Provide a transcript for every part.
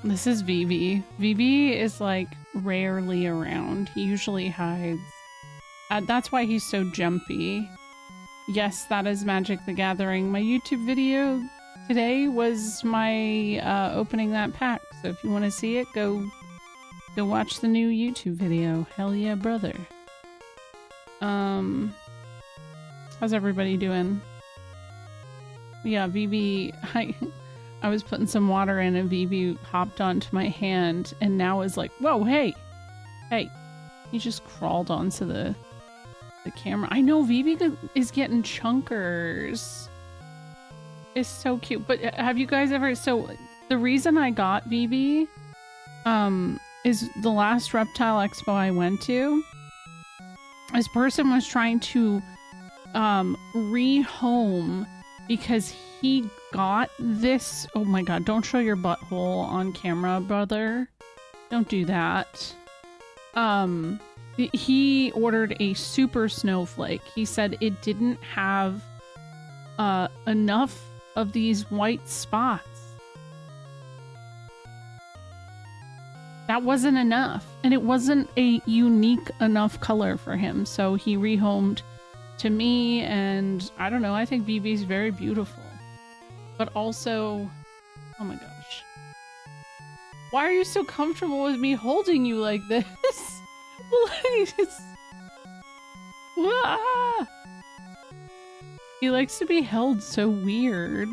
This is VB. VB is like rarely around. He usually hides. That's why he's so jumpy. Yes, that is Magic the Gathering. My YouTube video today was my opening that pack. So if you want to see it, go watch the new YouTube video. Hell yeah, brother. How's everybody doing? Yeah, VB, I was putting some water in and VB hopped onto my hand and now is like, whoa, hey, hey. He just crawled onto the camera. I know VB is getting chunkers. It's so cute. But have you guys ever, so the reason I got VB, is the last reptile expo I went to, this person was trying to rehome because he got this. Oh my god, don't show your butthole on camera, brother. Don't do that. He ordered a super snowflake. He said it didn't have enough of these white spots. That wasn't enough, and it wasn't a unique enough color for him, so he rehomed to me, and I don't know, I think VB's very beautiful. But also, oh my gosh. Why are you so comfortable with me holding you like this? Please. Ah! He likes to be held so weird.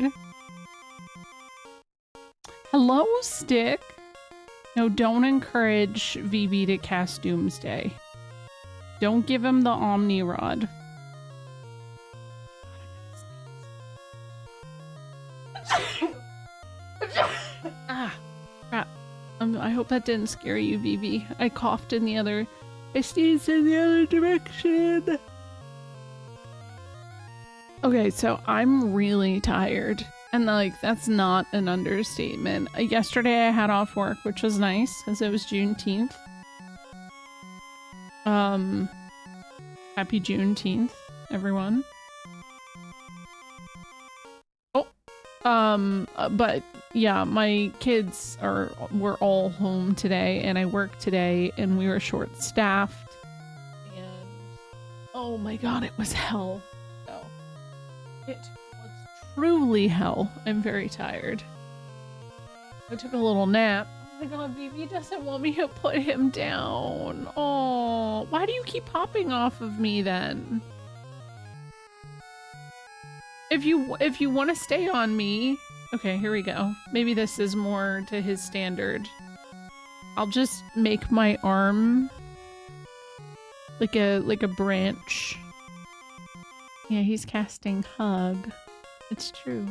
Hello, Stick. No, don't encourage VB to cast Doomsday. Don't give him the Omni Rod. Ah, crap. I hope that didn't scare you, VB. I coughed in the other... I sneezed in the other direction. Okay, so I'm really tired. And like, that's not an understatement. Yesterday I had off work, which was nice, because it was Juneteenth. Happy Juneteenth, everyone. Oh, but yeah, my kids were all home today, and I worked today, and we were short-staffed. And oh my god, it was hell. Oh, it truly hell. I'm very tired. I took a little nap. Oh my god, VB doesn't want me to put him down. Oh, why do you keep popping off of me then? If you want to stay on me, okay, here we go. Maybe this is more to his standard. I'll just make my arm like a branch. Yeah, he's casting Hug. It's true.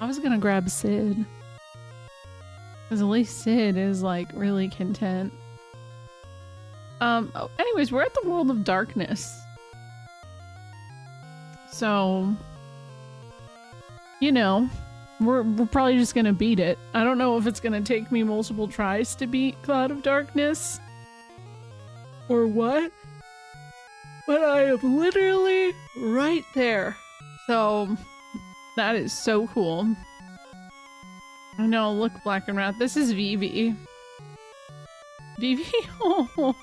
I was gonna grab Sid. Because at least Sid is like really content. Oh, anyways, we're at the World of Darkness. So, you know, we're probably just gonna beat it. I don't know if it's gonna take me multiple tries to beat Cloud of Darkness. Or what. But I am literally right there. So, that is so cool. I know, look, Black and Wrath. This is VB. VB? Oh.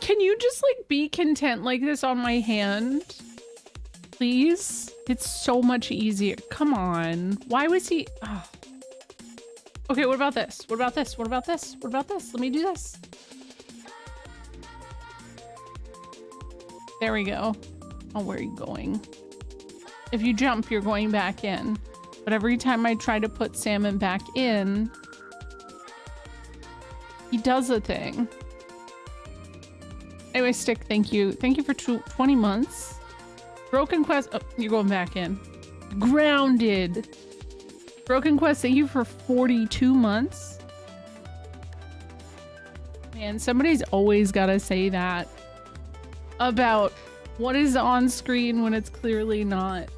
Can you just, like, be content like this on my hand? Please? It's so much easier. Come on. Why was he... Oh. Okay, what about this? What about this? What about this? What about this? Let me do this. There we go. Oh, where are you going? If you jump, you're going back in. But every time I try to put Salmon back in, he does a thing. Anyway, Stick, thank you. Thank you for 20 months. Broken Quest. Oh, you're going back in. Grounded. Broken Quest, thank you for 42 months. Man, somebody's always got to say that about what is on screen when it's clearly not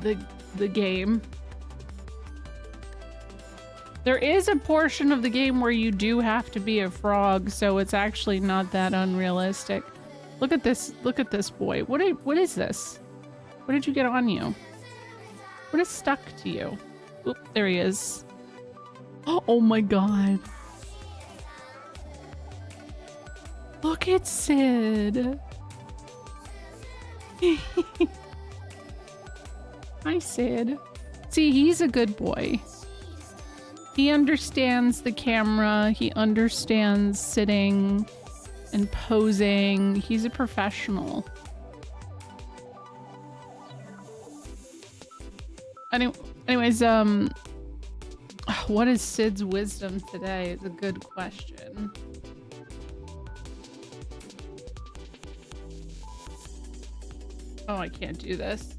the game. There is a portion of the game where you do have to be a frog, so it's actually not that unrealistic. Look at this boy. What is this? What did you get on you? What is stuck to you? Oop, there he is. Oh my god. Look at Sid. Hi, Sid. See, he's a good boy. He understands the camera. He understands sitting and posing. He's a professional. Anyways, what is Sid's wisdom today is a good question. Oh, I can't do this.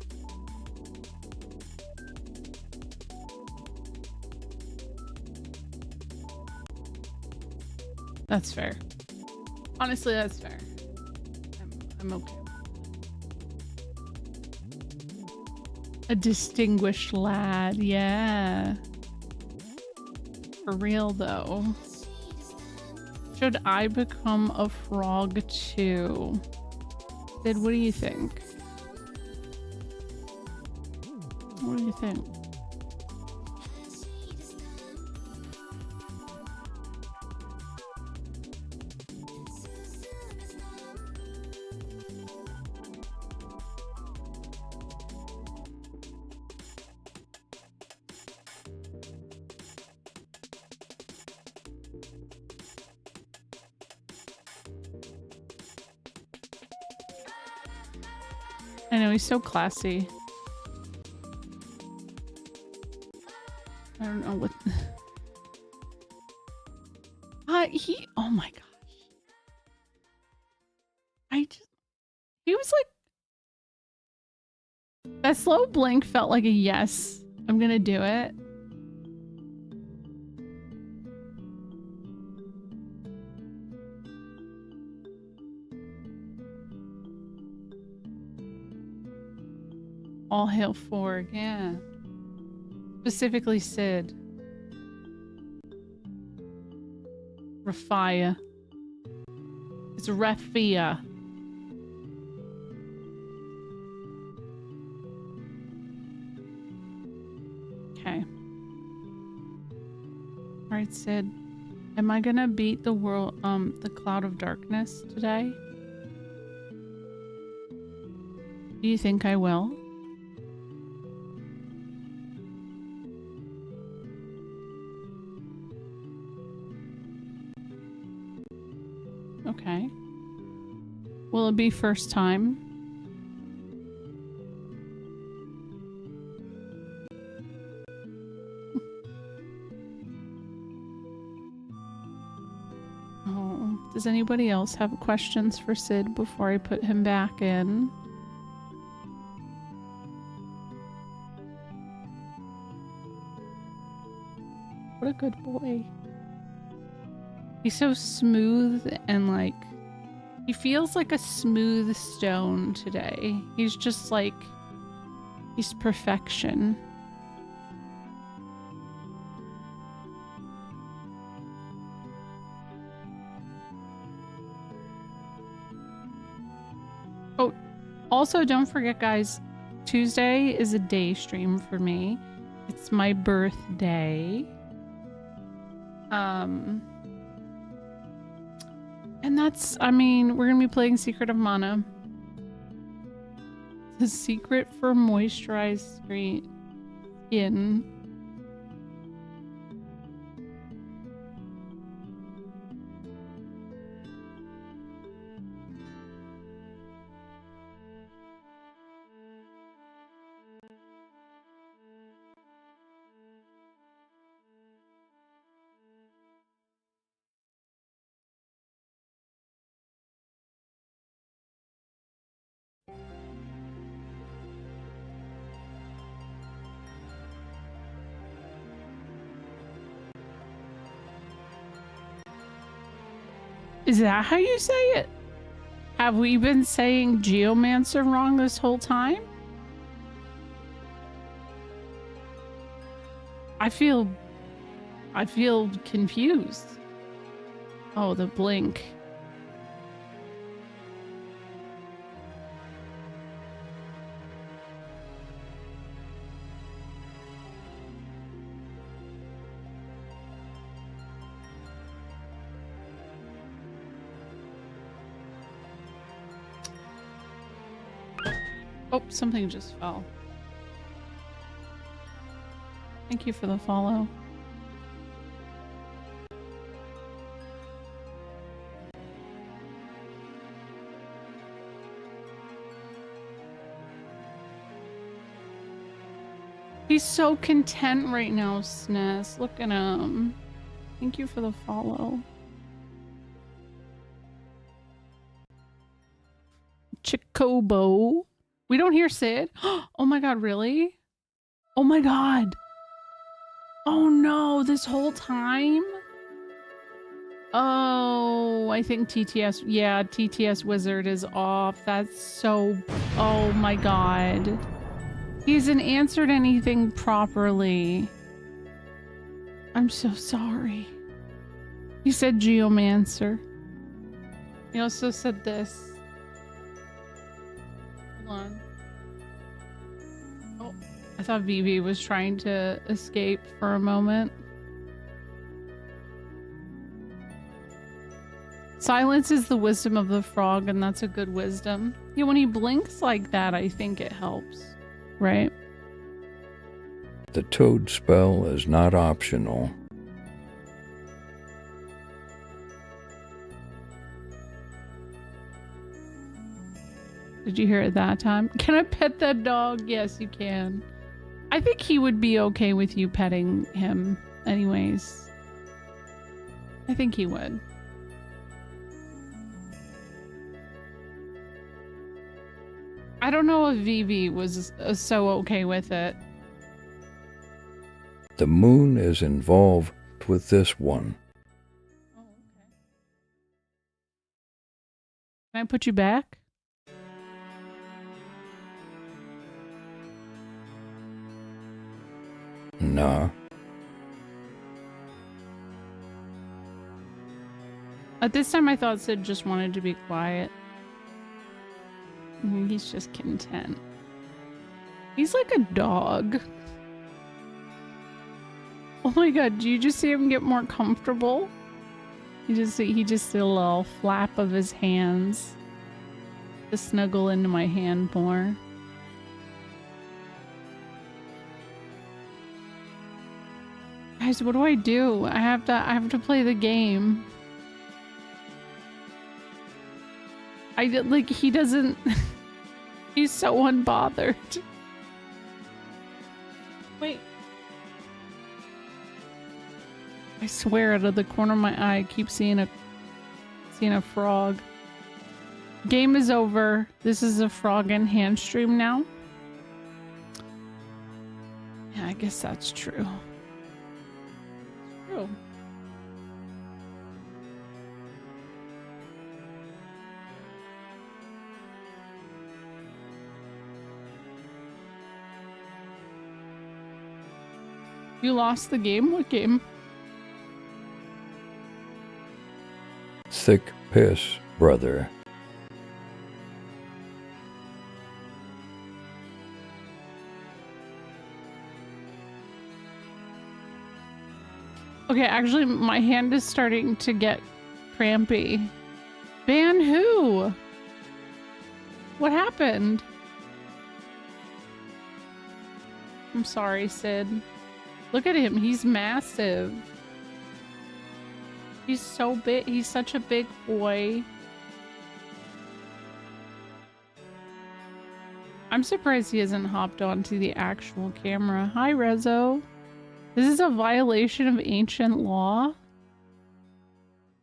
That's fair. Honestly, that's fair. I'm okay. A distinguished lad, yeah. For real though. Should I become a frog too? Sid, what do you think? What do you think? I know, he's so classy. I don't know what... oh my gosh. He was like... That slow blink felt like a yes. I'm gonna do it. All hail Forg, yeah. Specifically Sid. Rafia. It's Rafia. Okay. Alright, Sid. Am I gonna beat the world, the Cloud of Darkness today? Do you think I will? Okay. Will it be first time? Oh, does anybody else have questions for Sid before I put him back in? What a good boy. He's so smooth and like, he feels like a smooth stone today. He's just like, he's perfection. Oh, also don't forget guys, Tuesday is a day stream for me. It's my birthday. And that's, I mean, we're gonna be playing Secret of Mana. The secret for moisturized skin. Is that how you say it? Have we been saying Geomancer wrong this whole time? I feel confused. Oh, the blink. Oh, something just fell. Thank you for the follow. He's so content right now, Sness. Look at him. Thank you for the follow. Chicobo. We don't hear Sid. Oh my god, really? Oh my god. Oh no, this whole time? Oh, I think TTS, yeah, TTS Wizard is off. That's so, oh my god. He hasn't answered anything properly. I'm so sorry. He said Geomancer. He also said this. Hold on. Oh, I thought Vivi was trying to escape for a moment. Silence is the wisdom of the frog, and that's a good wisdom. Yeah, when he blinks like that, I think it helps. Right? The toad spell is not optional. Did you hear it that time? Can I pet that dog? Yes, you can. I think he would be okay with you petting him anyways. I think he would. I don't know if Vivi was so okay with it. The moon is involved with this one. Oh, okay. Can I put you back? Nah. At this time, I thought Sid just wanted to be quiet. He's just content. He's like a dog. Oh my god, do you just see him get more he just did a little flap of his hands to snuggle into my hand more. Guys, what do? I have to play the game. He doesn't he's so unbothered. Wait. I swear out of the corner of my eye I keep seeing a frog. Game is over. This is a frog and hand stream now. Yeah, I guess that's true. True. You lost the game? What game? Thick piss, brother. Okay, actually, my hand is starting to get crampy. Ban who? What happened? I'm sorry, Sid. Look at him. He's massive. He's so big. He's such a big boy. I'm surprised he hasn't hopped onto the actual camera. Hi, Rezo. This is a violation of ancient law?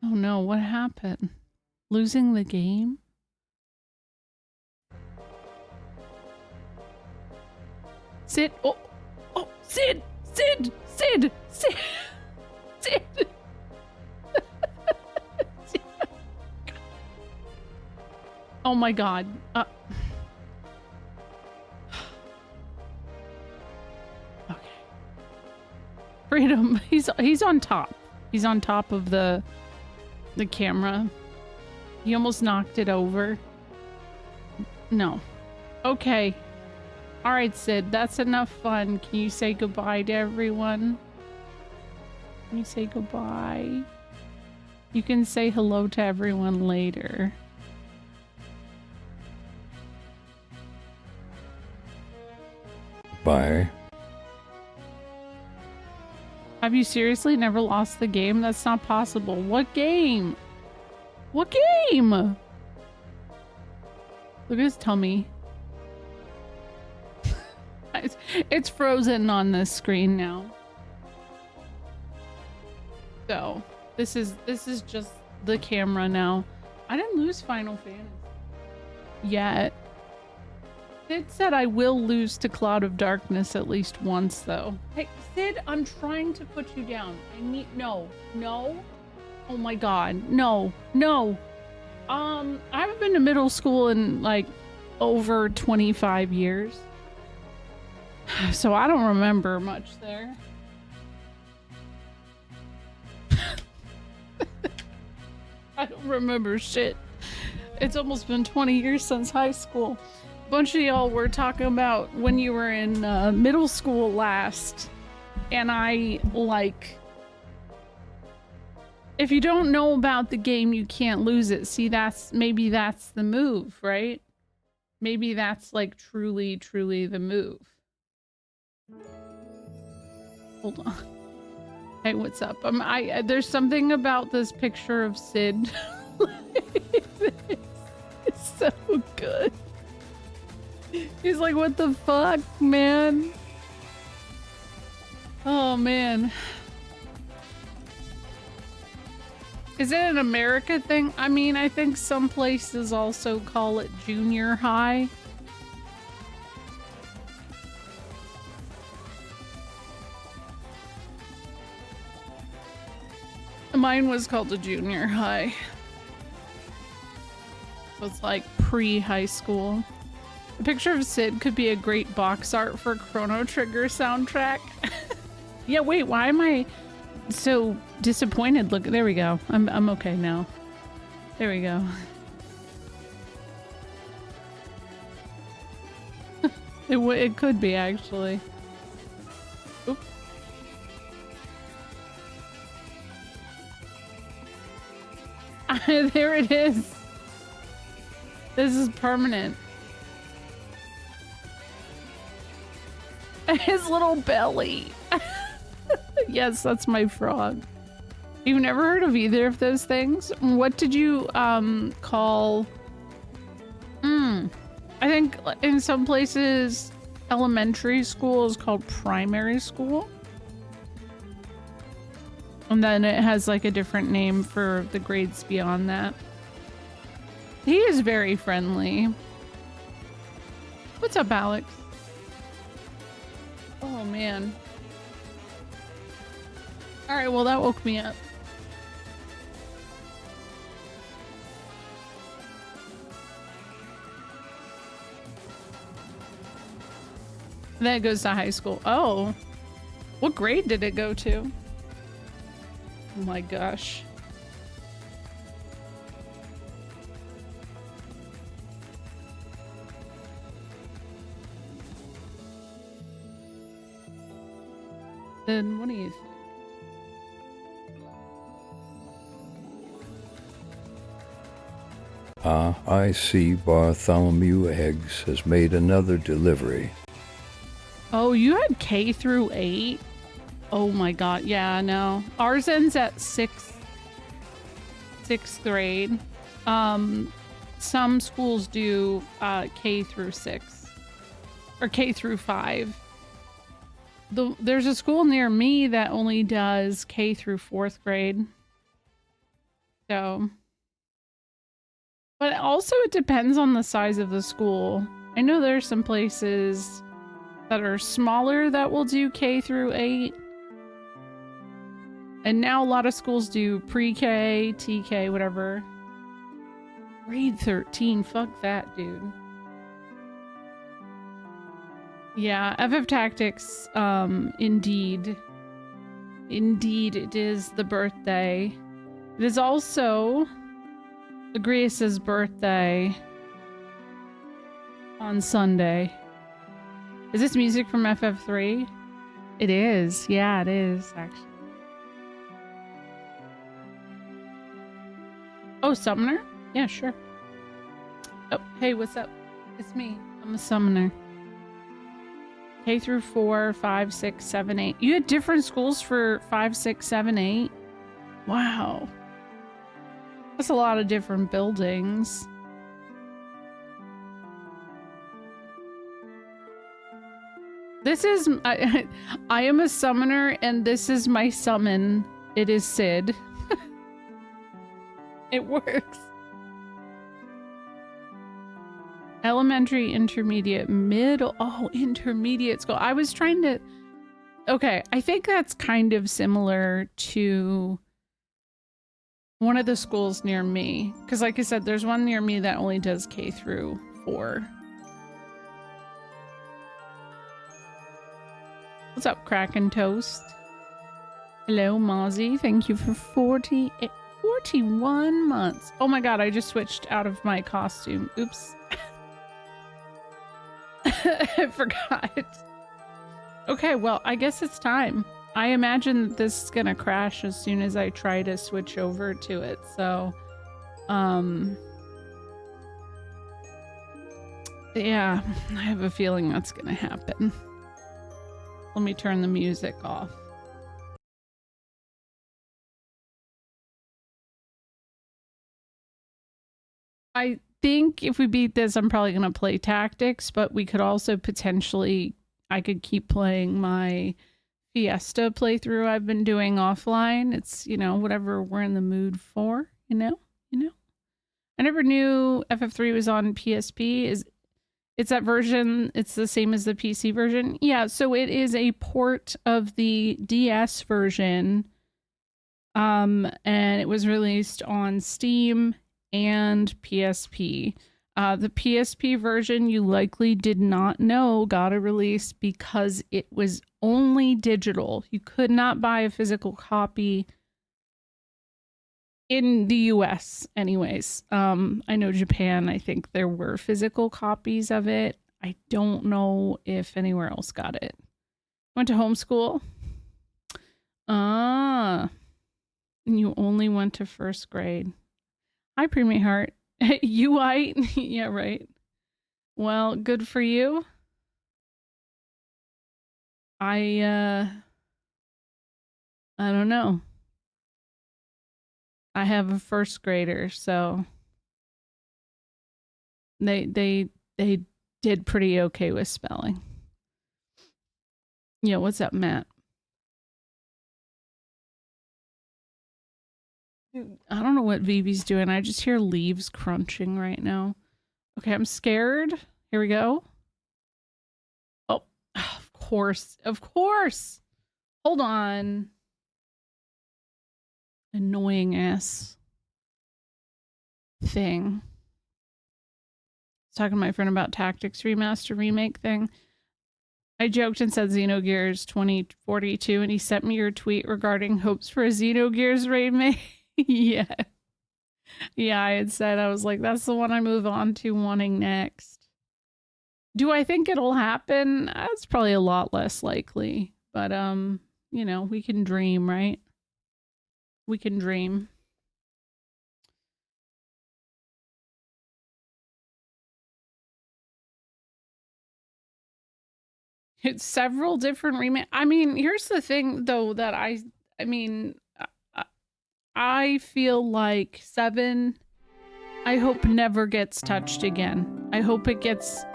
Oh no, what happened? Losing the game? Sid! Oh! Oh! Sid! Sid! Sid! Sid! Sid! Oh my god. Okay. Freedom. He's on top. He's on top of the camera. He almost knocked it over. No. Okay. Alright, Sid. That's enough fun. Can you say goodbye to everyone? Can you say goodbye? You can say hello to everyone later. Bye. Have you seriously never lost the game? That's not possible. What game? What game? Look at his tummy. It's frozen on this screen now. So, this is just the camera now. I didn't lose Final Fantasy yet. Sid said I will lose to Cloud of Darkness at least once, though. Hey, Sid, I'm trying to put you down. I need... No. No. Oh my god. No. No. I haven't been to middle school in, like, over 25 years. So I don't remember much there. I don't remember shit. It's almost been 20 years since high school. A bunch of y'all were talking about when you were in middle school last. And I, like... If you don't know about the game, you can't lose it. See, maybe that's the move, right? Maybe that's, like, truly, truly the move. Hold on. Hey, what's up? There's something about this picture of Sid. It's so good. He's like, what the fuck, man? Oh, man. Is it an America thing? I mean, I think some places also call it junior high. Mine was called a junior high. It was like pre-high school. A picture of Sid could be a great box art for Chrono Trigger soundtrack. Yeah, wait, why am I so disappointed? Look, there we go. I'm okay now. There we go. It could be, actually. Oop. There it is. This is permanent. His little belly. Yes, that's my frog. You've never heard of either of those things? What did you call... I think in some places elementary school is called primary school. And then it has like a different name for the grades beyond that. He is very friendly. What's up, Alex? Oh, man. Alright, well, that woke me up. Then it goes to high school. Oh. What grade did it go to? Oh my gosh. Then what do you think? I see Bartholomew Eggs has made another delivery. Oh, you had K through 8? Oh my god, yeah, no. Ours ends at 6th grade. Some schools do K through 6. Or K through 5. There's a school near me that only does K through 4th grade. So... But also it depends on the size of the school. I know there's some places that are smaller that will do K through 8. And now a lot of schools do pre-K, TK, whatever. Grade 13, fuck that, dude. Yeah, FF Tactics, indeed. Indeed, it is the birthday. It is also Agrias's birthday on Sunday. Is this music from FF3? It is. Yeah, it is, actually. Oh, Summoner? Yeah, sure. Oh, hey, what's up? It's me. I'm a Summoner. K through 4, 5, 6, 7, 8. You had different schools for 5, 6, 7, 8? Wow. That's a lot of different buildings. This is... I am a summoner, and this is my summon. It is Sid. It works. Elementary, intermediate, middle. Oh, intermediate school. I was trying to... Okay, I think that's kind of similar to one of the schools near me. Because like I said, there's one near me that only does K through 4. What's up, Kraken Toast? Hello, Mozzie. Thank you for 41 months. Oh my god, I just switched out of my costume. Oops. I forgot. Okay, well, I guess it's time. I imagine that this is gonna crash as soon as I try to switch over to it, so... yeah, I have a feeling that's gonna happen. Let me turn the music off. I think if we beat this, I'm probably going to play tactics, but we could also potentially... I could keep playing my Fiesta playthrough I've been doing offline. It's, you know, whatever we're in the mood for, you know? I never knew FF3 was on PSP. It's that version, it's the same as the PC version. Yeah, so it is a port of the DS version. And it was released on Steam and PSP. The PSP version, you likely did not know, got a release because it was only digital. You could not buy a physical copy in the US anyways. I know Japan, I think there were physical copies of it. I don't know if anywhere else got it. Went to homeschool. And you only went to first grade. Hi, Preemie Heart. You white? Yeah, right. Well, good for you. I don't know. I have a first grader, so they did pretty okay with spelling. Yeah, what's up, Matt? Dude, I don't know what Vivi's doing. I just hear leaves crunching right now. Okay, I'm scared. Here we go. Oh, of course. Of course. Hold on. Annoying ass thing. I was talking to my friend about Tactics Remaster remake thing. I joked and said Xenogears 2042, and he sent me your tweet regarding hopes for a Xenogears remake. Yeah. Yeah, I had said, I was like, that's the one I move on to wanting next. Do I think it'll happen? It's probably a lot less likely. But, you know, we can dream, right? We can dream. It's several different remakes. I mean, here's the thing, though, that I mean, I feel like 7, I hope never gets touched again. I hope it gets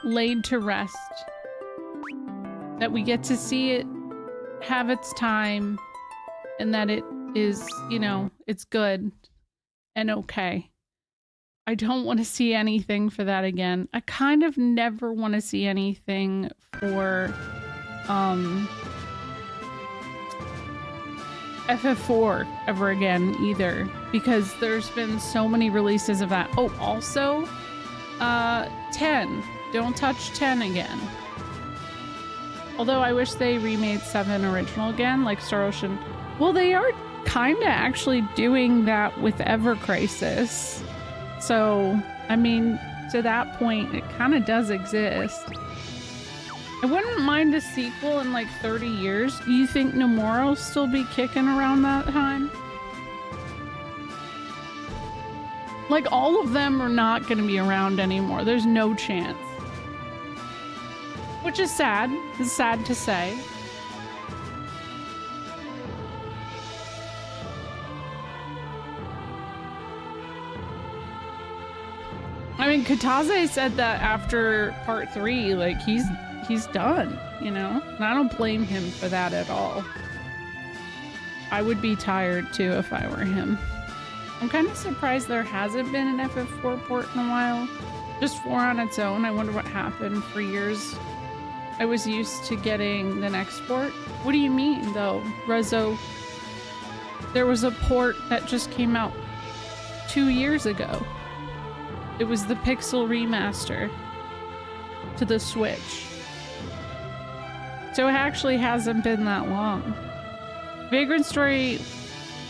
laid to rest. That we get to see it have its time, and that it is, you know, it's good and okay. I don't want to see anything for that again. I kind of never want to see anything for FF4 ever again either, because there's been so many releases of that. Oh, also 10. Don't touch 10 again. Although I wish they remade 7 original again, like Star Ocean. Well, they are kind of actually doing that with Ever Crisis. So, I mean, to that point, it kind of does exist. I wouldn't mind a sequel in like 30 years. Do you think Nomura will still be kicking around that time? Like, all of them are not going to be around anymore. There's no chance. which is sad. It's sad to say. I mean, Kataze said that after part 3, like he's done, you know? And I don't blame him for that at all. I would be tired too if I were him. I'm kind of surprised there hasn't been an FF4 port in a while. Just 4 on its own. I wonder what happened. For years I was used to getting the next port. What do you mean though, Rezo? There was a port that just came out 2 years ago. It was the Pixel remaster to the Switch. So it actually hasn't been that long. Vagrant Story,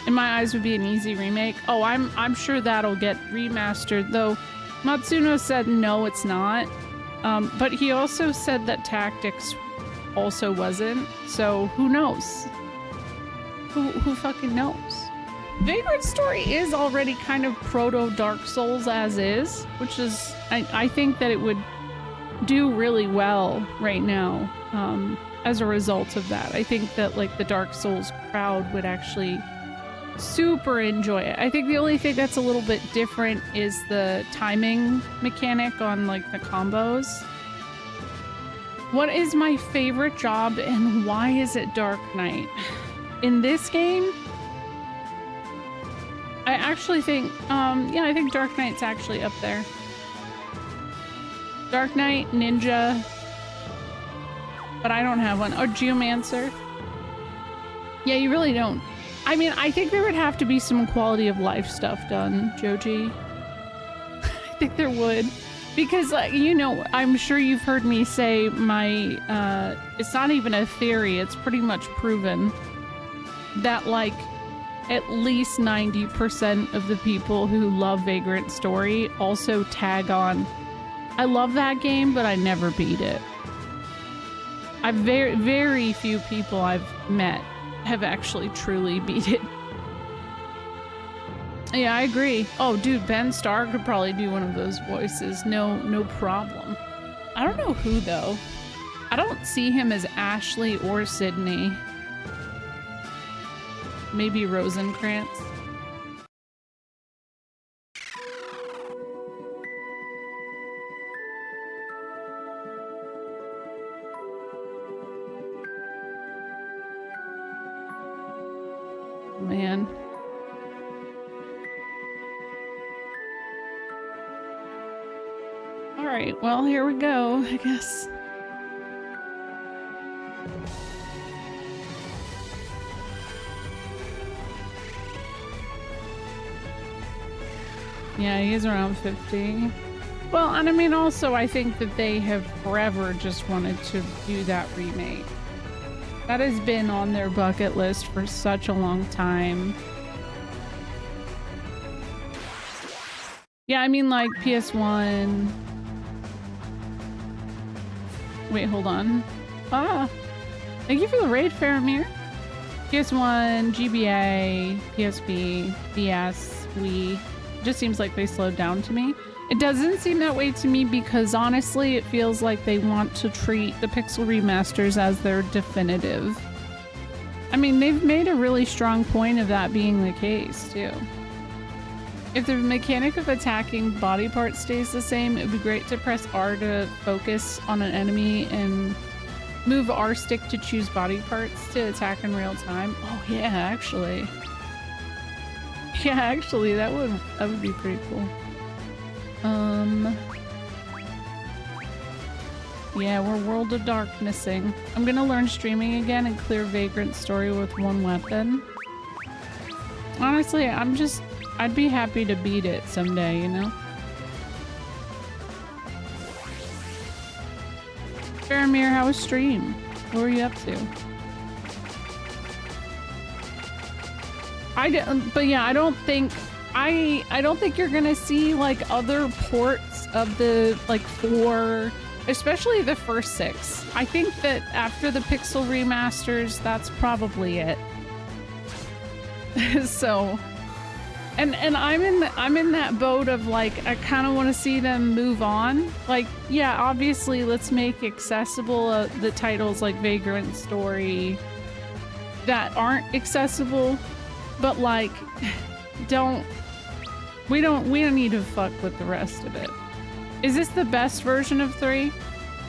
in my eyes, would be an easy remake. Oh, I'm sure that'll get remastered, though Matsuno said no, it's not. But he also said that Tactics also wasn't. So who knows? Who fucking knows? Vagrant Story is already kind of proto Dark Souls as is, which is, I think that it would do really well right now as a result of that. I think that like the Dark Souls crowd would actually super enjoy it. I think the only thing that's a little bit different is the timing mechanic on like the combos. What is my favorite job and why is it Dark Knight? In this game, I actually think, yeah, I think Dark Knight's actually up there. Dark Knight, Ninja, but I don't have one. Or Geomancer. Yeah, you really don't. I mean, I think there would have to be some quality of life stuff done, Joji. I think there would. Because, you know, I'm sure you've heard me say my, it's not even a theory, it's pretty much proven that, like, at least 90% of the people who love Vagrant Story also tag on, I love that game, but I never beat it. I've very few people I've met have actually truly beat it. Yeah, I agree. Oh, dude, Ben Starr could probably do one of those voices. No problem. I don't know who, though. I don't see him as Ashley or Sydney. Maybe Rosencrantz. Man. All right, well, here we go, I guess. Yeah, he's around 50. Well, and I mean, also, I think that they have forever just wanted to do that remake. That has been on their bucket list for such a long time. Yeah, I mean, like, PS1. Wait, hold on. Ah! Thank you for the raid, Faramir. PS1, GBA, PSP, DS, Wii. Just seems like they slowed down to me. It doesn't seem that way to me because honestly it feels like they want to treat the Pixel remasters as their definitive. I mean, they've made a really strong point of that being the case too. If the mechanic of attacking body parts stays the same, it would be great to press R to focus on an enemy and move R stick to choose body parts to attack in real time. Oh yeah, actually. Yeah, actually, that would be pretty cool. Yeah, we're World of Darknessing. I'm gonna learn streaming again and clear Vagrant Story with one weapon. Honestly, I'd be happy to beat it someday, you know? Faramir, how was stream? What were you up to? But yeah, I don't think you're gonna see like other ports of the like 4, especially the first 6. I think that after the Pixel remasters, that's probably it. So And I'm in that boat of like, I kind of want to see them move on. Like, yeah, obviously let's make accessible the titles like Vagrant Story that aren't accessible, but like, we don't need to fuck with the rest of it. Is this the best version of 3?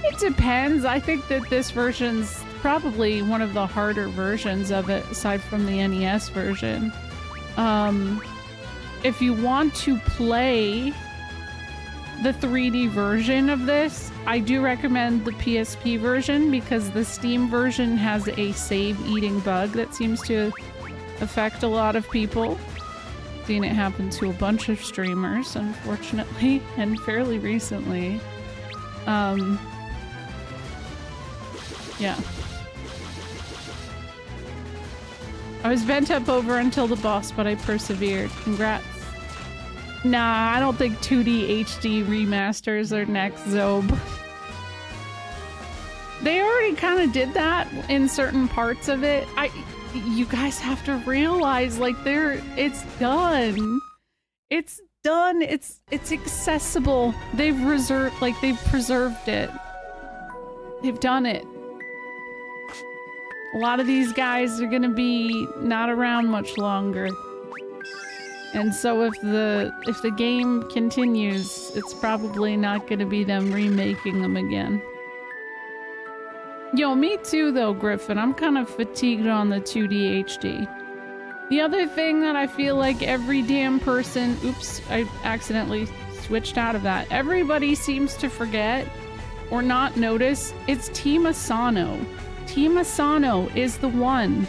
It depends. I think that this version's probably one of the harder versions of it, aside from the NES version. If you want to play the 3D version of this, I do recommend the PSP version because the Steam version has a save-eating bug that seems to affect a lot of people. Seen it happen to a bunch of streamers, unfortunately, and fairly recently. Yeah. I was bent up over until the boss, but I persevered. Congrats. Nah, I don't think 2D HD remasters are next, Zob. They already kind of did that in certain parts of it. You guys have to realize, like, it's done. It's done. It's accessible. They've preserved it. They've done it. A lot of these guys are gonna be not around much longer. And so if the game continues, it's probably not gonna be them remaking them again. Yo, me too though, Griffin. I'm kind of fatigued on the 2D HD. The other thing that I feel like every damn person... Oops, I accidentally switched out of that. Everybody seems to forget or not notice, it's Team Asano. Team Asano is the one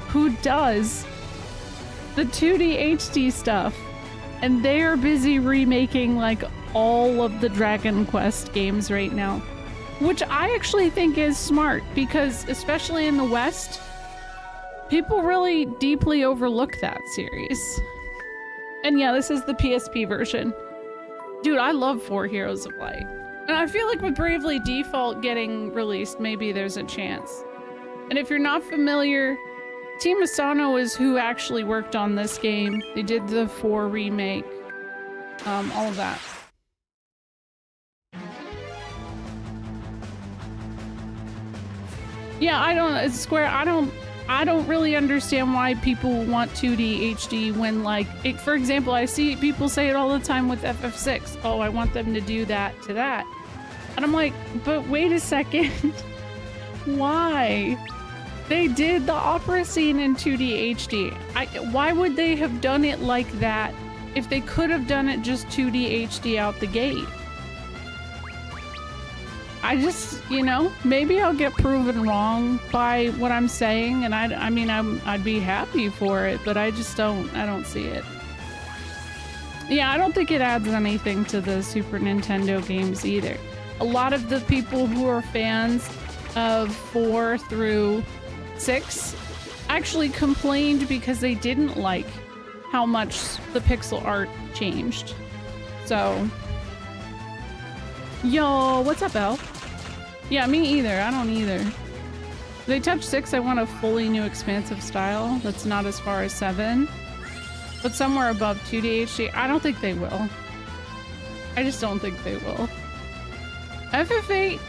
who does the 2D HD stuff, and they are busy remaking like all of the Dragon Quest games right now, which I actually think is smart because especially in the West, people really deeply overlook that series. And yeah, this is the PSP version. Dude, I love 4 Heroes of Light. And I feel like with Bravely Default getting released, maybe there's a chance. And if you're not familiar, Team Asano is who actually worked on this game. They did the 4 remake, all of that. Yeah, I don't really understand why people want 2D HD when, like, for example, I see people say it all the time with FF6. Oh, I want them to do that to that. And I'm like, but wait a second. Why? They did the opera scene in 2D HD. Why would they have done it like that if they could have done it just 2D HD out the gate? I just, you know, maybe I'll get proven wrong by what I'm saying, and I mean, I'd be happy for it, but I don't see it. Yeah, I don't think it adds anything to the Super Nintendo games either. A lot of the people who are fans of 4 through 6 actually complained because they didn't like how much the pixel art changed. So, yo, what's up, Elle? Yeah, me either. I don't either. If they touch 6, I want a fully new expansive style that's not as far as 7. But somewhere above 2D HD. I don't think they will. I just don't think they will. FF8,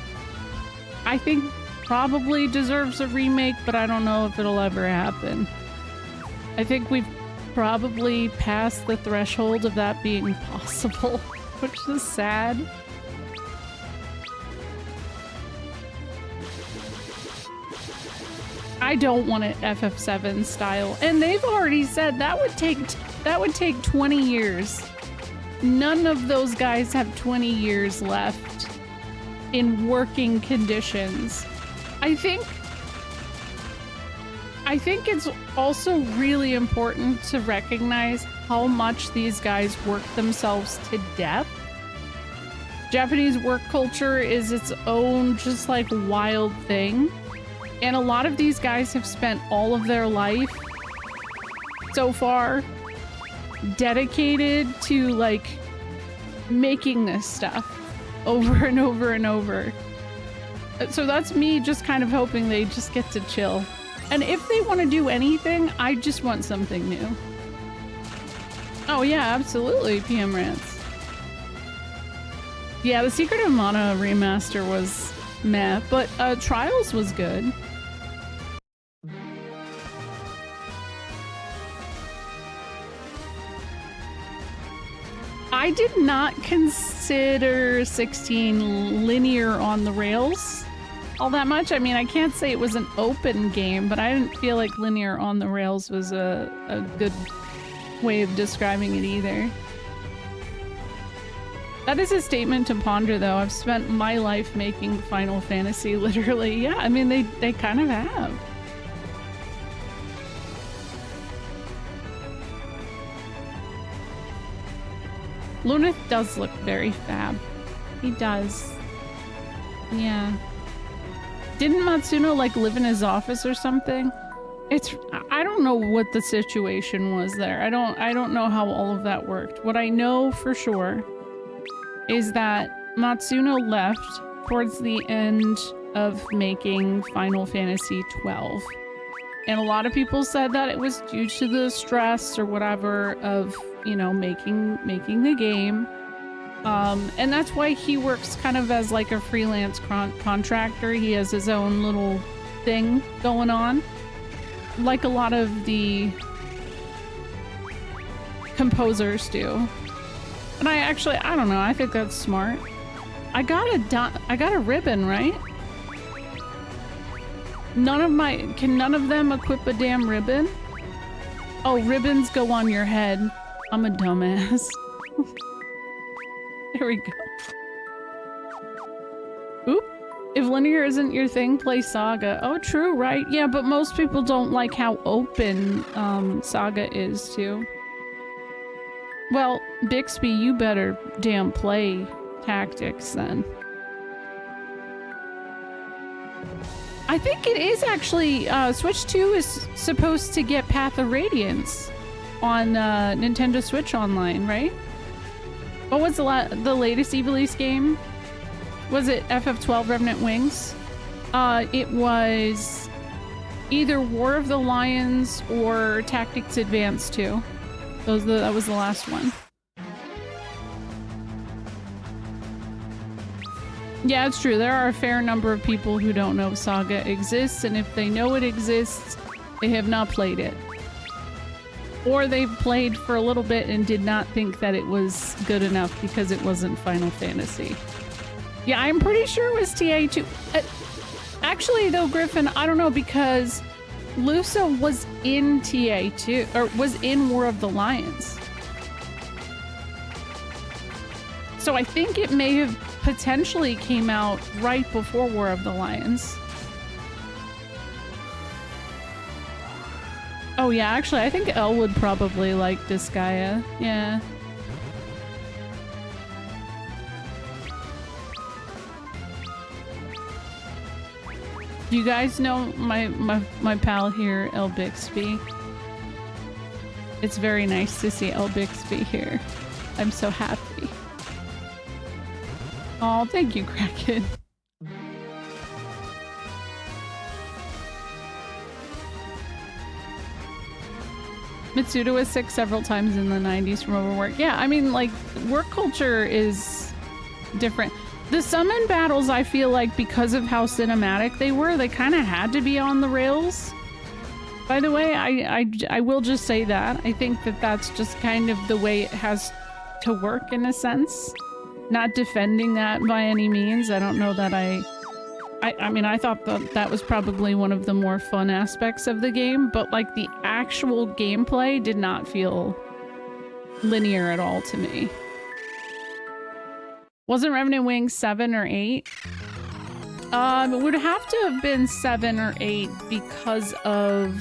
I think probably deserves a remake, but I don't know if it'll ever happen. I think we've probably passed the threshold of that being possible, which is sad. I don't want it FF7 style, and they've already said that would take 20 years. None of those guys have 20 years left in working conditions. I think it's also really important to recognize how much these guys work themselves to death. Japanese work culture is its own just like wild thing. And a lot of these guys have spent all of their life so far dedicated to like making this stuff over and over and over. So that's me just kind of hoping they just get to chill. And if they want to do anything, I just want something new. Oh yeah, absolutely, PM Rants. Yeah, the Secret of Mana remaster was meh, but Trials was good. I did not consider 16 linear on the rails all that much. I mean, I can't say it was an open game, but I didn't feel like linear on the rails was a good way of describing it either. That is a statement to ponder, though. I've spent my life making Final Fantasy, literally. Yeah, I mean, they kind of have. Lunith does look very fab. He does. Yeah. Didn't Matsuno, like, live in his office or something? I don't know what the situation was there. I don't know how all of that worked. What I know for sure is that Matsuno left towards the end of making Final Fantasy 12. And a lot of people said that it was due to the stress or whatever of, you know, making the game. And that's why he works kind of as like a freelance contractor. He has his own little thing going on. Like a lot of the composers do. And I don't know, I think that's smart. I got a ribbon, right? Can none of them equip a damn ribbon? Oh, ribbons go on your head. I'm a dumbass. There we go. Oop. If linear isn't your thing, play Saga. Oh, true, right? Yeah, but most people don't like how open Saga is, too. Well, Bixby, you better damn play Tactics, then. I think it is actually, Switch 2 is supposed to get Path of Radiance on Nintendo Switch Online, right? What was the latest Evilise game? Was it FF12 Revenant Wings? It was either War of the Lions or Tactics Advance 2. That was the last one. Yeah, it's true. There are a fair number of people who don't know Saga exists, and if they know it exists, they have not played it. Or they've played for a little bit and did not think that it was good enough because it wasn't Final Fantasy. Yeah, I'm pretty sure it was TA2. Actually, though, Griffin, I don't know, because Lusa was in TA2, or was in War of the Lions. So I think it may have potentially came out right before War of the Lions. Oh yeah, actually, I think Elle would probably like Disgaea. Yeah. Do you guys know my pal here, Elle Bixby? It's very nice to see Elle Bixby here. I'm so happy. Oh, thank you, Kraken. Mitsuda was sick several times in the 90s from overwork. Yeah, I mean, like, work culture is different. The summon battles, I feel like, because of how cinematic they were, they kind of had to be on the rails. By the way, I will just say that. I think that that's just kind of the way it has to work, in a sense. Not defending that by any means. I don't know that I mean, I thought that was probably one of the more fun aspects of the game, but like the actual gameplay did not feel linear at all to me. Wasn't Revenant Wings 7 or 8? It would have to have been 7 or 8 because of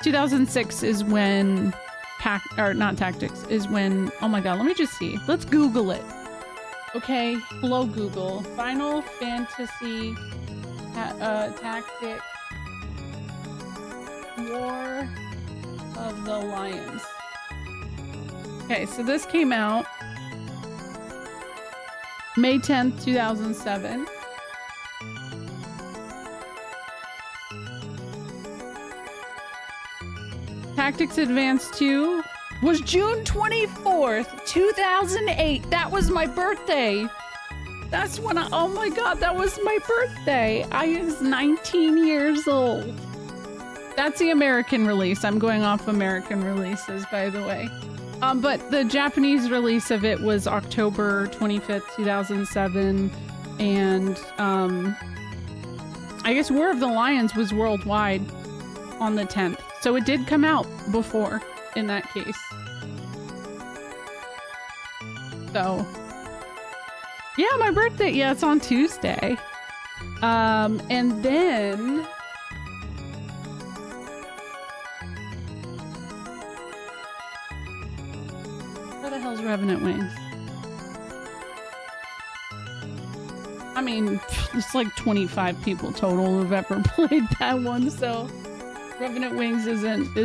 2006 is when not Tactics is when, oh my god, let me just see. Let's Google it. Okay, hello Google. Final Fantasy Tactics War of the Lions. Okay, so this came out May 10th, 2007. Tactics Advance 2 was June 24th, 2008. That was my birthday. That's when oh my god, that was my birthday. I was 19 years old. That's the American release. I'm going off American releases, by the way. But the Japanese release of it was October 25th, 2007. And, I guess War of the Lions was worldwide on the 10th. So it did come out before, in that case. So, yeah, my birthday, yeah, it's on Tuesday. And then... Where the hell's Revenant Wings? I mean, it's like 25 people total who've ever played that one, so... Revenant Wings isn't,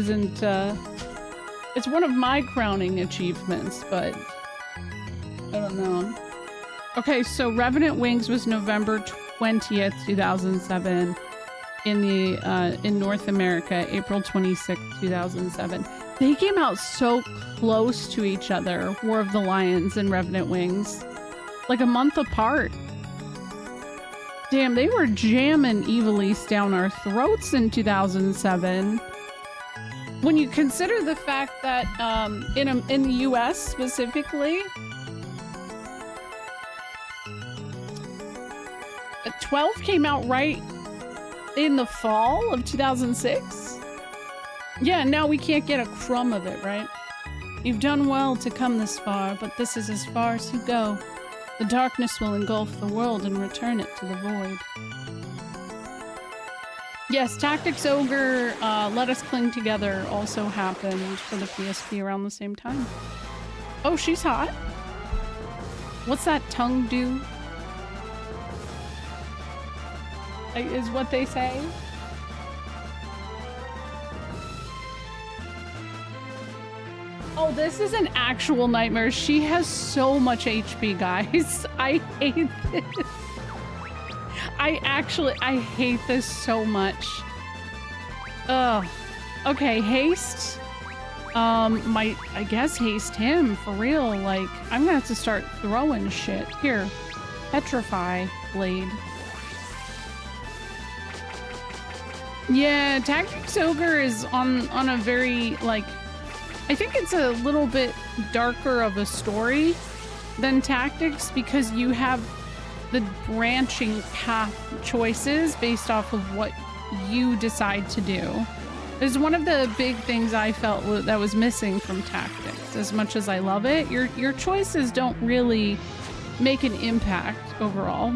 it's one of my crowning achievements, but... I don't know. Okay, so Revenant Wings was November 20th, 2007 in North America, April 26th, 2007. They came out so close to each other, War of the Lions and Revenant Wings. Like a month apart. Damn, they were jamming Evil East down our throats in 2007. When you consider the fact that in the US specifically, 12 came out right in the fall of 2006. Yeah, now we can't get a crumb of it, right? You've done well to come this far, but this is as far as you go. The darkness will engulf the world and return it to the void. Yes, Tactics Ogre, Let Us Cling Together also happened for the PSP around the same time. Oh, she's hot. What's that tongue do? Is what they say. Oh, this is an actual nightmare. She has so much HP, guys. I hate this. I hate this so much. Ugh. Okay, haste. I guess haste him, for real. Like, I'm gonna have to start throwing shit. Here, petrify blade. Yeah, Tactics Ogre is on a very, like, I think it's a little bit darker of a story than Tactics because you have the branching path choices based off of what you decide to do. It's one of the big things I felt that was missing from Tactics. As much as I love it, your choices don't really make an impact overall.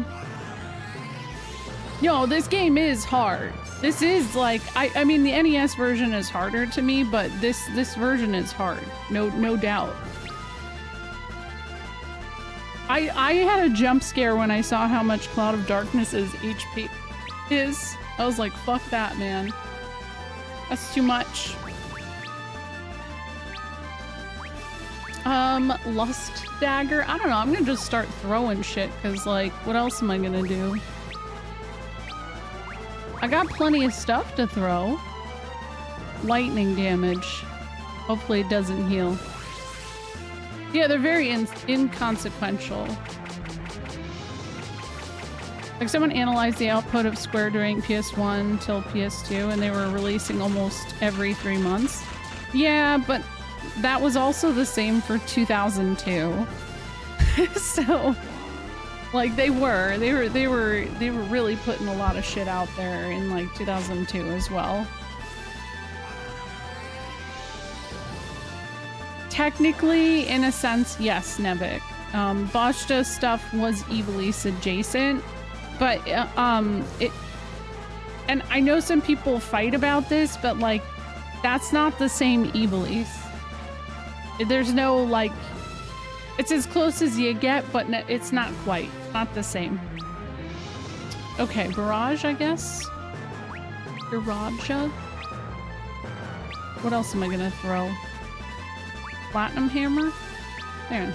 Yo, this game is hard. This is like, I mean, the NES version is harder to me, but this version is hard. No doubt. I had a jump scare when I saw how much Cloud of Darkness's HP is. I was like, fuck that, man. That's too much. Lust Dagger? I don't know, I'm gonna just start throwing shit, because, like, what else am I gonna do? I got plenty of stuff to throw. Lightning damage. Hopefully it doesn't heal. Yeah, they're very inconsequential. Like, someone analyzed the output of Square during PS1 till PS2, and they were releasing almost every 3 months. Yeah, but that was also the same for 2002. So... like, they were really putting a lot of shit out there in, like, 2002 as well. Technically, in a sense, yes, Nevik. Boschta stuff was Evil East adjacent, but, and I know some people fight about this, but, like, that's not the same Evil East. There's no, like... It's as close as you get, but it's not quite. Not the same. Okay, barrage, I guess? Barrage? What else am I gonna throw? Platinum hammer? There.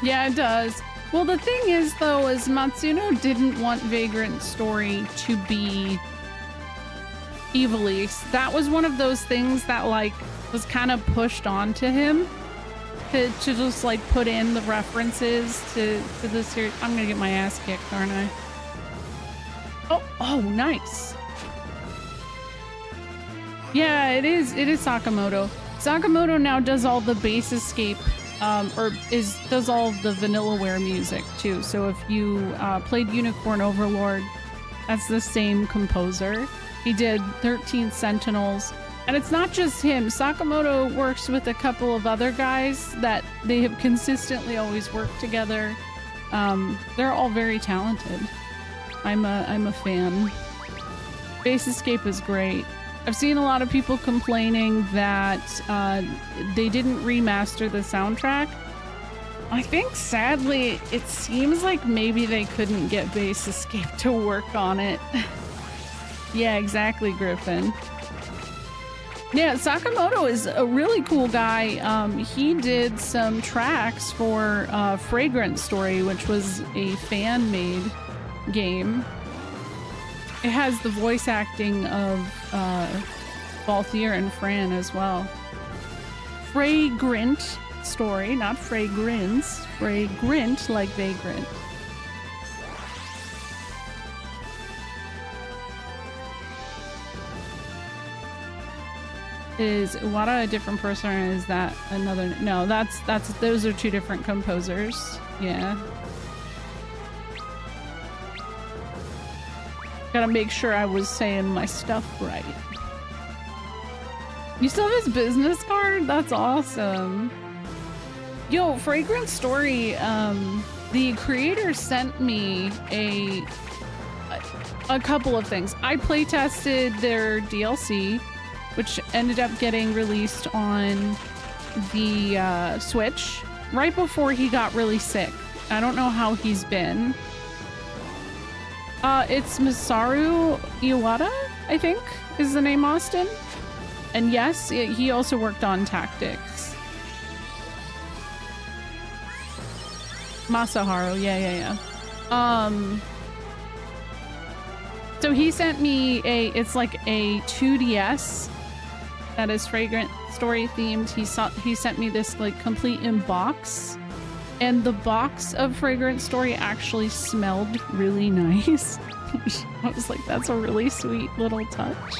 Yeah, it does. Well, the thing is, though, is Matsuno didn't want Vagrant Story to be evilly. That was one of those things that, like, was kind of pushed onto him to just, like, put in the references to the series. I'm gonna get my ass kicked, aren't I? Oh, nice. Yeah, it is Sakamoto. Sakamoto now does all the base escape, does all the Vanillaware music too. So if you played Unicorn Overlord, that's the same composer. He did 13 Sentinels, and it's not just him. Sakamoto works with a couple of other guys that they have consistently always worked together. They're all very talented. I'm a fan. Base Escape is great. I've seen a lot of people complaining that they didn't remaster the soundtrack. I think, sadly, it seems like maybe they couldn't get Base Escape to work on it. Yeah, exactly, Griffin. Yeah, Sakamoto is a really cool guy. He did some tracks for Fragrant Story, which was a fan-made game. It has the voice acting of Balthier and Fran as well. Fragrant Story, not fragrance. Fragrant, like vagrant. Is Iwata a different person, or is that another? No, those are two different composers. Yeah. Gotta make sure I was saying my stuff right. You still have his business card? That's awesome. Yo, Fragrant Story, the creator sent me a couple of things. I playtested their DLC, which ended up getting released on the Switch right before he got really sick. I don't know how he's been. It's Masaru Iwata, I think, is the name, Austin. And yes, he also worked on Tactics. Masaharu, yeah. So he sent me it's like a 2DS that is Fragrant Story themed. He sent me this like complete in box. And the box of Fragrant Story actually smelled really nice. I was like, that's a really sweet little touch.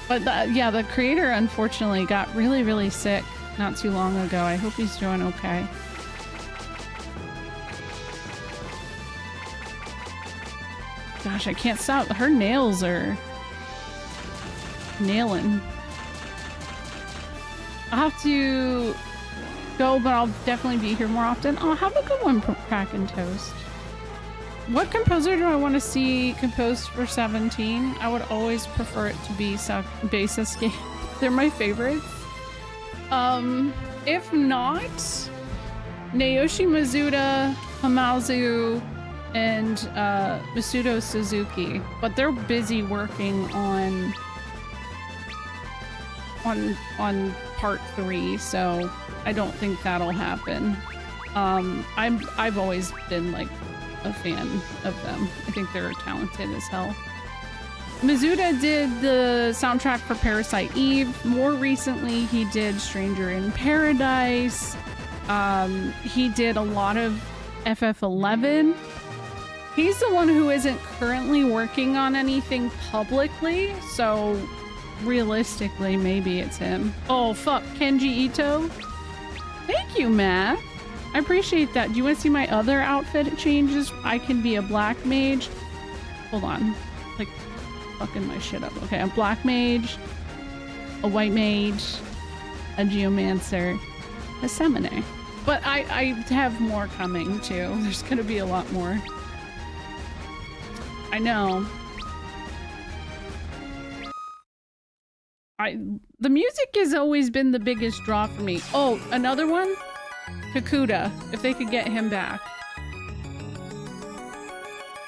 But yeah, the creator unfortunately got really, really sick not too long ago. I hope he's doing okay. Gosh, I can't stop. Her nails are nailing. I'll have to go, but I'll definitely be here more often. Oh, have a good one, Crack and Toast. What composer do I want to see composed for 17? I would always prefer it to be Base Escape. They're my favorites. If not, Naoshi Mizuta, Hamazu, and Masudo Suzuki. But they're busy working on part 3, so I don't think that'll happen. I've always been like a fan of them. I think they're talented as hell. Mizuta did the soundtrack for Parasite Eve. More recently, he did Stranger in Paradise. He did a lot of FF11. He's the one who isn't currently working on anything publicly, so realistically, maybe it's him. Oh, fuck. Kenji Ito? Thank you, Matt. I appreciate that. Do you want to see my other outfit changes? I can be a black mage. Hold on. Like, fucking my shit up. Okay, a black mage, a white mage, a geomancer, a Semine. But I have more coming, too. There's gonna be a lot more. I know. The music has always been the biggest draw for me. Oh, another one? Kakuda, if they could get him back.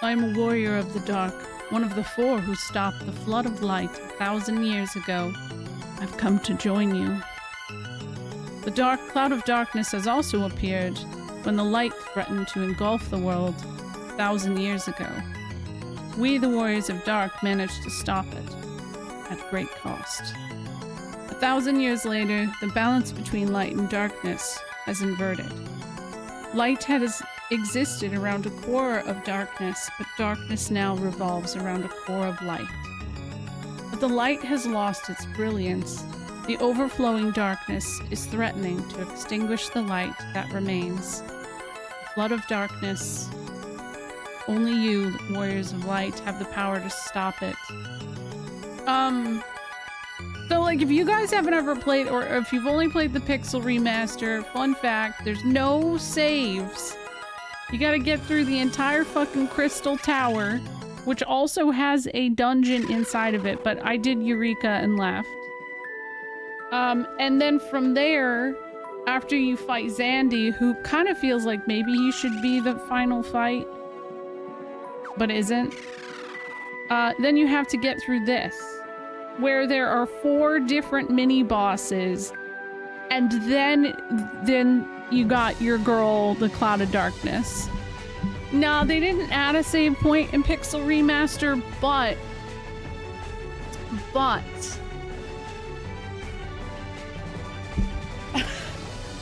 I'm a warrior of the dark, one of the 4 who stopped the flood of light 1,000 years ago. I've come to join you. The dark cloud of darkness has also appeared when the light threatened to engulf the world 1,000 years ago. We, the Warriors of Dark, managed to stop it at great cost. 1,000 years later, the balance between light and darkness has inverted. Light has existed around a core of darkness, but darkness now revolves around a core of light. But the light has lost its brilliance. The overflowing darkness is threatening to extinguish the light that remains. The flood of darkness. Only you, Warriors of Light, have the power to stop it. So like if you guys haven't ever played, or if you've only played the Pixel Remaster, fun fact, there's no saves. You gotta get through the entire fucking Crystal Tower, which also has a dungeon inside of it, but I did Eureka and left. And then from there, after you fight Zandy, who kind of feels like maybe he should be the final fight, but isn't, then you have to get through this, where there are 4 different mini-bosses, and then you got your girl, the Cloud of Darkness. No, they didn't add a save point in Pixel Remaster, but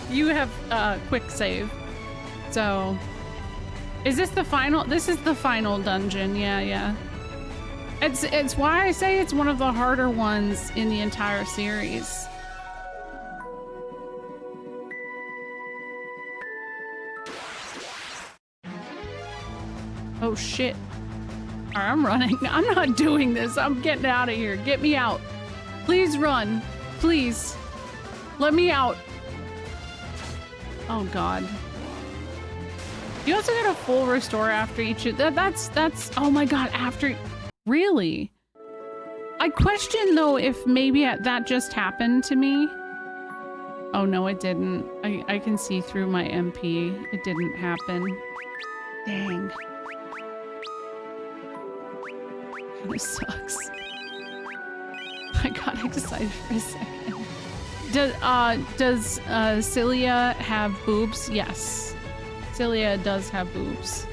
you have quick save. So is this the final? This is the final dungeon. Yeah. It's why I say it's one of the harder ones in the entire series. Oh shit. Alright, I'm running. I'm not doing this. I'm getting out of here. Get me out. Please run. Please. Let me out. Oh god. You also get a full restore after each of that's oh my god, after really? I question though if maybe that just happened to me. Oh no, it didn't. I can see through my MP. It didn't happen. Dang. This sucks. I got excited for a second. Does Cilia have boobs? Yes. Cilia does have boobs.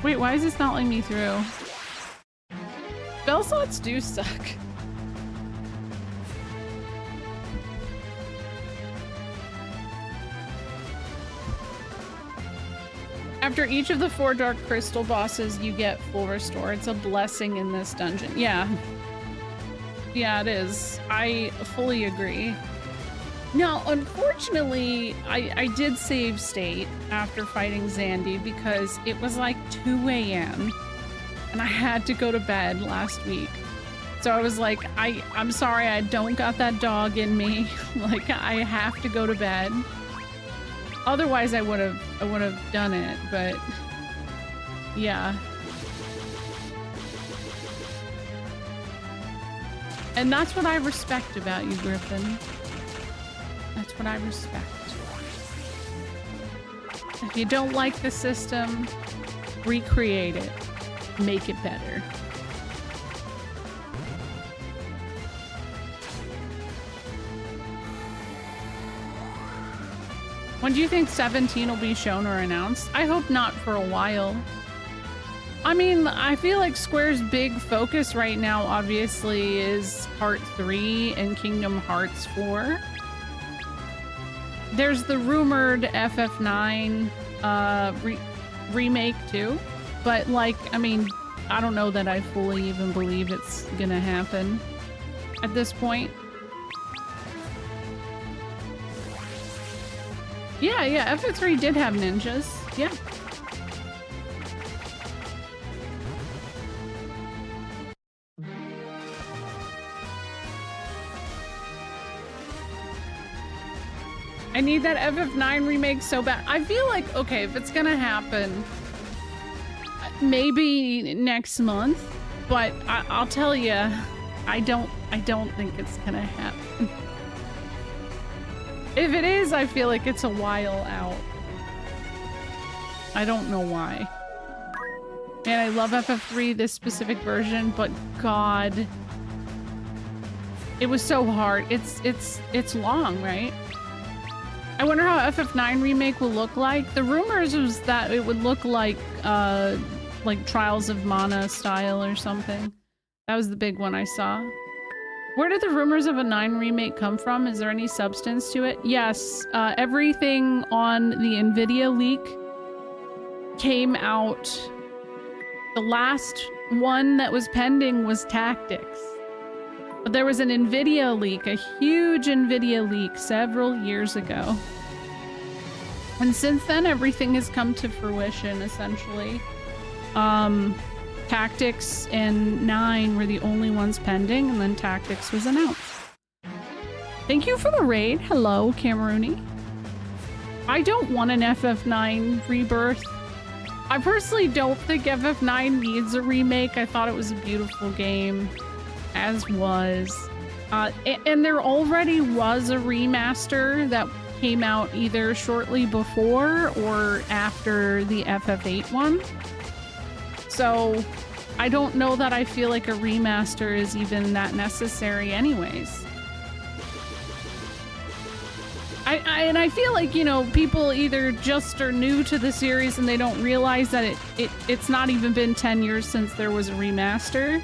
Wait, why is this not letting me through? Spell slots do suck. After each of the 4 Dark Crystal bosses, you get full restore. It's a blessing in this dungeon. Yeah. Yeah, it is. I fully agree. Now, unfortunately, I did save state after fighting Zandy because it was like 2 a.m. and I had to go to bed last week. So I was like, I'm sorry, I don't got that dog in me. Like, I have to go to bed. Otherwise, I would have done it, but yeah. And that's what I respect about you, Griffin. That's what I respect. If you don't like the system, recreate it. Make it better. When do you think 17 will be shown or announced? I hope not for a while. I mean, I feel like Square's big focus right now, obviously, is Part 3 and Kingdom Hearts 4. There's the rumored FF9 remake too, but like, I mean, I don't know that I fully even believe it's gonna happen at this point. Yeah, FF3 did have ninjas. Yeah. I need that FF9 remake so bad. I feel like, okay, if it's gonna happen, maybe next month, but I'll tell you, I don't think it's gonna happen. If it is, I feel like it's a while out. I don't know why. And I love FF3, this specific version, but God. It was so hard. It's long, right? I wonder how FF9 remake will look like. The rumors was that it would look like Trials of Mana style or something. That was the big one I saw. Where did the rumors of a 9 remake come from? Is there any substance to it? Yes, everything on the NVIDIA leak came out. The last one that was pending was Tactics. But there was an NVIDIA leak, a huge NVIDIA leak several years ago. And since then, everything has come to fruition, essentially. Tactics and 9 were the only ones pending, and then Tactics was announced. Thank you for the raid. Hello, Camerooni. I don't want an FF9 rebirth. I personally don't think FF9 needs a remake. I thought it was a beautiful game, as was. And there already was a remaster that came out either shortly before or after the FF8 one. So I don't know that I feel like a remaster is even that necessary anyways. And I feel like, you know, people either just are new to the series and they don't realize that it's not even been 10 years since there was a remaster.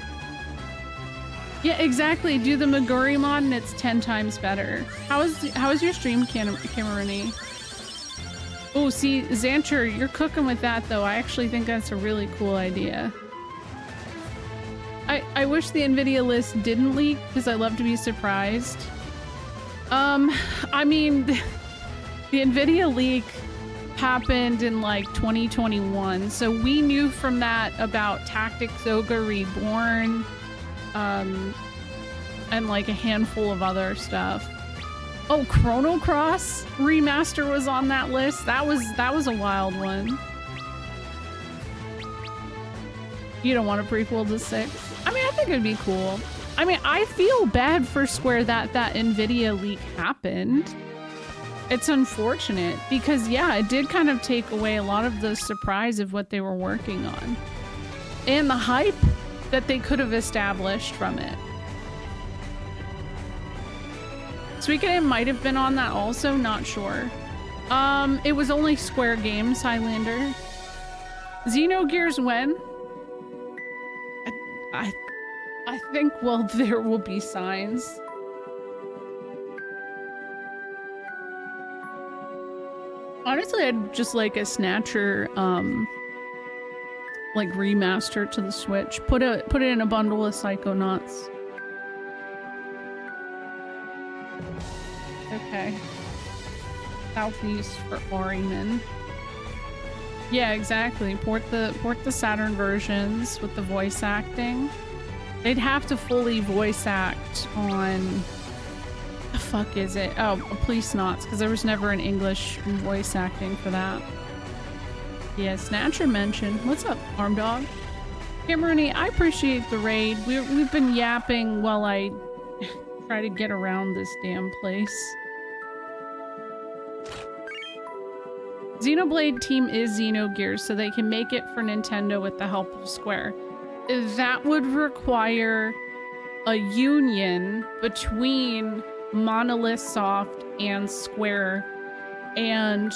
Yeah, exactly. Do the Meguri mod and it's 10 times better. How is your stream, Camerooni? Oh, see, Xancher, you're cooking with that, though. I actually think that's a really cool idea. I wish the NVIDIA list didn't leak, because I love to be surprised. I mean, the NVIDIA leak happened in, like, 2021, so we knew from that about Tactics Ogre Reborn, and, like, a handful of other stuff. Oh, Chrono Cross remaster was on that list. That was a wild one. You don't want a prequel to 6? I mean, I think it'd be cool. I mean, I feel bad for Square that NVIDIA leak happened. It's unfortunate because, yeah, it did kind of take away a lot of the surprise of what they were working on. And the hype that they could have established from it. Suikoden might have been on that also, not sure. It was only Square Games, Highlander. Xenogears when? I think, well, there will be signs. Honestly, I'd just like a Snatcher, like remaster to the Switch. Put it in a bundle with Psychonauts. Okay. Southeast for Oriman. Yeah, exactly. Port the Saturn versions with the voice acting. They'd have to fully voice act on... The fuck is it? Oh, Police Knots, because there was never an English voice acting for that. Yeah, Snatcher mentioned. What's up, Arm Dog? Camerooni, I appreciate the raid. We've been yapping while I try to get around this damn place. Xenoblade Team is Xenogears, so they can make it for Nintendo with the help of Square. That would require a union between Monolith Soft and Square, and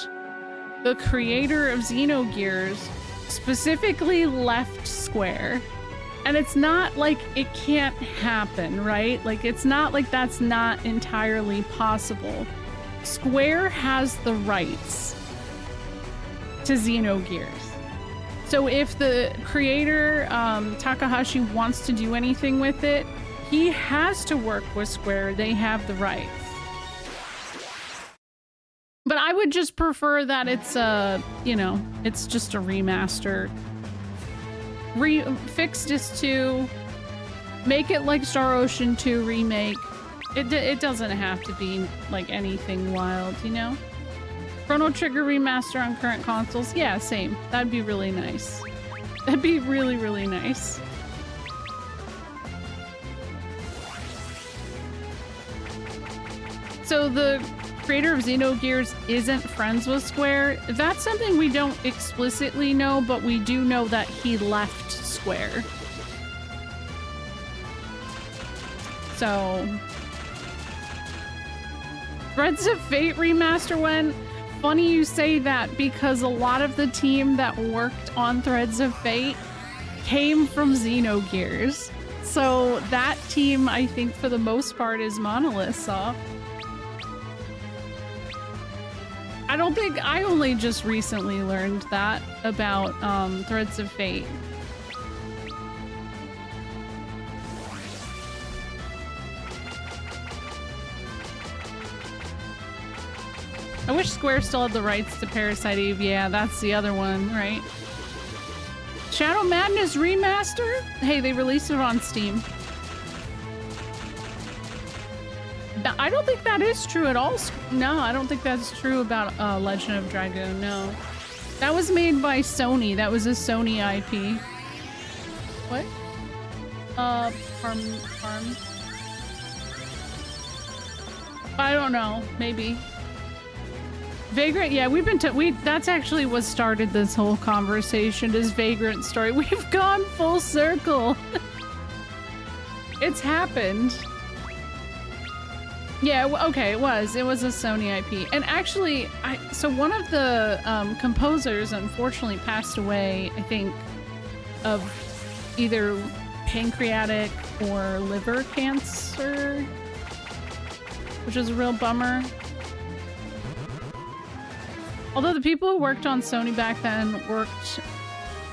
the creator of Xenogears specifically left Square. And it's not like it can't happen, right? Like, it's not like that's not entirely possible. Square has the rights to Xenogears. So if the creator, Takahashi, wants to do anything with it, he has to work with Square. They have the rights. But I would just prefer that it's you know, it's just a remaster. Fix this 2, make it like Star Ocean 2 remake. It doesn't have to be like anything wild, you know? Chrono Trigger remaster on current consoles. Yeah, same. That'd be really nice. That'd be really, really nice. So the creator of Xenogears isn't friends with Square. That's something we don't explicitly know, but we do know that he left Square. So Threads of Fate remaster went. Funny you say that because a lot of the team that worked on Threads of Fate came from Xenogears. So that team, I think, for the most part, is Monolith Soft. I don't think I only just recently learned that about Threads of Fate. I wish Square still had the rights to Parasite Eve. Yeah, that's the other one, right? Shadow Madness Remaster? Hey, they released it on Steam. I don't think that is true at all. No, I don't think that's true about Legend of Dragoon, no. That was made by Sony. That was a Sony IP. What? Farm. I don't know. Maybe. Vagrant, yeah, that's actually what started this whole conversation, is Vagrant story. We've gone full circle. It's happened. Yeah, okay, it was a Sony IP. And actually, so one of the composers unfortunately passed away, I think, of either pancreatic or liver cancer, which is a real bummer. Although the people who worked on Sony back then worked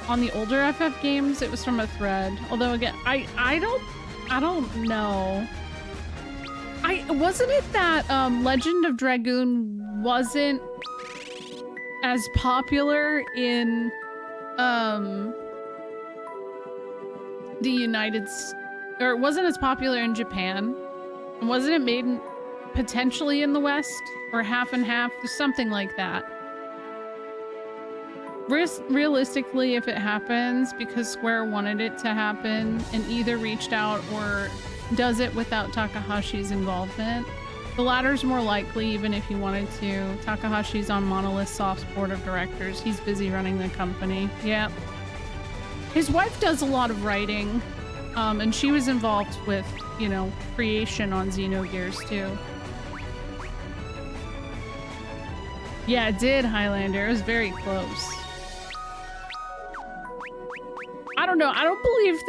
on the older FF games, it was from a thread. Although again, I don't know. Wasn't it that Legend of Dragoon wasn't as popular in the United States, or it wasn't as popular in Japan? And wasn't it made potentially in the West, or half and half, something like that? Realistically, if it happens, because Square wanted it to happen and either reached out or does it without Takahashi's involvement, the latter's more likely, even if he wanted to. Takahashi's on Monolith Soft's board of directors. He's busy running the company. Yeah. His wife does a lot of writing, and she was involved with, you know, creation on Xenogears too. Yeah, it did, Highlander. It was very close. I don't know. I don't believe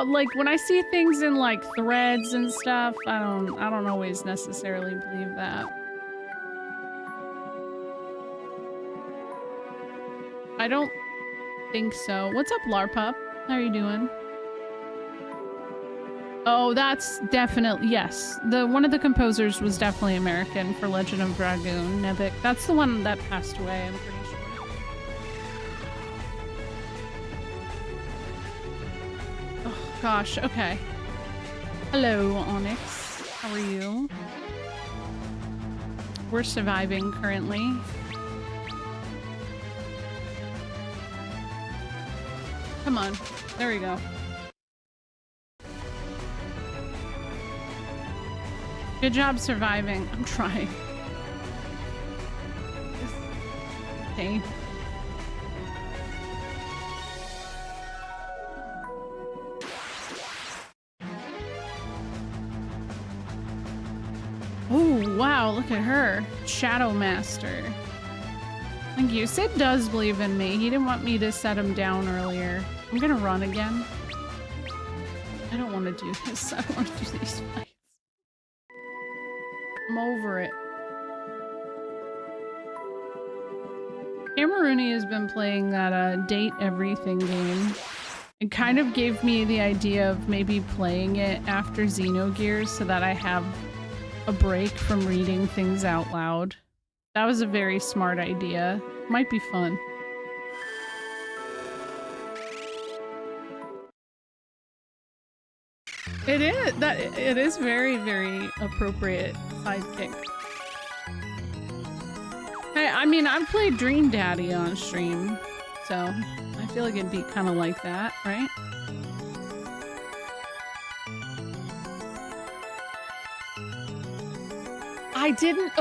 like when I see things in like threads and stuff, I don't always necessarily believe that. I don't think so. What's up, Larpup? How are you doing? Oh, that's definitely, yes. One of the composers was definitely American for Legend of Dragoon, Nebik. That's the one that passed away, I'm pretty sure. Gosh, okay. Hello, Onyx. How are you? We're surviving currently. Come on. There we go. Good job surviving. I'm trying. Okay. Oh, wow, look at her. Shadow Master. Thank you. Sid does believe in me. He didn't want me to set him down earlier. I'm gonna run again. I don't want to do this. I don't want to do these fights. I'm over it. Camerooni has been playing that Date Everything game. It kind of gave me the idea of maybe playing it after Xenogears so that I have a break from reading things out loud. That was a very smart idea. Might be fun. It is very, very appropriate sidekick. Hey, I mean, I've played Dream Daddy on stream, so I feel like it'd be kind of like that, right? I didn't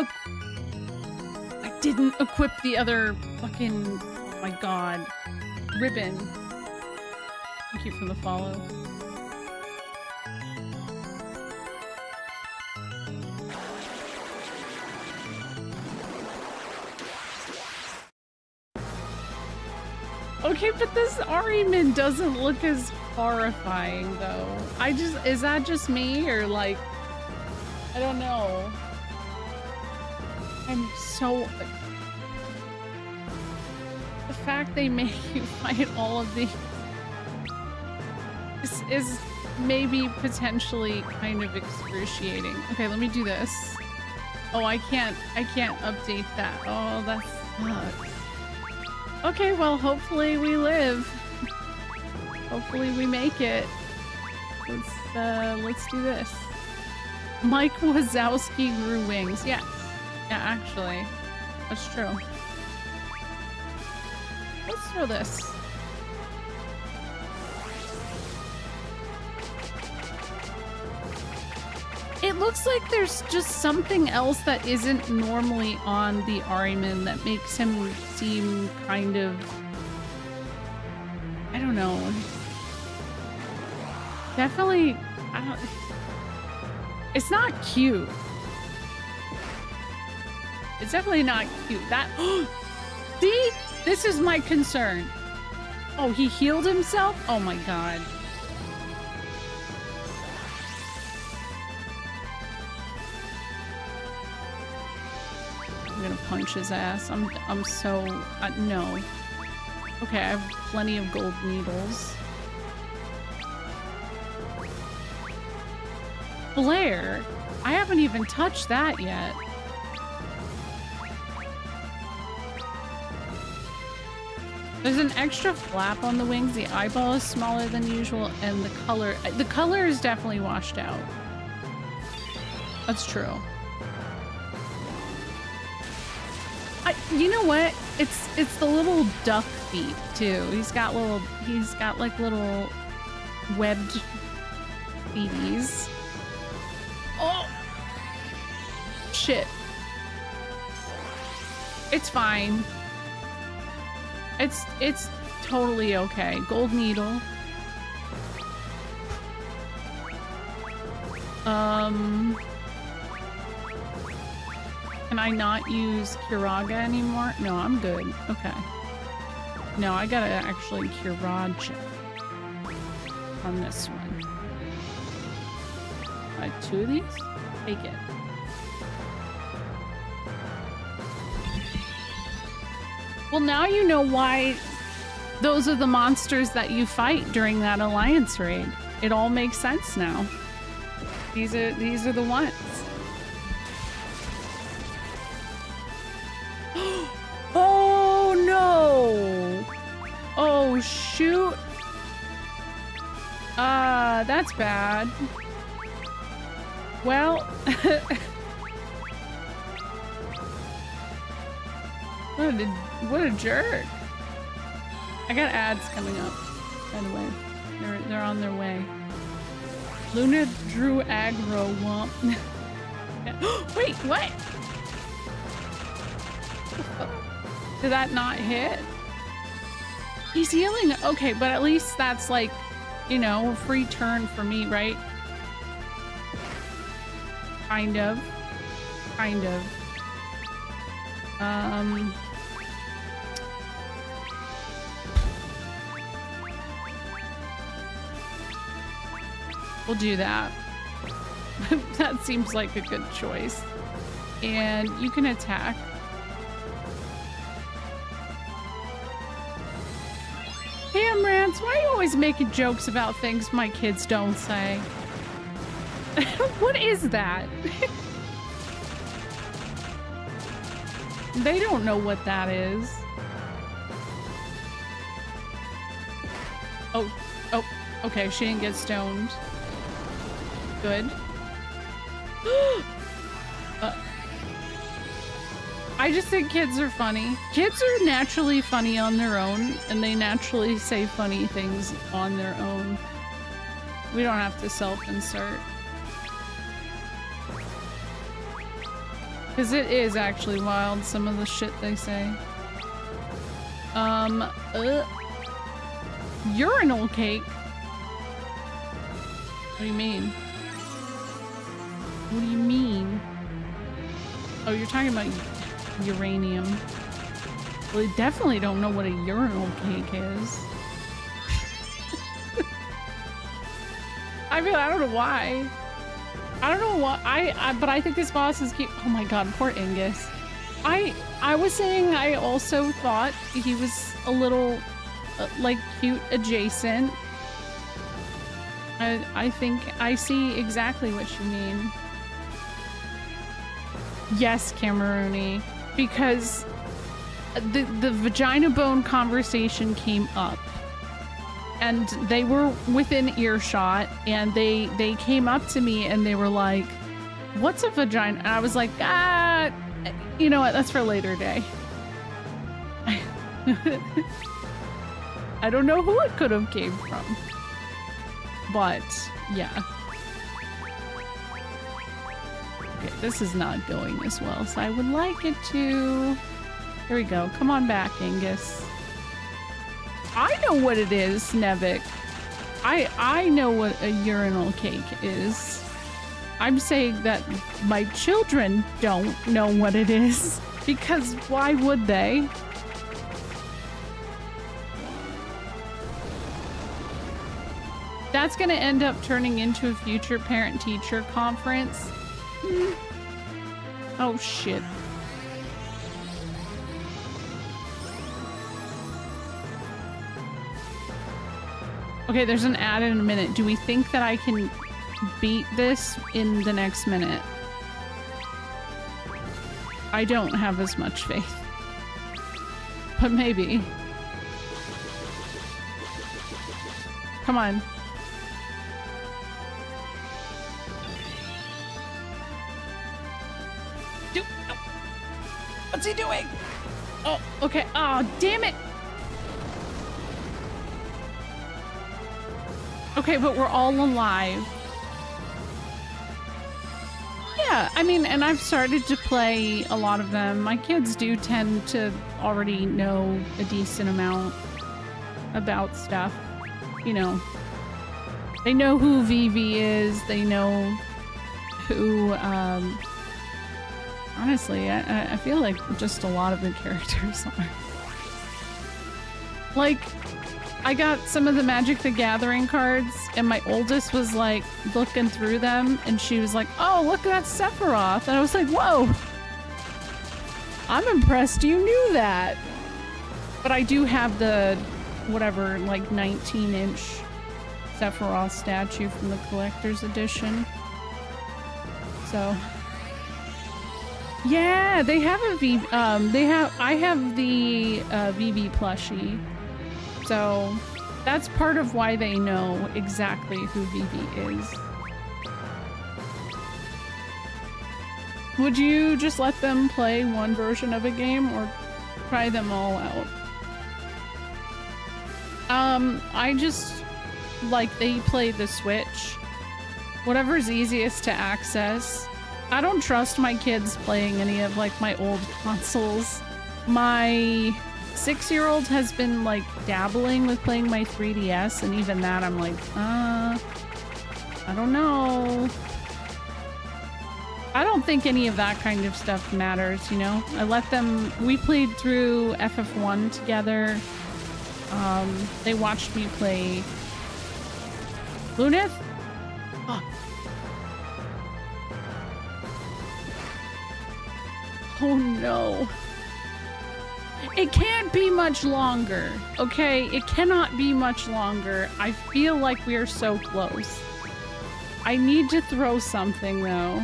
equip the other fucking, oh my god, ribbon. Thank you for the follow. Okay, but this Ariman doesn't look as horrifying, though. Is that just me, or like, I don't know. I'm so... The fact they make you fight all of these is maybe potentially kind of excruciating. Okay, let me do this. Oh, I can't update that. Oh, that sucks. Okay, well, hopefully we live. Hopefully we make it. Let's do this. Mike Wazowski grew wings. Yes. Yeah, actually. That's true. Let's throw this. It looks like there's just something else that isn't normally on the Ariman that makes him seem kind of... I don't know. Definitely... It's not cute. It's definitely not cute. That... See? This is my concern. Oh, he healed himself? Oh my god. I'm gonna punch his ass. I'm so... no. Okay, I have plenty of gold needles. Blair! I haven't even touched that yet. There's an extra flap on the wings. The eyeball is smaller than usual, and the color is definitely washed out. That's true. You know what? It's the little duck feet too. He's got like little webbed feeties. Oh shit. It's fine. It's totally okay. Gold needle. Can I not use Kiraga anymore? No, I'm good. Okay. No, I gotta actually Kiraga on this one. Two of these? Take it. Well, now you know why those are the monsters that you fight during that alliance raid. It all makes sense now. These are the ones. Oh no! Oh shoot! That's bad. Well, what a jerk. I got ads coming up, by the way. They're on their way. Luna drew aggro womp. Wait, what? Did that not hit? He's healing. Okay, but at least that's like, you know, a free turn for me, right? Kind of. We'll do that. That seems like a good choice. And you can attack. Hey, Amrance, why are you always making jokes about things my kids don't say? What is that? They don't know what that is. Oh, okay, she didn't get stoned. Good. I just think kids are funny. Kids are naturally funny on their own, and they naturally say funny things on their own. We don't have to self-insert. Because it is actually wild, some of the shit they say. Urinal cake? What do you mean? What do you mean? Oh, you're talking about uranium. Well, they definitely don't know what a urinal cake is. I mean, I don't know why. I don't know why. But I think this boss is cute. Oh my god, poor Angus. I was saying I also thought he was a little, like, cute adjacent. I think I see exactly what you mean. Yes, Camerooni, because the vagina bone conversation came up, and they were within earshot, and they came up to me and they were like, "What's a vagina?" And I was like, you know what? That's for a later day. I don't know who it could have came from. But, yeah. Okay, this is not going as well, so I would like it to... Here we go. Come on back, Angus. I know what it is, Nevik. I know what a urinal cake is. I'm saying that my children don't know what it is, because why would they? That's gonna end up turning into a future parent-teacher conference. Oh shit. Okay, there's an ad in a minute. Do we think that I can beat this in the next minute? I don't have as much faith. But maybe. Come on. What's he doing? Oh, okay. Oh, damn it. Okay, but we're all alive. Yeah, I mean, and I've started to play a lot of them. My kids do tend to already know a decent amount about stuff. You know, they know who Vivi is. They know who, honestly, I feel like just a lot of the characters are. Like, I got some of the Magic the Gathering cards, and my oldest was like looking through them, and she was like, "Oh, look at that Sephiroth," and I was like, "Whoa, I'm impressed you knew that." But I do have the whatever, like 19-inch Sephiroth statue from the collector's edition. So. Yeah, they have a I have the VV plushie. So that's part of why they know exactly who VV is. Would you just let them play one version of a game or try them all out? I just, like, they play the Switch. Whatever's easiest to access. I don't trust my kids playing any of, like, my old consoles. My 6-year-old has been, like, dabbling with playing my 3DS, and even that I'm like, I don't know. I don't think any of that kind of stuff matters, you know? I let them... We played through FF1 together. They watched me play... Lunith? Oh. Oh no. It can't be much longer, okay? It cannot be much longer. I feel like we are so close. I need to throw something, though.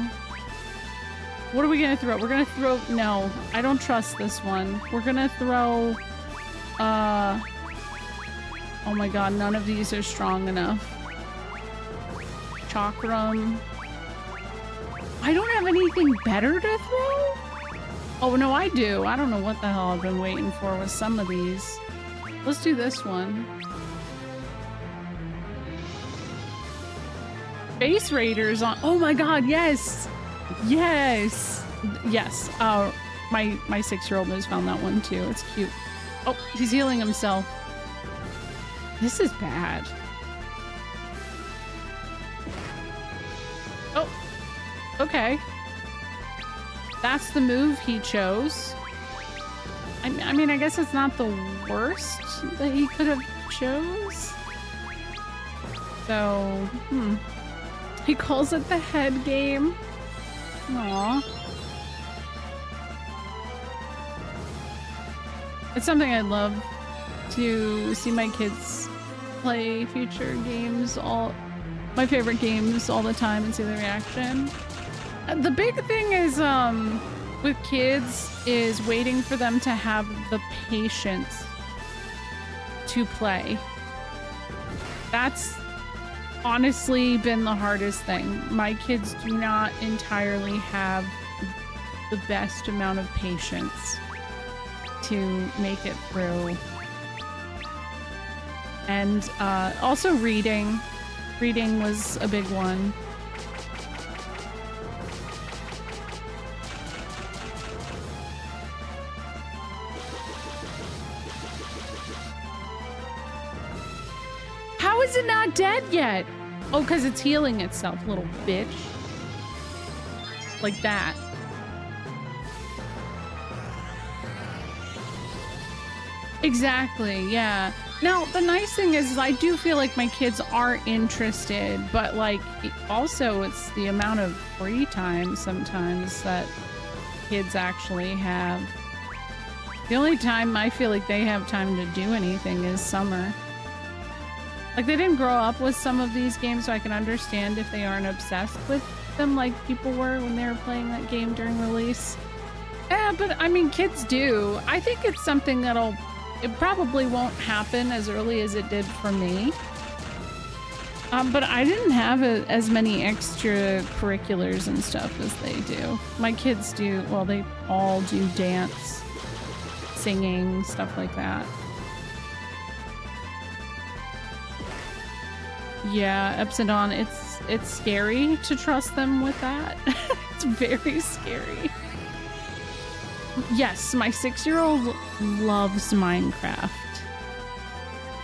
What are we gonna throw? We're gonna throw... No, I don't trust this one. We're gonna throw... Oh my god, none of these are strong enough. Chakram. I don't have anything better to throw? Oh, no, I do. I don't know what the hell I've been waiting for with some of these. Let's do this one. Space Raiders on... Oh my god, yes! Yes! Yes. My 6-year-old has found that one too. It's cute. Oh, he's healing himself. This is bad. Oh. Okay. That's the move he chose. I mean, I guess it's not the worst that he could have chose. So, he calls it the head game. Aww. It's something I'd love to see my kids play future games, my favorite games all the time, and see the reaction. The big thing is, with kids is waiting for them to have the patience to play. That's honestly been the hardest thing. My kids do not entirely have the best amount of patience to make it through. And also reading. Reading was a big one. How is it not dead yet? Oh, because it's healing itself, little bitch. Like that. Exactly, yeah. Now, the nice thing is I do feel like my kids are interested, but like also it's the amount of free time sometimes that kids actually have. The only time I feel like they have time to do anything is summer. Like, they didn't grow up with some of these games, so I can understand if they aren't obsessed with them like people were when they were playing that game during release. Yeah, but I mean, kids do. I think it's something it probably won't happen as early as it did for me. But I didn't have as many extracurriculars and stuff as they do. My kids do, well, they all do dance, singing, stuff like that. Yeah, Epsilon, it's scary to trust them with that. It's very scary. Yes, my 6-year-old loves Minecraft.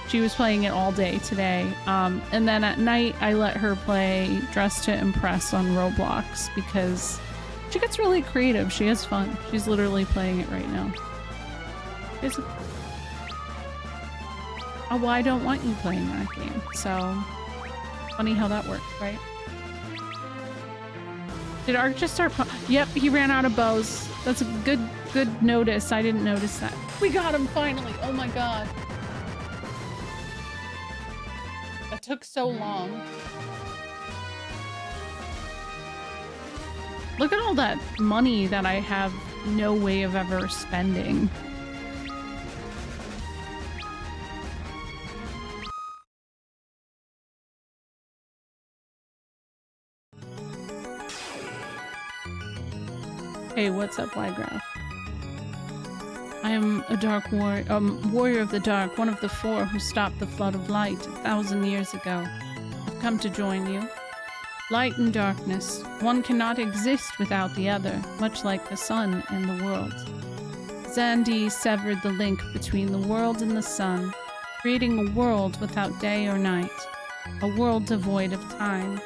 She was playing it all day today. And then at night, I let her play Dress to Impress on Roblox because she gets really creative. She has fun. She's literally playing it right now. Oh, well, I don't want you playing that game. So, funny how that works, right? Did Ark just start? Yep, he ran out of bows. That's a good notice. I didn't notice that. We got him finally. Oh my god. That took so long. Look at all that money that I have no way of ever spending. Hey, what's up, Lygraph? I am a dark warrior of the dark, one of the 4 who stopped the flood of light 1,000 years ago. I've come to join you. Light and darkness, one cannot exist without the other, much like the sun and the world. Xandi severed the link between the world and the sun, creating a world without day or night, a world devoid of time.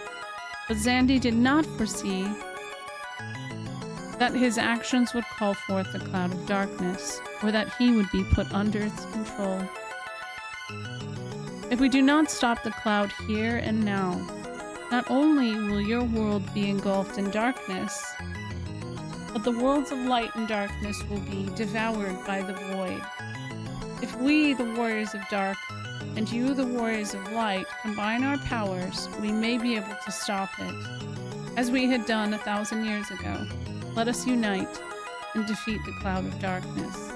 But Xandi did not foresee that his actions would call forth a cloud of darkness, or that he would be put under its control. If we do not stop the cloud here and now, not only will your world be engulfed in darkness, but the worlds of light and darkness will be devoured by the void. If we, the warriors of dark, and you, the warriors of light, combine our powers, we may be able to stop it, as we had done 1,000 years ago. Let us unite and defeat the cloud of darkness.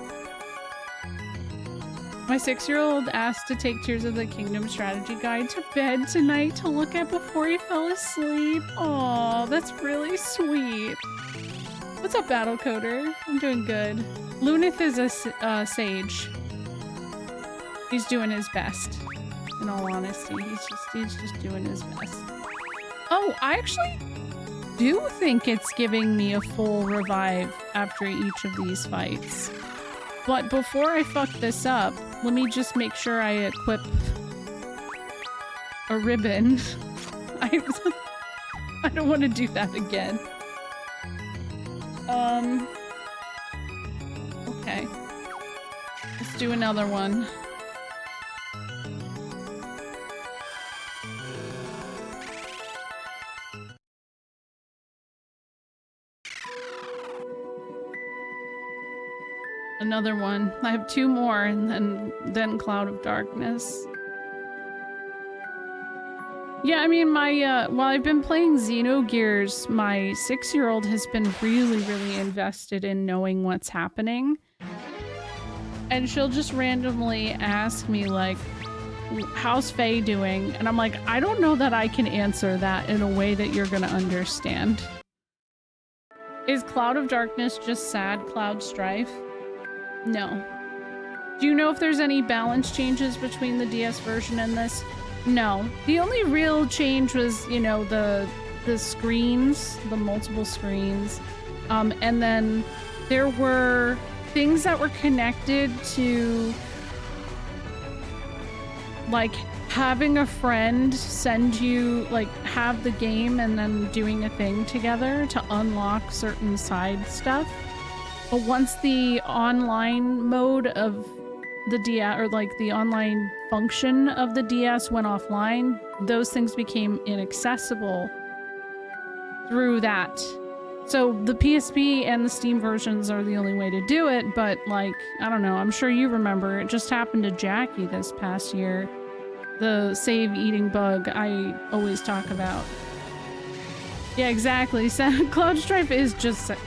My 6-year-old asked to take Tears of the Kingdom strategy guide to bed tonight to look at before he fell asleep. Aw, that's really sweet. What's up, Battle Coder? I'm doing good. Lunith is a sage. He's doing his best. In all honesty, he's just doing his best. Oh, I actually do think it's giving me a full revive after each of these fights. But before I fuck this up, let me just make sure I equip a ribbon. I don't want to do that again. Okay. Let's do another one. Another one. I have 2 more and then Cloud of Darkness. Yeah, I mean, my, while I've been playing Xenogears, my 6-year-old has been really invested in knowing what's happening. And she'll just randomly ask me, like, how's Faye doing? And I'm like, I don't know that I can answer that in a way that you're gonna understand. Is Cloud of Darkness just sad Cloud Strife? No. Do you know if there's any balance changes between the DS version and this? No. The only real change was, you know, the screens, the multiple screens. And then there were things that were connected to, like, having a friend send you, like, have the game and then doing a thing together to unlock certain side stuff. But once the online mode of the DS, or like the online function of the DS went offline, those things became inaccessible through that. So the PSP and the Steam versions are the only way to do it, but like, I don't know, I'm sure you remember, it just happened to Jackie this past year. The save eating bug I always talk about. Yeah, exactly. Sad Cloud Strife is just sad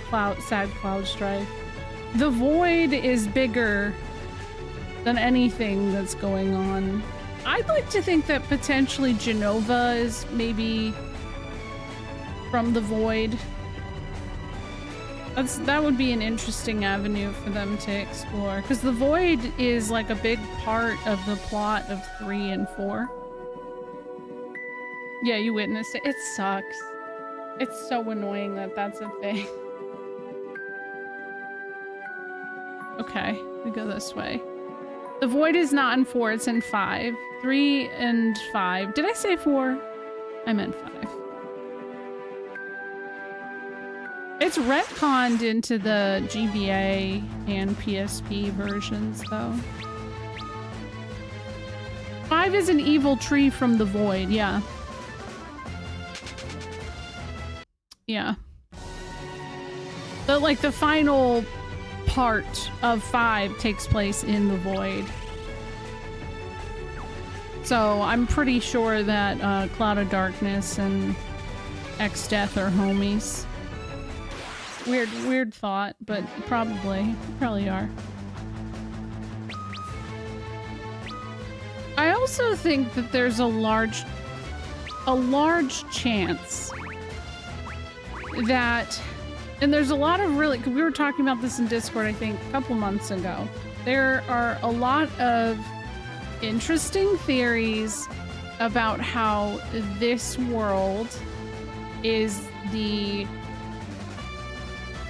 Cloud Strife. The void is bigger than anything that's going on. I'd like to think that potentially Genova is maybe from the void. That would be an interesting avenue for them to explore, because the void is like a big part of the plot of 3 and 4. Yeah, you witnessed it. It sucks. It's so annoying that that's a thing. Okay, we go this way. The void is not in 4, it's in 5. 3 and 5. Did I say 4? I meant 5. It's retconned into the GBA and PSP versions, though. 5 is an evil tree from the void, yeah. Yeah. But, like, the final part of 5 takes place in the void. So I'm pretty sure that Cloud of Darkness and X-Death are homies. Weird thought, but probably are. I also think that there's a large chance that, and there's a lot of really, we were talking about this in Discord, I think, a couple months ago. There are a lot of interesting theories about how this world is the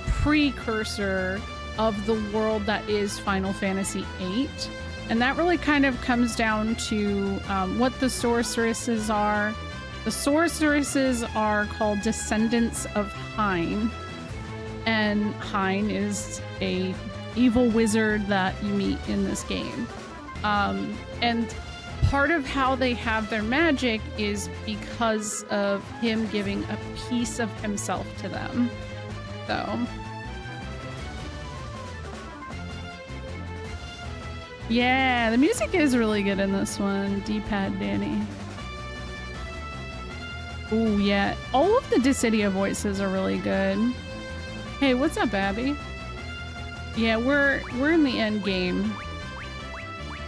precursor of the world that is Final Fantasy VIII. And that really kind of comes down to what the sorceresses are. The sorceresses are called Descendants of Hein. And Hein is a evil wizard that you meet in this game. And part of how they have their magic is because of him giving a piece of himself to them. So yeah, the music is really good in this one. D-pad Danny. Oh yeah, all of the Dissidia voices are really good. Hey, what's up, Abby? Yeah, we're in the end game.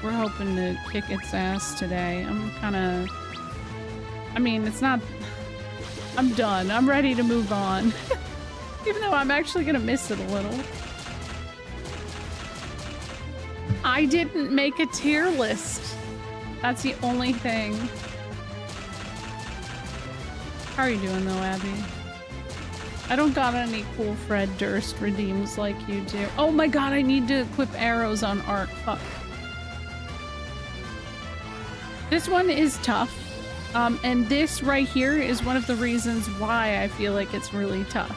We're hoping to kick its ass today. I mean, it's not, I'm done. I'm ready to move on. Even though I'm actually gonna miss it a little. I didn't make a tier list. That's the only thing. How are you doing though, Abby? I don't got any cool Fred Durst redeems like you do. Oh my god, I need to equip arrows on Arc. Fuck. This one is tough. And this right here is one of the reasons why I feel like it's really tough.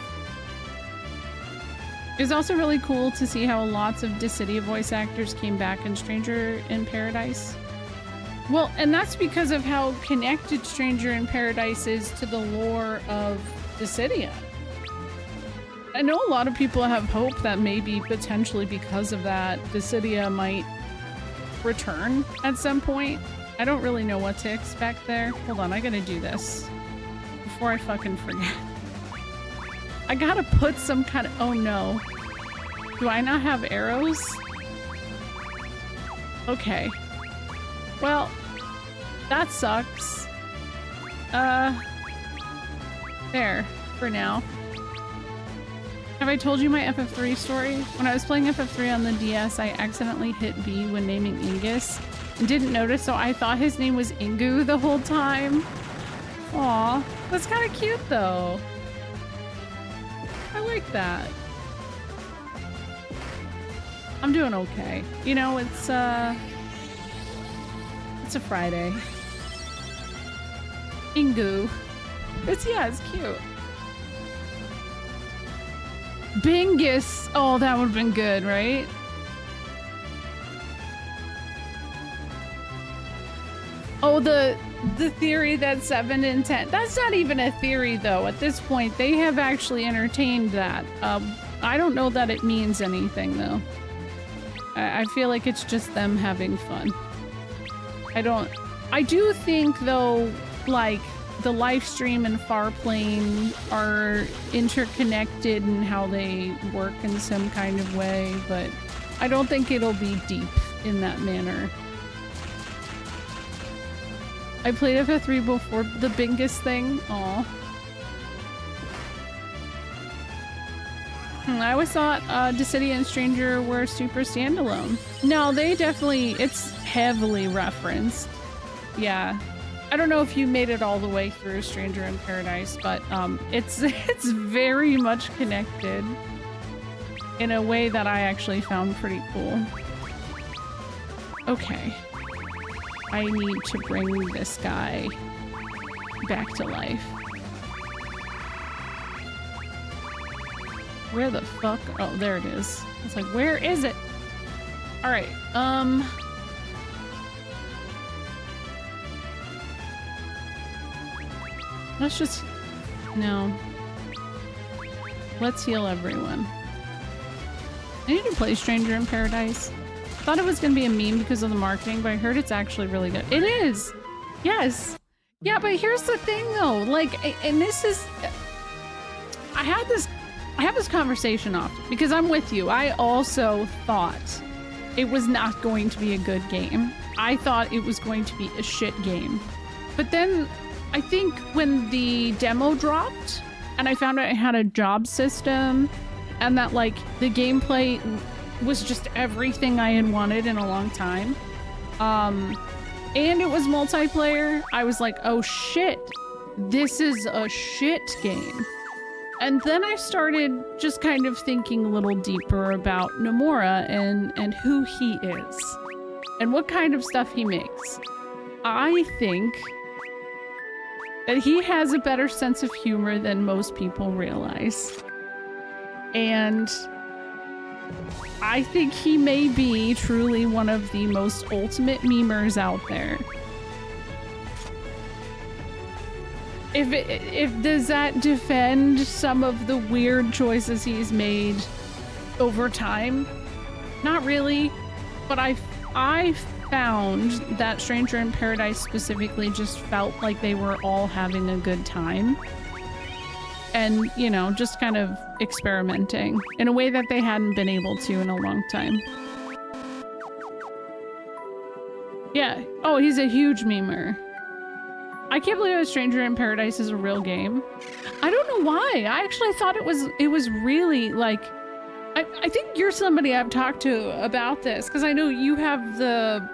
It was also really cool to see how lots of Dissidia voice actors came back in Stranger in Paradise. Well, and that's because of how connected Stranger in Paradise is to the lore of Dissidia. I know a lot of people have hope that maybe potentially because of that, Dissidia might return at some point. I don't really know what to expect there. Hold on, I gotta do this before I fucking forget. I gotta put some kind of... Oh no. Do I not have arrows? Okay. Well, that sucks. There, for now. Have I told you my FF3 story? When I was playing FF3 on the DS, I accidentally hit B when naming Ingus and didn't notice, so I thought his name was Ingu the whole time. Aw, that's kind of cute though. I like that. I'm doing okay. You know, it's a Friday. Ingu. It's cute. Bingus! Oh, that would have been good, right? Oh, the theory that 7 and 10... That's not even a theory, though. At this point, they have actually entertained that. I don't know that it means anything, though. I feel like it's just them having fun. I do think, though, like, the live stream and Farplane are interconnected in how they work in some kind of way, but I don't think it'll be deep in that manner. I played FF3 before the Bingus thing. Aw. I always thought Dissidia and Stranger were super standalone. No, they definitely... It's heavily referenced. Yeah. I don't know if you made it all the way through Stranger in Paradise, but it's very much connected in a way that I actually found pretty cool. Okay. I need to bring this guy back to life. Where the fuck? Oh, there it is. It's like, where is it? All right. Let's just... No. Let's heal everyone. I need to play Stranger in Paradise. I thought it was going to be a meme because of the marketing, but I heard it's actually really good. It is! Yes! Yeah, but here's the thing though, like, and this is... I have this conversation often, because I'm with you. I also thought it was not going to be a good game. I thought it was going to be a shit game. But then I think when the demo dropped and I found out it had a job system and that like the gameplay was just everything I had wanted in a long time, and it was multiplayer, I was like, oh shit, this is a shit game. And then I started just kind of thinking a little deeper about Nomura and who he is and what kind of stuff he makes. I think that he has a better sense of humor than most people realize. And I think he may be truly one of the most ultimate memers out there. If does that defend some of the weird choices he's made over time? Not really, but I found that Stranger in Paradise specifically just felt like they were all having a good time. And, you know, just kind of experimenting in a way that they hadn't been able to in a long time. Yeah. Oh, he's a huge memer. I can't believe that Stranger in Paradise is a real game. I don't know why. I actually thought it was really like... I think you're somebody I've talked to about this, because I know you have the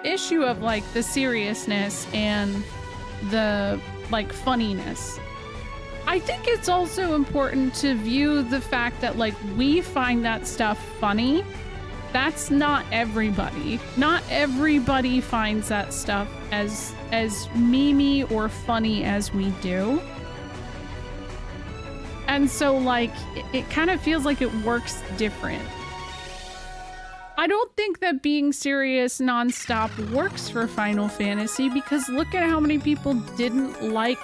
issue of like the seriousness and the like funniness. I think it's also important to view the fact that like we find that stuff funny. That's not everybody. Not everybody finds that stuff as memey or funny as we do. And so, like, it kind of feels like it works different. I don't think that being serious nonstop works for Final Fantasy, because look at how many people didn't like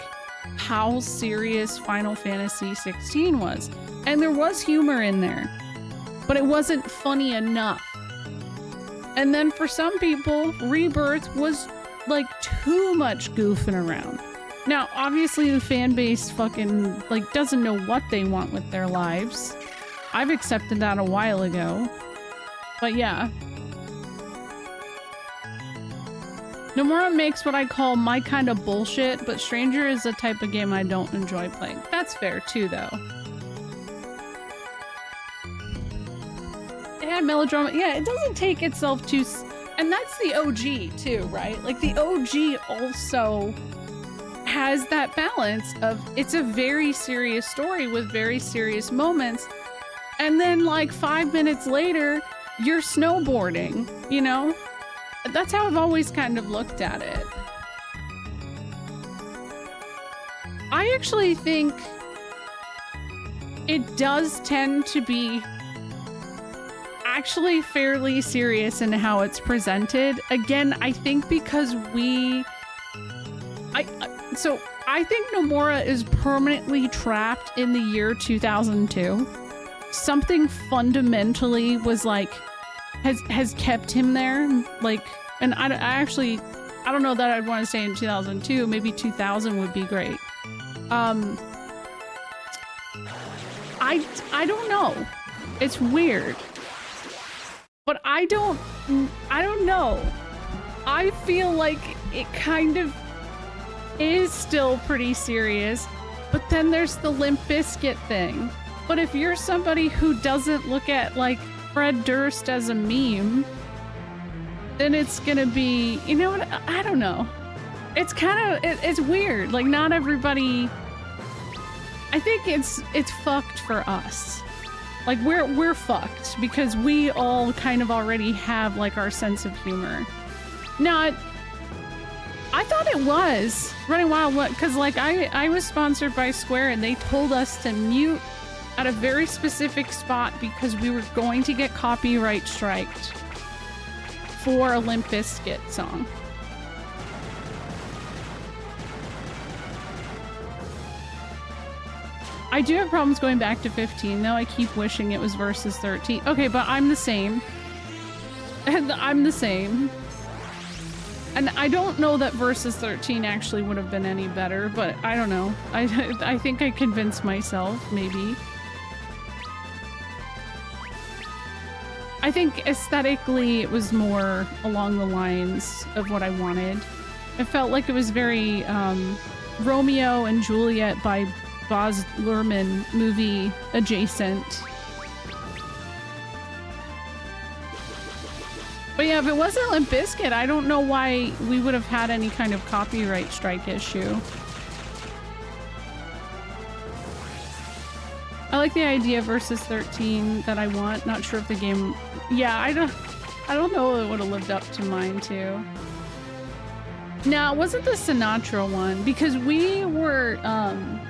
how serious Final Fantasy 16 was. And there was humor in there, but it wasn't funny enough. And then for some people, Rebirth was like too much goofing around. Now, obviously the fan base fucking like doesn't know what they want with their lives. I've accepted that a while ago. But yeah. Nomura makes what I call my kind of bullshit, but Stranger is a type of game I don't enjoy playing. That's fair too, though. Yeah, melodrama. Yeah, it doesn't take itself too... And that's the OG too, right? Like the OG also has that balance of it's a very serious story with very serious moments. And then like 5 minutes later, you're snowboarding, you know? That's how I've always kind of looked at it. I actually think it does tend to be actually fairly serious in how it's presented. Again, I think because I think Nomura is permanently trapped in the year 2002. Something fundamentally was like, has kept him there. Like, and I don't know that I'd want to say in 2002, maybe 2000 would be great. I don't know. It's weird. But I don't know. I feel like it kind of is still pretty serious, but then there's the Limp Bizkit thing. But if you're somebody who doesn't look at like Fred Durst as a meme, then it's gonna be, you know what, I don't know. It's kind of, it's weird. Like not everybody, I think it's fucked for us. Like we're fucked because we all kind of already have like our sense of humor. Now, I thought it was Running Wild, because like I was sponsored by Square and they told us to mute at a very specific spot because we were going to get copyright striked for a Limp Bizkit song. I do have problems going back to 15, though. I keep wishing it was versus 13. Okay, but I'm the same. I'm the same. And I don't know that versus 13 actually would have been any better, but I don't know. I think I convinced myself, maybe. I think aesthetically it was more along the lines of what I wanted. It felt like it was very Romeo and Juliet by Baz Luhrmann movie adjacent. But yeah, if it wasn't Limp Bizkit, I don't know why we would have had any kind of copyright strike issue. I like the idea versus 13 that I want. Not sure if the game... Yeah, I don't know if it would have lived up to mine too. No, it wasn't the Sinatra one because we were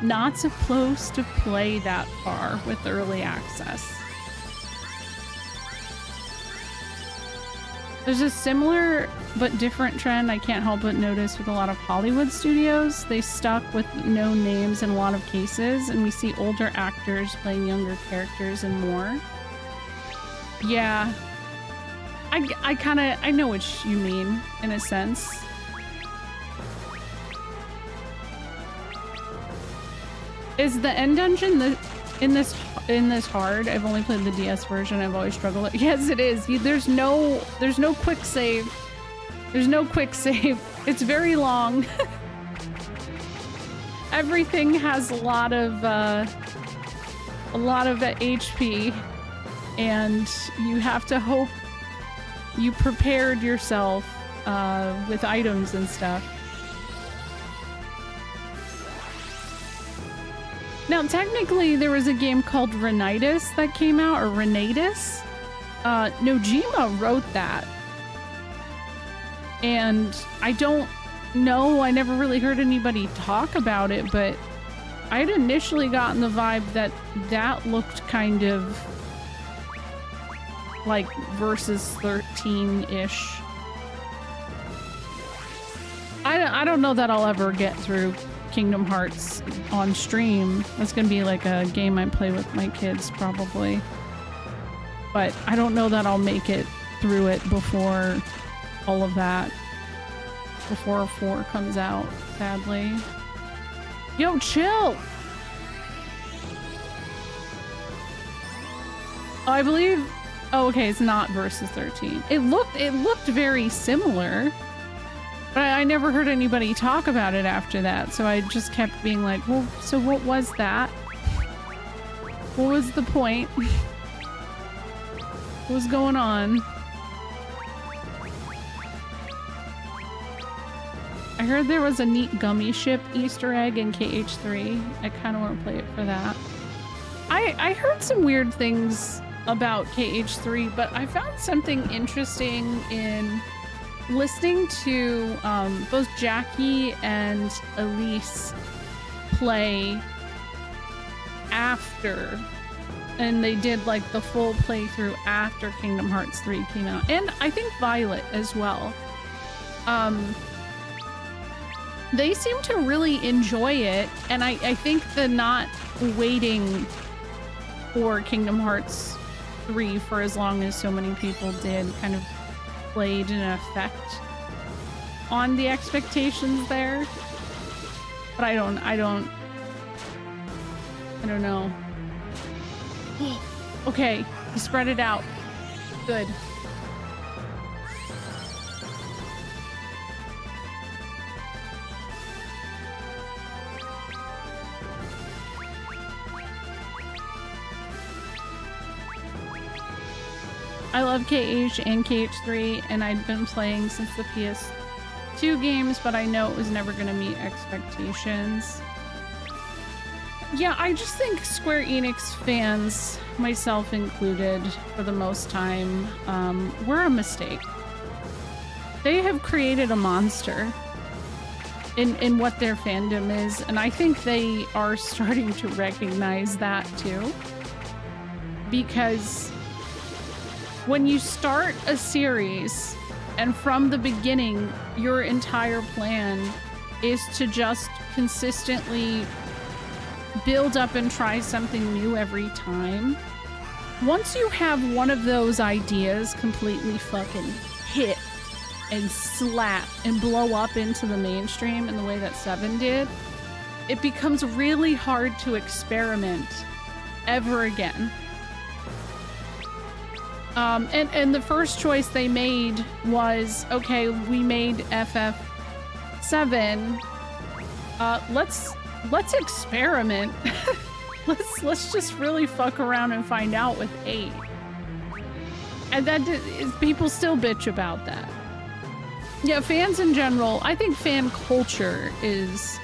not supposed to play that far with early access. There's a similar but different trend I can't help but notice with a lot of Hollywood studios. They stuck with no names in a lot of cases, and we see older actors playing younger characters and more. Yeah. I know what you mean, in a sense. Is the end dungeon in this hard? I've only played the DS version. I've always struggled. Yes, it is. There's no quick save. There's no quick save. It's very long. Everything has a lot of HP, and you have to hope you prepared yourself with items and stuff. Now, technically, there was a game called Renitis that came out, or Renatus. Nojima wrote that. And I don't know, I never really heard anybody talk about it, but I'd initially gotten the vibe that that looked kind of like Versus 13-ish. I don't know that I'll ever get through Kingdom Hearts on stream. That's gonna be like a game I play with my kids probably. But I don't know that I'll make it through it before all of that. Before 4 comes out, sadly. Yo, chill! Oh, I believe... Oh, okay, it's not Versus 13. It looked very similar. But I never heard anybody talk about it after that, so I just kept being like, well, so what was that? What was the point? What was going on? I heard there was a neat gummy ship Easter egg in KH3. I kind of want to play it for that. I heard some weird things about KH3, but I found something interesting in listening to both Jackie and Elise play after, and they did like the full playthrough after Kingdom Hearts 3 came out, and I think Violet as well. They seem to really enjoy it, and I think the not waiting for Kingdom Hearts 3 for as long as so many people did kind of played an effect on the expectations there. But I don't know. Okay, you spread it out. Good. I love KH and KH3, and I'd been playing since the PS2 games, but I know it was never going to meet expectations. Yeah, I just think Square Enix fans, myself included, for the most time, were a mistake. They have created a monster in what their fandom is, and I think they are starting to recognize that too. Because when you start a series and from the beginning your entire plan is to just consistently build up and try something new every time, once you have one of those ideas completely fucking hit and slap and blow up into the mainstream in the way that 7 did, it becomes really hard to experiment ever again. And the first choice they made was, okay, we made FF7. Let's experiment. let's just really fuck around and find out with 8. And that people still bitch about that. Yeah, fans in general, I think fan culture is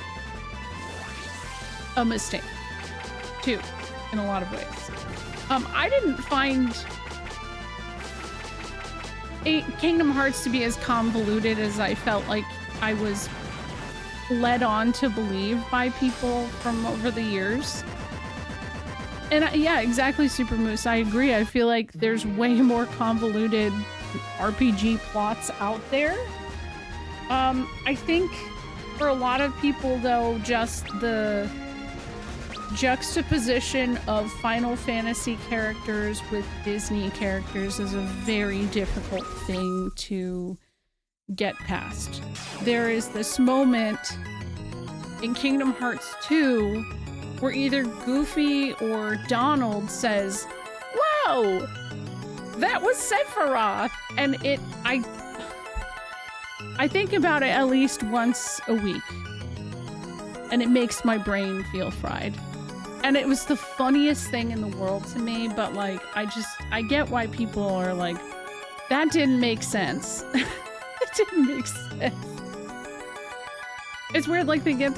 a mistake too, in a lot of ways. I didn't find Kingdom Hearts to be as convoluted as I felt like I was led on to believe by people from over the years. And yeah, exactly, Super Moose. I agree. I feel like there's way more convoluted RPG plots out there. I think for a lot of people, though, just the juxtaposition of Final Fantasy characters with Disney characters is a very difficult thing to get past. There is this moment in Kingdom Hearts 2 where either Goofy or Donald says, "Whoa, that was Sephiroth," and I think about it at least once a week, and it makes my brain feel fried. And it was the funniest thing in the world to me, but like, I get why people are like, that didn't make sense. It didn't make sense. It's weird, like they get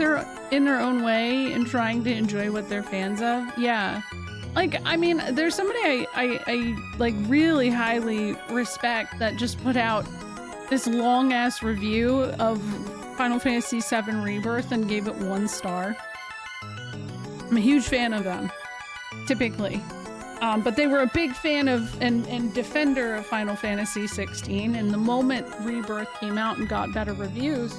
in their own way and trying to enjoy what they're fans of. Yeah. Like, I mean, there's somebody I like really highly respect that just put out this long ass review of Final Fantasy VII Rebirth and gave it 1 star. I'm a huge fan of them, typically. But they were a big fan of and defender of Final Fantasy 16, and the moment Rebirth came out and got better reviews,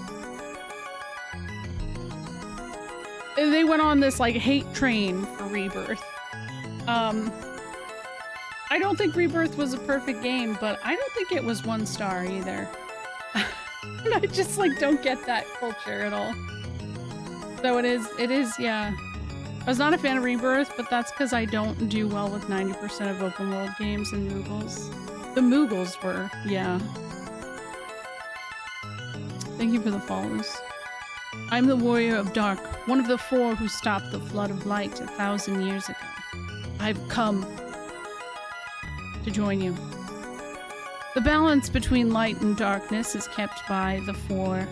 they went on this like hate train for Rebirth. I don't think Rebirth was a perfect game, but I don't think it was 1 star either. I just like don't get that culture at all. So it is, yeah. I was not a fan of Rebirth, but that's because I don't do well with 90% of open world games and Moogles. The Moogles were, yeah. Thank you for the follows. I'm the warrior of dark, one of the 4 who stopped the flood of light 1,000 years ago. I've come to join you. The balance between light and darkness is kept by the 4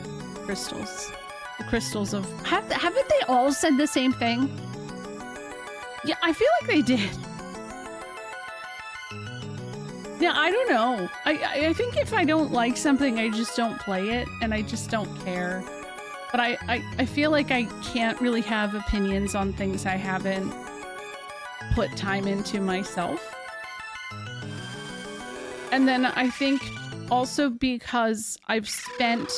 crystals. The crystals of... Haven't they all said the same thing? Yeah, I feel like they did. Yeah, I don't know. I think if I don't like something, I just don't play it, and I just don't care. But I feel like I can't really have opinions on things I haven't put time into myself. And then I think also because I've spent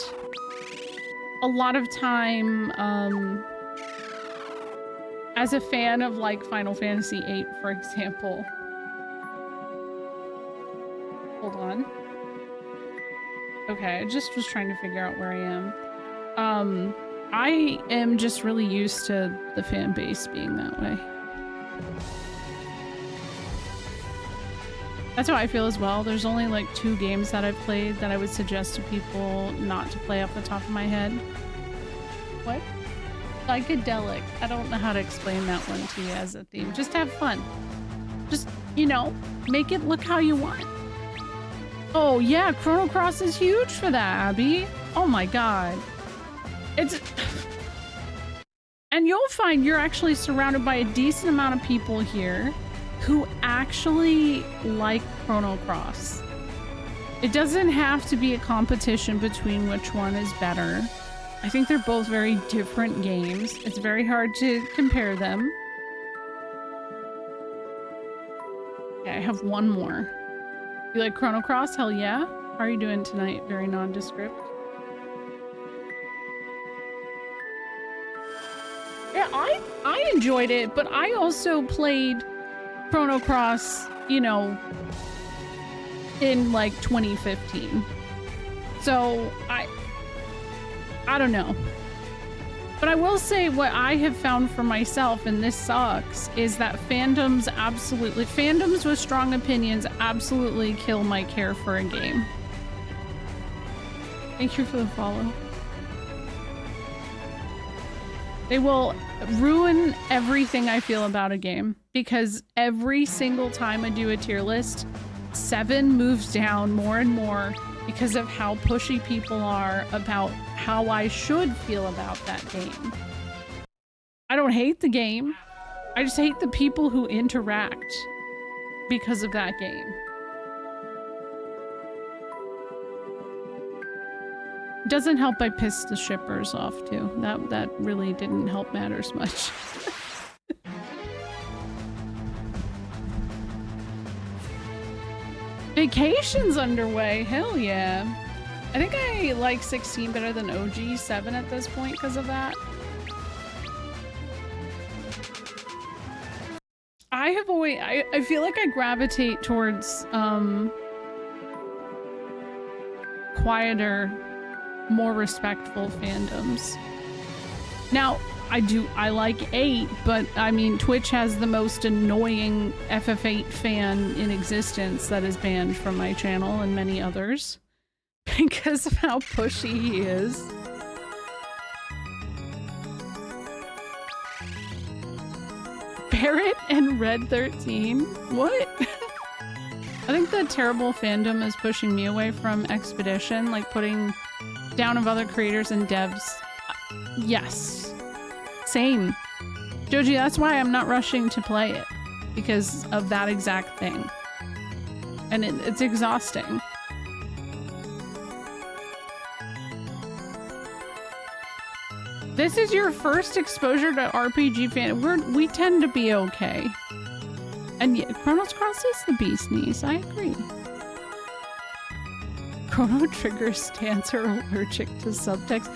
a lot of time as a fan of like Final Fantasy VIII, for example. Hold on. Okay, I just was trying to figure out where I am. I am just really used to the fan base being that way. That's how I feel as well. There's only like 2 games that I've played that I would suggest to people not to play off the top of my head. What? Psychedelic. I don't know how to explain that one to you as a theme. Just have fun. Just, you know, make it look how you want. Oh yeah, Chrono Cross is huge for that, Abby. Oh my god. It's... And you'll find you're actually surrounded by a decent amount of people here who actually like Chrono Cross. It doesn't have to be a competition between which one is better. I think they're both very different games. It's very hard to compare them. Okay, I have one more. You like Chrono Cross? Hell yeah. How are you doing tonight? Very nondescript. Yeah, I enjoyed it, but I also played Chrono Cross, you know, in like 2015. So I don't know. But I will say what I have found for myself, and this sucks, is that fandoms with strong opinions absolutely kill my care for a game. Thank you for the follow. They will ruin everything I feel about a game, because every single time I do a tier list, 7 moves down more and more because of how pushy people are about how I should feel about that game. I don't hate the game. I just hate the people who interact because of that game. It doesn't help I pissed the shippers off too. That really didn't help matters much. Vacation's underway. Hell yeah. I think I like 16 better than OG 7 at this point because of that. I feel like I gravitate towards quieter, more respectful fandoms. Now, I like 8, but I mean, Twitch has the most annoying FF8 fan in existence that is banned from my channel and many others because of how pushy he is. Barrett and Red 13? What? I think the terrible fandom is pushing me away from Expedition, like putting down of other creators and devs. Yes. Same. Joji, that's why I'm not rushing to play it. Because of that exact thing. And it's exhausting. This is your first exposure to RPG fan. We tend to be okay. And yeah, Chronos Cross is the bee's knees. I agree. Chrono Trigger stands are allergic to subtext.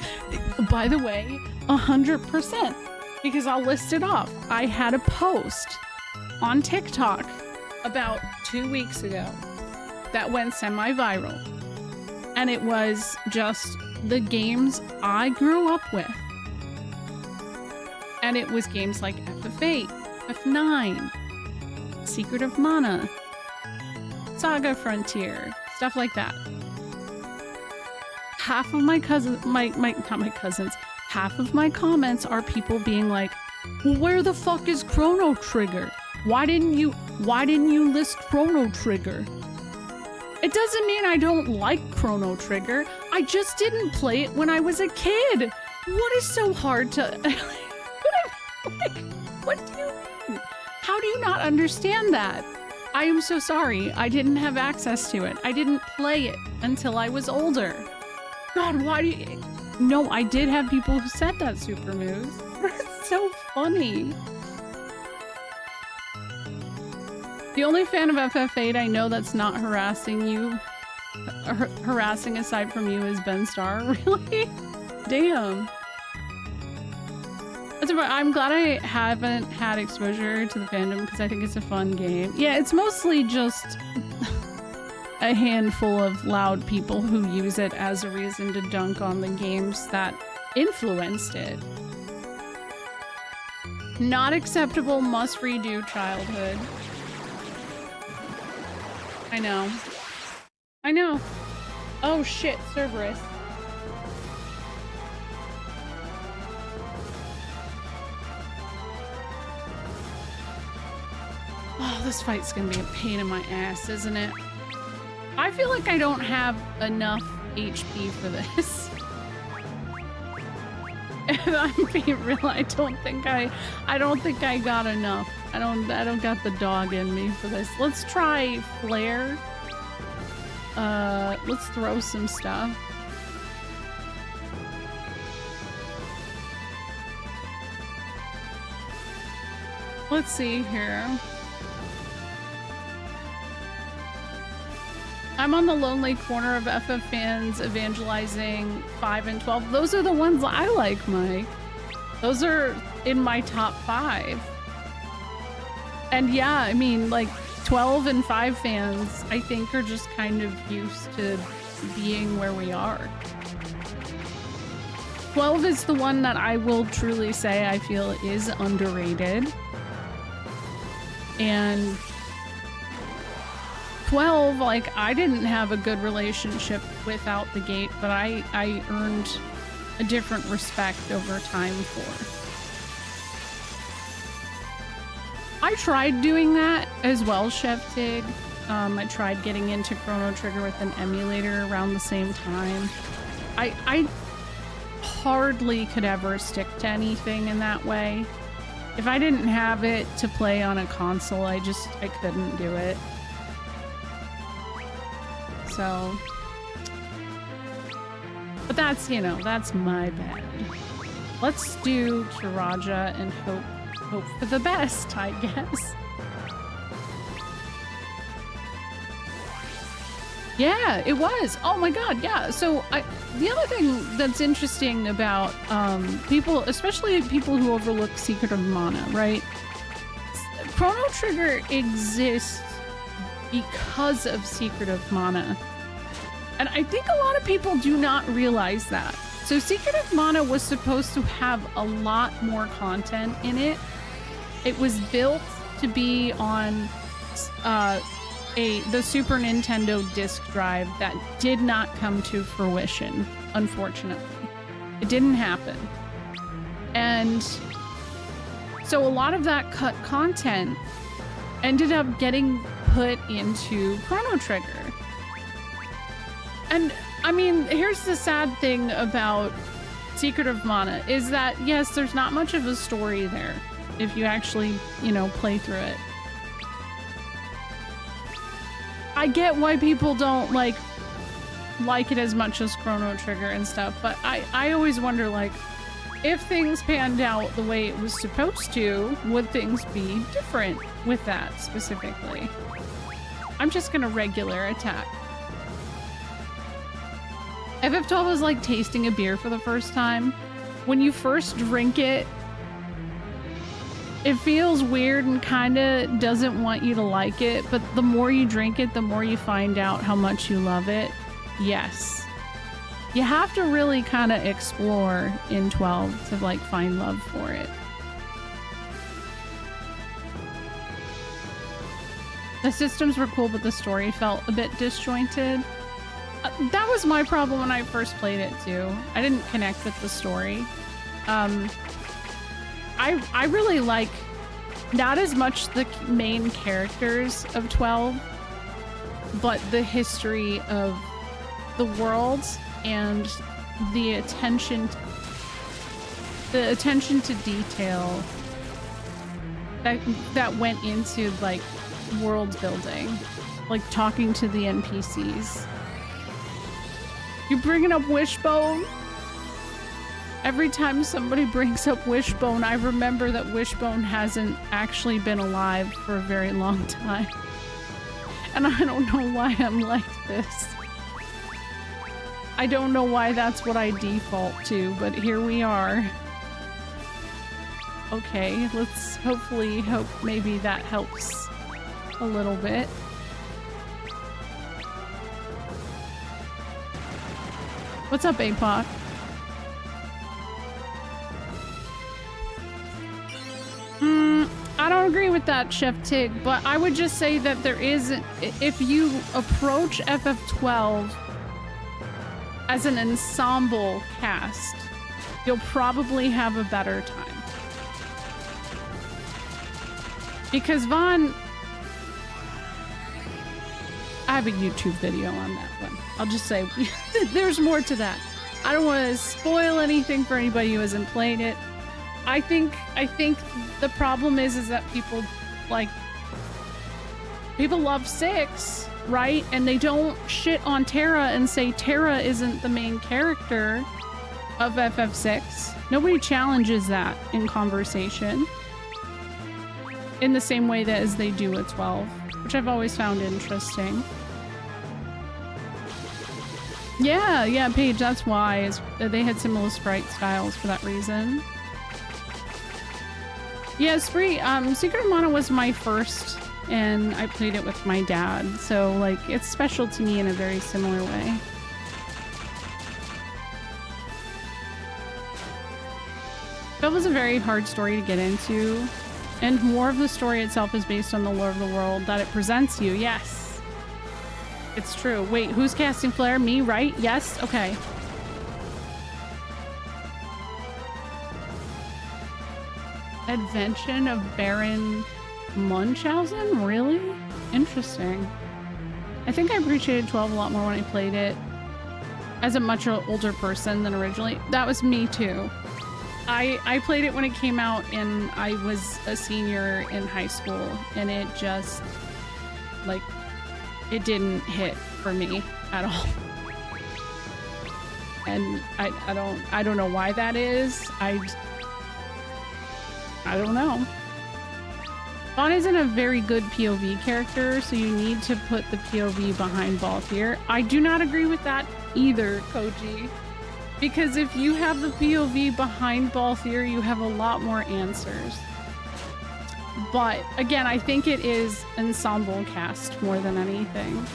By the way, 100%. Because I'll list it off. I had a post on TikTok about 2 weeks ago that went semi-viral. And it was just the games I grew up with. And it was games like FF8, F9, Secret of Mana, Saga Frontier, stuff like that. Half of my cousins, not my cousins, half of my comments are people being like, well, where the fuck is Chrono Trigger? Why didn't you list Chrono Trigger? It doesn't mean I don't like Chrono Trigger. I just didn't play it when I was a kid. What is so hard to... what do you mean? How do you not understand that? I am so sorry. I didn't have access to it. I didn't play it until I was older. God, why do you... No, I did have people who said that, Super Moose. It's so funny. The only fan of FF8 I know that's not harassing you, harassing aside from you, is Ben Starr. Really? Damn. I'm glad I haven't had exposure to the fandom because I think it's a fun game. Yeah, it's mostly just a handful of loud people who use it as a reason to dunk on the games that influenced it. Not acceptable, must redo childhood. I know. I know. Oh shit, Cerberus. Oh, this fight's gonna be a pain in my ass, isn't it? I feel like I don't have enough HP for this. If I'm being real, I don't think I got enough. I don't got the dog in me for this. Let's try Flare. Let's throw some stuff. Let's see here. I'm on the lonely corner of FF fans evangelizing 5 and 12. Those are the ones I like, Mike. Those are in my top 5. And yeah, I mean, like 12 and 5 fans, I think, are just kind of used to being where we are. 12 is the one that I will truly say I feel is underrated. And 12, like, I didn't have a good relationship with out the gate, but I earned a different respect over time for. I tried doing that as well, Chef Tig. I tried getting into Chrono Trigger with an emulator around the same time. I hardly could ever stick to anything in that way. If I didn't have it to play on a console, I couldn't do it. So, but that's, you know, that's my bad. Let's do Kiraja and hope for the best, I guess. Yeah, it was. Oh my god, yeah. So the other thing that's interesting about people, especially people who overlook Secret of Mana, right? Chrono Trigger exists because of Secret of Mana. And I think a lot of people do not realize that. So Secret of Mana was supposed to have a lot more content in it. It was built to be on the Super Nintendo disc drive that did not come to fruition, unfortunately. It didn't happen. And so a lot of that cut content ended up getting put into Chrono Trigger. And I mean, here's the sad thing about Secret of Mana is that, yes, there's not much of a story there if you actually, you know, play through it. I get why people don't like it as much as Chrono Trigger and stuff, but I always wonder, like, if things panned out the way it was supposed to, would things be different with that specifically? I'm just gonna regular attack. FF12 is like tasting a beer for the first time. When you first drink it, it feels weird and kinda doesn't want you to like it, but the more you drink it, the more you find out how much you love it. Yes. You have to really kind of explore in 12 to like find love for it. The systems were cool, but the story felt a bit disjointed. That was my problem when I first played it too. I didn't connect with the story. I really like not as much the main characters of 12, but the history of the world and the attention to detail that went into like world building, like talking to the NPCs. You bringing up Wishbone? Every time somebody brings up Wishbone, I remember that Wishbone hasn't actually been alive for a very long time. And I don't know why I'm like this. I don't know why that's what I default to, but here we are. Okay, let's hopefully hope maybe that helps a little bit. What's up, APOC? I don't agree with that, Chef Tig, but I would just say that there is, if you approach FF12 as an ensemble cast, you'll probably have a better time. Because Vaughn, I have a YouTube video on that one. I'll just say there's more to that. I don't want to spoil anything for anybody who hasn't played it. I think the problem is that people love 6, right? And they don't shit on Terra and say Terra isn't the main character of FF6. Nobody challenges that in conversation in the same way that as they do with 12, which I've always found interesting. Yeah, Paige, that's why is they had similar sprite styles for that reason. Yeah, Spree, Secret of Mana was my first, and I played it with my dad, so, like, it's special to me in a very similar way. That was a very hard story to get into, and more of the story itself is based on the lore of the world that it presents you, yes. It's true. Wait, who's casting Flare? Me, right? Yes? Okay. Advention of Baron Munchausen? Really? Interesting. I think I appreciated 12 a lot more when I played it as a much older person than originally. That was me too. I played it when it came out and I was a senior in high school and it just, like, it didn't hit for me at all. And I don't know why that is. I don't know. Vaughn isn't a very good POV character, so you need to put the POV behind Balthier. I do not agree with that either, Koji. Because if you have the POV behind Balthier, you have a lot more answers. But again, I think it is ensemble cast more than anything.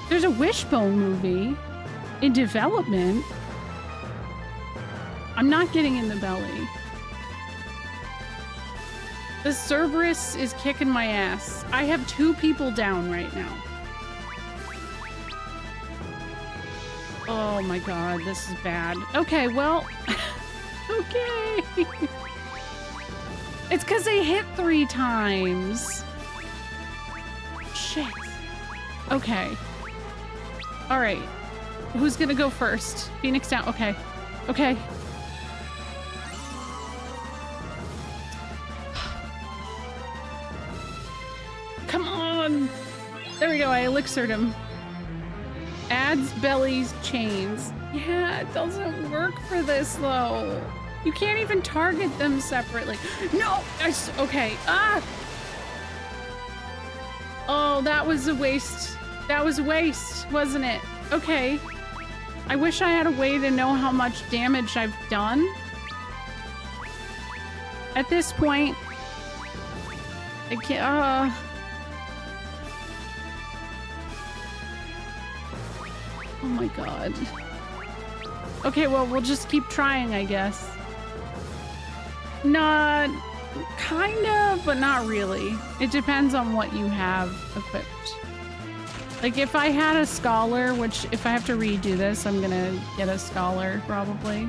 There's a Wishbone movie in development. I'm not getting in the belly. The Cerberus is kicking my ass. I have 2 people down right now. Oh my god, this is bad. Okay, well... okay. It's because they hit 3 times. Shit. Okay. Alright. Who's gonna go first? Phoenix down. Okay. Okay. Come on! There we go, I elixired him. Adds bellies chains. Yeah, it doesn't work for this though. You can't even target them separately. No! Okay. Ah! Oh, that was a waste. That was a waste, wasn't it? Okay. I wish I had a way to know how much damage I've done. At this point, I can't, oh my god. Okay, well, we'll just keep trying, I guess. Not... Kinda, but not really. It depends on what you have equipped. Like, if I had a scholar, which if I have to redo this, I'm gonna get a scholar, probably.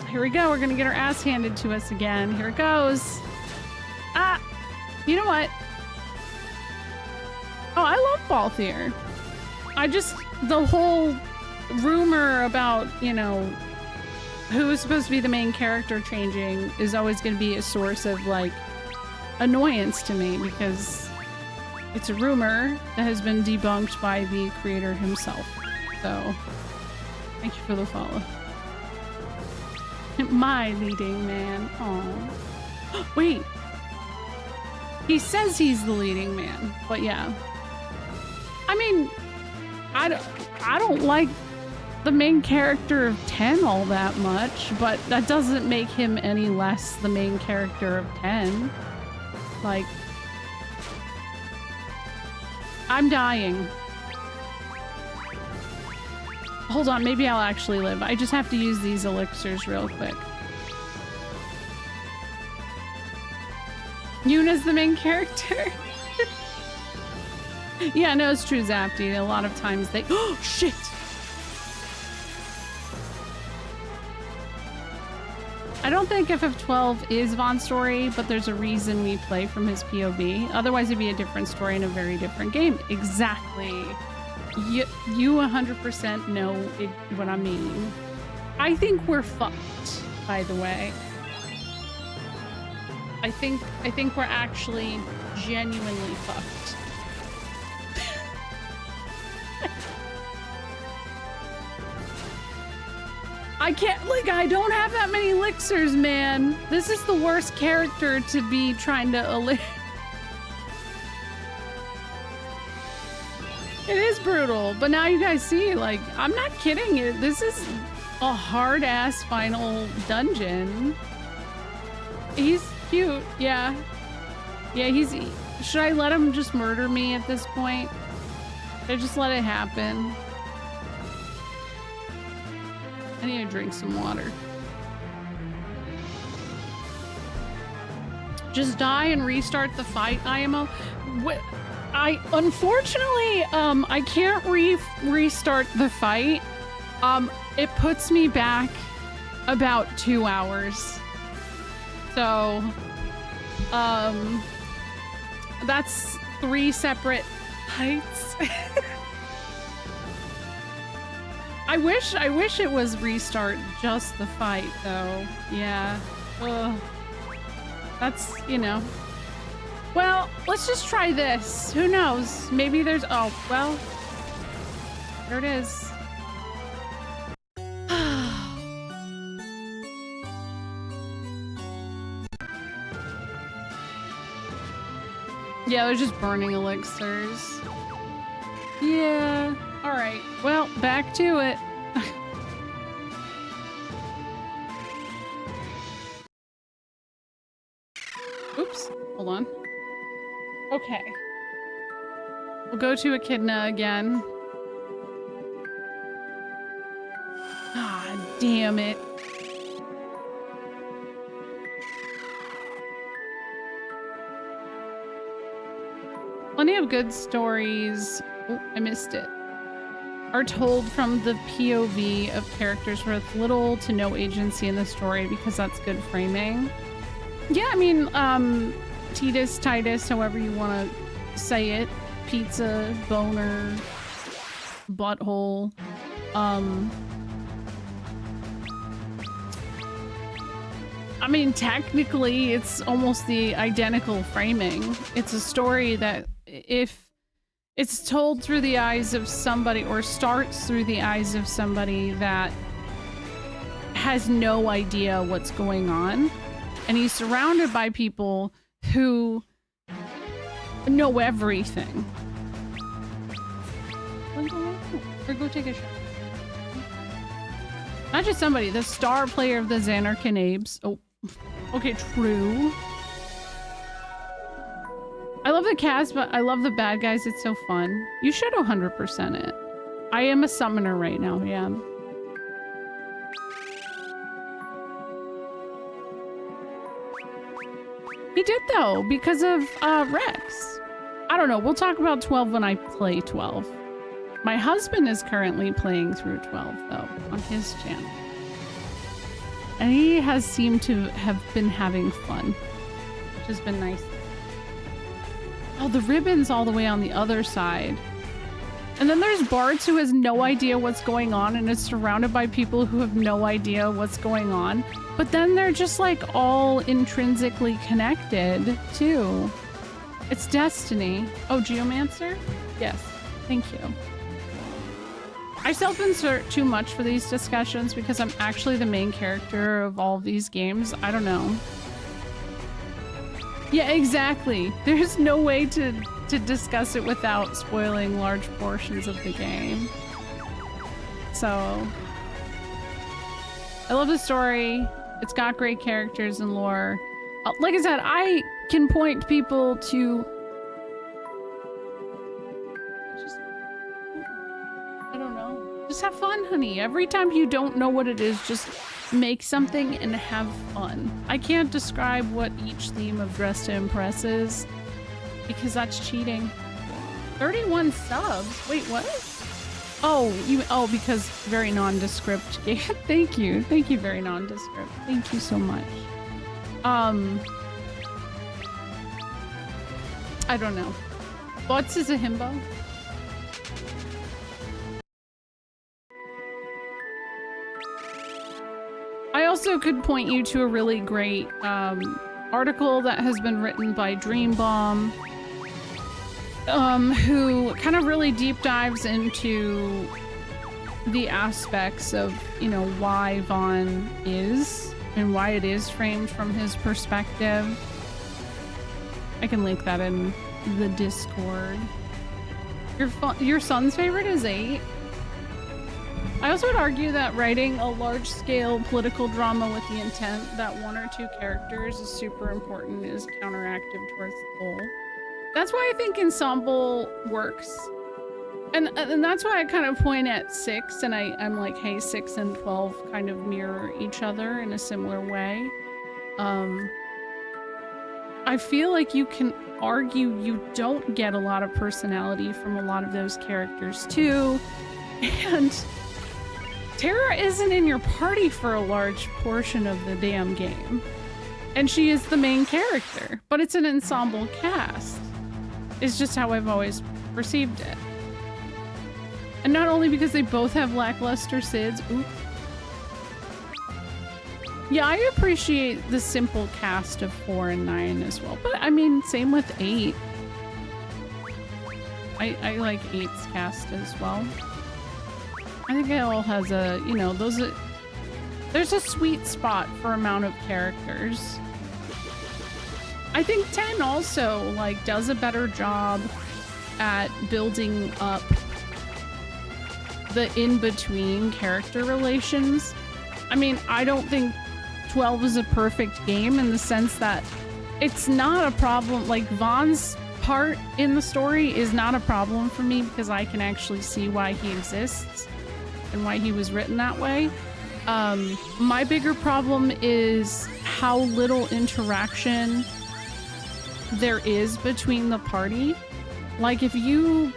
Here we go. We're gonna get our ass handed to us again. Here it goes. Ah! You know what? Oh, I love Balthier. The whole rumor about, you know, who is supposed to be the main character changing is always going to be a source of, like, annoyance to me because it's a rumor that has been debunked by the creator himself. So, thank you for the follow. My leading man. Aw. Wait. He says he's the leading man, but yeah. I mean, I don't like the main character of 10 all that much, but that doesn't make him any less the main character of 10. Like, I'm dying. Hold on, maybe I'll actually live. I just have to use these elixirs real quick. Yuna's the main character. Yeah, no, it's true, Zapty. A lot of times they— oh, shit! I don't think FF12 is Von's story, but there's a reason we play from his POV. Otherwise, it'd be a different story in a very different game. Exactly. You 100% know what I mean. I think we're fucked, by the way. I think we're actually genuinely fucked. I can't, like, I don't have that many elixirs, man. This is the worst character to be trying to It is brutal, but now you guys see, like, I'm not kidding you. This is a hard-ass final dungeon. He's cute, yeah. Yeah, should I let him just murder me at this point? Should I just let it happen? I need to drink some water. Just die and restart the fight, IMO. Unfortunately, I can't restart the fight. It puts me back about 2 hours. So, that's 3 separate fights. I wish it was restart just the fight, though. Yeah. Ugh. That's, you know. Well, let's just try this. Who knows? Maybe there's— oh, well. There it is. Yeah, they're just burning elixirs. Yeah. All right. Well, back to it. Oops. Hold on. Okay. We'll go to Echidna again. Ah, damn it. Plenty of good stories— oh, I missed it— are told from the POV of characters with little to no agency in the story because that's good framing. Yeah, I mean, Titus, however you want to say it, pizza, boner, butthole, I mean, technically, it's almost the identical framing. It's a story that if it's told through the eyes of somebody, or starts through the eyes of somebody that has no idea what's going on. And he's surrounded by people who know everything. Or go take a shot. Not just somebody, the star player of the Xanarkin Apes. Oh, okay, true. I love the cast, but I love the bad guys. It's so fun. You should 100% it. I am a summoner right now, yeah. He did though, because of Rex. I don't know, we'll talk about 12 when I play 12. My husband is currently playing through 12 though, on his channel. And he has seemed to have been having fun, which has been nice. Oh, the ribbon's all the way on the other side. And then there's Bartz, who has no idea what's going on and is surrounded by people who have no idea what's going on. But then they're just like all intrinsically connected too. It's destiny. Oh, Geomancer? Yes, thank you. I self-insert too much for these discussions because I'm actually the main character of all of these games. I don't know. Yeah, exactly. There's no way to discuss it without spoiling large portions of the game. So, I love the story. It's got great characters and lore. Like I said, I can point people to... I don't know. Just have fun, honey. Every time you don't know what it is, just make something and have fun. I can't describe what each theme of Dress to Impress is, because that's cheating. 31 subs? Wait, what? Oh, because very nondescript game. Thank you. Thank you, very nondescript. Thank you so much. I don't know. What's is a himbo? I also could point you to a really great article that has been written by Dreambomb, who kind of really deep dives into the aspects of, you know, why Vaughn is and why it is framed from his perspective. I can link that in the Discord. Your son's favorite is 8? I also would argue that writing a large-scale political drama with the intent that 1 or 2 characters is super important is counteractive towards the goal. That's why I think ensemble works. And that's why I kind of point at 6, and I'm like, hey, 6 and 12 kind of mirror each other in a similar way. I feel like you can argue you don't get a lot of personality from a lot of those characters too. And Tara isn't in your party for a large portion of the damn game. And she is the main character, but it's an ensemble cast. It's just how I've always perceived it. And not only because they both have lackluster SIDS. Oops. Yeah, I appreciate the simple cast of 4 and 9 as well. But I mean, same with 8. I like 8's cast as well. I think it all has a, you know, there's a sweet spot for amount of characters. I think 10 also, like, does a better job at building up the in-between character relations. I mean, I don't think 12 is a perfect game in the sense that it's not a problem. Like, Vaughn's part in the story is not a problem for me because I can actually see why he exists and why he was written that way. My bigger problem is how little interaction there is between the party. Like, if you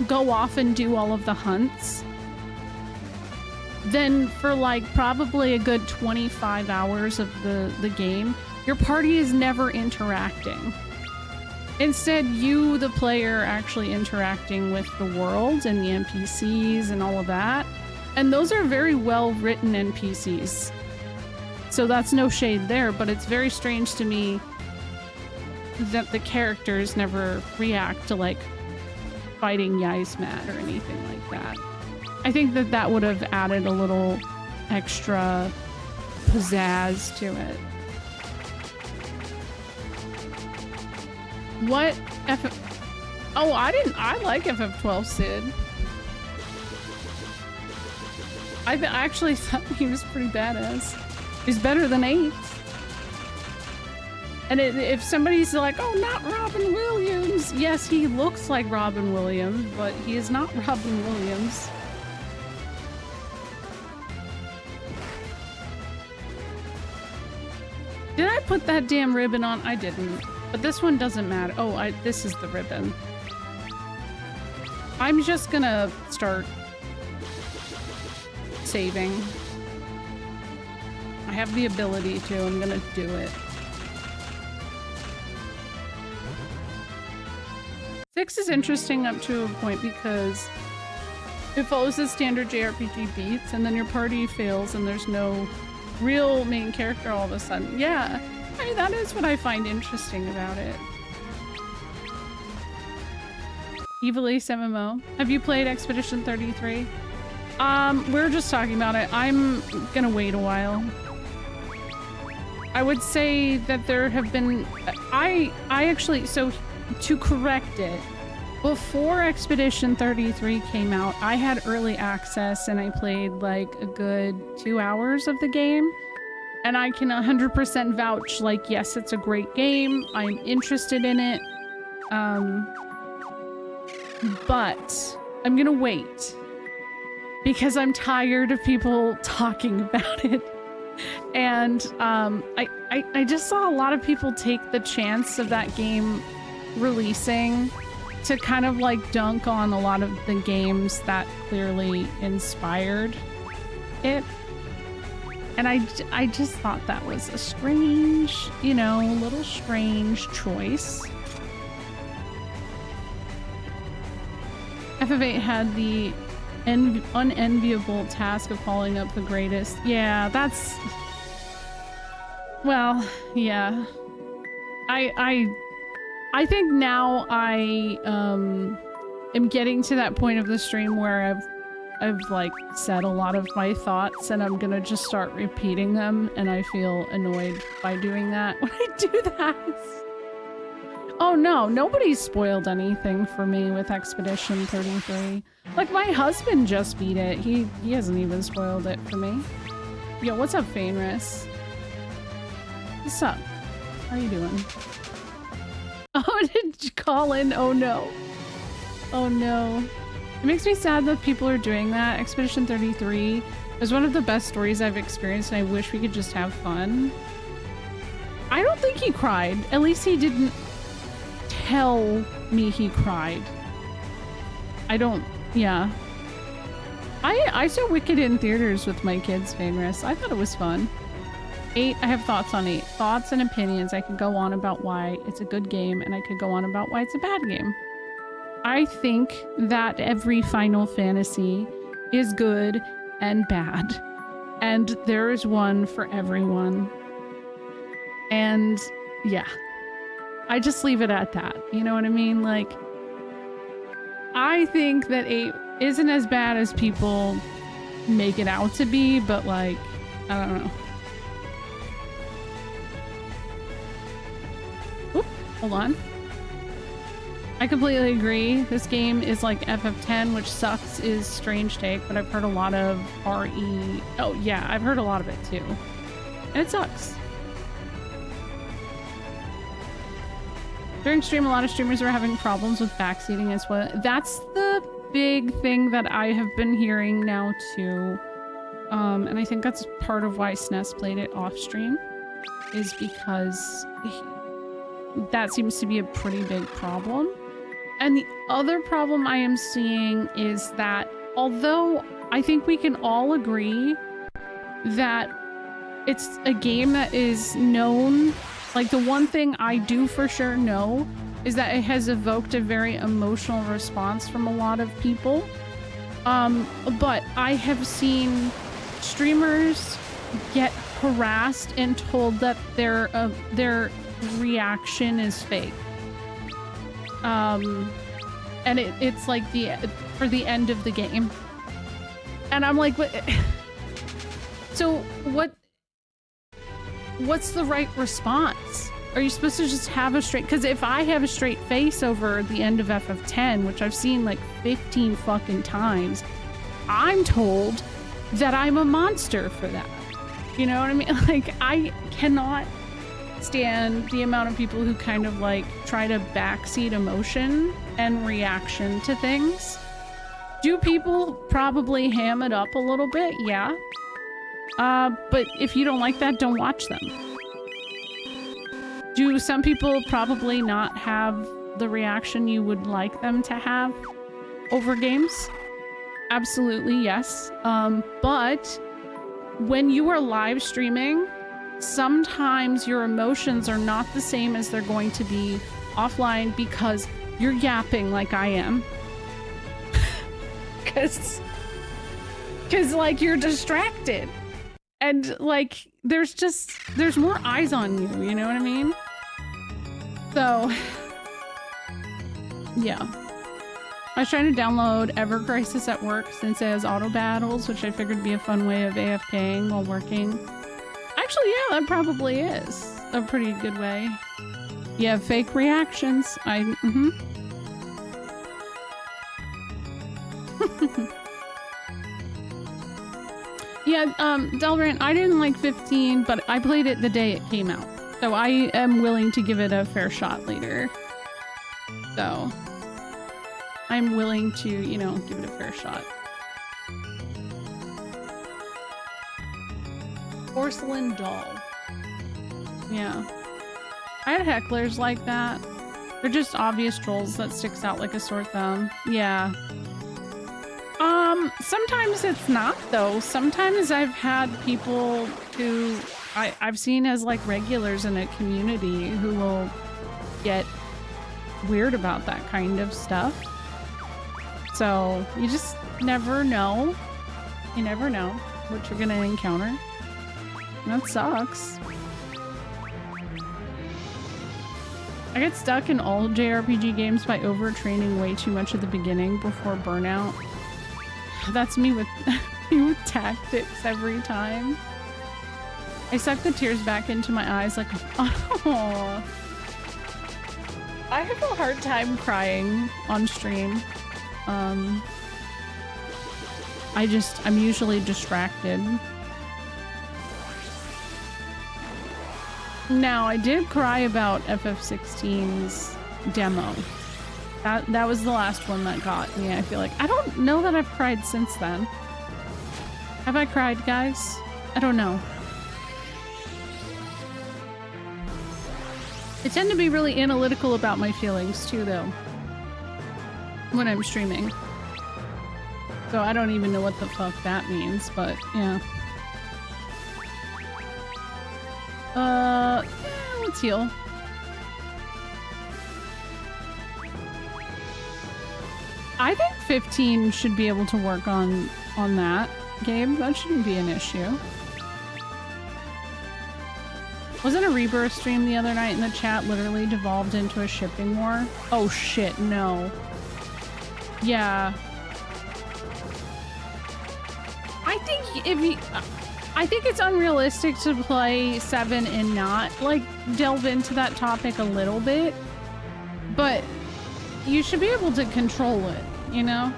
go off and do all of the hunts, then for like probably a good 25 hours of the game, your party is never interacting. Instead, you, the player, actually interacting with the world and the NPCs and all of that. And those are very well written NPCs. So that's no shade there, but it's very strange to me that the characters never react to like fighting Yzmat or anything like that. I think that that would have added a little extra pizzazz to it. What Oh, I like FF12 Sid. I actually thought he was pretty badass. He's better than 8. And if somebody's like, oh, not Robin Williams. Yes, he looks like Robin Williams, but he is not Robin Williams. Did I put that damn ribbon on? I didn't. But this one doesn't matter. Oh, this is the ribbon. I'm just gonna start saving. I have the ability to. I'm gonna do it. 6 is interesting up to a point because it follows the standard JRPG beats, and then your party fails and there's no real main character all of a sudden. Yeah, I mean, that is what I find interesting about it. Evil Ace MMO. Have you played Expedition 33? We're just talking about it. I'm gonna wait a while. I would say that there have been... I actually... So, to correct it, before Expedition 33 came out, I had early access and I played like a good 2 hours of the game. And I can 100% vouch, like, yes, it's a great game. I'm interested in it. But I'm gonna wait because I'm tired of people talking about it. And I just saw a lot of people take the chance of that game releasing to kind of like dunk on a lot of the games that clearly inspired it. And I just thought that was a strange, you know, little strange choice. FF8 had the unenviable task of following up the greatest. Yeah, that's... Well, yeah. I think now I am getting to that point of the stream where I've like said a lot of my thoughts and I'm gonna just start repeating them, and I feel annoyed by doing that when I do that. Oh no, nobody's spoiled anything for me with Expedition 33. Like, my husband just beat it. He hasn't even spoiled it for me. Yo, what's up, Fainris? What's up? How you doing? Oh, did you call in? Oh no. Oh no. It makes me sad that people are doing that. Expedition 33 is one of the best stories I've experienced, and I wish we could just have fun. I don't think he cried. At least he didn't tell me he cried. Yeah. I saw Wicked in theaters with my kids, Fainris. I thought it was fun. 8, I have thoughts on 8. Thoughts and opinions. I could go on about why it's a good game, and I could go on about why it's a bad game. I think that every Final Fantasy is good and bad. And there is one for everyone. And yeah. I just leave it at that. You know what I mean? Like, I think that 8 isn't as bad as people make it out to be, but like, I don't know. Oop, hold on. I completely agree. This game is like FF10, which sucks is strange take, but I've heard a lot of RE. Oh yeah, I've heard a lot of it too. And it sucks. During stream, a lot of streamers are having problems with backseating as well. That's the big thing that I have been hearing now too. And I think that's part of why SNES played it off stream, is because that seems to be a pretty big problem. And the other problem I am seeing is that although I think we can all agree that it's a game that is known, like, the one thing I do for sure know is that it has evoked a very emotional response from a lot of people. But I have seen streamers get harassed and told that their reaction is fake. and it's like for the end of the game. And I'm like, what? So what's the right response? Are you supposed to just have a straight, because if I have a straight face over the end of FF10, which I've seen like 15 fucking times, I'm told that I'm a monster for that. You know what I mean? Like, I cannot stand the amount of people who kind of like try to backseat emotion and reaction to things. Do people probably ham it up a little bit? Yeah. But if you don't like that, don't watch them. Do some people probably not have the reaction you would like them to have over games? Absolutely, yes. But when you are live streaming, sometimes your emotions are not the same as they're going to be offline because you're yapping like I am. Cause like you're distracted. And like there's more eyes on you, you know what I mean? So yeah. I was trying to download Ever Crisis at work since it has auto battles, which I figured would be a fun way of AFKing while working. Actually, yeah, that probably is a pretty good way. You have fake reactions. Yeah, Delbrand, I didn't like 15, but I played it the day it came out. So I am willing to give it a fair shot later. So I'm willing to, you know, give it a fair shot. Porcelain doll. Yeah. I had hecklers like that. They're just obvious trolls that sticks out like a sore thumb. Yeah. Sometimes it's not though. Sometimes I've had people who I've seen as like regulars in a community who will get weird about that kind of stuff. So you just never know. You never know what you're gonna encounter. And that sucks. I get stuck in all JRPG games by overtraining way too much at the beginning before burnout. That's me with tactics every time. I suck the tears back into my eyes like, oh. I have a hard time crying on stream. I'm usually distracted. Now, I did cry about FF16's demo. That was the last one that got me, I feel like. I don't know that I've cried since then. Have I cried, guys? I don't know. I tend to be really analytical about my feelings too, though, when I'm streaming. So I don't even know what the fuck that means, but yeah. Let's heal. I think 15 should be able to work on that game. That shouldn't be an issue. Wasn't a Rebirth stream the other night and the chat literally devolved into a shipping war? Oh shit, no. Yeah. I think it's unrealistic to play 7 and not like delve into that topic a little bit, but you should be able to control it, you know?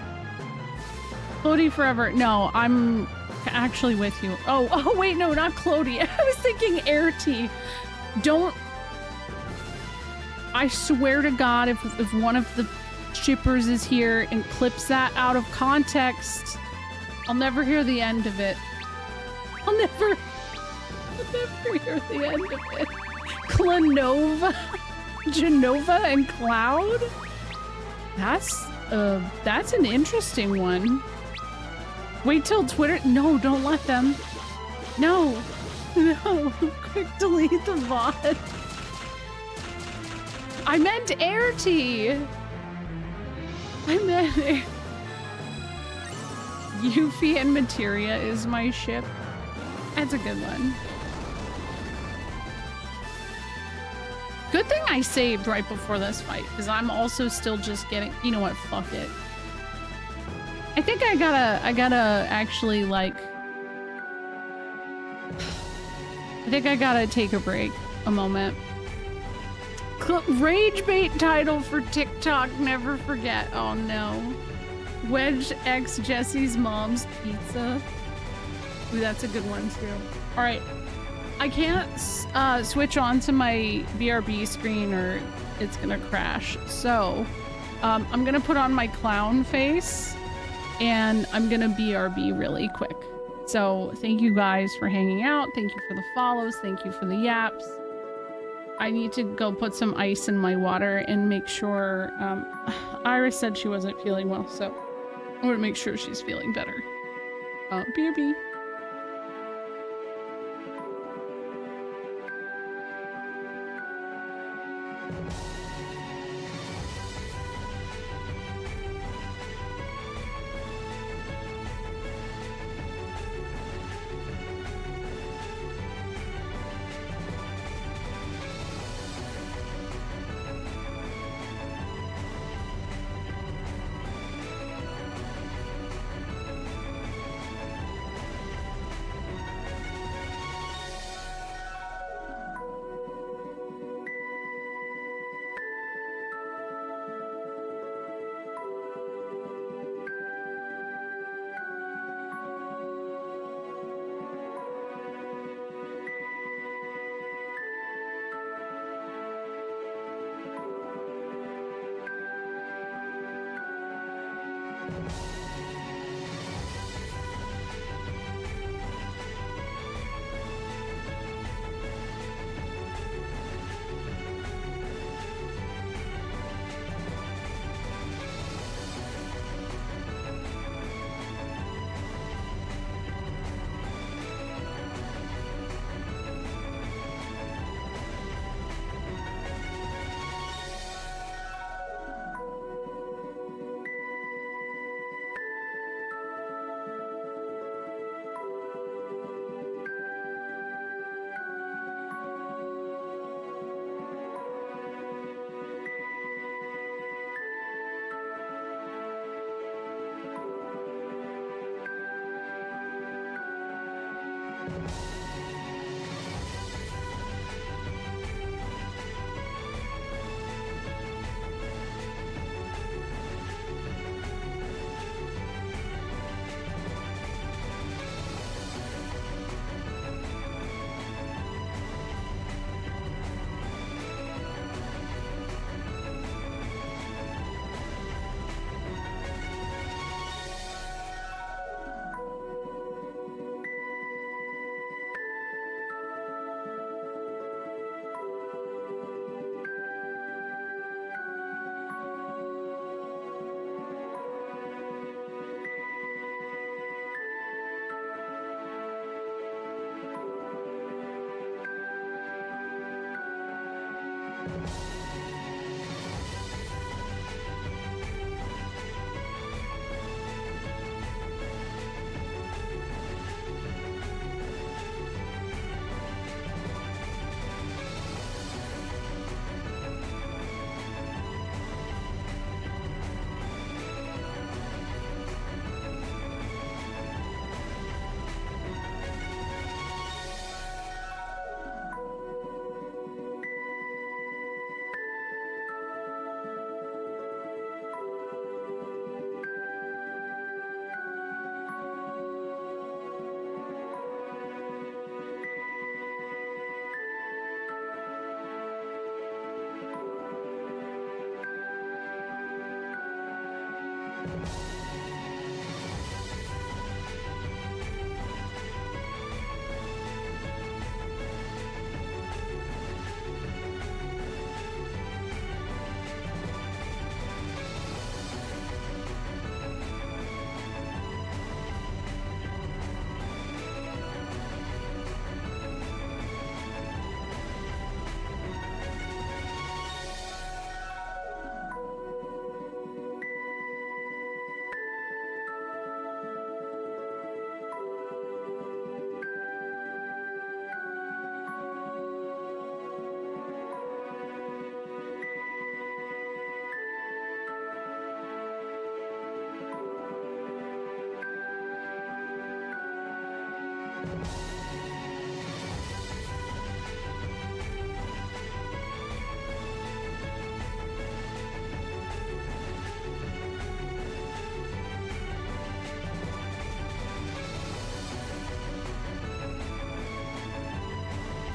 Clody forever. No, I'm actually with you. Oh wait, no, not Clody. I was thinking Air T. Don't. I swear to God, if one of the shippers is here and clips that out of context, I'll never hear the end of it. I'll never hear the end of it. Clanova, Genova, and Cloud? That's an interesting one. Wait till Twitter. No, don't let them. No. Quick delete the VOD. I meant Air T. I meant Yuffie and Materia is my ship. That's a good one. Good thing I saved right before this fight, because I'm also still just getting, you know what, fuck it. I think I gotta actually, like, I think I gotta take a break, a moment. Rage bait title for TikTok, never forget. Oh no. Wedge X Jesse's mom's pizza. Ooh, that's a good one too. All right. I can't switch on to my BRB screen or it's gonna crash. So I'm gonna put on my clown face and I'm gonna BRB really quick. So thank you guys for hanging out. Thank you for the follows. Thank you for the yaps. I need to go put some ice in my water and make sure, Iris said she wasn't feeling well, so I want to make sure she's feeling better. BRB.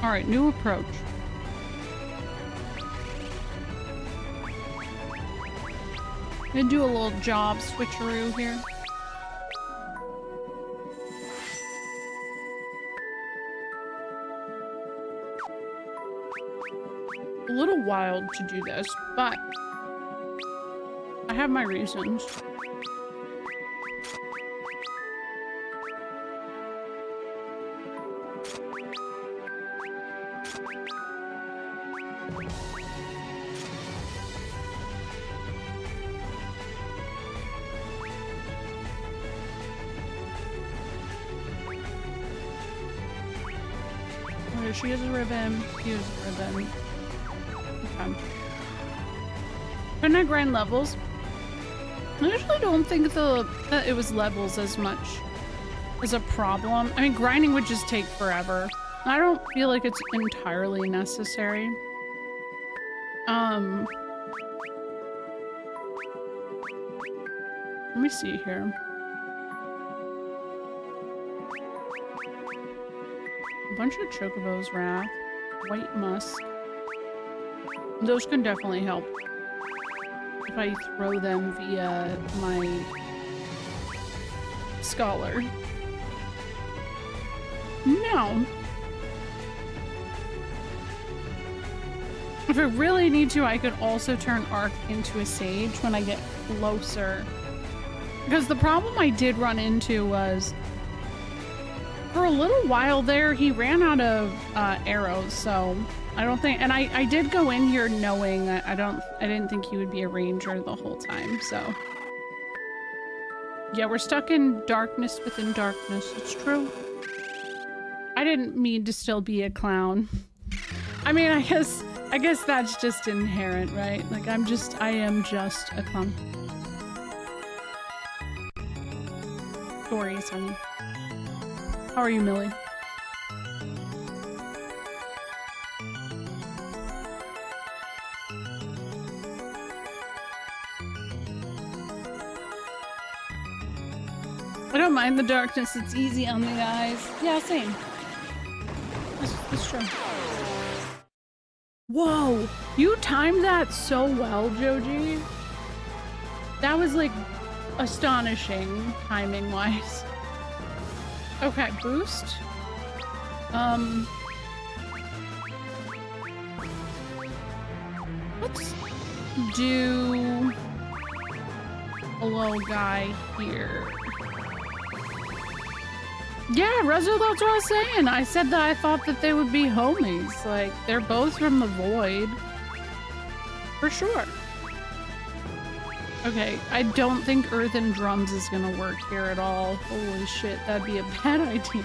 All right, new approach. Gonna do a little job switcheroo here. A little wild to do this, but I have my reasons. Okay, she has a ribbon. He has a ribbon. Okay. Couldn't I grind levels? I usually don't think that it was levels as much as a problem. I mean, grinding would just take forever. I don't feel like it's entirely necessary. Let me see here. A bunch of chocobos, wrath, white musk. Those can definitely help if I throw them via my scholar. No. If I really need to, I could also turn Arc into a sage when I get closer. Because the problem I did run into was, for a little while there, he ran out of arrows, so I don't think, and I did go in here knowing that I didn't think he would be a ranger the whole time, so. Yeah, we're stuck in darkness within darkness, it's true. I didn't mean to still be a clown. I mean, I guess that's just inherent, right? Like, I am just a clown. Stories, honey. How are you, Millie? I don't mind the darkness, it's easy on the eyes. Yeah, same. That's true. Whoa! You timed that so well, Joji. That was like astonishing timing-wise. Okay, boost. Let's do a little guy here. Yeah, Rezo, that's what I was saying. I said that I thought that they would be homies. Like, they're both from the void. For sure. Okay, I don't think earthen drums is gonna work here at all. Holy shit, that'd be a bad idea.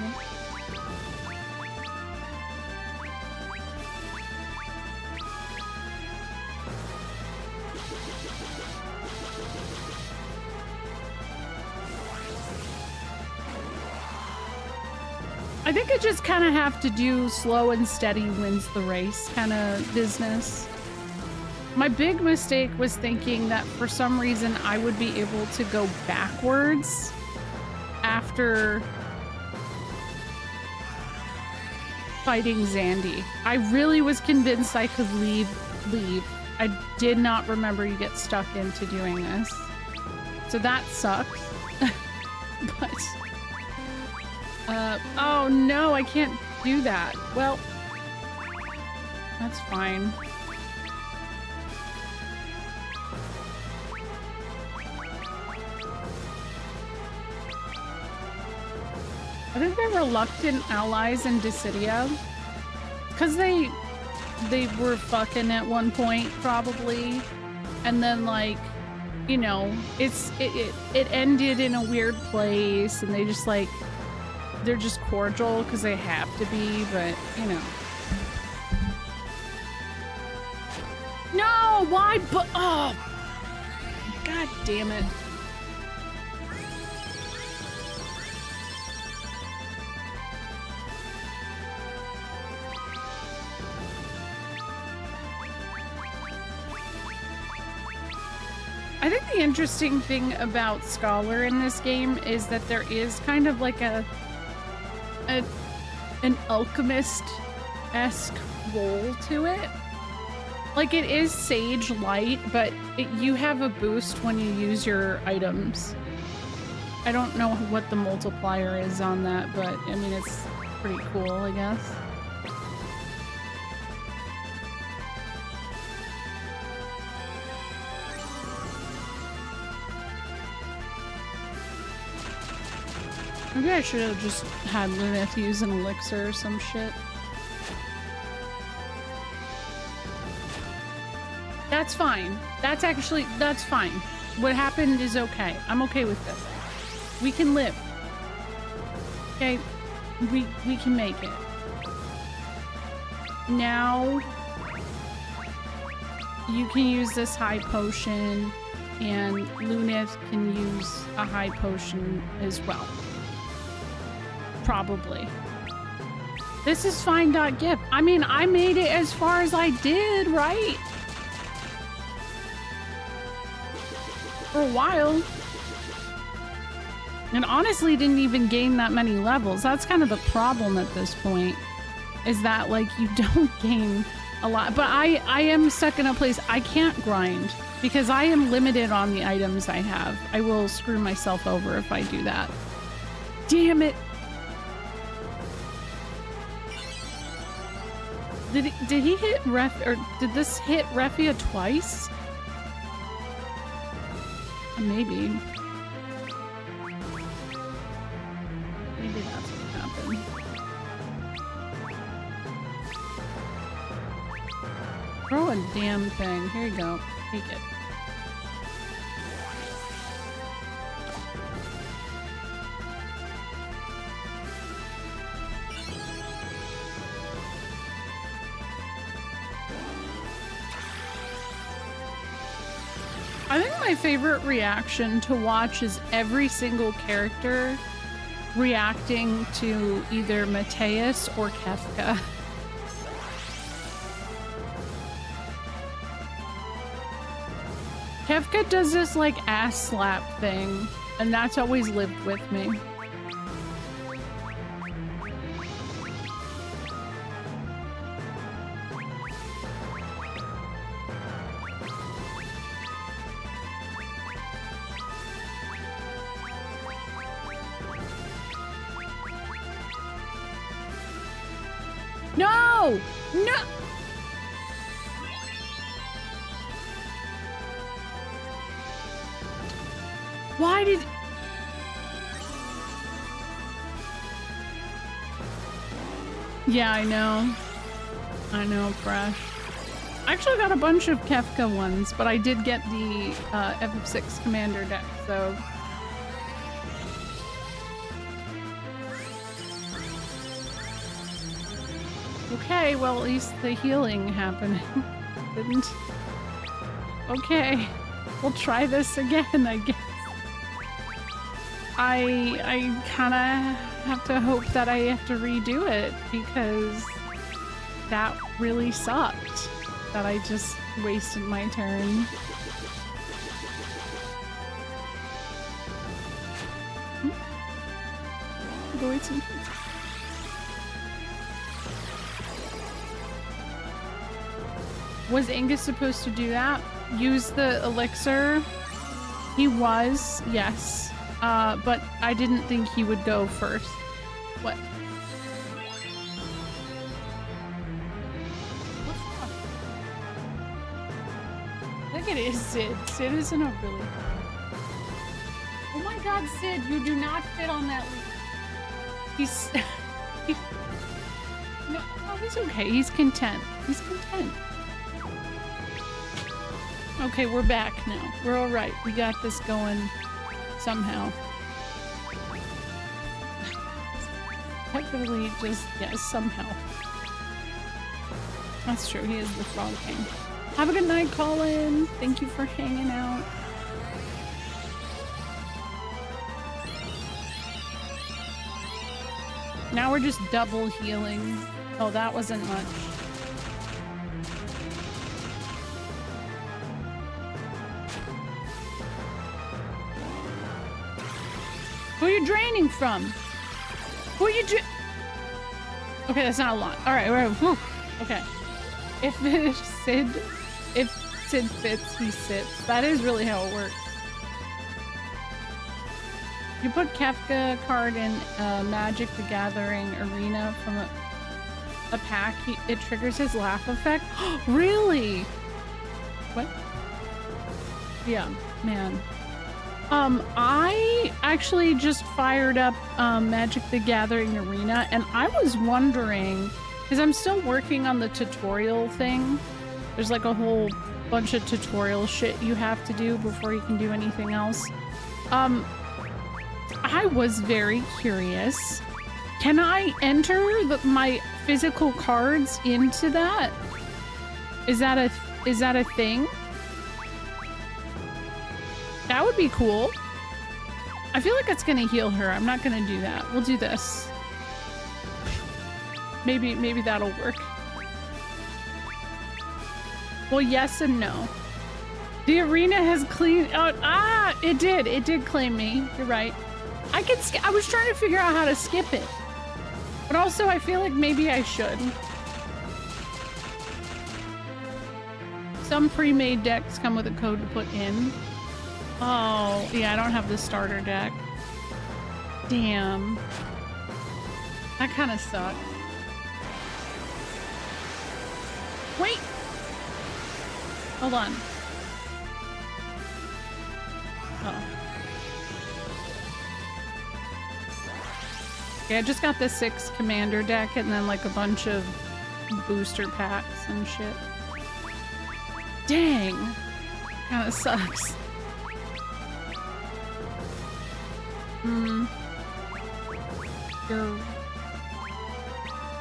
I think I just kind of have to do slow and steady wins the race kind of business. My big mistake was thinking that for some reason I would be able to go backwards after fighting Zandy. I really was convinced I could leave. I did not remember you get stuck into doing this. So that sucks. But oh no, I can't do that. Well, that's fine. I think they're reluctant allies in Dissidia. Because they were fucking at one point, probably. And then, like, you know, it ended in a weird place, and they just, like, they're just cordial because they have to be, but, you know. No! Why? But, oh! God damn it. I think the interesting thing about Scholar in this game is that there is kind of like an alchemist-esque role to it. Like, it is Sage Light, but you have a boost when you use your items. I don't know what the multiplier is on that, but I mean, it's pretty cool, I guess. Maybe I should have just had Luneth use an elixir or some shit. That's fine. That's fine. What happened is okay. I'm okay with this. We can live. Okay, we can make it. Now, you can use this high potion, and Luneth can use a high potion as well. Probably. This is fine.gif. I mean, I made it as far as I did, right? For a while. And honestly didn't even gain that many levels. That's kind of the problem at this point. Is that, like, you don't gain a lot. But I am stuck in a place I can't grind. Because I am limited on the items I have. I will screw myself over if I do that. Damn it! Did he hit Ref, or did this hit Refia twice? Maybe. Maybe that's what happened. Throw a damn thing. Here you go. Take it. I think my favorite reaction to watch is every single character reacting to either Mateus or Kefka. Kefka does this like ass slap thing, and that's always lived with me. No! No! Why did... Yeah, I know. I know, Fresh. I actually got a bunch of Kefka ones, but I did get the FF6 Commander deck, so... Okay, well, at least the healing happened. Didn't. Okay, we'll try this again, I guess. I kind of have to hope that I have to redo it because that really sucked. That I just wasted my turn. Go eat some pizza. Was Angus supposed to do that? Use the elixir? He was, yes. But I didn't think he would go first. What? What's up? I think it is Sid. Sid isn't a really... Oh my god, Sid, you do not fit on that leaf. He's... No, he's okay. He's content. He's content. Okay, we're back now. We're alright. We got this going somehow. Definitely just, yes, somehow. That's true. He is the Frog King. Have a good night, Colin. Thank you for hanging out. Now we're just double healing. Oh, that wasn't much. Who are you draining from? Who are you Okay, that's not a lot. All right. Whew. Okay. If Sid fits, he sits. That is really how it works. You put Kefka card in Magic the Gathering arena from a pack, it triggers his laugh effect. Really? What? Yeah, man. I actually just fired up Magic the Gathering arena, and I was wondering, because I'm still working on the tutorial thing. There's like a whole bunch of tutorial shit you have to do before you can do anything else. I was very curious. Can I enter my physical cards into that? Is that a thing? That would be cool. I feel like it's gonna heal her. I'm not gonna do that. We'll do this. Maybe that'll work. Well, yes and no. The arena has cleaned out. Ah, it did claim me. You're right. I was trying to figure out how to skip it. But also I feel like maybe I should. Some pre-made decks come with a code to put in. Oh, yeah, I don't have the starter deck. Damn. That kind of sucks. Wait! Hold on. Oh. Okay, I just got the 6 commander deck and then like a bunch of booster packs and shit. Dang! Kinda sucks.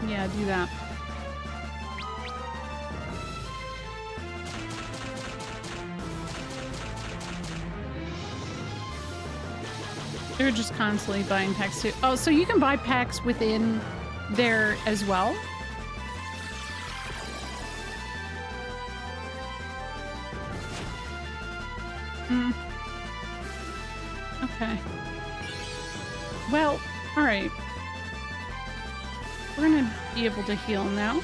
Yeah, do that. They're just constantly buying packs too. Oh, so you can buy packs within there as well? Okay. Well, alright. We're gonna be able to heal now.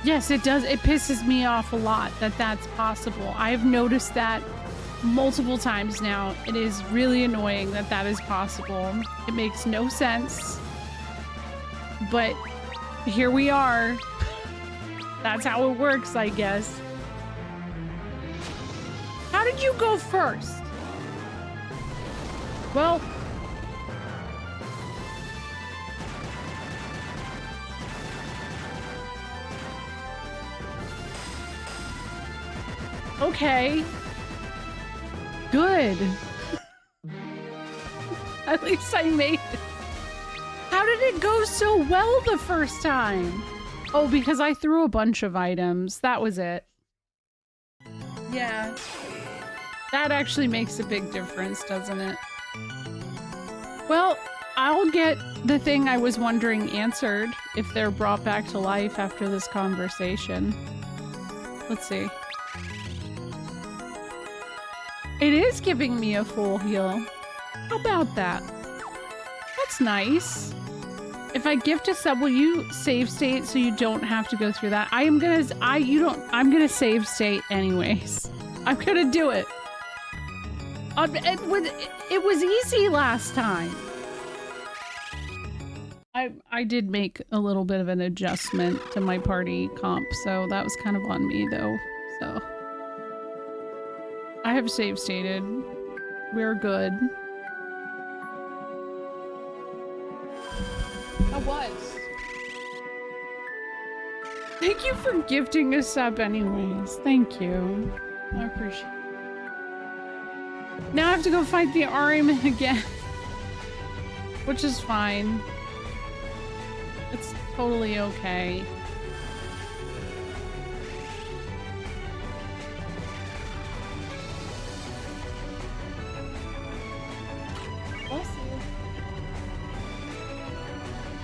Yes, it does. It pisses me off a lot that that's possible. I've noticed that multiple times now. It is really annoying that that is possible. It makes no sense. But here we are. That's how it works, I guess. How did you go first? Well... Okay. Good. At least I made it. How did it go so well the first time? Oh, because I threw a bunch of items. That was it. Yeah. That actually makes a big difference, doesn't it? Well, I'll get the thing I was wondering answered if they're brought back to life after this conversation. Let's see. It is giving me a full heal. How about that? That's nice. If I gift a sub, will you save state so you don't have to go through that? I'm gonna save state anyways. I'm gonna do it. It was easy last time. I did make a little bit of an adjustment to my party comp, so that was kind of on me though, so. I have save stated. We're good. I was. Thank you for gifting a sub anyways. Thank you. I appreciate it. Now I have to go fight the Ariman again. Which is fine. It's totally okay.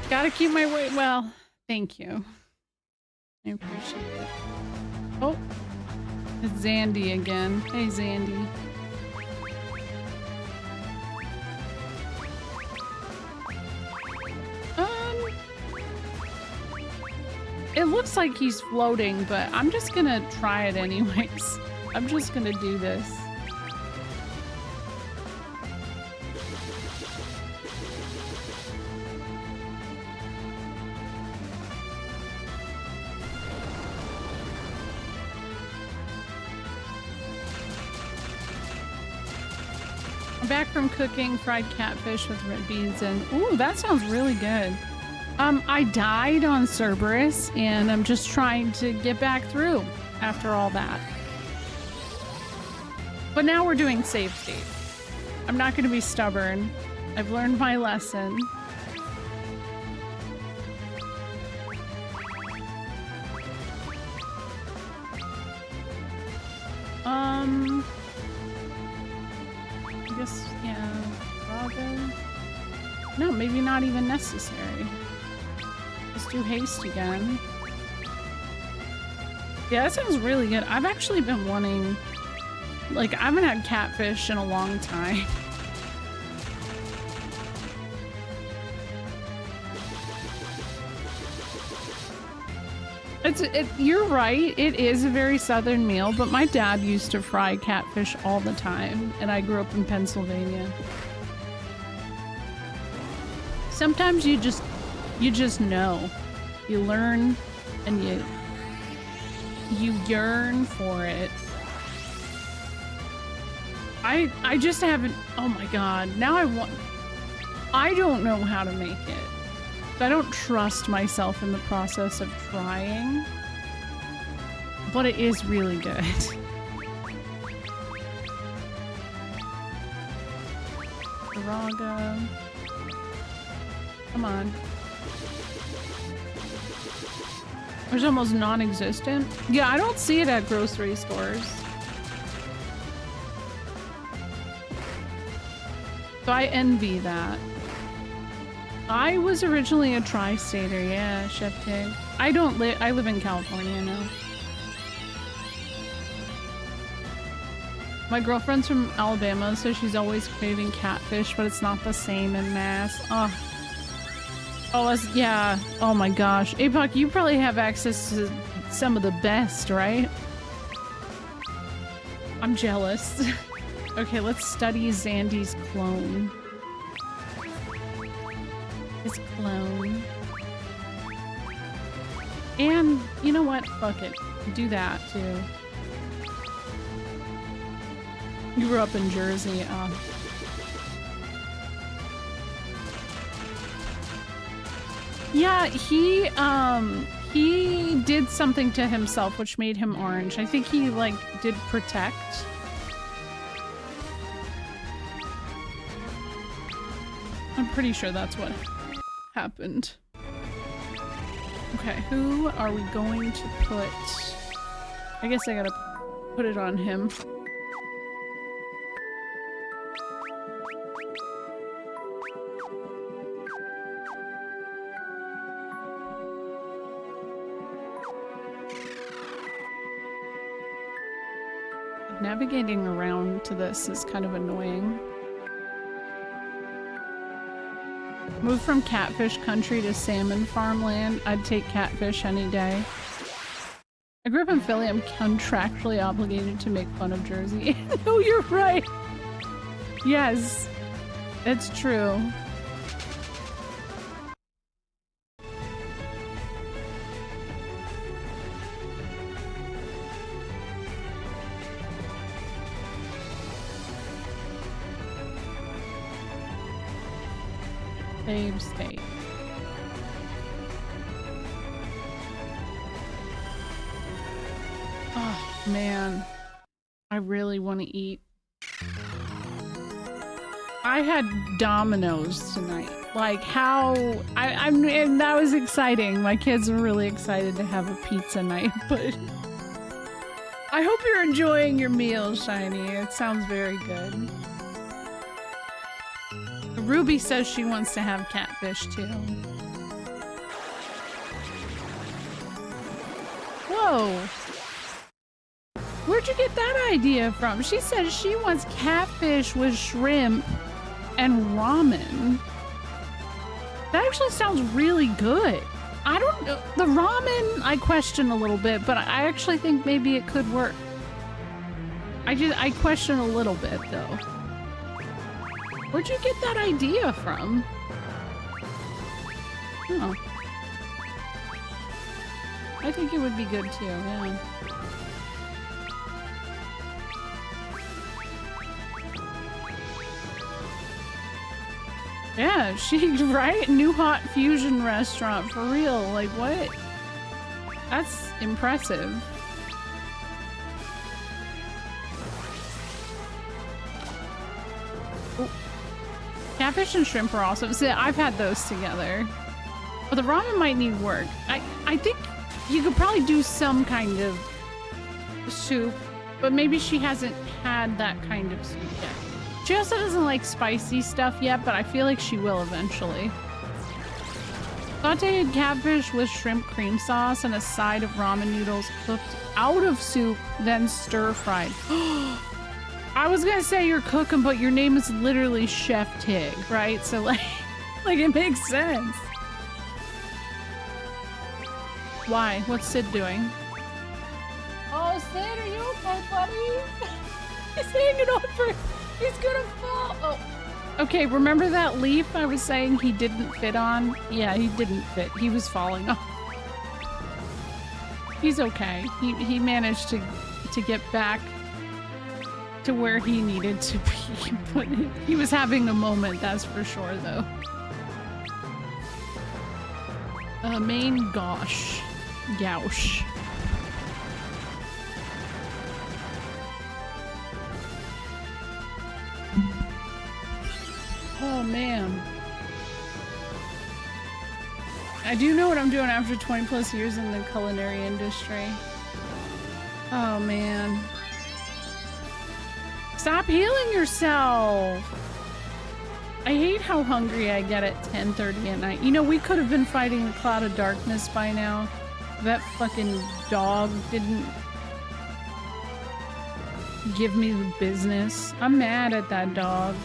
Gotta keep my weight well. Thank you. I appreciate it. Oh. It's Zandy again. Hey, Zandy. It looks like he's floating, but I'm just gonna try it anyways. I'm just gonna do this. I'm back from cooking fried catfish with red beans and ooh, that sounds really good. I died on Cerberus, and I'm just trying to get back through after all that. But now we're doing save state. I'm not going to be stubborn. I've learned my lesson. I guess, yeah, Raga. No, maybe not even necessary. Let's do haste again. Yeah, that sounds really good. I've actually been wanting, like, I haven't had catfish in a long time. You're right, it is a very southern meal, but my dad used to fry catfish all the time, and I grew up in Pennsylvania. Sometimes you just know. You learn and you yearn for it. I just haven't, oh my god, now I don't know how to make it. I don't trust myself in the process of trying, but it is really good. Raga. Come on. It's almost non-existent. Yeah, I don't see it at grocery stores. So I envy that. I was originally a tri-stater, yeah, Chef Pig. I live in California now. My girlfriend's from Alabama, so she's always craving catfish, but it's not the same in Mass. Oh, yeah. Oh my gosh. Apoc, you probably have access to some of the best, right? I'm jealous. Okay, let's study Zandy's clone. His clone. And, you know what? Fuck it. Do that, too. You grew up in Jersey. Yeah, he did something to himself which made him orange. I think he, like, did protect. I'm pretty sure that's what happened. Okay, who are we going to put? I guess I gotta put it on him. Navigating around to this is kind of annoying. Move from catfish country to salmon farmland. I'd take catfish any day. I grew up in Philly. I'm contractually obligated to make fun of Jersey. No, you're right. Yes, it's true. Save state. Oh man, I really want to eat. I had Domino's tonight. Like how and that was exciting. My kids were really excited to have a pizza night, but I hope you're enjoying your meal, Shiny. It sounds very good. Ruby says she wants to have catfish too. Whoa! Where'd you get that idea from? She says she wants catfish with shrimp and ramen. That actually sounds really good. I don't know. The ramen, I question a little bit, but I actually think maybe it could work. I question a little bit, though. Where'd you get that idea from? Oh. I think it would be good, too, yeah. Yeah, right? New hot fusion restaurant, for real. Like, what? That's impressive. Ooh. Catfish and shrimp are awesome. See, I've had those together. But the ramen might need work. I think you could probably do some kind of soup, but maybe she hasn't had that kind of soup yet. She also doesn't like spicy stuff yet, but I feel like she will eventually. Sauteed catfish with shrimp cream sauce and a side of ramen noodles cooked out of soup, then stir-fried. I was gonna say you're cooking, but your name is literally Chef Tig, right? So like it makes sense. Why? What's Sid doing? Oh, Sid, are you okay, buddy? He's hanging over. He's gonna fall. Oh. Okay, remember that leaf I was saying he didn't fit on? Yeah, he didn't fit. He was falling off. He's okay. He managed to get back to where he needed to be. But he was having a moment, that's for sure, though. Main gauche. Gouche. Oh man. I do know what I'm doing after 20 plus years in the culinary industry. Oh man. Stop healing yourself! I hate how hungry I get at 10:30 at night. You know, we could have been fighting the cloud of darkness by now. That fucking dog didn't give me the business. I'm mad at that dog.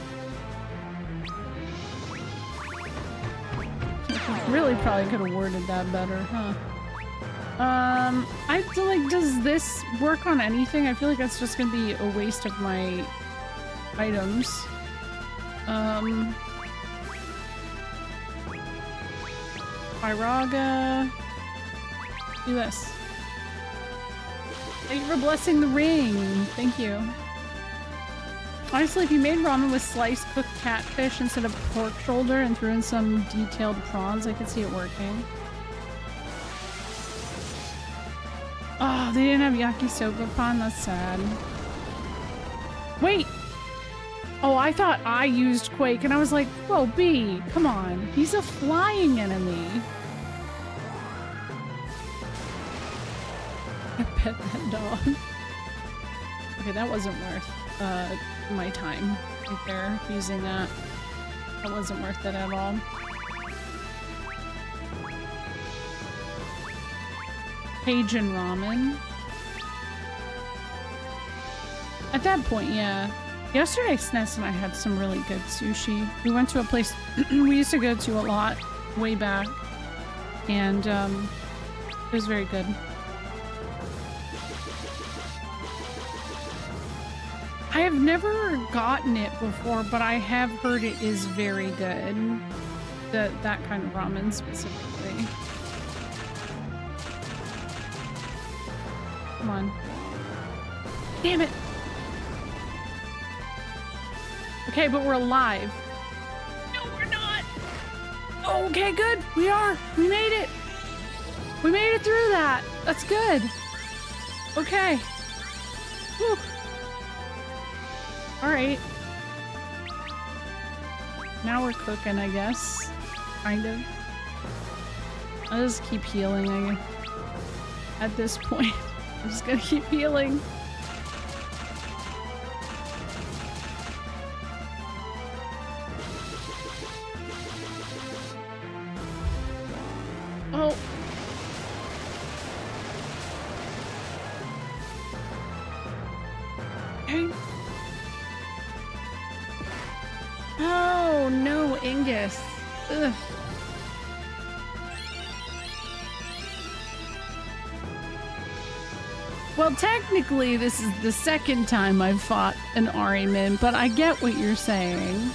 Really probably could have worded that better, huh? I feel like, does this work on anything? I feel like that's just gonna be a waste of my items. Iraga. Do this. Thank you for blessing the ring. Thank you. Honestly, if you made ramen with sliced cooked catfish instead of pork shoulder and threw in some detailed prawns, I could see it working. Oh, they didn't have yakisoba pan? That's sad. Wait! Oh, I thought I used Quake, and I was like, whoa, B, come on. He's a flying enemy. I pet that dog. Okay, that wasn't worth my time right there using that. That wasn't worth it at all. Cajun ramen. At that point, yeah. Yesterday, SNES and I had some really good sushi. We went to a place we used to go to a lot way back, and it was very good. I have never gotten it before, but I have heard it is very good. That kind of ramen specifically. Come on. Damn it! Okay, but we're alive. No, we're not! Oh, okay, good! We are! We made it! We made it through that! That's good! Okay. Whew. Alright. Now we're cooking, I guess. Kind of. I'll just keep healing, at this point. I'm just gonna keep healing. Oh. Oh no, Angus. Ugh. Well, technically, this is the second time I've fought an Ariman, but I get what you're saying.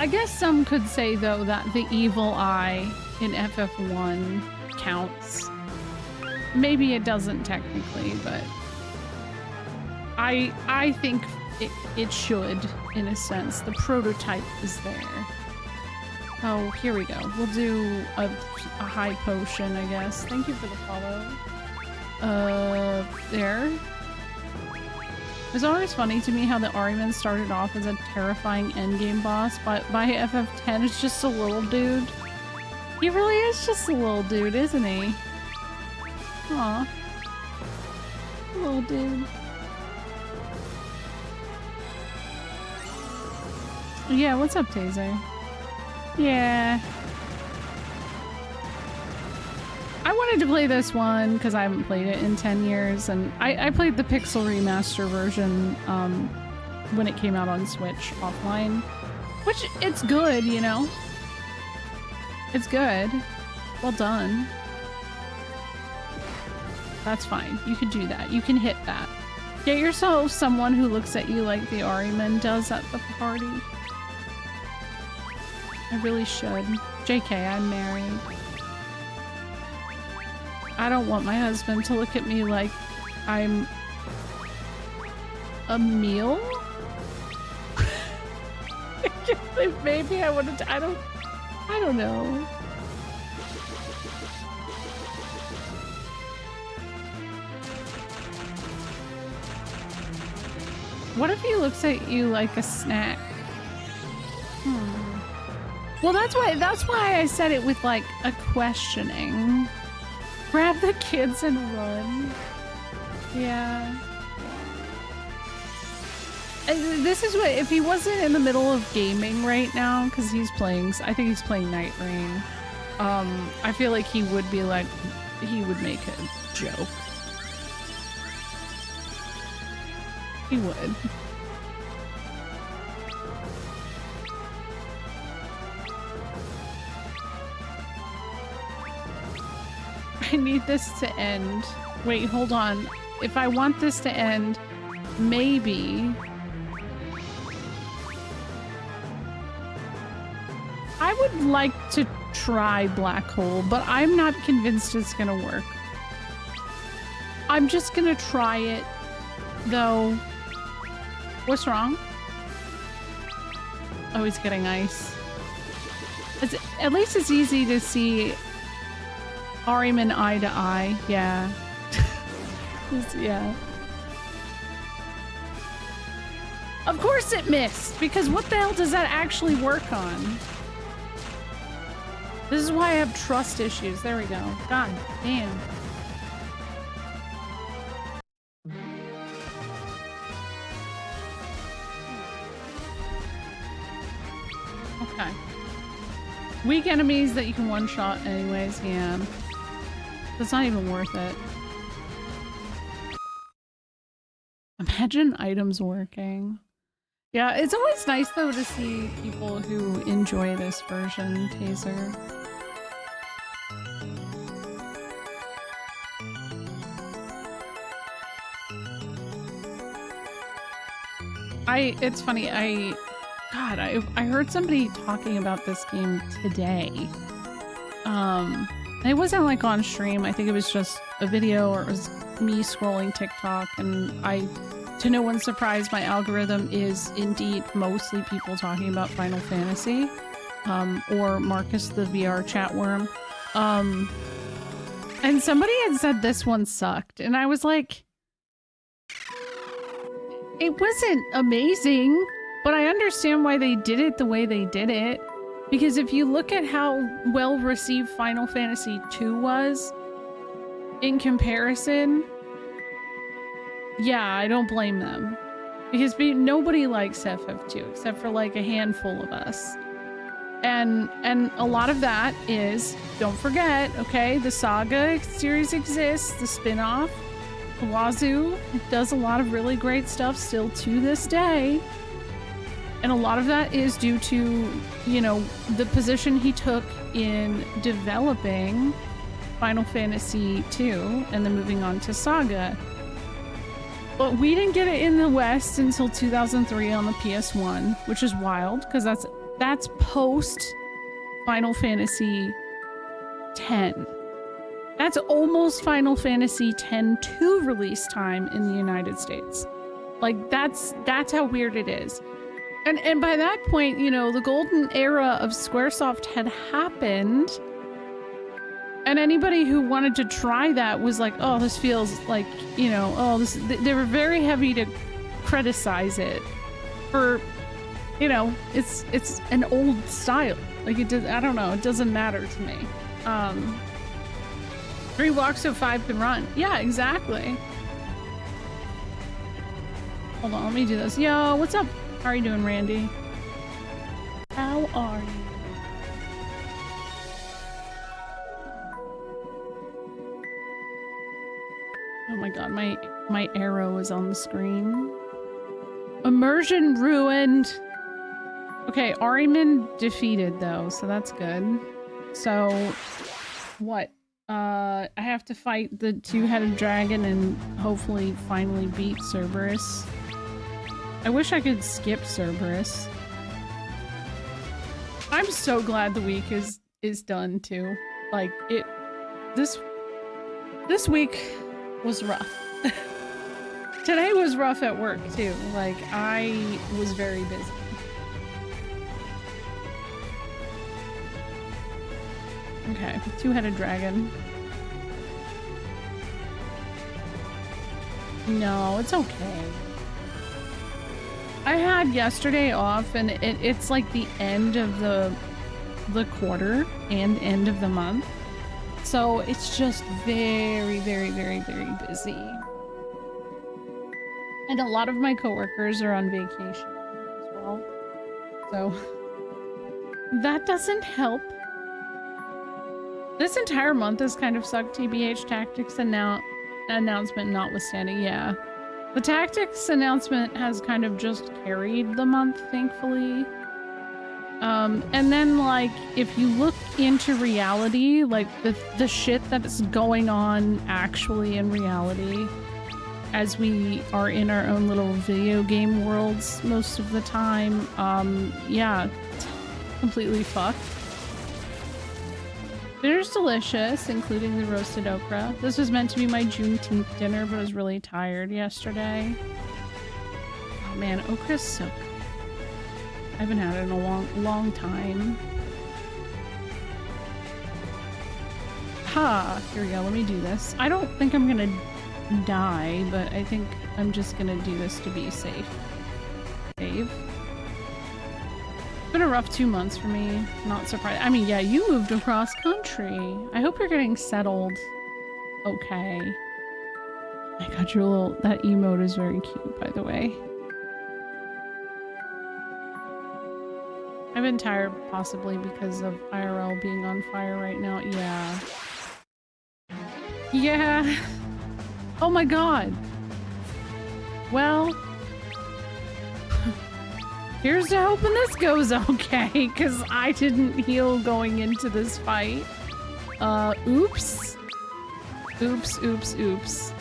I guess some could say, though, that the evil eye in FF1 counts. Maybe it doesn't technically, but I think it should, in a sense. The prototype is there. Oh, here we go. We'll do a high potion, I guess. Thank you for the follow. There. It's always funny to me how the Ariman started off as a terrifying endgame boss, but by FF10 it's just a little dude. He really is just a little dude, isn't he? Aw. Little dude. Yeah, what's up, Taser? Yeah. I wanted to play this one because I haven't played it in 10 years, and I played the Pixel Remaster version when it came out on Switch offline, which it's good, you know? It's good. Well done. That's fine. You can do that. You can hit that. Get yourself someone who looks at you like the Ariman does at the party. I really should. JK, I'm married. I don't want my husband to look at me like I'm a meal. Maybe I wanted to, I don't know. What if he looks at you like a snack? Well, that's why I said it with like a questioning. Grab the kids and run. Yeah. This is what, if he wasn't in the middle of gaming right now, because he's playing, I think he's playing Night Rain. I feel like he would be like, he would make a joke. He would. I need this to end. Wait, hold on. If I want this to end, maybe I would like to try Black Hole, but I'm not convinced it's gonna work. I'm just gonna try it, though. What's wrong? Oh, he's getting ice. At least it's easy to see Ariman eye to eye, yeah. Yeah. Of course it missed, because what the hell does that actually work on? This is why I have trust issues. There we go. God damn. Okay. Weak enemies that you can one-shot anyways, yeah. That's not even worth it. Imagine items working. Yeah, it's always nice though to see people who enjoy this version, Taser. It's funny, I heard somebody talking about this game today. It wasn't like on stream. I think it was just a video, or it was me scrolling TikTok, and to no one's surprise, my algorithm is indeed mostly people talking about Final Fantasy, or Marcus the VR chat worm. And somebody had said this one sucked, and I was like, it wasn't amazing, but I understand why they did it the way they did it. Because if you look at how well received Final Fantasy II was in comparison, yeah, I don't blame them. Because nobody likes FF2 except for like a handful of us. And a lot of that is, don't forget, okay, the Saga series exists, the spin-off. Wazoo does a lot of really great stuff still to this day. And a lot of that is due to, you know, the position he took in developing Final Fantasy II and then moving on to Saga. But we didn't get it in the West until 2003 on the PS1, which is wild because that's post Final Fantasy X. That's almost Final Fantasy X-2 release time in the United States. Like that's how weird it is. And by that point, you know, the golden era of Squaresoft had happened. And anybody who wanted to try that was like, oh, this feels like, you know, oh, this. They were very heavy to criticize it for, you know, it's an old style. Like it does, I don't know, it doesn't matter to me. 3 walks so 5 can run. Yeah, exactly. Hold on, let me do this. Yo, what's up? How are you doing, Randy? How are you? Oh my god, my arrow is on the screen. Immersion ruined. Okay, Ahriman defeated though, so that's good. So, what? I have to fight the 2-headed dragon and hopefully finally beat Cerberus. I wish I could skip Cerberus. I'm so glad the week is done too. Like this week was rough. Today was rough at work too. Like I was very busy. Okay, 2-headed dragon. No, it's okay. I had yesterday off and it's like the end of the quarter and end of the month. So it's just very, very, very, very busy. And a lot of my coworkers are on vacation as well. So that doesn't help. This entire month has kind of sucked, TBH Tactics and now announcement notwithstanding. Yeah. The Tactics announcement has kind of just carried the month, thankfully. And then, like, if you look into reality, like, the shit that's going on actually in reality, as we are in our own little video game worlds most of the time, yeah, completely fucked. Dinner's delicious, including the roasted okra. This was meant to be my Juneteenth dinner, but I was really tired yesterday. Oh man, okra's so good. I haven't had it in a long time. Ha! Here we go, let me do this. I don't think I'm gonna die, but I think I'm just gonna do this to be safe. Save. It's been a rough 2 months for me. Not surprised. I mean, yeah, you moved across country. I hope you're getting settled. Okay. I got your little... That emote is very cute, by the way. I've been tired, possibly because of IRL being on fire right now. Yeah. Yeah. Oh my god. Well... Here's to hoping this goes okay, because I didn't heal going into this fight. Oops. Oops, oops, oops.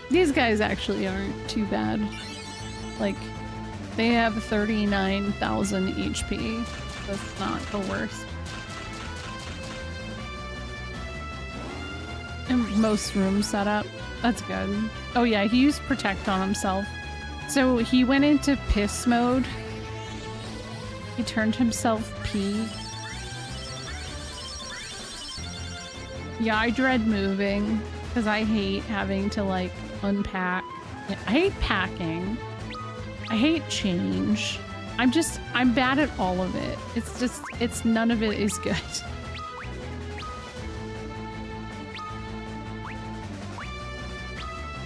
These guys actually aren't too bad. Like, they have 39,000 HP. That's not the worst. And most rooms set up. That's good. Oh yeah, he used Protect on himself. So he went into piss mode. He turned himself pee. Yeah, I dread moving because I hate having to like unpack. I hate packing. I hate change. I'm bad at all of it. It's none of it is good.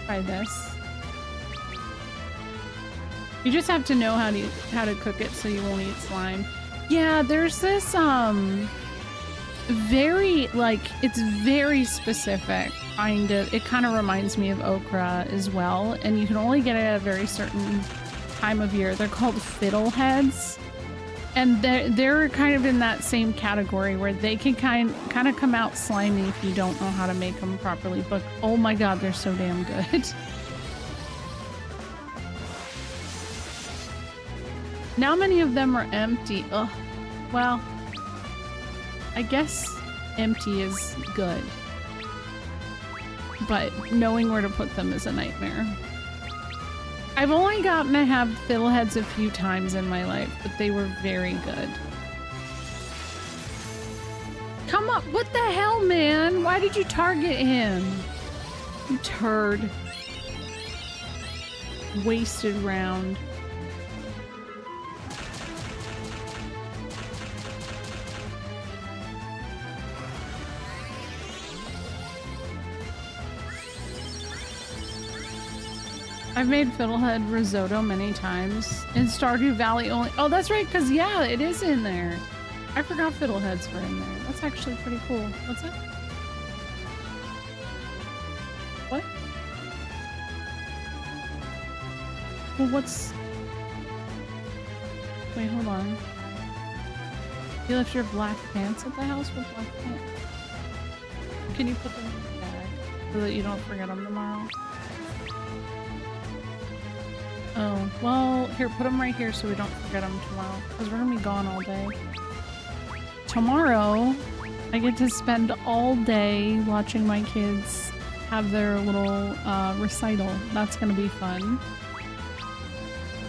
Try this. You just have to know how to cook it so you won't eat slime. Yeah, there's this very, like, it's very specific kind of, it kind of reminds me of okra as well, and you can only get it at a very certain time of year. They're called fiddleheads, and they're kind of in that same category where they can kind of come out slimy if you don't know how to make them properly, but oh my god, they're so damn good. Now many of them are empty. Ugh. Well, I guess empty is good, but knowing where to put them is a nightmare. I've only gotten to have fiddleheads a few times in my life, but they were very good. Come up! What the hell, man? Why did you target him? You turd. Wasted round. I've made fiddlehead risotto many times. In Stardew Valley only. Oh, that's right, because yeah, it is in there. I forgot fiddleheads were in there. That's actually pretty cool. What's that? What? Well, what's... Wait, hold on. You left your black pants at the house with black pants? Can you put them in the bag so that you don't forget them tomorrow? Oh, well, here, put them right here so we don't forget them tomorrow, because we're gonna be gone all day. Tomorrow, I get to spend all day watching my kids have their little recital. That's gonna be fun.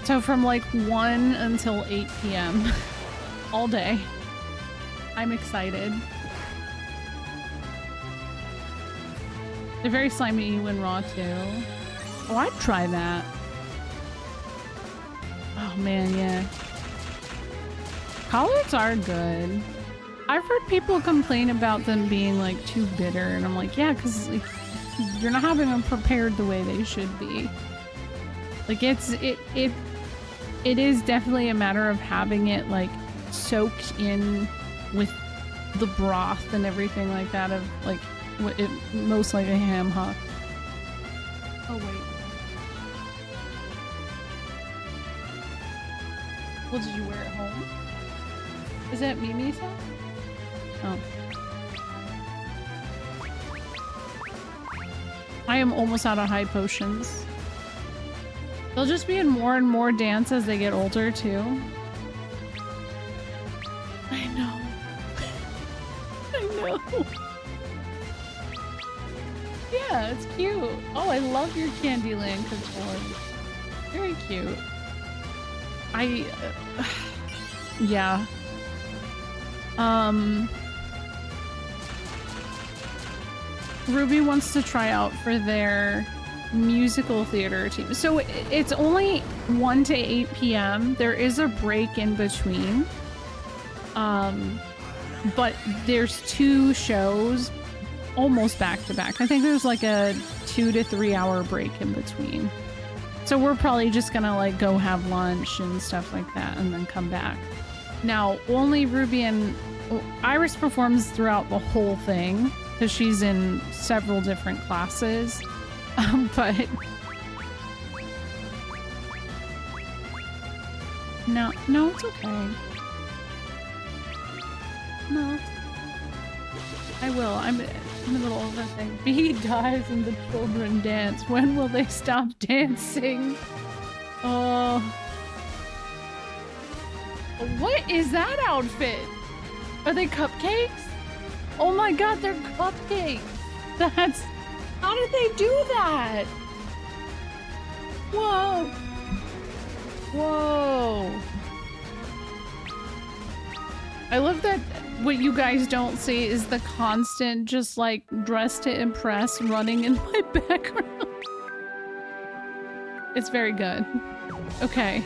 So from like 1 until 8 p.m. all day. I'm excited. They're very slimy when raw too. Oh, I'd try that. Oh man, yeah. Collards are good. I've heard people complain about them being like too bitter, and I'm like, yeah, because like, you're not having them prepared the way they should be. Like it is definitely a matter of having it like soaked in with the broth and everything like that of like what it most like a ham hock. Oh wait. Well, did you wear it home? Is that Mimi's house? Oh. I am almost out of high potions. They'll just be in more and more dance as they get older, too. I know. I know. Yeah, it's cute. Oh, I love your Candyland controller. Very cute. Yeah. Ruby wants to try out for their musical theater team. So it's only 1 to 8 p.m. There is a break in between. But there's 2 shows almost back to back. I think there's like a 2 to 3 hour break in between. So we're probably just gonna like go have lunch and stuff like that and then come back. Now, only Ruby and Iris performs throughout the whole thing because she's in several different classes. But no, it's okay. No, I will. I'm in the middle of a thing. B dies and the children dance. When will they stop dancing? Oh. What is that outfit? Are they cupcakes? Oh my god, they're cupcakes. That's... How did they do that? Whoa. Whoa. I love that what you guys don't see is the constant just like dress to impress running in my background. It's very good. Okay.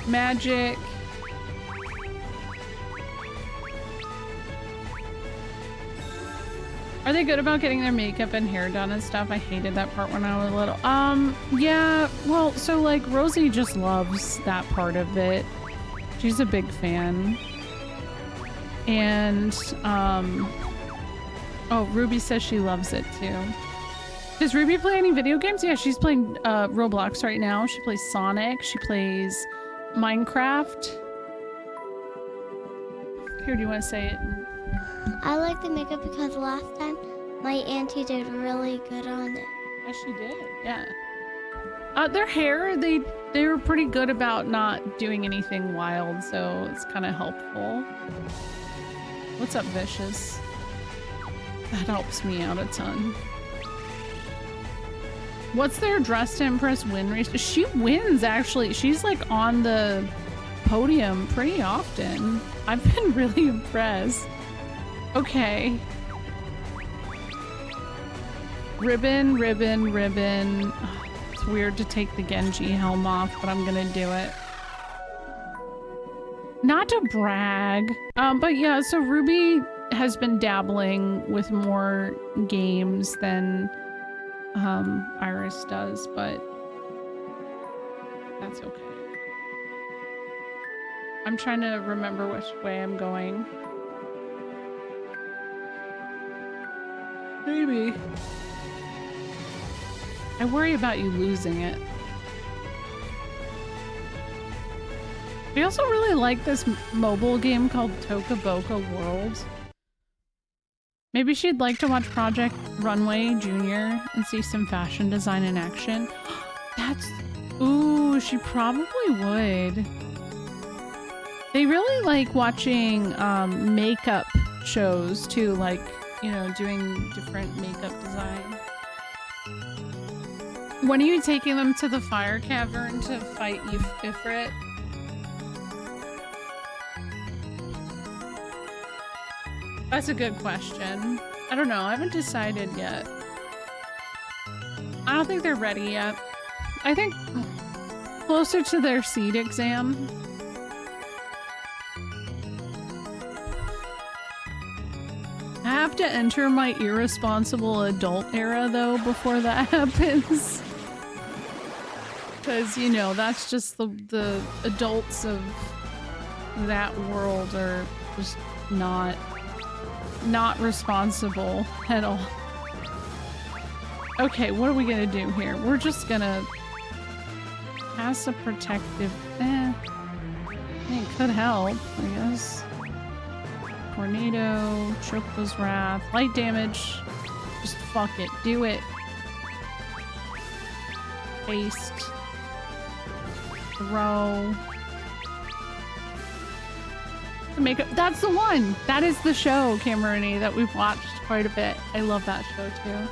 Magic. Are they good about getting their makeup and hair done and stuff? I hated that part when I was little. Yeah, well, so like Rosie just loves that part of it. She's a big fan. And, oh, Ruby says she loves it too. Does Ruby play any video games? Yeah, she's playing Roblox right now. She plays Sonic. She plays Minecraft. Here, do you want to say it? I like the makeup because last time my auntie did really good on it. Yes, she did. Yeah. Their hair, they were pretty good about not doing anything wild, so it's kind of helpful. What's up, Vicious? That helps me out a ton. What's their dress to impress win race? She wins, actually. She's like on the podium pretty often. I've been really impressed. Okay. Ribbon, ribbon, ribbon. It's weird to take the Genji helm off, but I'm gonna do it. Not to brag, but yeah, so Ruby has been dabbling with more games than Iris does, but that's okay. I'm trying to remember which way I'm going. Maybe. I worry about you losing it. We also really like this mobile game called Toca Boca World. Maybe she'd like to watch Project Runway Junior and see some fashion design in action. That's... Ooh, she probably would. They really like watching makeup shows too, like, you know, doing different makeup design. When are you taking them to the fire cavern to fight Ifrit? That's a good question. I don't know. I haven't decided yet. I don't think they're ready yet. I think closer to their seed exam. I have to enter my irresponsible adult era though before that happens. Because, you know, that's just the adults of that world are just not responsible at all. Okay, what are we gonna do here? We're just gonna pass a protective... it could help, I guess. Tornado, Choco's Wrath, light damage. Just fuck it, do it. Haste. Throw. Makeup. That's the one! That is the show, Cameroni, that we've watched quite a bit. I love that show too.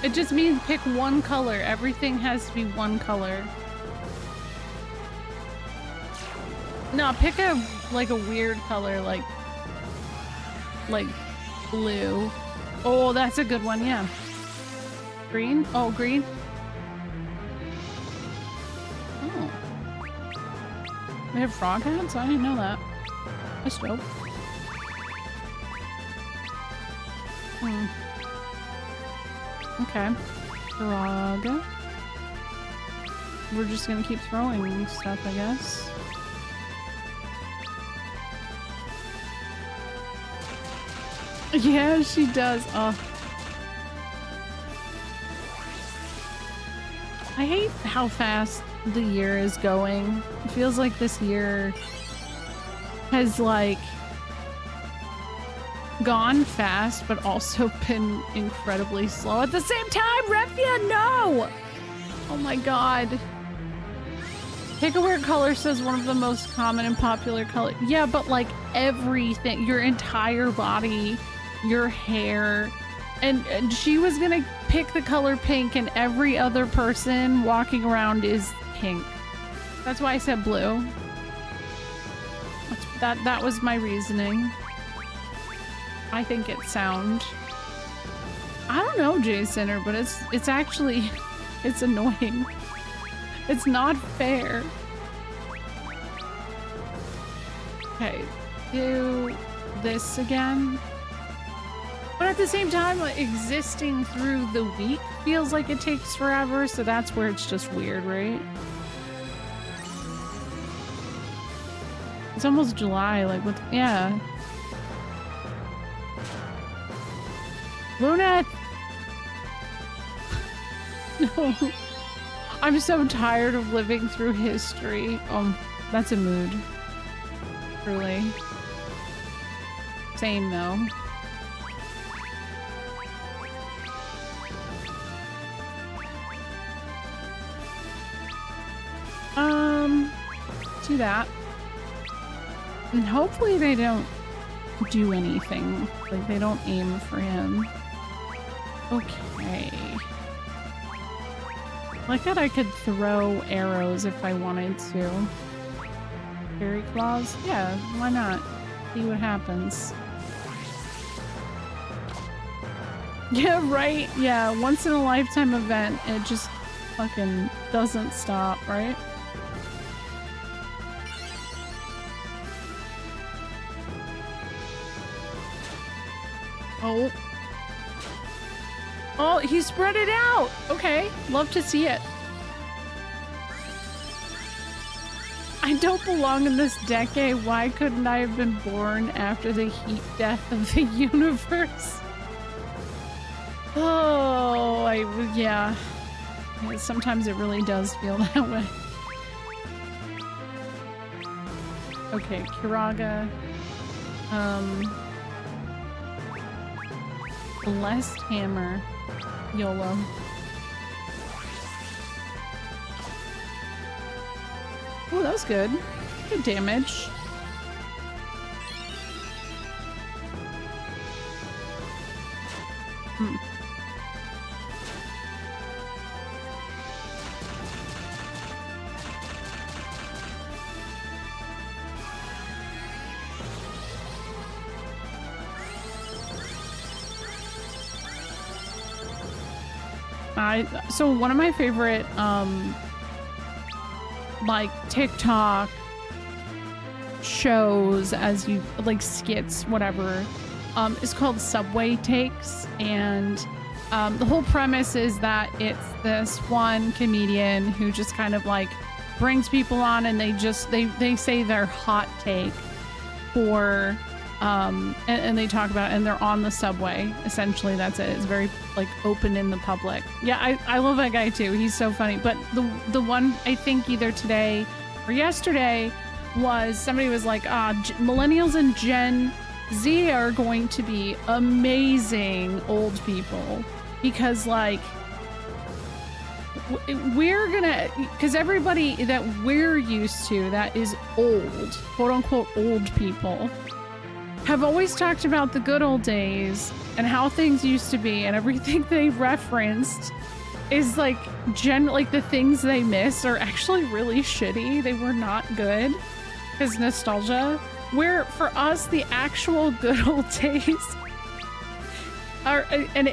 It just means pick one color. Everything has to be one color. No, pick a weird color, like blue. Oh, that's a good one, yeah. Green? Oh, green? Oh. They have frog hats? I didn't know that. That's dope. Okay. Frog. We're just gonna keep throwing stuff, I guess. Yeah, she does. Oh. I hate how fast the year is going. It feels like this year has like gone fast, but also been incredibly slow at the same time. Refia, no! Oh my god. Pick a weird color says one of the most common and popular colors. Yeah, but like everything, your entire body, your hair, and she was gonna pick the color pink, and every other person walking around is pink. That's why I said blue. That was my reasoning. I think it's sound. I don't know, Jasoner, but it's actually it's annoying. It's not fair. Okay, do this again. But at the same time, like, existing through the week feels like it takes forever, so that's where it's just weird, right? It's almost July, like, what? Yeah. Luna! No. I'm so tired of living through history. That's a mood. Truly. Same, though. Do that. And hopefully they don't do anything. Like, they don't aim for him. Okay. Like that I could throw arrows if I wanted to. Fairy claws? Yeah, why not? See what happens. Yeah, right? Yeah, once in a lifetime event. It just fucking doesn't stop, right? Oh. Oh, he spread it out! Okay, love to see it. I don't belong in this decade. Why couldn't I have been born after the heat death of the universe? Oh, yeah. Sometimes it really does feel that way. Okay, Kiraga. Blessed Hammer. YOLO. Oh, that was good. Good damage. So one of my favorite like TikTok shows, as you like, skits, whatever, is called Subway Takes, and the whole premise is that it's this one comedian who just kind of like brings people on, and they say their hot take for and they talk about it, and they're on the subway. Essentially, that's it. It's very like open in the public. Yeah, I love that guy too. He's so funny. But the one I think either today or yesterday was somebody was like, millennials and Gen Z are going to be amazing old people, because like we're gonna, because everybody that we're used to that is old, quote unquote old people, have always talked about the good old days and how things used to be, and everything they referenced is like like the things they miss are actually really shitty. They were not good because nostalgia. Where for us, the actual good old days are, and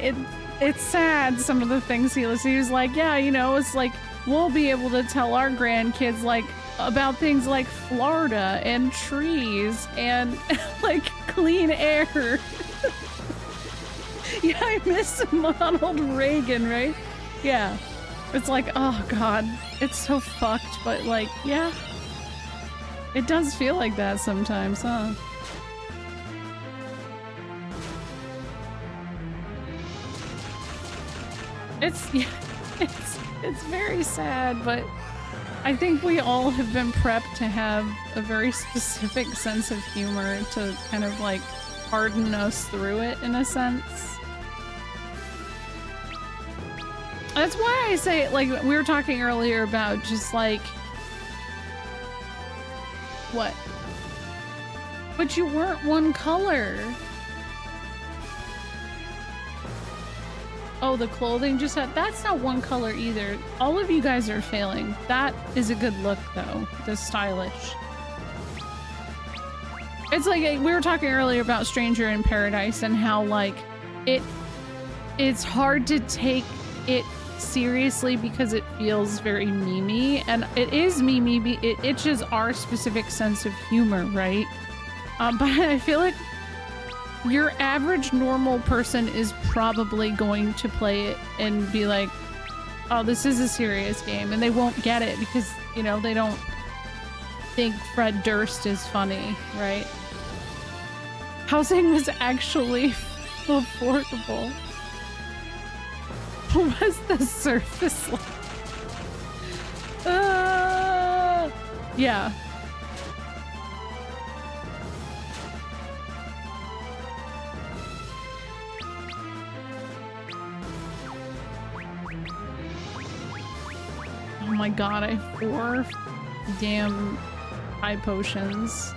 it's sad, some of the things he was like, yeah, you know, it's like we'll be able to tell our grandkids like about things like Florida and trees and like clean air. Yeah, I miss Ronald Reagan, right? Yeah. It's like, oh god, it's so fucked, but like, yeah. It does feel like that sometimes, huh? It's very sad, but I think we all have been prepped to have a very specific sense of humor to kind of like harden us through it in a sense. That's why I say, like, we were talking earlier about just like, what? But you weren't one color. Oh, the clothing just had, that's not one color either. All of you guys are failing. That is a good look though. The stylish. It's like, we were talking earlier about Stranger in Paradise and how like it's hard to take it seriously because it feels very memey, and it is memey. It itches our specific sense of humor, right? But I feel like your average normal person is probably going to play it and be like, oh, this is a serious game, and they won't get it because, you know, they don't think Fred Durst is funny, right? Housing was actually affordable. What was the surface like? Yeah. Oh my god, I have 4 damn high potions.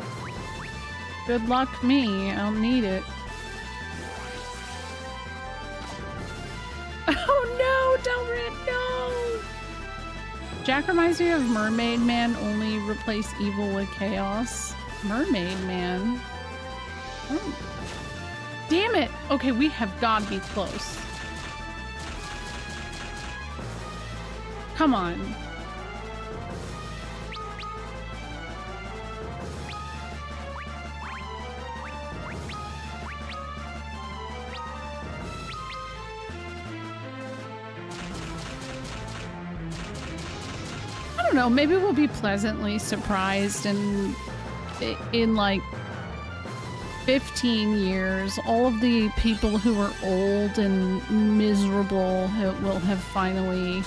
Good luck me, I'll need it. Oh no, Delrin, no! Jack reminds me of Mermaid Man, only replace evil with chaos. Mermaid Man? Oh. Damn it! Okay, we have got to be close. Come on. I don't know, maybe we'll be pleasantly surprised and in like 15 years, all of the people who are old and miserable will have finally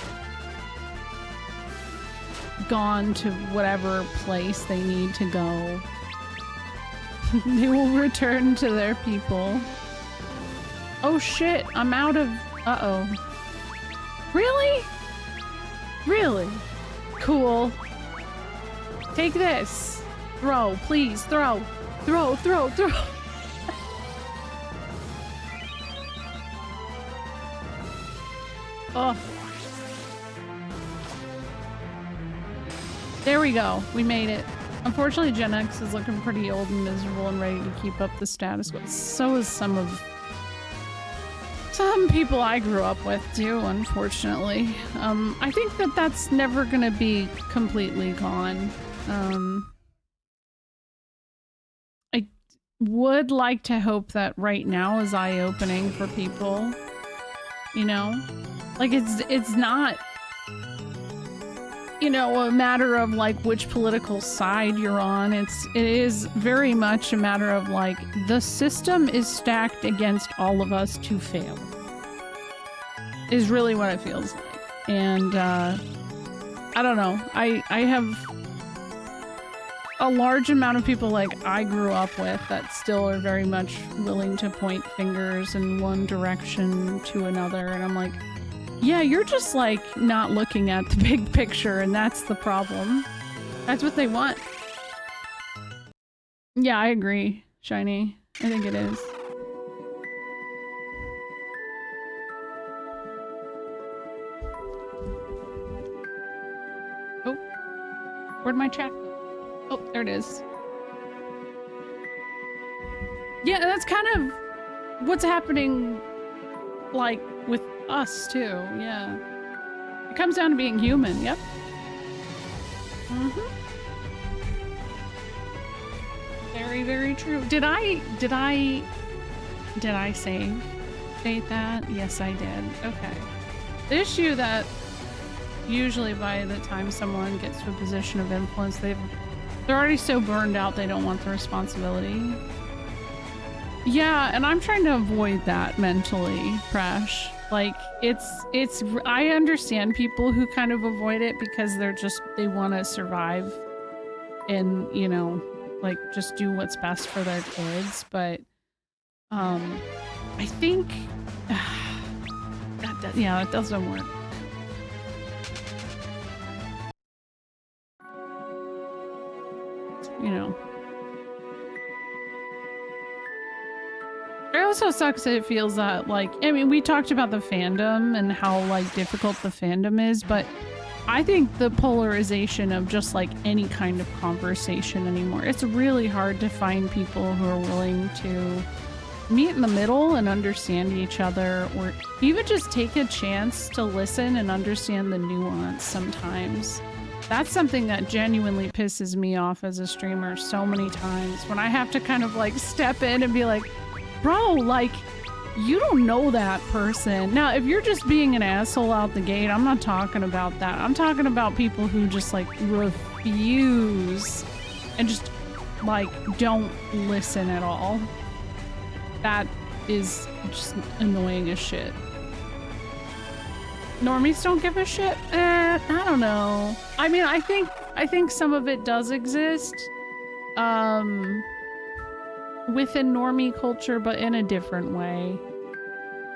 gone to whatever place they need to go. They will return to their people. Oh shit, I'm out of... Uh-oh. Really? Really? Cool. Take this. Throw, please, throw. Throw, throw, throw. Oh. There we go. We made it. Unfortunately, Gen X is looking pretty old and miserable and ready to keep up the status quo. So is some people I grew up with too, unfortunately. I think that that's never gonna be completely gone. I would like to hope that right now is eye-opening for people. You know? Like, it's not, you know, a matter of like which political side you're on. It is very much a matter of like the system is stacked against all of us to fail. Is really what it feels like. And I don't know. I have a large amount of people like I grew up with that still are very much willing to point fingers in one direction to another, and I'm like, yeah, you're just like not looking at the big picture, and that's the problem. That's what they want. Yeah, I agree, Shiny. I think it is. Oh, where'd my chat go? Oh, there it is. Yeah, that's kind of what's happening, like, with us, too. Yeah. It comes down to being human, yep. Mm-hmm. Very, very true. Did I save state that? Yes, I did. Okay. The issue that usually by the time someone gets to a position of influence, they're already so burned out they don't want the responsibility. Yeah, and I'm trying to avoid that mentally, Crash. Like, I understand people who kind of avoid it because they want to survive and, you know, like, just do what's best for their kids, but, I think, it doesn't work. You know. It also sucks that it feels that, like, I mean, we talked about the fandom and how, like, difficult the fandom is, but I think the polarization of just, like, any kind of conversation anymore, it's really hard to find people who are willing to meet in the middle and understand each other, or even just take a chance to listen and understand the nuance sometimes. That's something that genuinely pisses me off as a streamer so many times, when I have to kind of like step in and be like, bro, like, you don't know that person. Now, if you're just being an asshole out the gate, I'm not talking about that. I'm talking about people who just like refuse and just like don't listen at all. That is just annoying as shit. Normies don't give a shit? I don't know. I mean, I think some of it does exist within normie culture, but in a different way.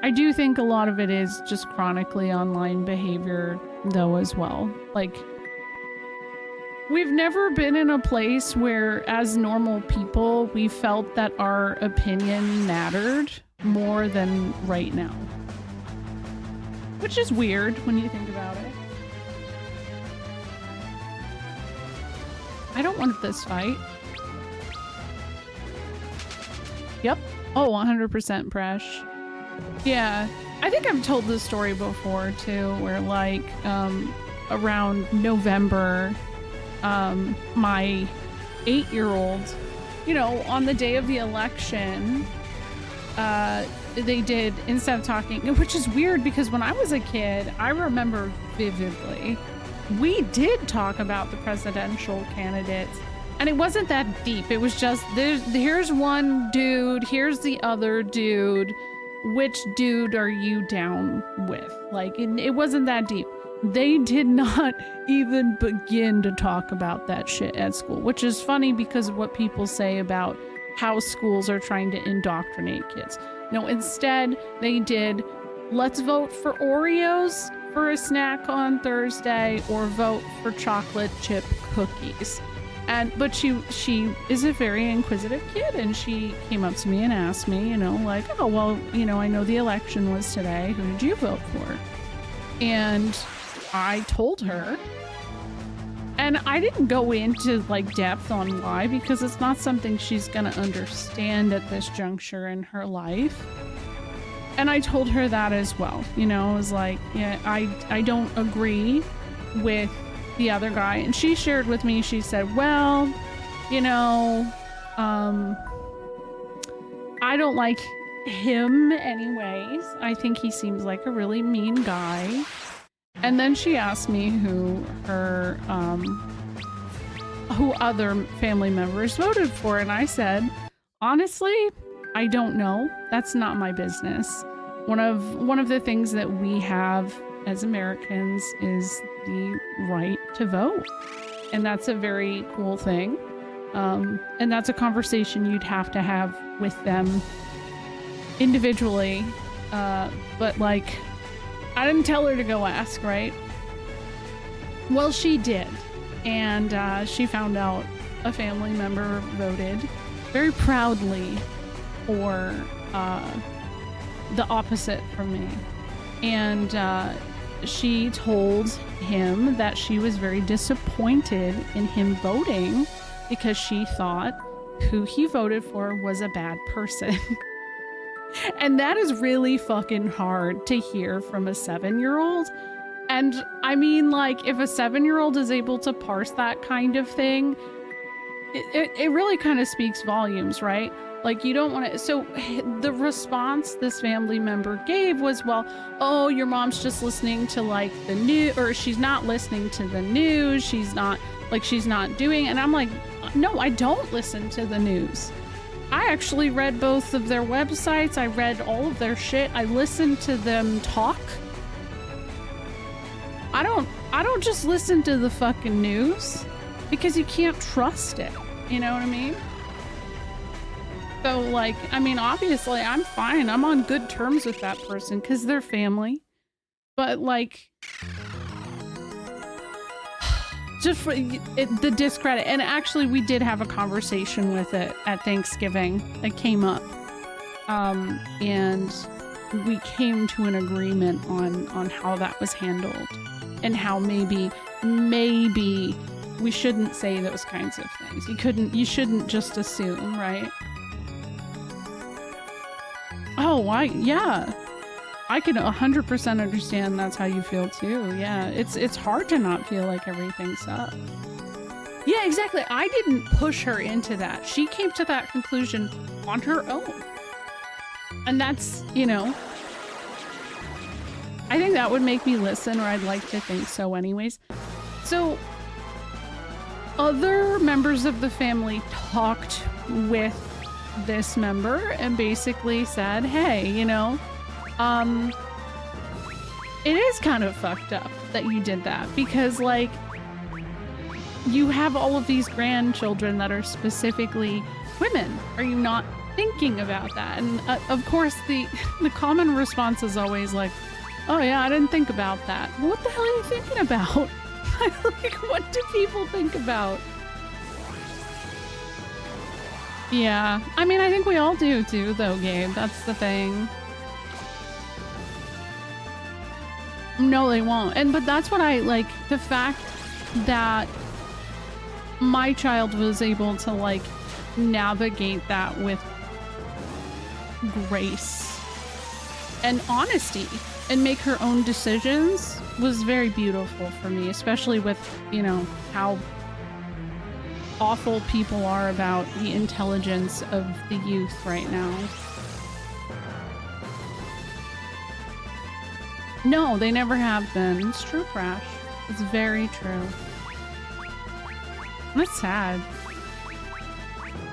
I do think a lot of it is just chronically online behavior though as well. Like, we've never been in a place where as normal people we felt that our opinion mattered more than right now. Which is weird when you think about it. I don't want this fight. Yep. Oh, 100% Presh. Yeah. I think I've told this story before too, where like, around November, my 8-year-old, you know, on the day of the election, they did, instead of talking, which is weird because when I was a kid, I remember vividly, we did talk about the presidential candidates, and it wasn't that deep. It was just, here's one dude, here's the other dude, which dude are you down with? Like, it wasn't that deep. They did not even begin to talk about that shit at school, which is funny because of what people say about how schools are trying to indoctrinate kids. No, instead they did, let's vote for Oreos for a snack on Thursday or vote for chocolate chip cookies. But she is a very inquisitive kid, and she came up to me and asked me, you know, like, oh, well, you know, I know the election was today. Who did you vote for? And I told her, and I didn't go into like depth on why, because it's not something she's gonna understand at this juncture in her life. And I told her that as well. You know, I was like, yeah, I don't agree with the other guy. And she shared with me, she said, well, you know, I don't like him anyways. I think he seems like a really mean guy. And then she asked me who other family members voted for, and I said, honestly, I don't know. That's not my business. One of the things that we have as Americans is the right to vote, and that's a very cool thing. And that's a conversation you'd have to have with them individually. But like, I didn't tell her to go ask, right? Well, she did. And she found out a family member voted very proudly for the opposite from me. And she told him that she was very disappointed in him voting because she thought who he voted for was a bad person. And that is really fucking hard to hear from a 7-year-old. And I mean, like, if a 7-year-old is able to parse that kind of thing, it really kind of speaks volumes, right? Like, you don't want to. So the response this family member gave was, well, oh, your mom's just listening to like the news, or she's not listening to the news. She's not doing. And I'm like, no, I don't listen to the news. I actually read both of their websites. I read all of their shit. I listened to them talk. I don't just listen to the fucking news because you can't trust it. You know what I mean? So like, I mean, obviously I'm fine. I'm on good terms with that person because they're family. But like, just for the discredit. And actually we did have a conversation with it at Thanksgiving that came up. And we came to an agreement on how that was handled and how maybe we shouldn't say those kinds of things. You shouldn't just assume, right? Oh, yeah. I can 100% understand that's how you feel too. Yeah, it's hard to not feel like everything sucks. Yeah, exactly. I didn't push her into that. She came to that conclusion on her own. And that's, you know, I think that would make me listen, or I'd like to think so anyways. So other members of the family talked with this member and basically said, hey, you know, it is kind of fucked up that you did that, because like you have all of these grandchildren that are specifically women. Are you not thinking about that? And of course the common response is always like, oh yeah, I didn't think about that. What the hell are you thinking about? Like, what do people think about? Yeah, I mean, I think we all do too, though, Gabe. That's the thing. No, they won't. But that's what I like, the fact that my child was able to like navigate that with grace and honesty and make her own decisions was very beautiful for me, especially with, you know, how awful people are about the intelligence of the youth right now. No, they never have been. It's true, Crash. It's very true. That's sad.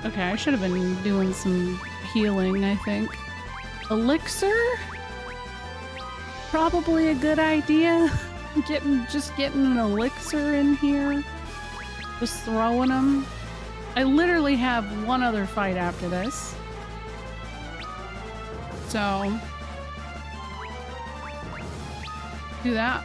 Okay, I should have been doing some healing, I think. Elixir? Probably a good idea. Just getting an elixir in here. Just throwing them. I literally have one other fight after this. So do that.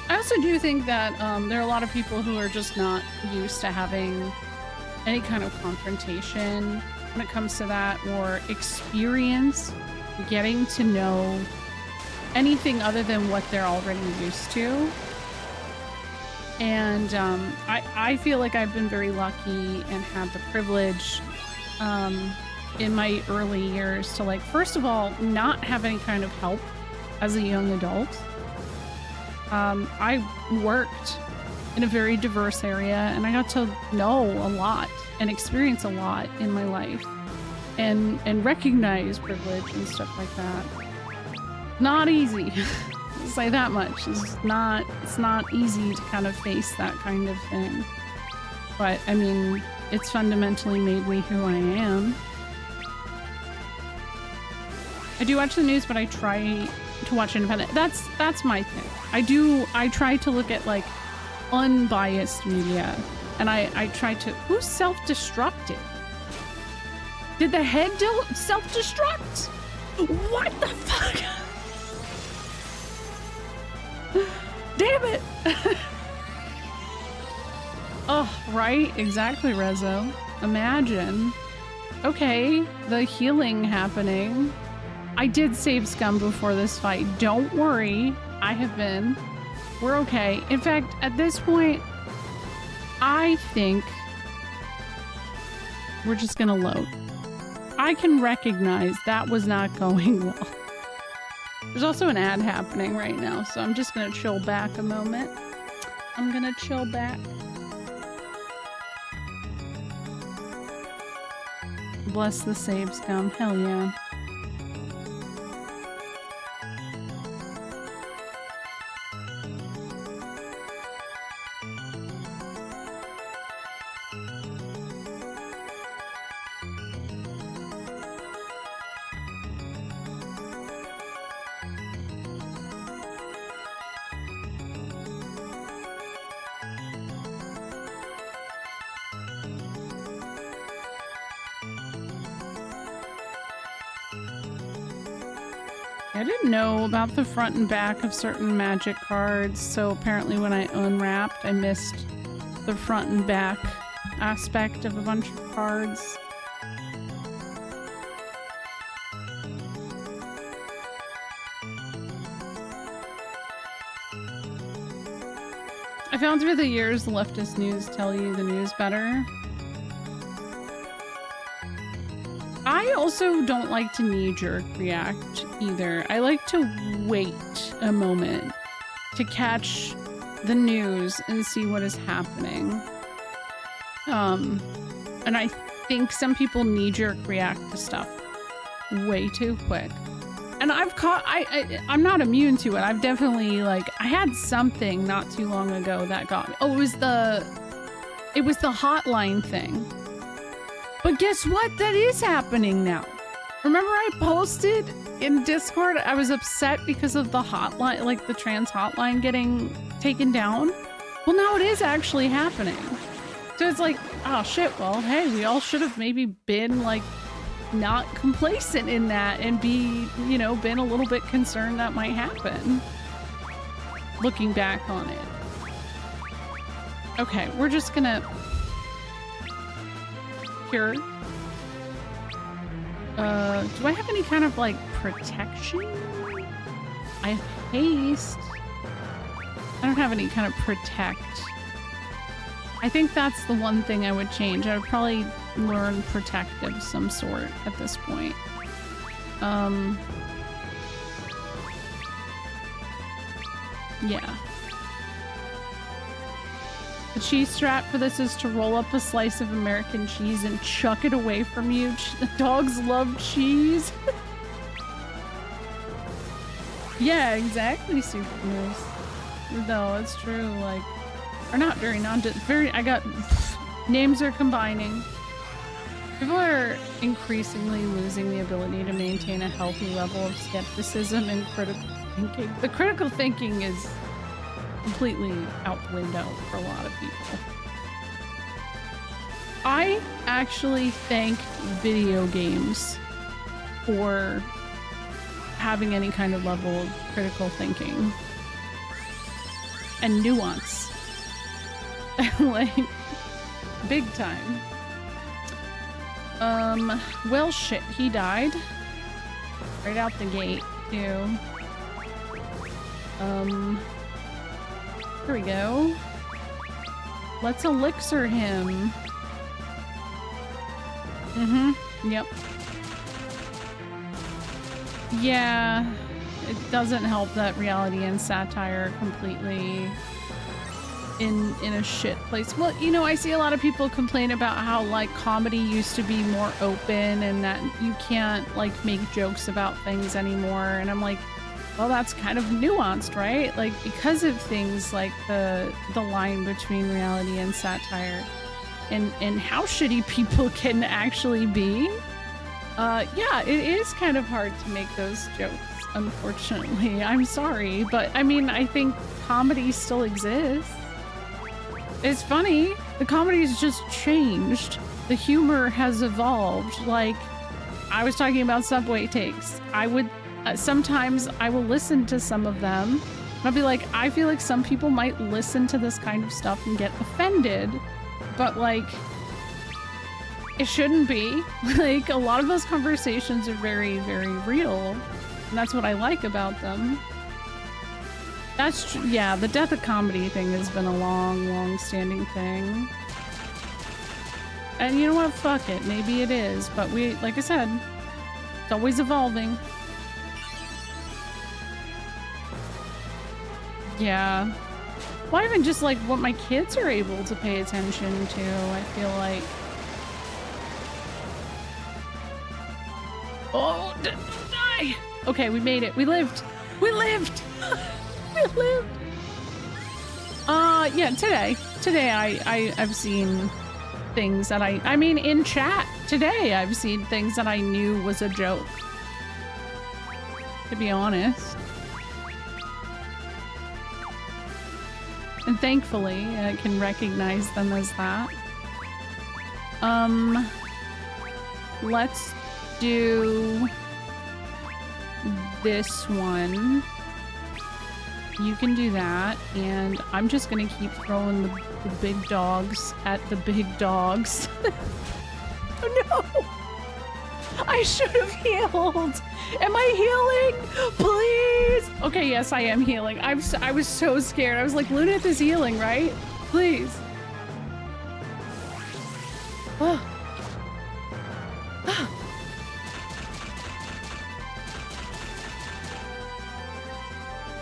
I also do think that there are a lot of people who are just not used to having any kind of confrontation when it comes to that, or experience getting to know anything other than what they're already used to. And I feel like I've been very lucky and had the privilege in my early years to, like, first of all, not have any kind of help as a young adult. I worked in a very diverse area, and I got to know a lot and experience a lot in my life, and recognize privilege and stuff like that. Not easy. I'll say that much. It's not easy to kind of face that kind of thing. But I mean, it's fundamentally made me who I am. I do watch the news, but I try to watch independent. That's my thing. I try to look at like unbiased media, and I try to. Who self-destructed? Did the head self-destruct? What the fuck? Damn it! Oh, right? Exactly, Rezo. Imagine. Okay, the healing happening. I did save Scum before this fight. Don't worry. I have been. We're okay. In fact, at this point, I think we're just gonna load. I can recognize that was not going well. There's also an ad happening right now, so I'm just gonna chill back a moment. I'm gonna chill back. Bless the save Scum. Hell yeah. I didn't know about the front and back of certain magic cards, so apparently when I unwrapped, I missed the front and back aspect of a bunch of cards. I found through the years the leftist news tell you the news better. I also don't like to knee-jerk react either. I like to wait a moment to catch the news and see what is happening. And I think some people knee-jerk react to stuff way too quick. And I'm not immune to it. I've definitely, like, I had something not too long ago that got me. Oh, it was the hotline thing. But guess what? That is happening now. Remember I posted in Discord, I was upset because of the hotline, like the trans hotline getting taken down? Well, now it is actually happening. So it's like, oh shit, well, hey, we all should have maybe been like not complacent in that and be, you know, been a little bit concerned that might happen. Looking back on it. Okay, we're just gonna cure. Do I have any kind of like protection? I have haste. I don't have any kind of protect. I think that's the one thing I would change. I would probably learn protect of some sort at this point. Yeah. The cheese strat for this is to roll up a slice of American cheese and chuck it away from you. Dogs love cheese. Yeah, exactly, Super Moose. No, it's true, like, or not very names are combining. People are increasingly losing the ability to maintain a healthy level of skepticism and critical thinking. The critical thinking is completely out the window for a lot of people. I actually thank video games for having any kind of level of critical thinking and nuance. Like, big time. Well, shit, he died. Right out the gate, too. Here we go. Let's elixir him. Yep. Yeah, it doesn't help that reality and satire are completely in a shit place. Well, you know, I see a lot of people complain about how like comedy used to be more open and that you can't like make jokes about things anymore. And I'm like, well, that's kind of nuanced, right? Like because of things like the line between reality and satire and how shitty people can actually be. Yeah, it is kind of hard to make those jokes, unfortunately. I'm sorry, but I mean, I think comedy still exists. It's funny. The comedy's just changed. The humor has evolved. Like, I was talking about Subway takes. I would, sometimes I will listen to some of them. And I'll be like, I feel like some people might listen to this kind of stuff and get offended. But like, it shouldn't be. Like, a lot of those conversations are very, very real. And that's what I like about them. That's true. Yeah, the death of comedy thing has been a long-standing thing. And you know what? Fuck it. Maybe it is. But we, like I said, it's always evolving. Yeah. Well, even just like what my kids are able to pay attention to, I feel like. Oh, don't die! Okay, we made it. We lived! We lived! We lived! Yeah, today I've seen things that I mean, in chat today I've seen things that I knew was a joke. To be honest. And thankfully, I can recognize them as that. Let's do this one. You can do that, and I'm just gonna keep throwing the big dogs at the big dogs. Oh I should have healed. Am I healing? Please. Okay, yes, I am healing. I was so scared. I was like, Lunith is healing, right? Please. Oh.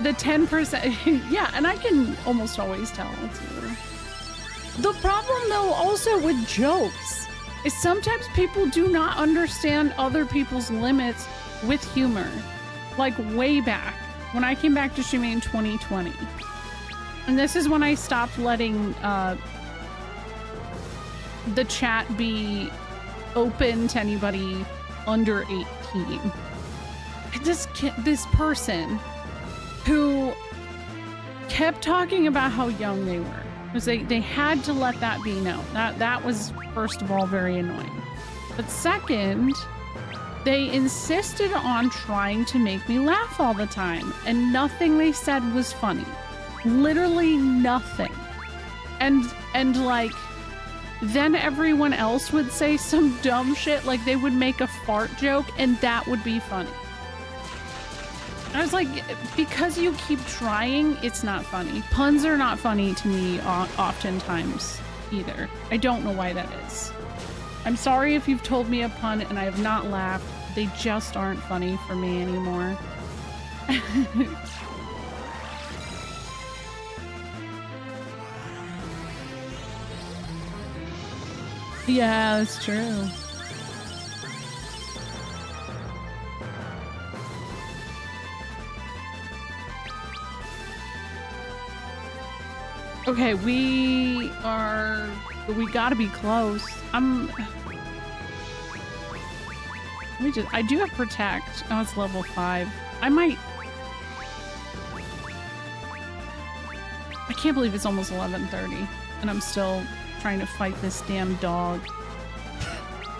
The 10%, yeah, and I can almost always tell. The problem, though, also with jokes is sometimes people do not understand other people's limits with humor. Like way back when I came back to streaming in 2020, and this is when I stopped letting the chat be open to anybody under 18. This person who kept talking about how young they were, because they had to let that be known. That was, first of all, very annoying. But second, they insisted on trying to make me laugh all the time, and nothing they said was funny. Literally nothing. And like, then everyone else would say some dumb shit, like they would make a fart joke, and that would be funny. I was like, because you keep trying, it's not funny. Puns are not funny to me oftentimes either. I don't know why that is. I'm sorry if you've told me a pun and I have not laughed. They just aren't funny for me anymore. Yeah, that's true. Okay, we gotta be close. I do have protect. Oh, it's level 5. I can't believe it's almost 11:30 and I'm still trying to fight this damn dog.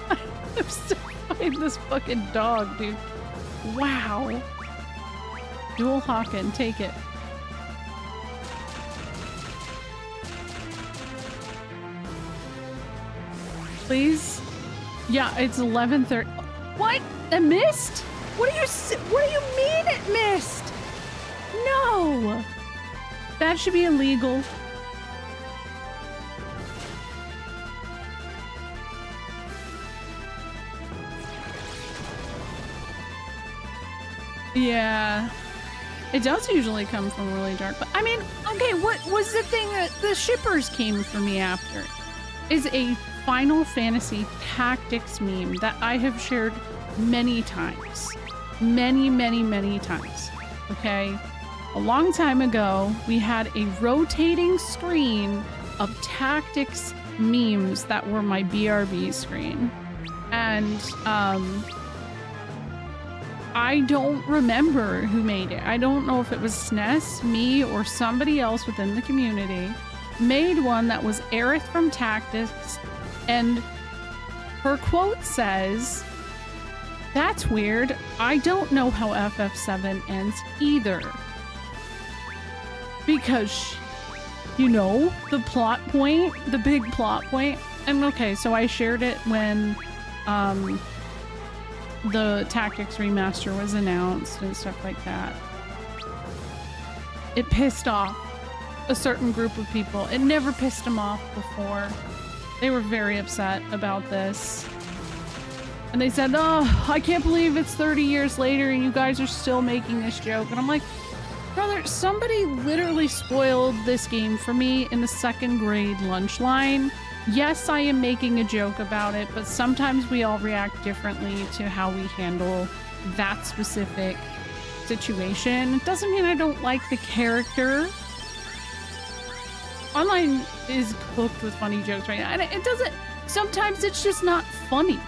I'm still fighting this fucking dog, dude. Wow. Dual Hawken, take it. Please? Yeah, it's 11:30. What? It missed? What do you mean it missed? No! That should be illegal. Yeah. It does usually come from really dark, but I mean, okay, what was the thing that the shippers came for me after? Is a Final Fantasy Tactics meme that I have shared many times. Many times. Okay? A long time ago, we had a rotating screen of Tactics memes that were my BRB screen. And, I don't remember who made it. I don't know if it was SNES, me, or somebody else within the community made one that was Aerith from Tactics, and her quote says, "That's weird. I don't know how FF7 ends either." Because, you know, the plot point, the big plot point. And okay, so I shared it when the Tactics remaster was announced and stuff like that. It pissed off a certain group of people. It never pissed them off before. They were very upset about this. And they said, "Oh, I can't believe it's 30 years later and you guys are still making this joke." And I'm like, brother, somebody literally spoiled this game for me in the 2nd grade lunch line. Yes, I am making a joke about it, but sometimes we all react differently to how we handle that specific situation. It doesn't mean I don't like the character. Online is cooked with funny jokes right now, and it doesn't, sometimes it's just not funny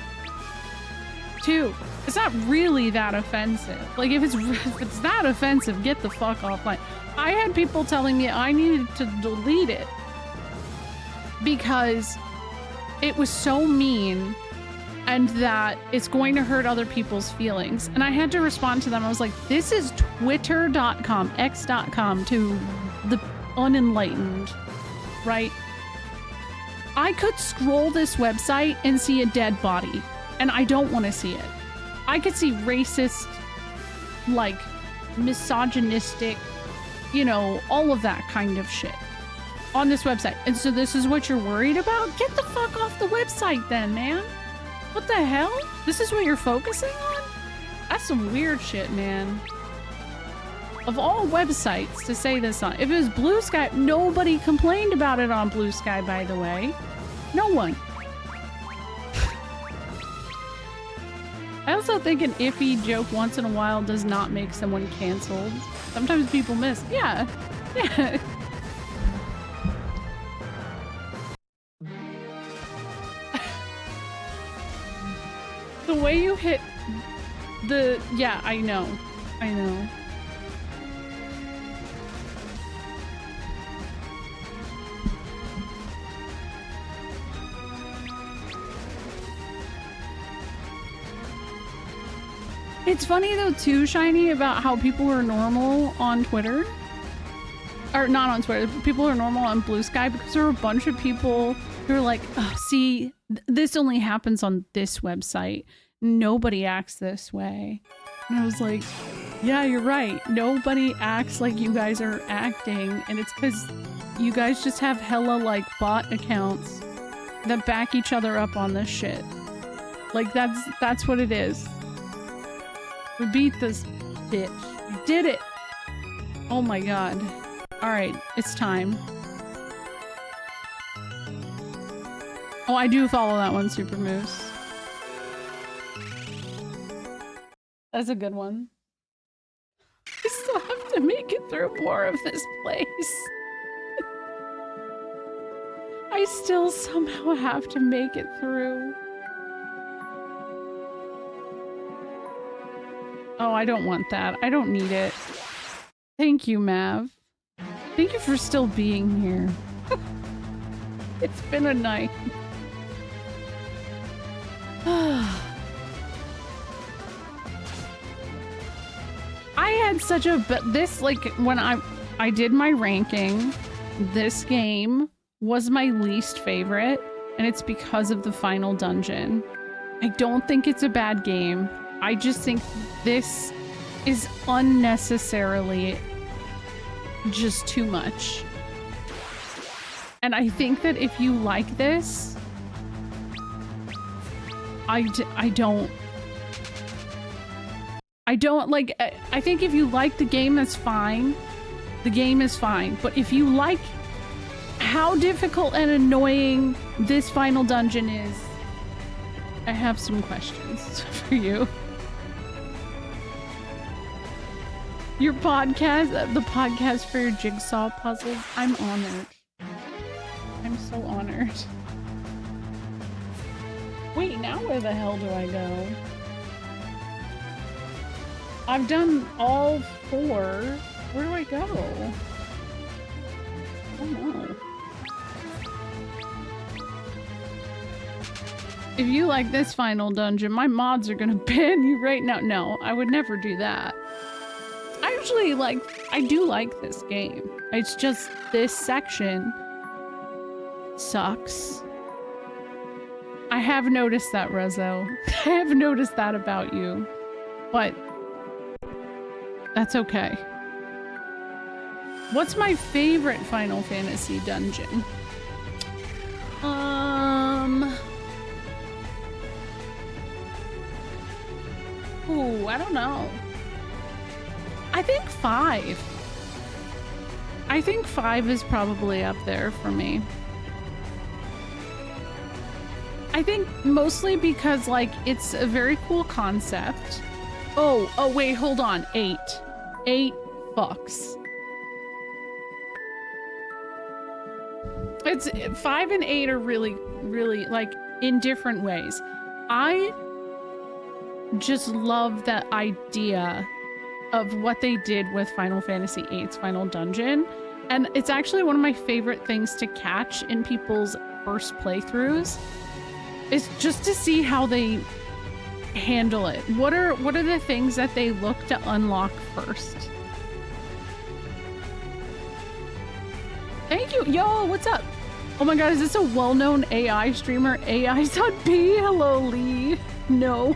too. It's not really that offensive. Like, if it's that offensive, get the fuck offline. I had people telling me I needed to delete it because it was so mean and that it's going to hurt other people's feelings. And I had to respond to them. I was like, this is twitter.com, x.com to the unenlightened, right? I could scroll this website and see a dead body And I don't want to see it. I could see racist, like, misogynistic, you know, all of that kind of shit on this website. And so this is what you're worried about? Get the fuck off the website then, man. What the hell? This is what you're focusing on? That's some weird shit, man. Of all websites to say this on, if it was Blue Sky, nobody complained about it on Blue Sky, by the way. No one. I also think an iffy joke once in a while does not make someone canceled. Sometimes people miss. Yeah. Yeah. The way you hit the... Yeah, I know. I know. It's funny though too, Shiny, about how people are normal on Twitter. Or not on Twitter, people are normal on Blue Sky because there are a bunch of people who are like, oh, see, this only happens on this website. Nobody acts this way. And I was like, yeah, you're right. Nobody acts like you guys are acting. And it's because you guys just have hella like bot accounts that back each other up on this shit. Like that's what it is. We beat this bitch. We did it. Oh my god. Alright, it's time. Oh, I do follow that one, Super Moose. That's a good one. I still have to make it through more of this place. I still somehow have to make it through. Oh, I don't want that. I don't need it. Thank you, Mav. Thank you for still being here. It's been a night. I had such a... But this, like, when I did my ranking, this game was my least favorite, and it's because of the final dungeon. I don't think it's a bad game. I just think this is unnecessarily just too much. And I think that if you like this, I don't like, I think if you like the game, that's fine. The game is fine. But if you like how difficult and annoying this final dungeon is, I have some questions for you. Your podcast, the podcast for your jigsaw puzzles, I'm honored. I'm so honored. Wait, now where the hell do I go? I've done all 4. Where do I go? I don't know. If you like this final dungeon, my mods are gonna ban you right now. No, I would never do that. I actually I do like this game. It's just this section sucks. I have noticed that, Rezo. I have noticed that about you. But that's okay. What's my favorite Final Fantasy dungeon? Ooh, I don't know. I think 5. I think 5 is probably up there for me. I think mostly because, like, it's a very cool concept. Oh, wait, hold on. 8. 8 fucks. It's 5 and 8 are really, like, in different ways. I just love that idea of what they did with Final Fantasy VIII's Final Dungeon. And it's actually one of my favorite things to catch in people's first playthroughs. Is just to see how they handle it. What are the things that they look to unlock first? Thank you. Yo, what's up? Oh my god, is this a well-known AI streamer? AI.B? Hello, Lee. No.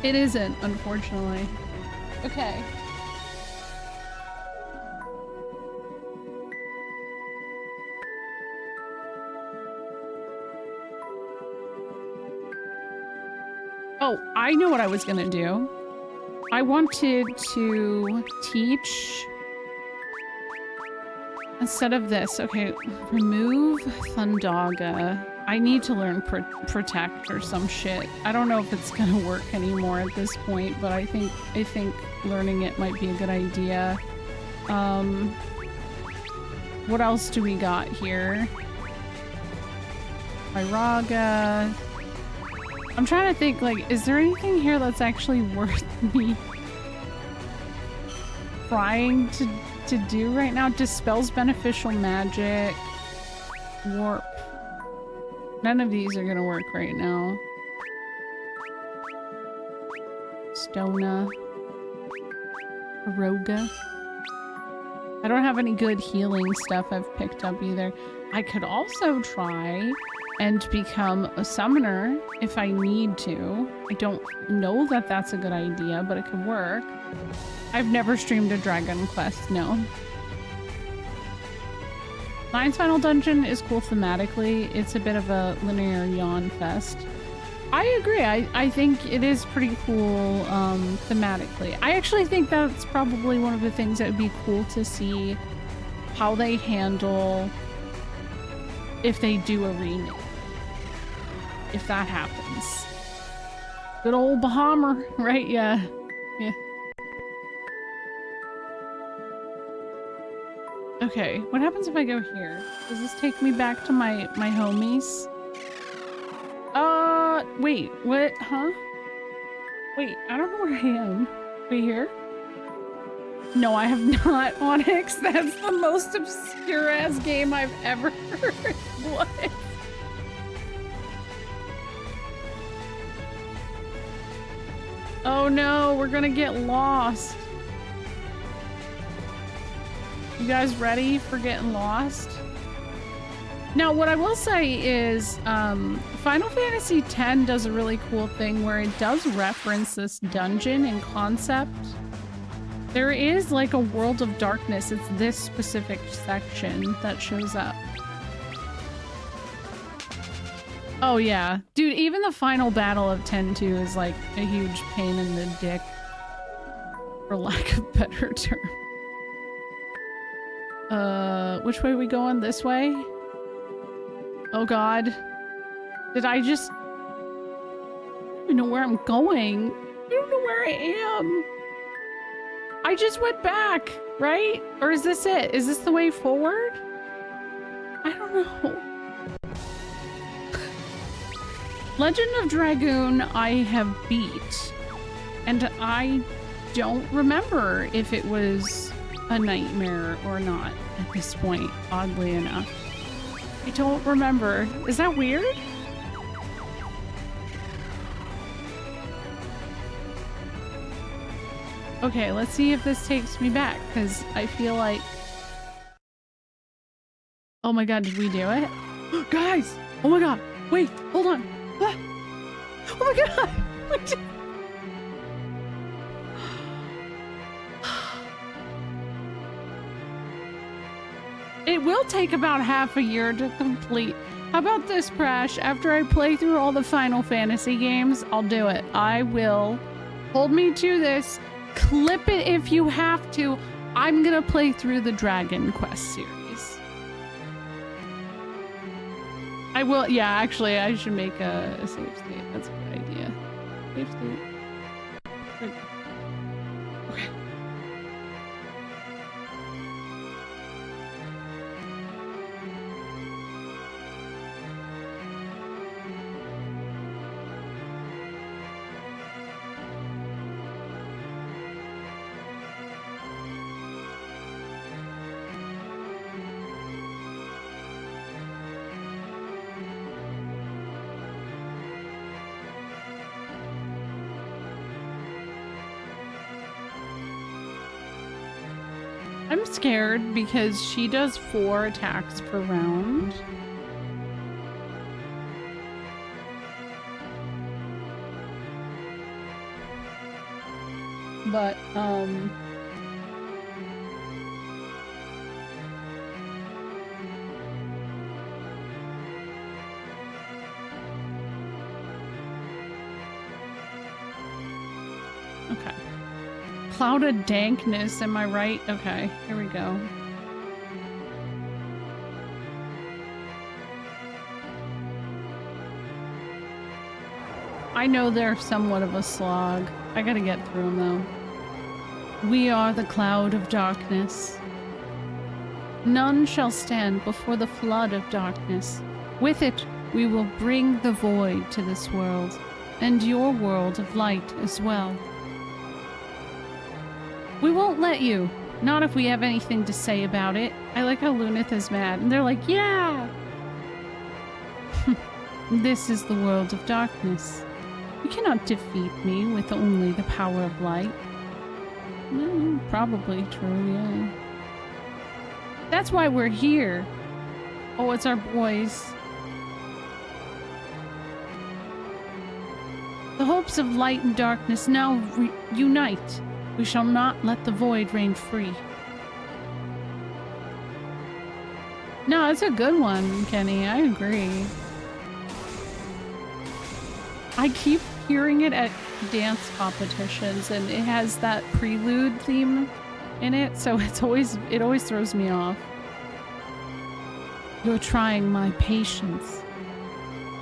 It isn't, unfortunately. Okay. Oh, I know what I was gonna do. I wanted to teach instead of this. Okay, remove Thundaga. I need to learn protect or some shit. I don't know if it's gonna work anymore at this point, but I think learning it might be a good idea. What else do we got here? Iraga. I'm trying to think, like, is there anything here that's actually worth me trying to do right now? Dispels beneficial magic. Warp. None of these are gonna work right now. Stona. Aroga. I don't have any good healing stuff I've picked up either. I could also try and become a summoner if I need to. I don't know that that's a good idea, but it could work. I've never streamed a Dragon Quest, no. Nine's Final Dungeon is cool thematically. It's a bit of a linear yawn fest. I agree. I think it is pretty cool thematically. I actually think that's probably one of the things that would be cool to see how they handle if they do a remake. If that happens. Good old Bahammer, right? Yeah. Yeah. Okay, what happens if I go here? Does this take me back to my homies? Wait, what? Huh? Wait, I don't know where I am. Wait, here? No, I have not, Onyx. That's the most obscure-ass game I've ever heard. What? Oh no, we're gonna get lost. You guys ready for getting lost? Now, what I will say is, Final Fantasy X does a really cool thing where it does reference this dungeon in concept. There is like a world of darkness. It's this specific section that shows up. Oh yeah. Dude, even the final battle of 10-2 is like a huge pain in the dick. For lack of a better term. Which way are we going? This way? Oh god. Did I just... I don't even know where I'm going. I don't know where I am. I just went back, right? Or is this it? Is this the way forward? I don't know. Legend of Dragoon I have beat. And I don't remember if it was a nightmare or not at this point, oddly enough. I don't remember. Is that weird? Okay, let's see if this takes me back, because I feel like... Oh my god, did we do it? Guys! Oh my god! Wait, hold on! Ah. Oh my god! It will take about half a year to complete. How about this, Prash? After I play through all the Final Fantasy games, I'll do it. I will. Hold me to this. Clip it if you have to. I'm gonna play through the Dragon Quest series. I will. Yeah, actually, I should make a save state. That's a good idea. Save state. Okay. I'm scared because she does 4 attacks per round. but, okay. Cloud of dankness, am I right? Okay, here we go. I know they're somewhat of a slog. I gotta get through them, though. We are the cloud of darkness. None shall stand before the flood of darkness. With it, we will bring the void to this world, and your world of light as well. We won't let you. Not if we have anything to say about it. I like how Lunith is mad, and they're like, yeah! This is the world of darkness. You cannot defeat me with only the power of light. Probably true, yeah. That's why we're here. Oh, it's our boys. The hopes of light and darkness now unite. We shall not let the void reign free. No, it's a good one, Kenny. I agree. I keep hearing it at dance competitions, and it has that prelude theme in it, so it always throws me off. You're trying my patience.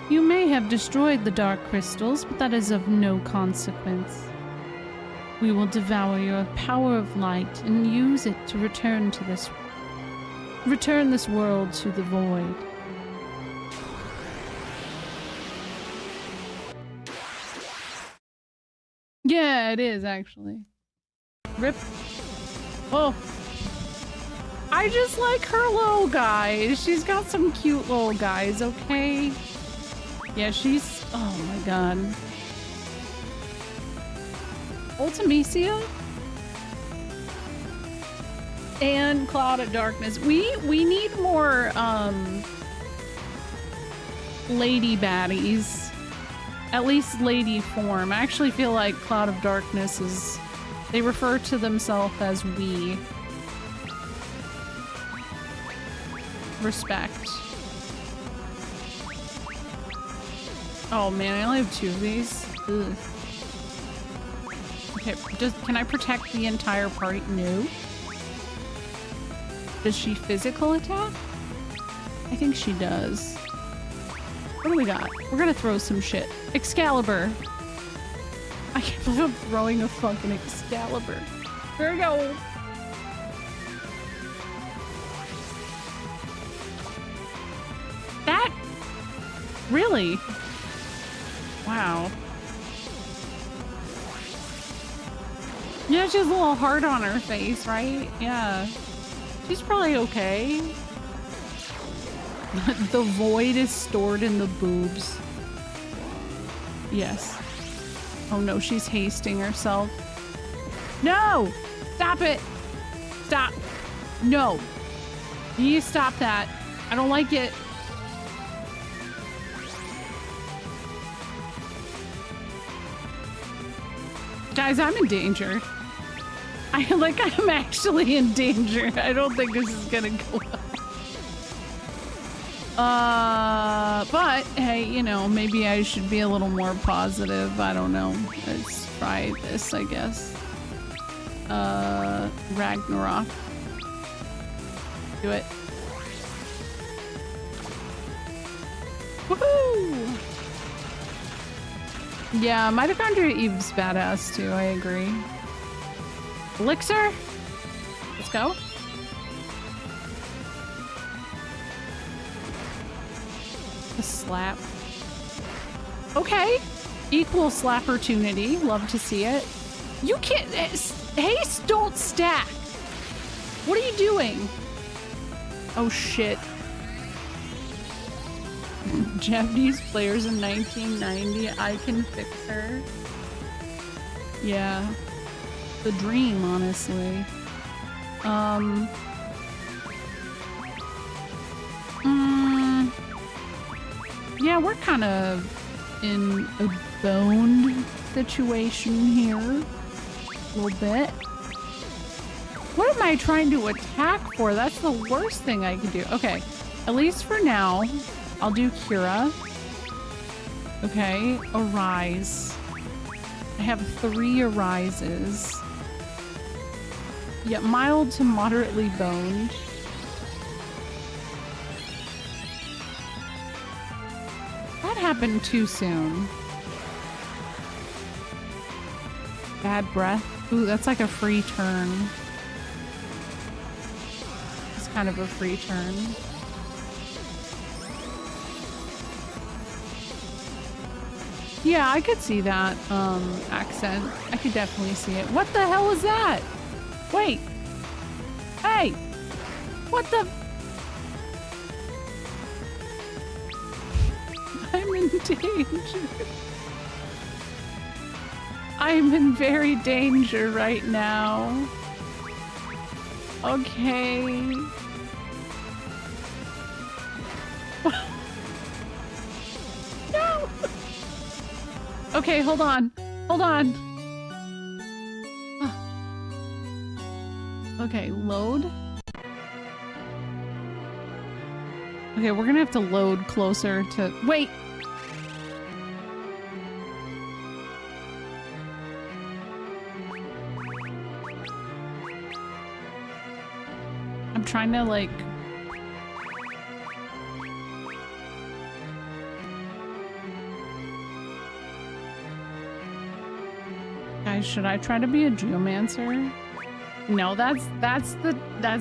You may have destroyed the dark crystals, but that is of no consequence. We will devour your power of light and use it to return this world to the void. Yeah, it is actually. Rip. Oh. I just like her little guys. She's got some cute little guys, okay? Yeah, she's... Oh my god. Ultimecia? And Cloud of Darkness. We need more, lady baddies. At least lady form. I actually feel like Cloud of Darkness is... They refer to themselves as we. Respect. Oh man, I only have 2 of these. Ugh. Okay, can I protect the entire party? No. Does she physical attack? I think she does. What do we got? We're gonna throw some shit. Excalibur. I can't believe I'm throwing a fucking Excalibur. Here we go. That? Really? Wow. Yeah, she has a little heart on her face, right? Yeah. She's probably okay. The void is stored in the boobs. Yes. Oh no, she's hasting herself. No! Stop it! Stop! No! You stop that. I don't like it. Guys, I'm in danger. I'm actually in danger. I don't think this is gonna go well. But hey, you know, maybe I should be a little more positive. I don't know. Let's try this, I guess. Ragnarok. Do it. Woohoo! Yeah, Mitochondria Eve's badass too, I agree. Elixir? Let's go. A slap. Okay. Equal slappertunity. Love to see it. You can't... Haste, don't stack. What are you doing? Oh, shit. Japanese players in 1990. I can fix her. Yeah. The dream, honestly. Yeah, we're kind of in a bone situation here. A little bit. What am I trying to attack for? That's the worst thing I could do. Okay, at least for now, I'll do Cura. Okay, Arise. I have 3 Arises. Yeah, mild to moderately boned. That happened too soon. Bad breath. Ooh, that's like a free turn. It's kind of a free turn. Yeah, I could see that accent. I could definitely see it. What the hell is that? Wait. Hey. What the? I'm in danger. I'm in very danger right now. Okay. No. Okay, hold on. Hold on. Okay, load. Okay, we're gonna have to load closer to... Wait! I'm trying to, like... Guys, should I try to be a geomancer? No, that's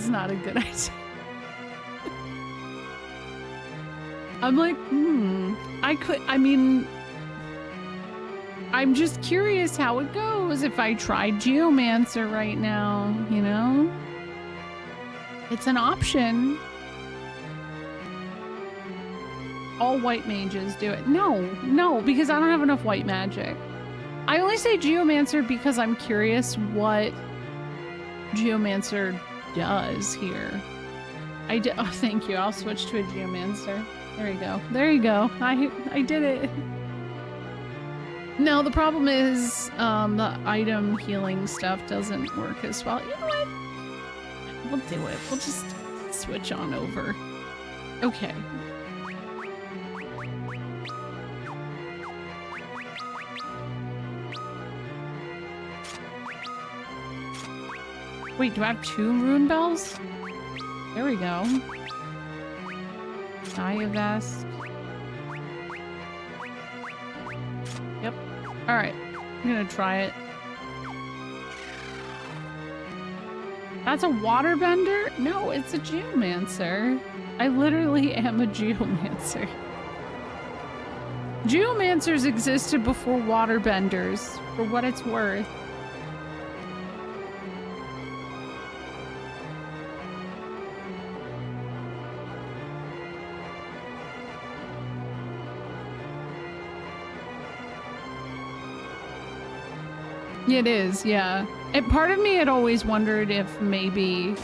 not a good idea. I'm like, I'm just curious how it goes if I tried geomancer right now, you know? It's an option. All white mages do it. No, because I don't have enough white magic. I only say geomancer because I'm curious what geomancer does here. Oh, thank you. I'll switch to a geomancer. There you go. There you go. I did it. No, the problem is the item healing stuff doesn't work as well. You know what? We'll do it. We'll just switch on over. Okay. Wait, do I have 2 rune bells? There we go. Dia vest. Yep. Alright. I'm gonna try it. That's a waterbender? No, it's a geomancer. I literally am a geomancer. Geomancers existed before waterbenders, for what it's worth. It is, yeah. And part of me had always wondered if maybe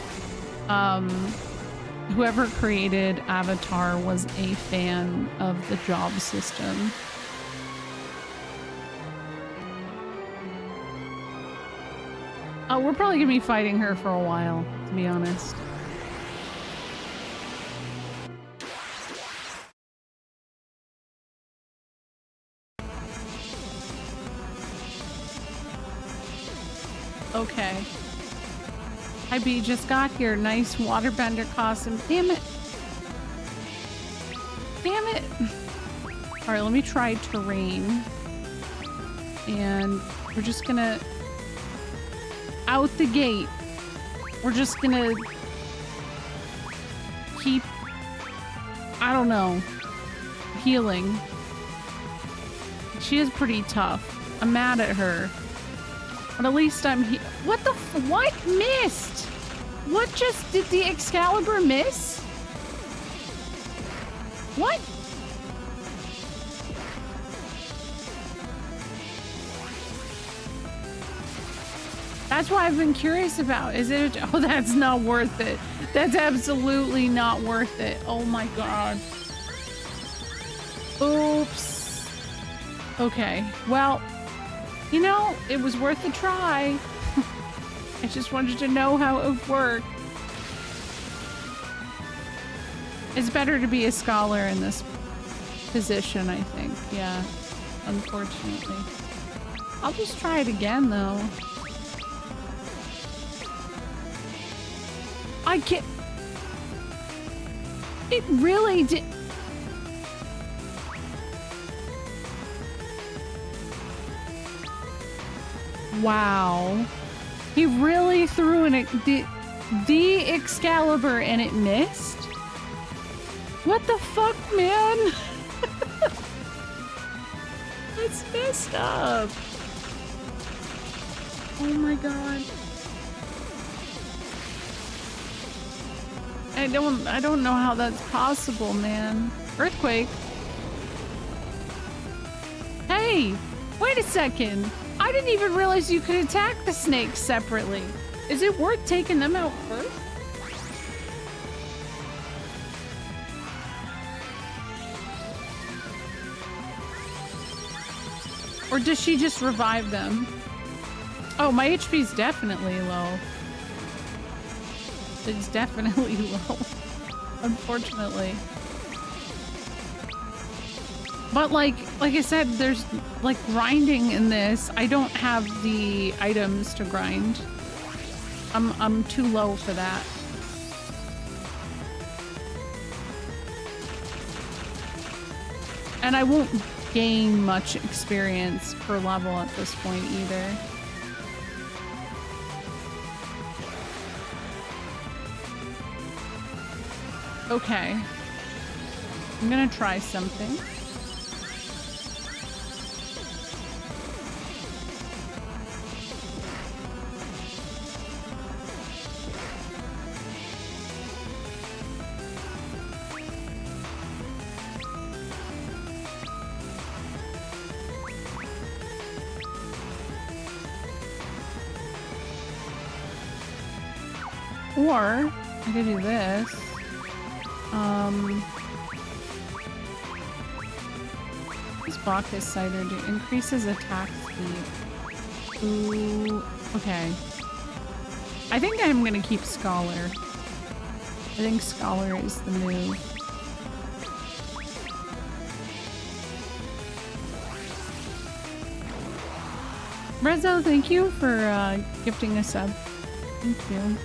whoever created Avatar was a fan of the job system. We're probably gonna be fighting her for a while, to be honest. Okay. Hi B, just got here. Nice waterbender costume. Damn it. Damn it. Alright, let me try terrain. And we're just gonna... Out the gate. We're just gonna... keep... I don't know. Healing. She is pretty tough. I'm mad at her. But at least I'm here. What the what? Missed? What just did the Excalibur miss? What? That's what I've been curious about. Is it oh, that's not worth it. That's absolutely not worth it. Oh my god. Oops. Okay. Well, you know, it was worth a try. I just wanted to know how it would work. It's better to be a scholar in this position, I think. Yeah, unfortunately. I'll just try it again, though. I can't... It really did... Wow. He really threw the Excalibur and it missed? What the fuck, man? That's messed up. Oh my god. I don't know how that's possible, man. Earthquake. Hey, wait a second. I didn't even realize you could attack the snakes separately. Is it worth taking them out first? Or does she just revive them? Oh, my HP's definitely low. It's definitely low, unfortunately. But like I said, there's like grinding in this. I don't have the items to grind. I'm too low for that. And I won't gain much experience per level at this point either. Okay. I'm gonna try something. Or I could do this. This Bacchus cider increases attack speed. Ooh, okay. I think I'm gonna keep Scholar. I think Scholar is the move. Rezzo, thank you for gifting a sub. Thank you.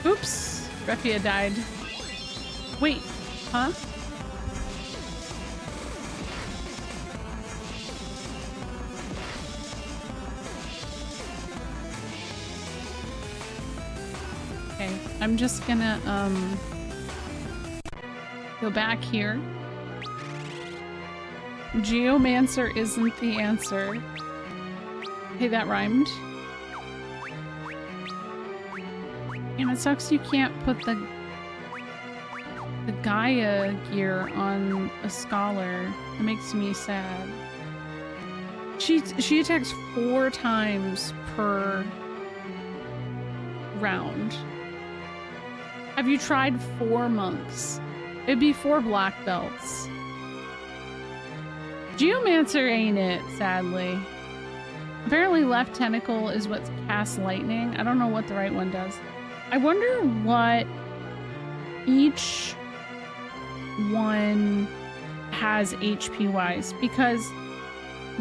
Oops, Refia died. Wait, huh? Okay, I'm just gonna go back here. Geomancer isn't the answer. Hey, that rhymed. And it sucks you can't put the Gaia gear on a Scholar. It makes me sad. She attacks 4 times per round. Have you tried 4 monks? It'd be 4 black belts. Geomancer ain't it, sadly. Apparently left tentacle is what casts lightning. I don't know what the right one does. I wonder what each one has HP wise, because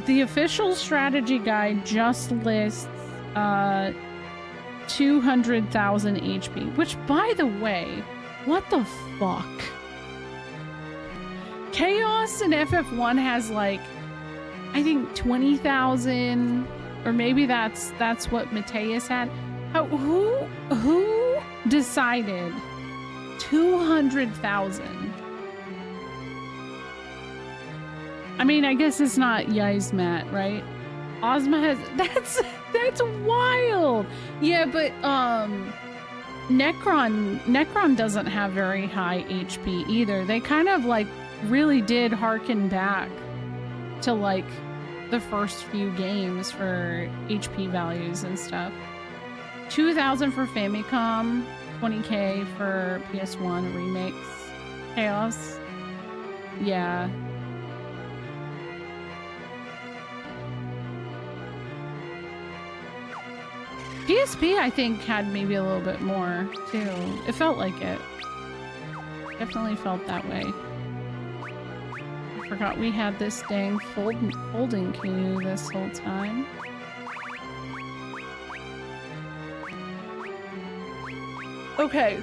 the official strategy guide just lists 200,000 HP, which, by the way, what the fuck? Chaos in FF1 has like, I think 20,000, or maybe that's what Mateus had. Who decided 200,000? I mean, I guess it's not Yizmat, right? Ozma has that's wild. Yeah, but Necron doesn't have very high HP either. They kind of like really did harken back to like the first few games for HP values and stuff. $2,000 for Famicom, $20K for PS1 remakes. Chaos. Yeah. PSP, I think, had maybe a little bit more, too. It felt like it. Definitely felt that way. I forgot we had this dang folding canoe this whole time. Okay.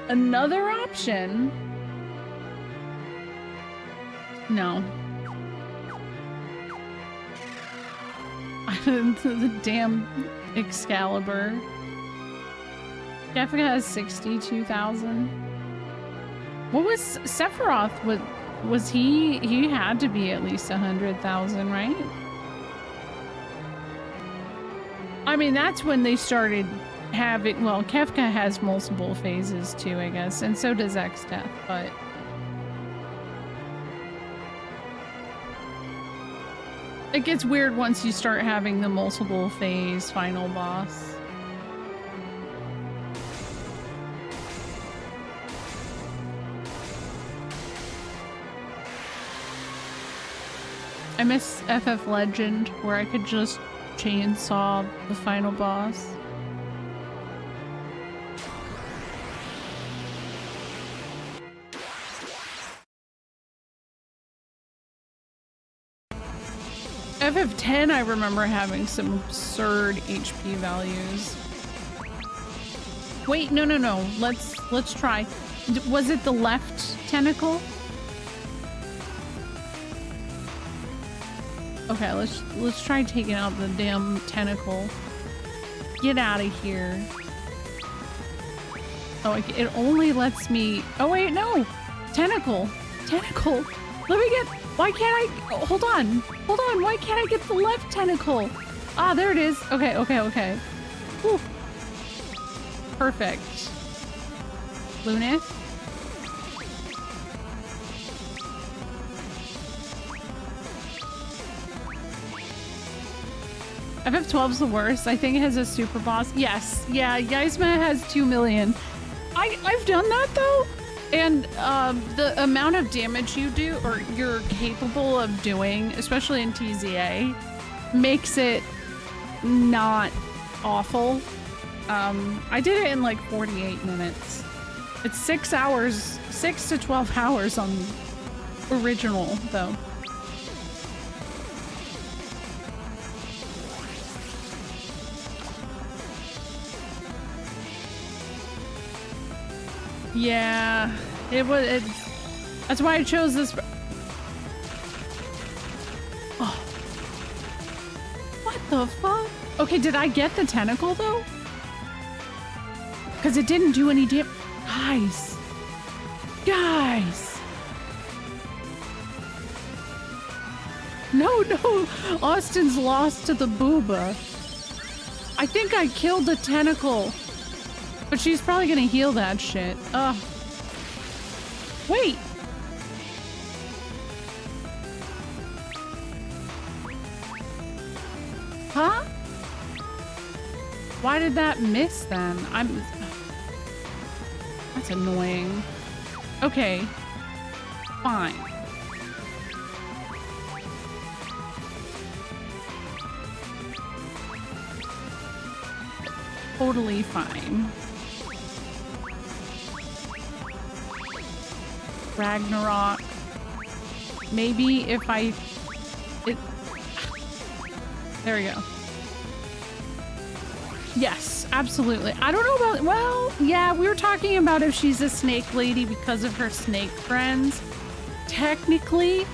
Another option. No. The damn Excalibur. Kefka has 62,000. What was Sephiroth? Was he had to be at least 100,000, right? I mean, that's when they started having, well, Kefka has multiple phases too, I guess, and so does X-Death, but it gets weird once you start having the multiple phase final boss. I miss FF Legend, where I could just chainsaw the final boss. FF10, I remember having some absurd HP values. Wait, no. Let's try. Was it the left tentacle? Okay, let's try taking out the damn tentacle. Get out of here. Oh, it only lets me. Oh wait, no, tentacle. Let me get. Why can't I? Oh, hold on. Why can't I get the left tentacle? Ah, there it is. Okay. Whew. Perfect. Lunith. FF12's the worst. I think it has a super boss. Yes. Yeah, Yzma has 2 million. I've done that though. And the amount of damage you do, or you're capable of doing, especially in TZA, makes it not awful. I did it in like 48 minutes. It's 6 hours, 6 to 12 hours on original though. Yeah, that's why I chose this. Oh. What the fuck? Okay, did I get the tentacle though? Because it didn't do any damage. Guys. No, Austin's lost to the booba. I think I killed the tentacle. But she's probably gonna heal that shit. Ugh. Wait! Huh? Why did that miss then? That's annoying. Okay. Fine. Totally fine. Ragnarok. Maybe if there we go. Yes, absolutely. I don't know about, well, yeah, we were talking about if she's a snake lady because of her snake friends. Technically,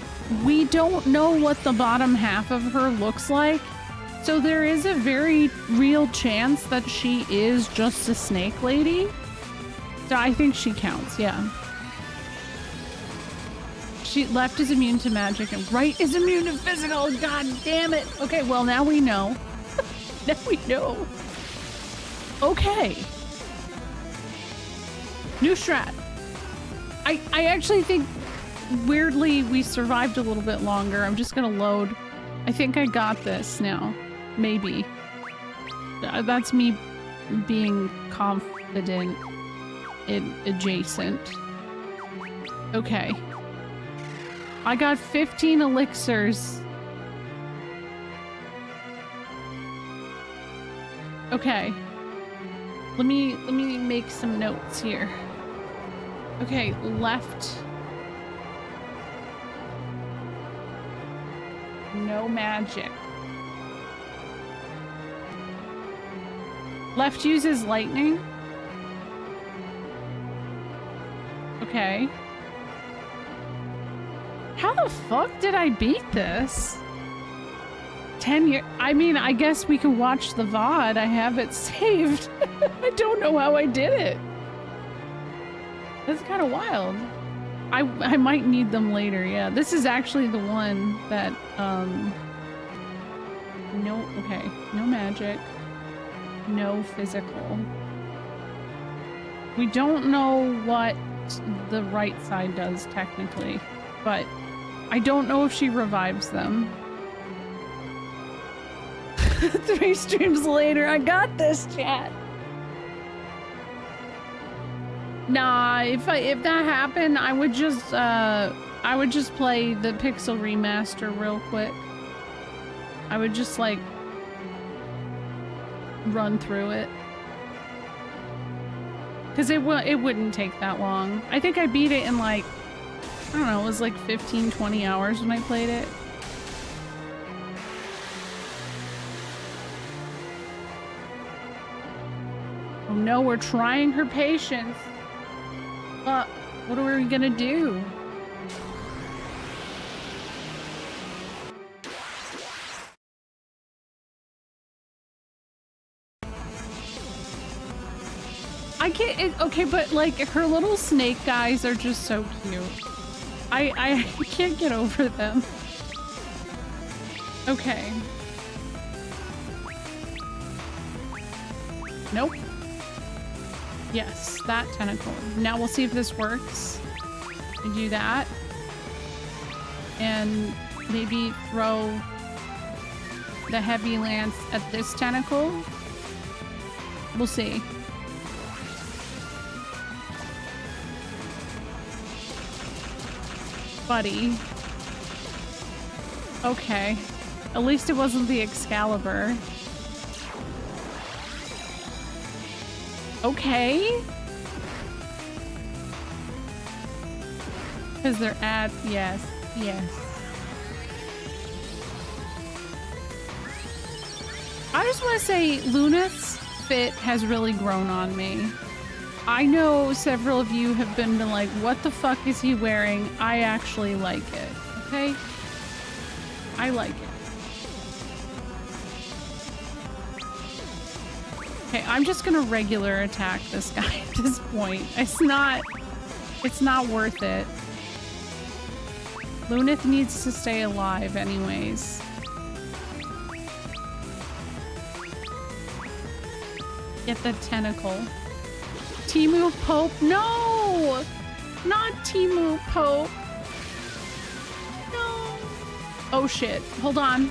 we don't know what the bottom half of her looks like. So there is a very real chance that she is just a snake lady. So I think she counts, yeah. She left is immune to magic and right is immune to physical. God damn it. Okay, well now we know. Now we know. Okay. New strat. I actually think weirdly we survived a little bit longer. I'm just gonna load. I think I got this now. Maybe. That's me being confident adjacent. Okay. I got 15 elixirs. Okay. Let me make some notes here. Okay, left. No magic. Left uses lightning. Okay. How the fuck did I beat this? 10 years. I mean, I guess we can watch the VOD. I have it saved. I don't know how I did it. That's kind of wild. I might need them later. Yeah, this is actually the one that, no, okay. No magic. No physical. We don't know what the right side does technically, but I don't know if she revives them. 3 streams later, I got this, chat. Nah, if that happened, I would just play the Pixel remaster real quick. I would just like run through it. Cause it wouldn't take that long. I think I beat it in like, I don't know, it was like 15, 20 hours when I played it. Oh no, we're trying her patience. What are we gonna do? I can't, okay, but like her little snake guys are just so cute. I can't get over them. Okay. Nope. Yes, that tentacle. Now we'll see if this works. We do that. And maybe throw the heavy lance at this tentacle. We'll see. Buddy. Okay. At least it wasn't the Excalibur. Okay. Because they're at, yes, yes. I just want to say Luna's fit has really grown on me. I know several of you have been like, what the fuck is he wearing? I actually like it, okay? I like it. Okay, I'm just gonna regular attack this guy at this point. It's not worth it. Lunith needs to stay alive anyways. Get the tentacle. Timu Pope? No! Not Timu Pope. No. Oh shit. Hold on.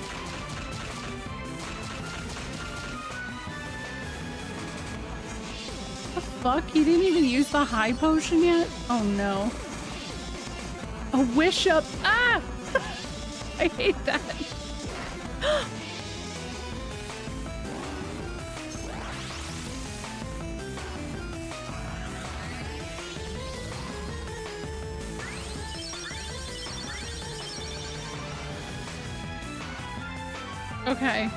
The fuck? He didn't even use the high potion yet? Oh no. A wish up. Ah! I hate that. Okay.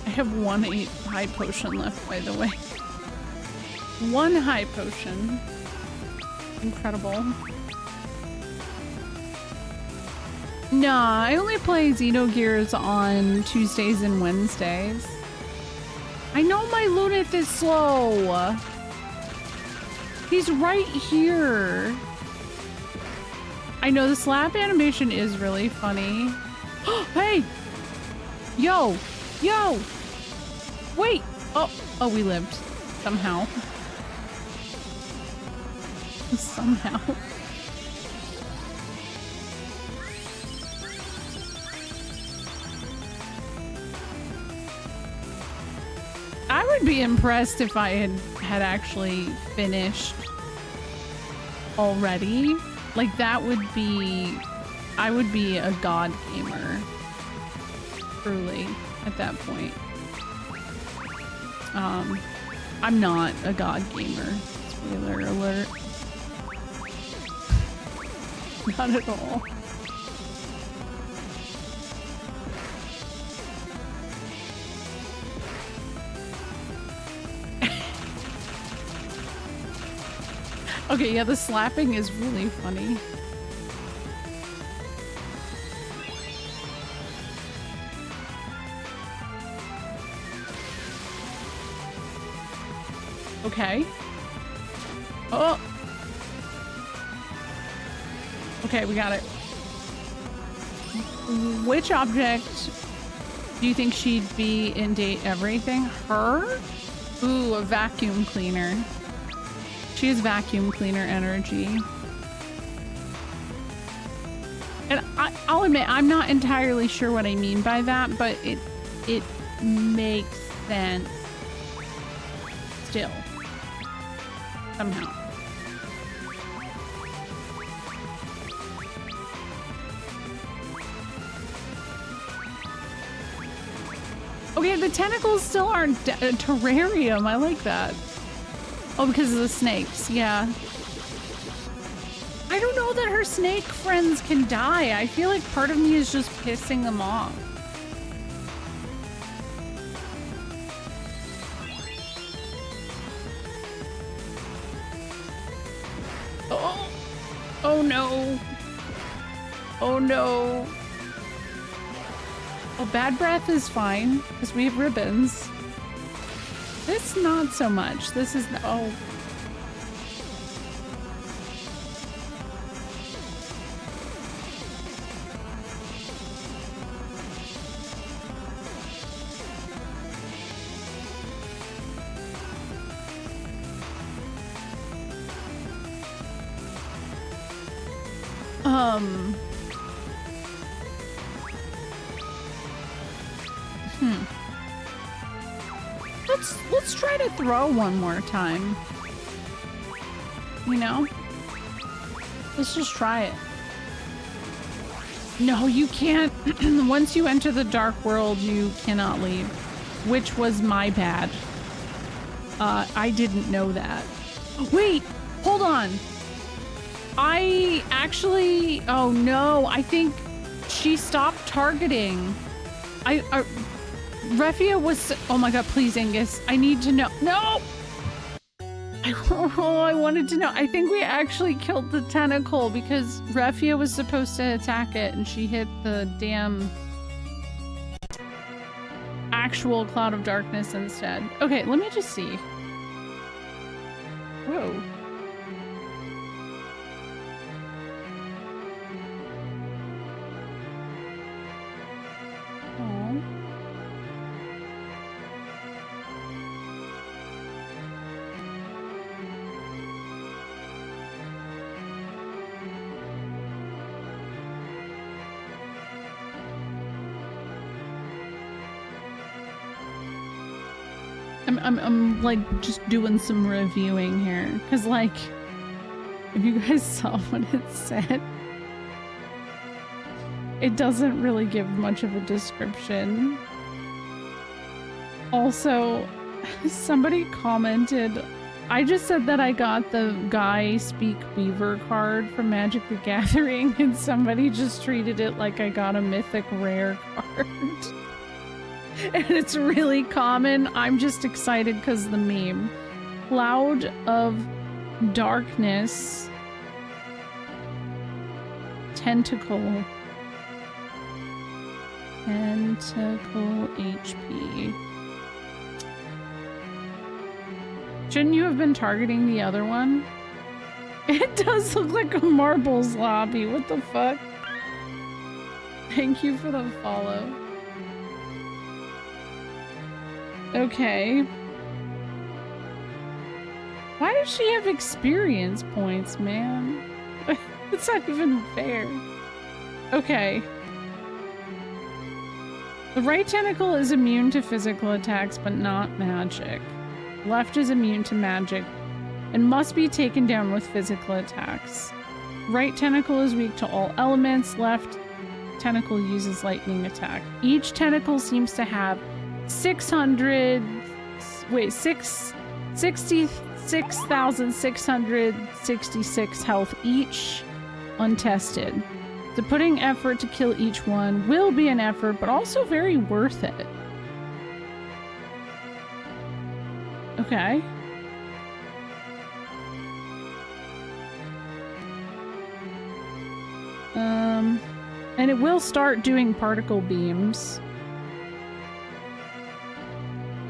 I have 1 high potion left, by the way. 1 high potion. Incredible. Nah, I only play Xenogears on Tuesdays and Wednesdays. I know my Lunith is slow. He's right here. I know the slap animation is really funny. Hey! Yo! Yo! Wait! Oh, we lived. Somehow. Somehow. I would be impressed if I had actually finished already. Like, that would be... I would be a god gamer. Truly, at that point. I'm not a god gamer. Spoiler alert. Not at all. Okay, yeah, the slapping is really funny. Okay. Oh! Okay, we got it. Which object do you think she'd be in date everything? Her? Ooh, a vacuum cleaner. She has vacuum cleaner energy. And I'll admit, I'm not entirely sure what I mean by that, but it makes sense. Still. Somehow. Okay, the tentacles still aren't a terrarium. I like that. Oh, because of the snakes. Yeah. I don't know that her snake friends can die. I feel like part of me is just pissing them off. Oh. Oh no. Oh no. Oh, bad breath is fine because we have ribbons. This not so much. This is oh. Let's try to throw one more time. You know? Let's just try it. No, you can't. Once you enter the dark world, you cannot leave. Which was my bad. I didn't know that. Wait, hold on. I actually, oh no, I think she stopped targeting. Refia was, oh my god, please Angus, I need to know. No! I wanted to know. I think we actually killed the tentacle because Refia was supposed to attack it and she hit the damn actual cloud of darkness instead. Okay, let me just see. Whoa. I'm like just doing some reviewing here because like if you guys saw what it said, it doesn't really give much of a description. Also, somebody commented, I just said that I got the Guy Speak Beaver card from Magic the Gathering and somebody just treated it like I got a mythic rare card. And it's really common. I'm just excited because the meme. Cloud of Darkness. Tentacle. Tentacle HP. Shouldn't you have been targeting the other one? It does look like a marbles lobby. What the fuck? Thank you for the follow. Okay. Why does she have experience points, man? It's not even fair. Okay. The right tentacle is immune to physical attacks, but not magic. Left is immune to magic and must be taken down with physical attacks. Right tentacle is weak to all elements. Left tentacle uses lightning attack. Each tentacle seems to have 66,666 health each, untested. So putting effort to kill each one will be an effort, but also very worth it. Okay. And it will start doing particle beams.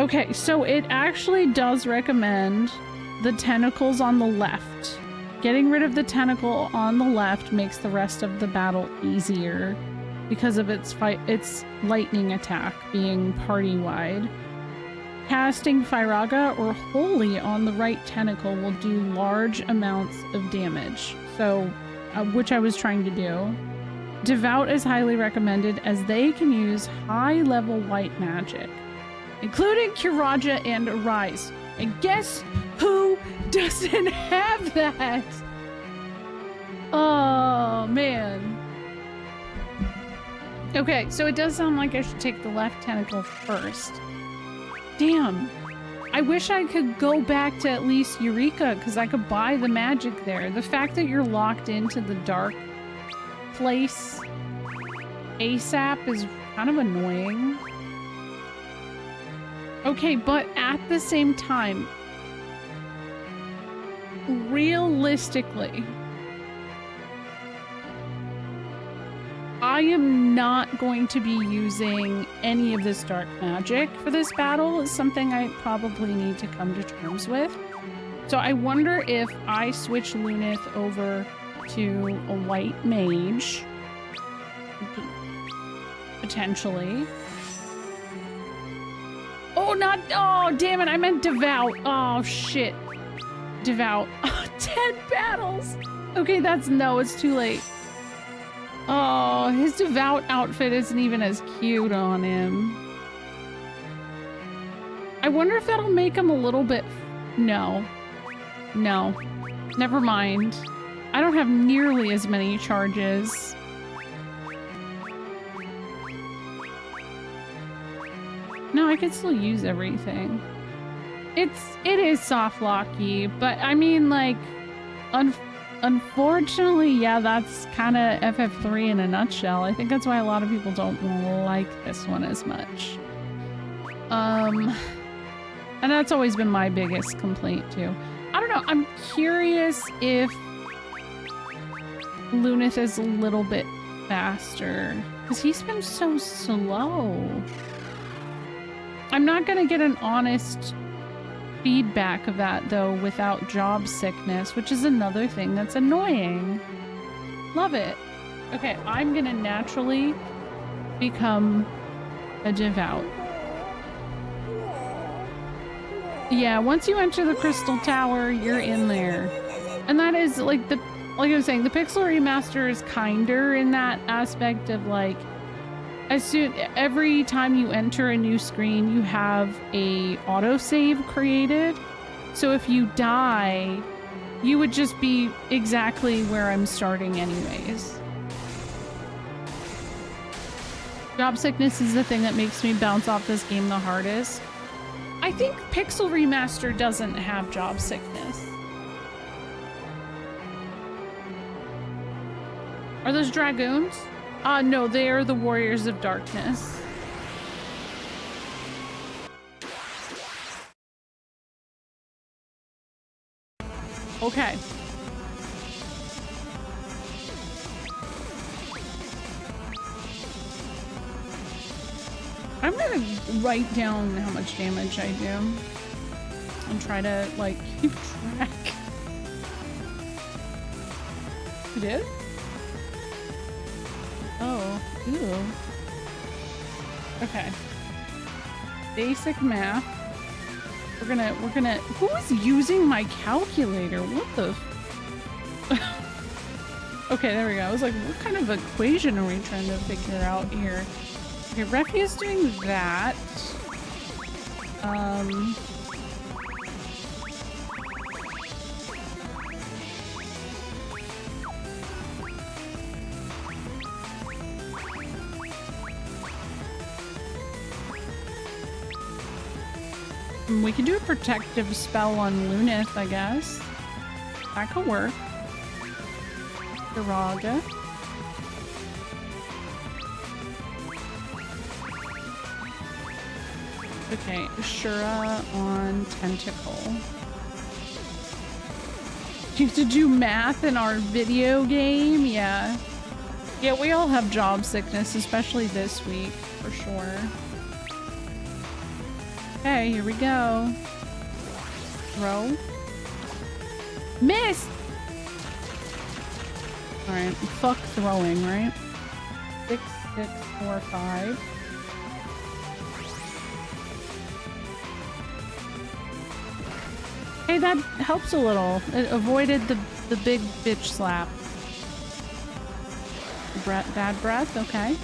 Okay, so it actually does recommend the tentacles on the left. Getting rid of the tentacle on the left makes the rest of the battle easier because of its lightning attack being party-wide. Casting Firaga or Holy on the right tentacle will do large amounts of damage, so which I was trying to do. Devout is highly recommended as they can use high-level white magic, including Kiraja and Arise. And guess who doesn't have that? Oh, man. Okay, so it does sound like I should take the left tentacle first. Damn. I wish I could go back to at least Eureka, because I could buy the magic there. The fact that you're locked into the dark place ASAP is kind of annoying. Okay, but at the same time, realistically, I am not going to be using any of this dark magic for this battle. Is something I probably need to come to terms with. So I wonder if I switch Lunith over to a white mage, potentially. Oh, damn it, I meant Devout. Oh, shit. Devout. 10 battles. Okay, it's too late. Oh, his Devout outfit isn't even as cute on him. I wonder if that'll make him a little bit... No. Never mind. I don't have nearly as many charges. No, I can still use everything. It is soft locky, but I mean, like, unfortunately, yeah, that's kind of FF3 in a nutshell. I think that's why a lot of people don't like this one as much. And that's always been my biggest complaint too. I don't know, I'm curious if Lunith is a little bit faster, because he's been so slow. I'm not gonna get an honest feedback of that though without job sickness, which is another thing that's annoying. Love it. Okay, I'm gonna naturally become a Devout. Yeah, once you enter the Crystal Tower, you're in there. And that is like I was saying, the Pixel Remaster is kinder in that aspect of like, every time you enter a new screen, you have a autosave created. So if you die, you would just be exactly where I'm starting anyways. Job sickness is the thing that makes me bounce off this game the hardest. I think Pixel Remaster doesn't have job sickness. Are those dragoons? No, they are the Warriors of Darkness. Okay. I'm gonna write down how much damage I do and try to, like, keep track. You did? Oh, ew. Okay. Basic math. We're gonna, who is using my calculator? What the? Okay, there we go. I was like, what kind of equation are we trying to figure out here? Okay, Refy is doing that. We can do a protective spell on Lunith, I guess. That could work. Daraga. Okay, Shura on Tentacle. You have to do math in our video game? Yeah. Yeah, we all have job sickness, especially this week, for sure. Okay, here we go. Throw. Miss! Alright, fuck throwing, right? 6, 6, 4, 5. Hey, that helps a little. It avoided the big bitch slap. Bad breath, okay.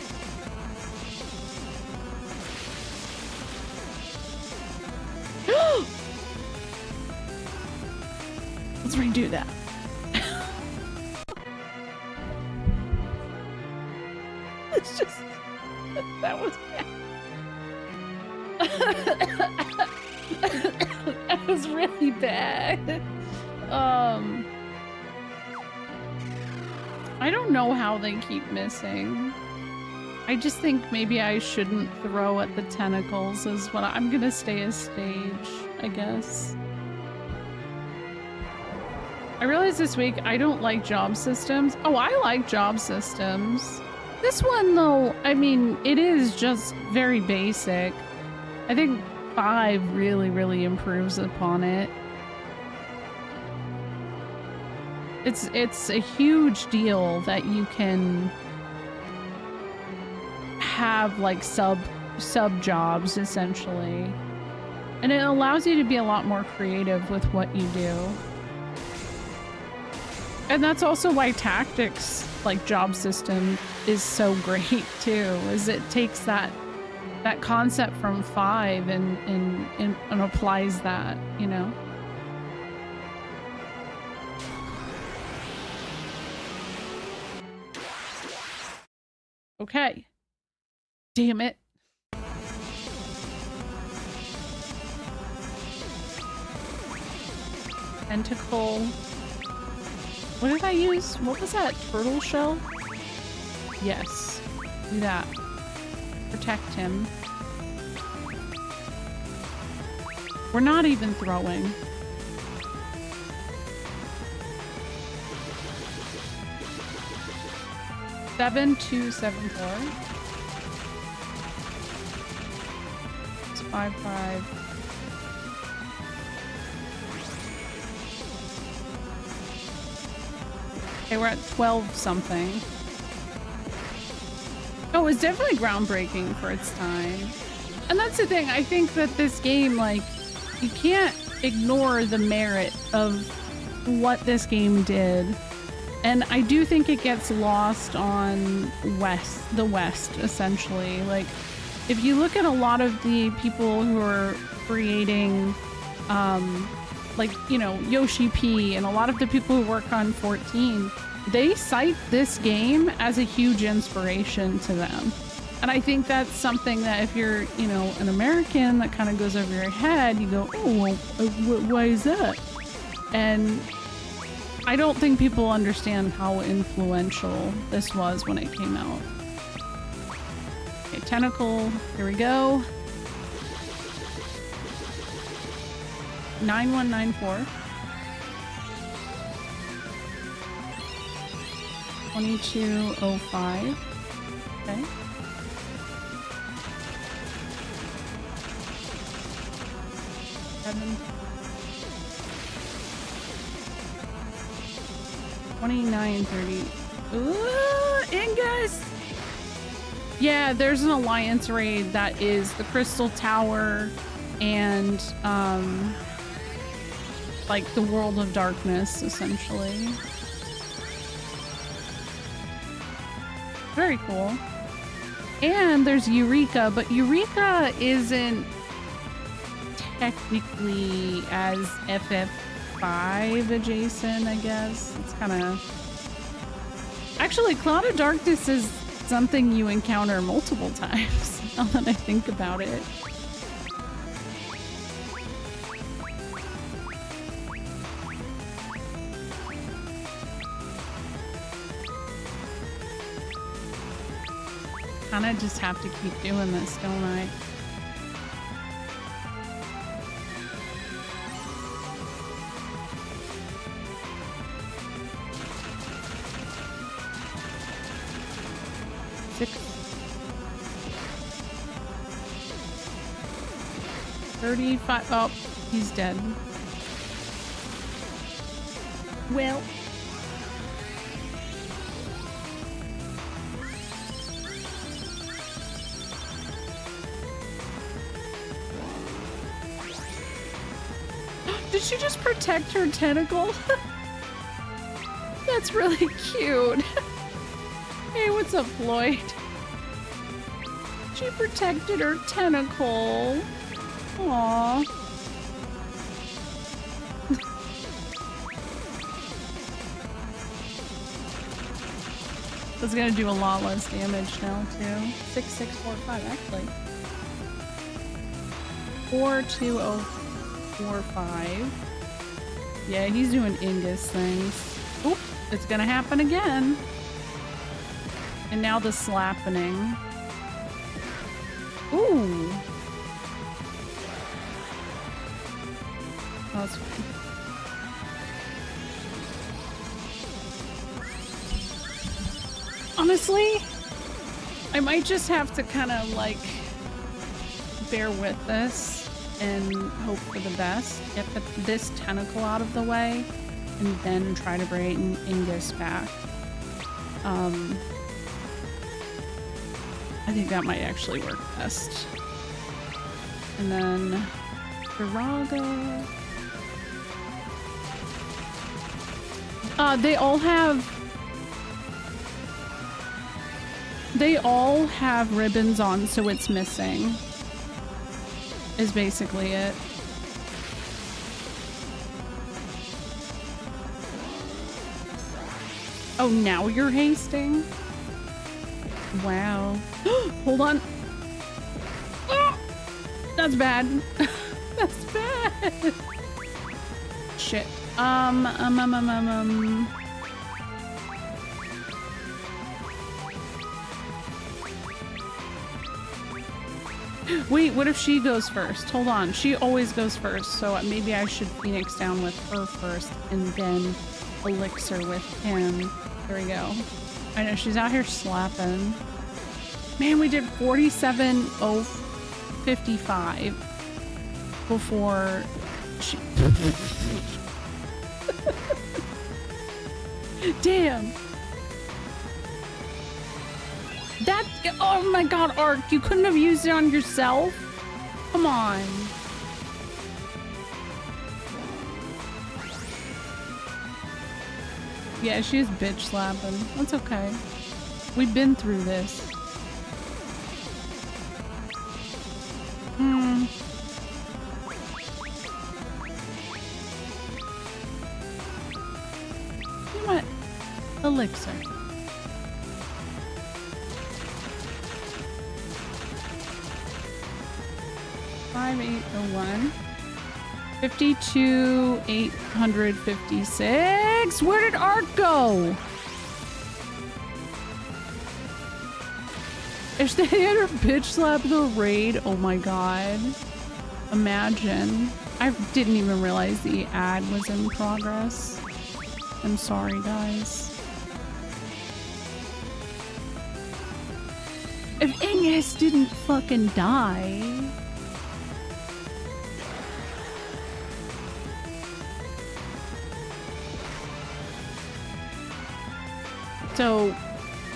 Let's redo that. It's just... that was bad. That was really bad. I don't know how they keep missing. I just think maybe I shouldn't throw at the tentacles is what I'm gonna stay as stage, I guess. I realized this week I don't like job systems. Oh, I like job systems. This one though, I mean, it is just very basic. I think 5 really improves upon it. It's a huge deal that you can have like sub jobs essentially. And it allows you to be a lot more creative with what you do. And that's also why tactics like job system is so great too, is it takes that concept from 5 and applies that, you know? Okay. Damn it. Tentacle. What did I use? What was that? Turtle shell? Yes. Do that. Protect him. We're not even throwing. 7274. It's 55. Okay, we're at 12 something. Oh, it's definitely groundbreaking for its time. And that's the thing, I think that this game, like, you can't ignore the merit of what this game did. And I do think it gets lost on the West, essentially. Like, if you look at a lot of the people who are creating, like, you know, Yoshi P and a lot of the people who work on 14, they cite this game as a huge inspiration to them. And I think that's something that if you're, you know, an American, that kind of goes over your head. You go, oh, well, why is that? And I don't think people understand how influential this was when it came out. Okay, tentacle, here we go. 9194. 2205. Okay. Seven. 2930. Ooh, Ingus! Yeah, there's an alliance raid that is the Crystal Tower and like the world of darkness, essentially. Very cool. And there's Eureka, but Eureka isn't technically as FF5 adjacent, I guess. It's kind of... Actually, Cloud of Darkness is something you encounter multiple times, now that I think about it. Kinda just have to keep doing this, don't I? Six. 35. Oh, he's dead. Well. Did she just protect her tentacle? That's really cute. Hey, what's up, Floyd? She protected her tentacle. Aww. That's gonna do a lot less damage now, too. 6645, actually. 42045. Yeah, he's doing Ingus things. Oop, it's gonna happen again. And now the slappening. Ooh. That's fine. Honestly, I might just have to kind of like bear with this and hope for the best. Get this tentacle out of the way and then try to bring Ingus back. I think that might actually work best. And then Viraga. They all have ribbons on, so it's missing. Is basically it. Oh, now you're hasting? Wow. Hold on. Oh, that's bad. That's bad. Shit. Wait, what if she goes first? Hold on. She always goes first, so maybe I should Phoenix down with her first and then Elixir with him. There we go. I know, she's out here slapping. Man, we did 47,055 before she... Damn. That... Oh my god, Ark, you couldn't have used it on yourself? Come on. Yeah, she's bitch slapping. That's okay. We've been through this. You know what? Elixir. $5,801. 52,856. Where did Art go? If they had her bitch slap the raid, oh my god. Imagine. I didn't even realize the ad was in progress. I'm sorry, guys. If Ingus didn't fucking die... So,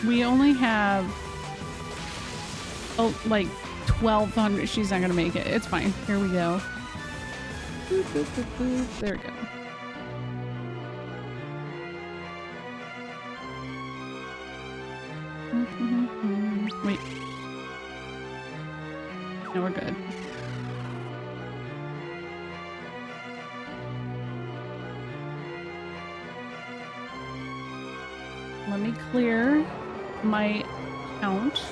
we only have, oh, like, 1200. She's not gonna make it. It's fine. Here we go. Boop, boop, boop, boop. There we go. Wait. No, we're good. Let me clear my account.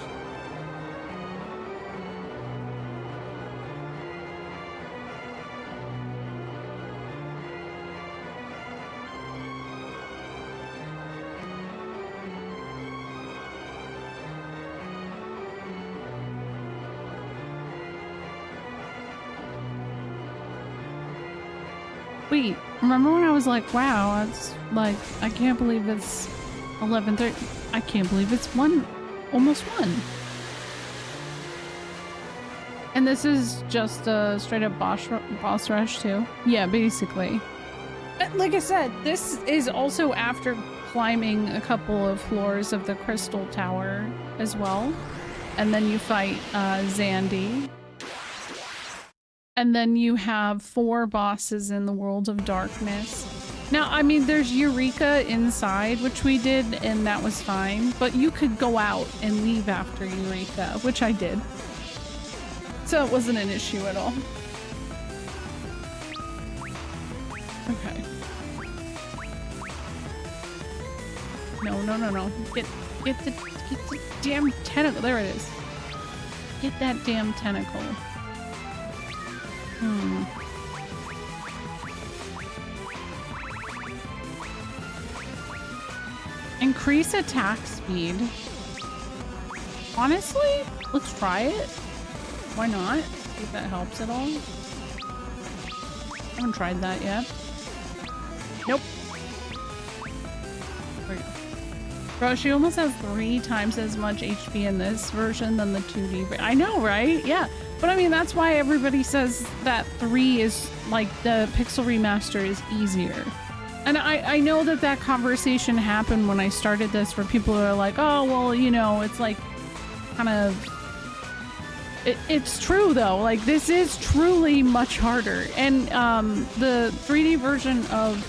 Wait, remember when I was like, wow, it's like, I can't believe it's 11:30. I can't believe it's almost 1. And this is just a straight up boss rush too? Yeah, basically. Like I said, this is also after climbing a couple of floors of the Crystal Tower as well. And then you fight Zandy. And then you have 4 bosses in the World of Darkness. Now, I mean, there's Eureka inside, which we did, and that was fine. But you could go out and leave after Eureka, which I did. So it wasn't an issue at all. Okay. No, no, no, no. Get the damn tentacle. There it is. Get that damn tentacle. Increase attack speed. Honestly, let's try it. Why not? See if that helps at all. I haven't tried that yet. Nope. There we go. Bro, she almost has 3 times as much HP in this version than the 2D. I know, right? Yeah. But I mean, that's why everybody says that 3 is like the Pixel Remaster is easier. And I know that that conversation happened when I started this where people are like, oh, well, you know, it's like kind of... It's true though, like this is truly much harder. And the 3D version of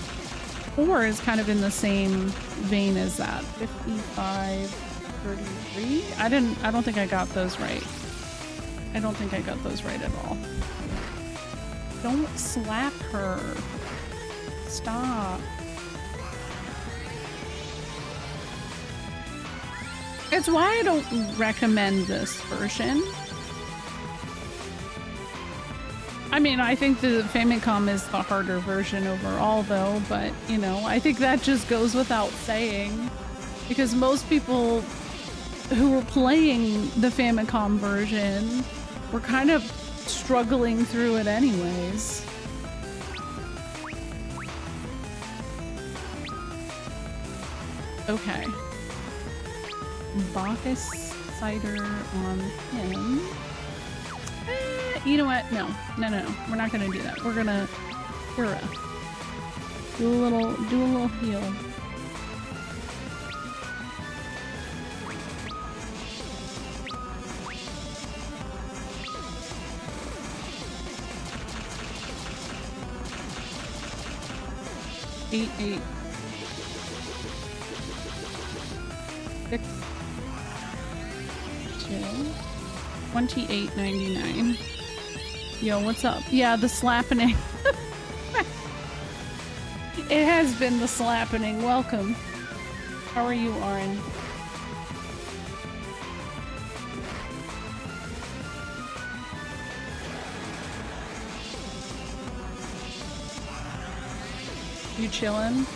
4 is kind of in the same vein as that. 55, 33? I don't think I got those right. I don't think I got those right at all. Don't slap her. Stop. It's why I don't recommend this version. I mean, I think the Famicom is the harder version overall though, but you know, I think that just goes without saying. Because most people who were playing the Famicom version were kind of struggling through it anyways. Okay. Bacchus cider on him. You know what? No. No, no, no. We're not gonna do that. We're gonna Hera. Do a little heal. $8. 6. 2. $28.99. Yo, what's up? Yeah, the slappening. It has been the slappening. Welcome. How are you, Aaron? You chillin'?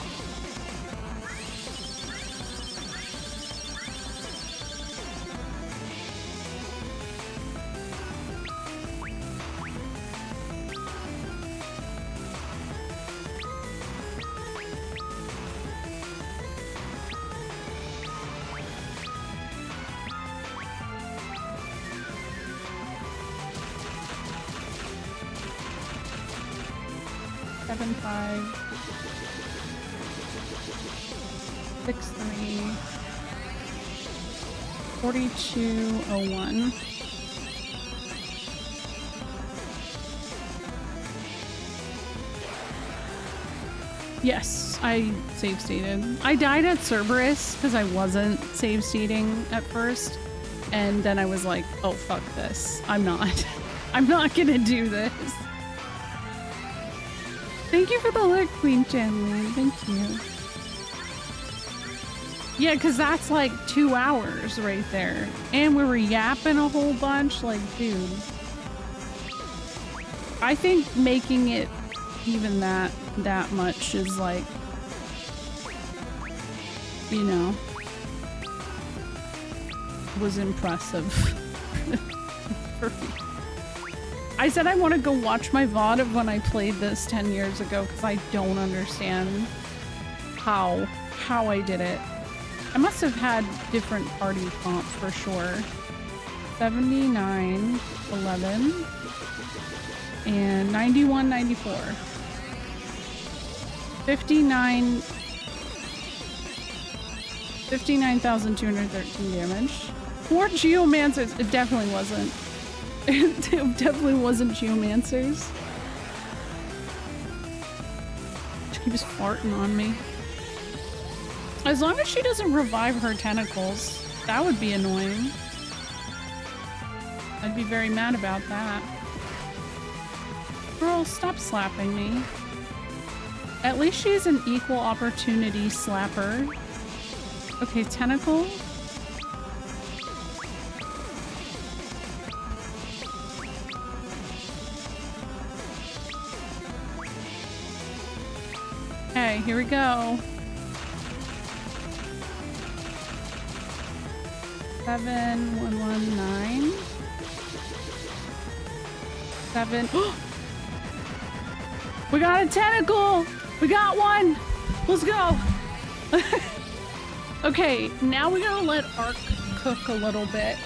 $42.01. Yes, I save stated. I died at Cerberus because I wasn't save stating at first. And then I was like, oh, fuck this. I'm not. I'm not gonna do this. Thank you for the look, Queen Chandler. Thank you. Yeah, because that's like 2 hours right there. And we were yapping a whole bunch. Like, dude. I think making it even that much is like, you know, was impressive for me. I said I want to go watch my VOD of when I played this 10 years ago because I don't understand how I did it. I must have had different party comp for sure. 79, 11, and 91, 94. 59,213 damage. 4 Geomancers. It definitely wasn't. It definitely wasn't Geomancers. She keeps farting on me. As long as she doesn't revive her tentacles, that would be annoying. I'd be very mad about that. Girl, stop slapping me. At least she's an equal opportunity slapper. Okay, tentacle. Okay, here we go. 7119. 7. We got a tentacle! We got one! Let's go! Okay, now we gotta let Ark cook a little bit.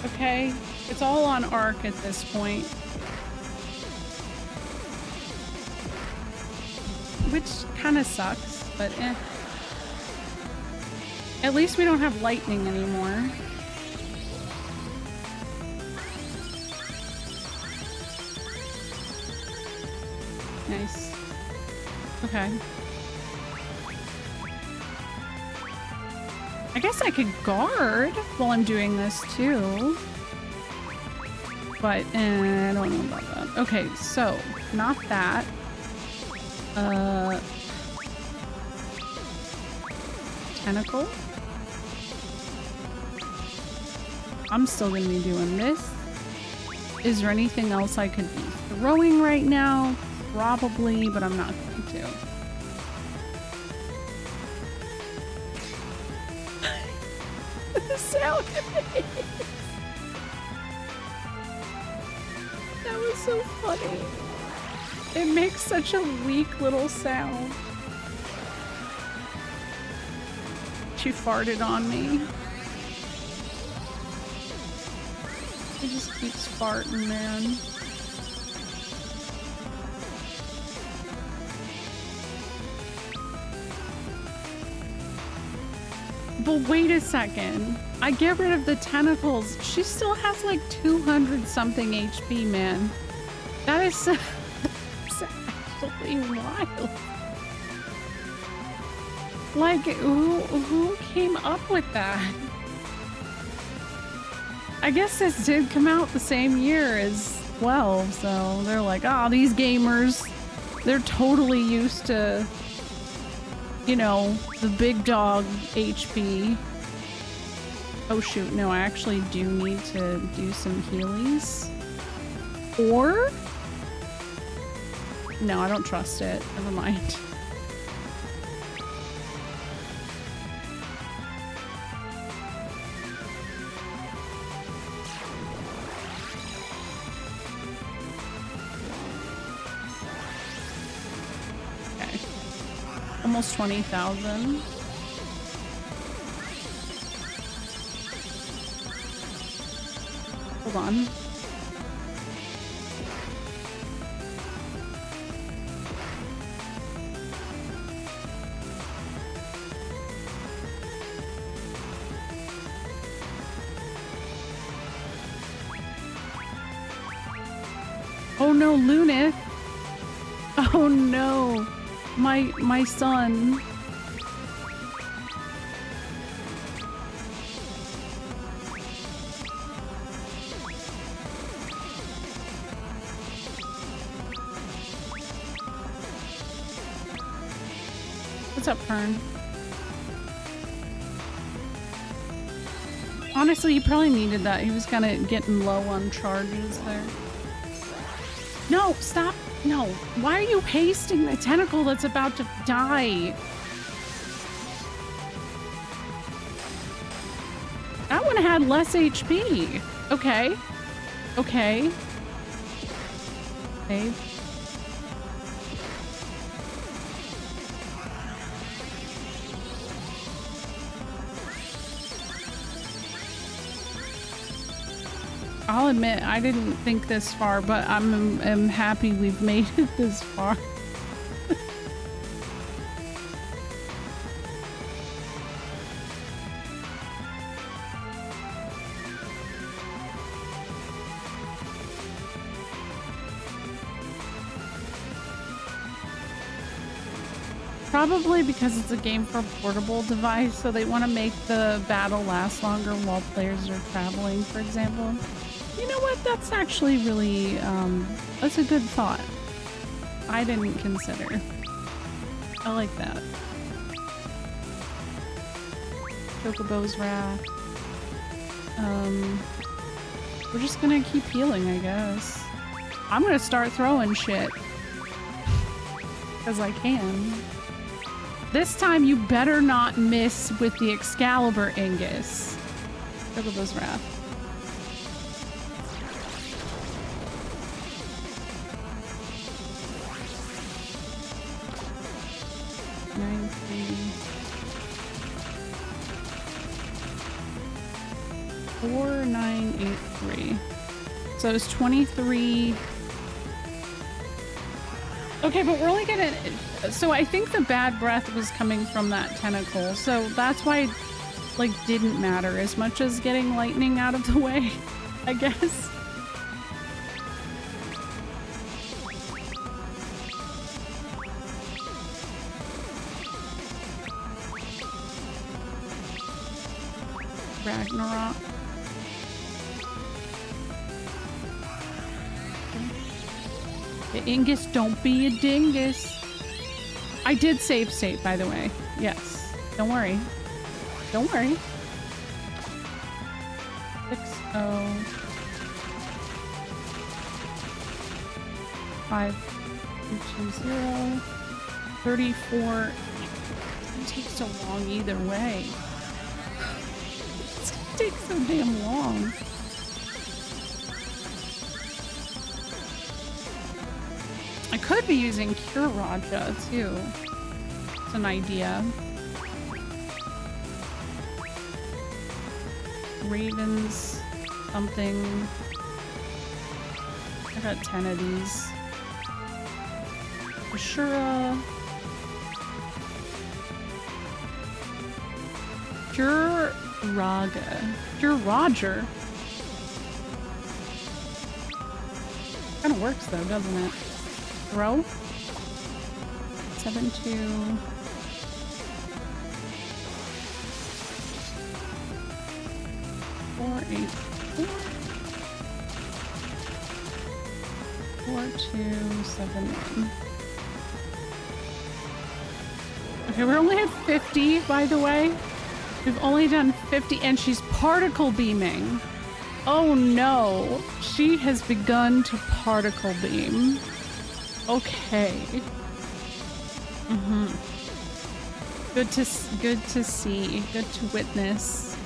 Okay? It's all on Ark at this point. Which kind of sucks, but eh. At least we don't have lightning anymore. Nice. Okay. I guess I could guard while I'm doing this too. But I don't know about that. Okay, so not that. Tentacle. I'm still gonna be doing this. Is there anything else I could be throwing right now? Probably, but I'm not going to. The sound that was so funny. It makes such a weak little sound. She farted on me. She just keeps farting, man. But wait a second. I get rid of the tentacles. She still has like 200 something HP, man. That is that's actually wild. Like, who came up with that? I guess this did come out the same year as 12, so they're like, oh, these gamers, they're totally used to, you know, the big dog HP. Oh shoot, no, I actually do need to do some healies. Or? No, I don't trust it. Never mind. Okay. Almost 20,000. Hold on. Oh no, Lunith! Oh no! my son. What's up, Fern? Honestly, he probably needed that. He was kind of getting low on charges there. No, stop. No. Why are you hasting the tentacle that's about to die? That one had less HP. Okay. Okay. Okay. I'll admit, I didn't think this far, but I'm happy we've made it this far. Probably because it's a game for a portable device, so they want to make the battle last longer while players are traveling, for example. You know what? That's actually really, that's a good thought. I didn't consider. I like that. Chocobo's Wrath. We're just gonna keep healing, I guess. I'm gonna start throwing shit. Because I can. This time you better not miss with the Excalibur, Angus. Chocobo's Wrath. So it's 23. Okay, but we're only gonna... So I think the bad breath was coming from that tentacle. So that's why it, like, didn't matter as much as getting lightning out of the way, I guess. Ragnarok. Ingus, don't be a dingus. I did save state, by the way. Yes. Don't worry. Don't worry. 6-0. 5-2-0. 34. It takes so long either way. It's gonna take so damn long. I could be using Cure Raja too. It's an idea. Ravens, something. I got 10 of these. Ashura. Cure Raga. Cure Roger. Kind of works though, doesn't it? Throw. 7-2. 4-8-4. 4-2-7-1. Okay, we're only at 50, by the way. We've only done 50, and she's particle beaming. Oh no, she has begun to particle beam. Okay. Good to see. Good to witness.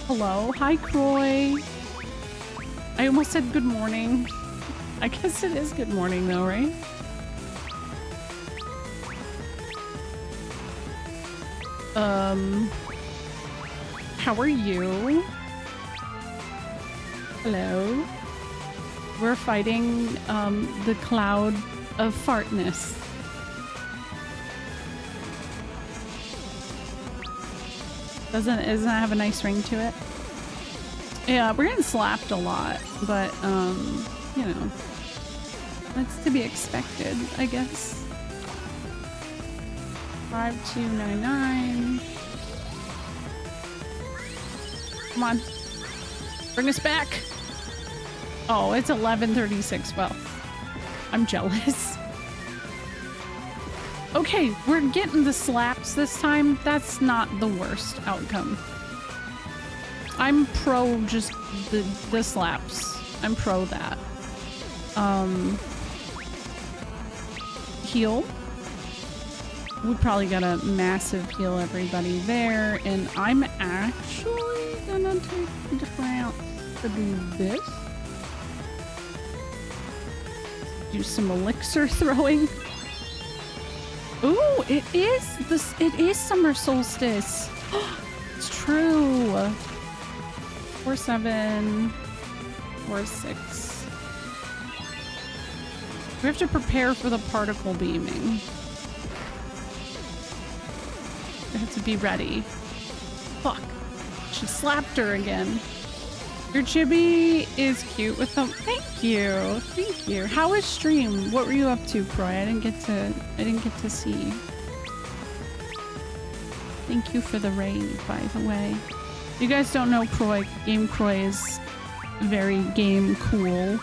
Hello. Hi, Croy. I almost said good morning. I guess it is good morning though, right? How are you? Hello. We're fighting the cloud of fartness. Doesn't it have a nice ring to it? Yeah, we're getting slapped a lot, but you know, that's to be expected, I guess. 5299. Come on. Bring us back. Oh, it's 1136. Well, I'm jealous. Okay, we're getting the slaps this time. That's not the worst outcome. I'm pro just the slaps. I'm pro that. Heal. We probably got a massive heal everybody there, and I'm actually gonna take the chance to do this. Do some elixir throwing. Ooh, it is summer solstice. It's true. 4-7, 4-6. We have to prepare for the particle beaming. We have to be ready. Fuck. She slapped her again. Your chibi is cute with them. Thank you. Thank you. How was stream? What were you up to, Croy? I didn't get to see. Thank you for the raid, by the way. If you guys don't know Croy, Game Croy is very game cool.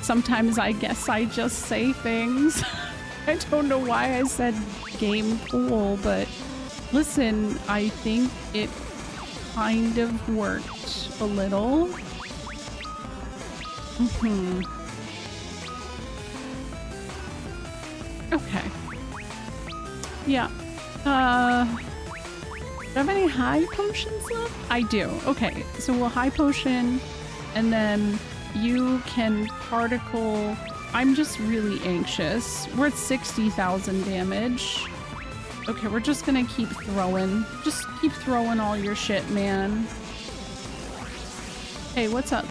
Sometimes I guess I just say things. I don't know why I said game cool, but listen, I think it kind of worked a little. Okay. Yeah. Do I have any high potions left? I do. Okay, so we'll high potion, and then you can particle. I'm just really anxious. We're at 60,000 damage. Okay, we're just gonna keep throwing. Just keep throwing all your shit, man. Hey, what's up?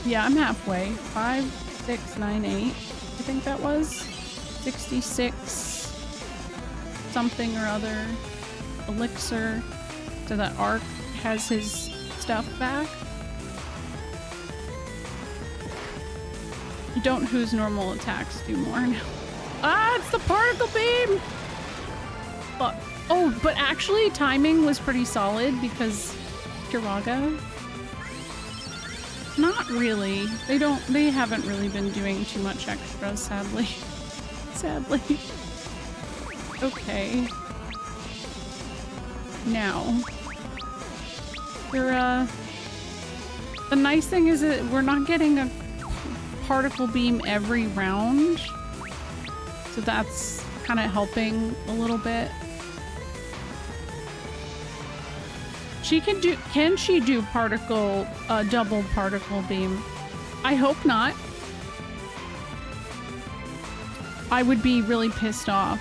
Yeah, I'm halfway. 5, 6, 9, 8. I think that was 66 something or other. Elixir. So that Ark has his stuff back. You don't whose normal attacks do more now. Ah, it's the particle beam! Fuck. Oh, but actually timing was pretty solid because Kiraga. Not really. They haven't really been doing too much extra, sadly. Sadly. Okay. Now. You're, the nice thing is that we're not getting a particle beam every round. So that's kind of helping a little bit. Can she do particle, double particle beam? I hope not. I would be really pissed off.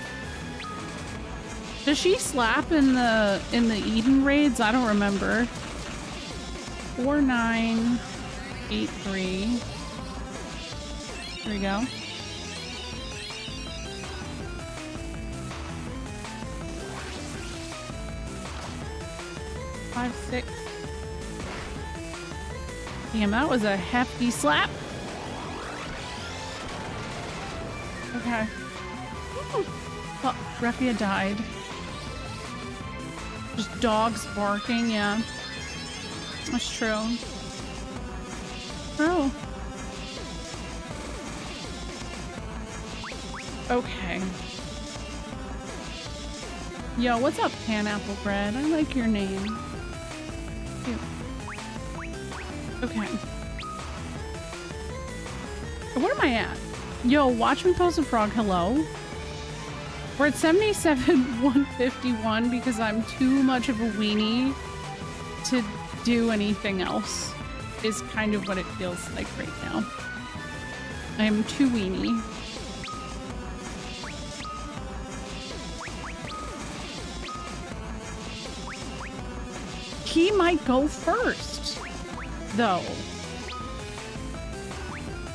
Does she slap in the Eden raids? I don't remember. 4983. There we go. Five, 6. Damn, that was a hefty slap. Okay. Oh, Refia died. Just dogs barking, yeah. That's true. Oh. Okay. Yo, what's up, Pineapple Bread? I like your name. Cute. Okay. Where am I at? Yo, watch me post a frog. Hello. We're at 77,151 because I'm too much of a weenie to do anything else. Is kind of what it feels like right now. I am too weenie. He might go first, though.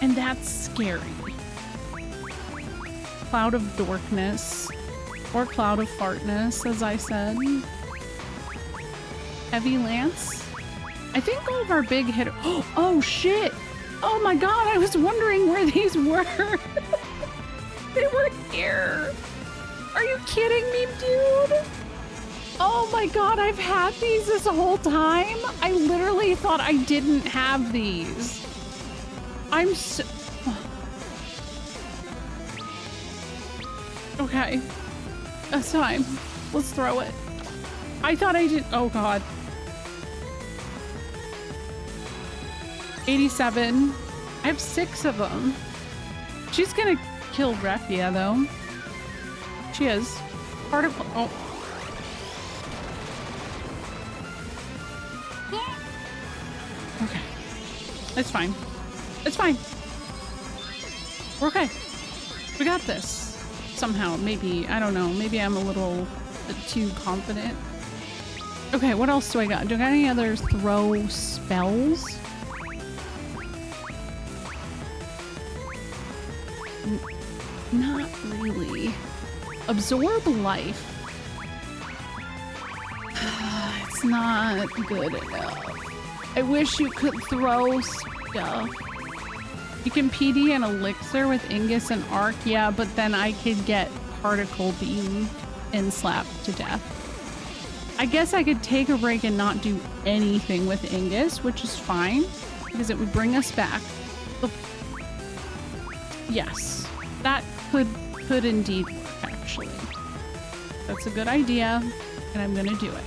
And that's scary. Cloud of Dorkness. Or Cloud of Fartness, as I said. Heavy Lance. I think all of our big hitters... Oh, shit! Oh my god, I was wondering where these were! They were here. Are you kidding me, dude? Oh my god, I've had these this whole time? I literally thought I didn't have these. I'm so... Okay. That's fine. Let's throw it. I thought I did... Oh god. 87. I have 6 of them. She's gonna kill Refia, though. She is. Particle... Oh. Okay. It's fine. It's fine. We're okay. We got this. Somehow. Maybe. I don't know. Maybe I'm a little too confident. Okay, what else do I got? Do I got any other throw spells? Not really. Absorb life. It's not good enough. I wish you could throw stuff. You can PD an elixir with Ingus and Arc, yeah, but then I could get particle beam and slap to death. I guess I could take a break and not do anything with Ingus, which is fine, because it would bring us back. But yes, that could indeed work, actually. That's a good idea, and I'm gonna do it.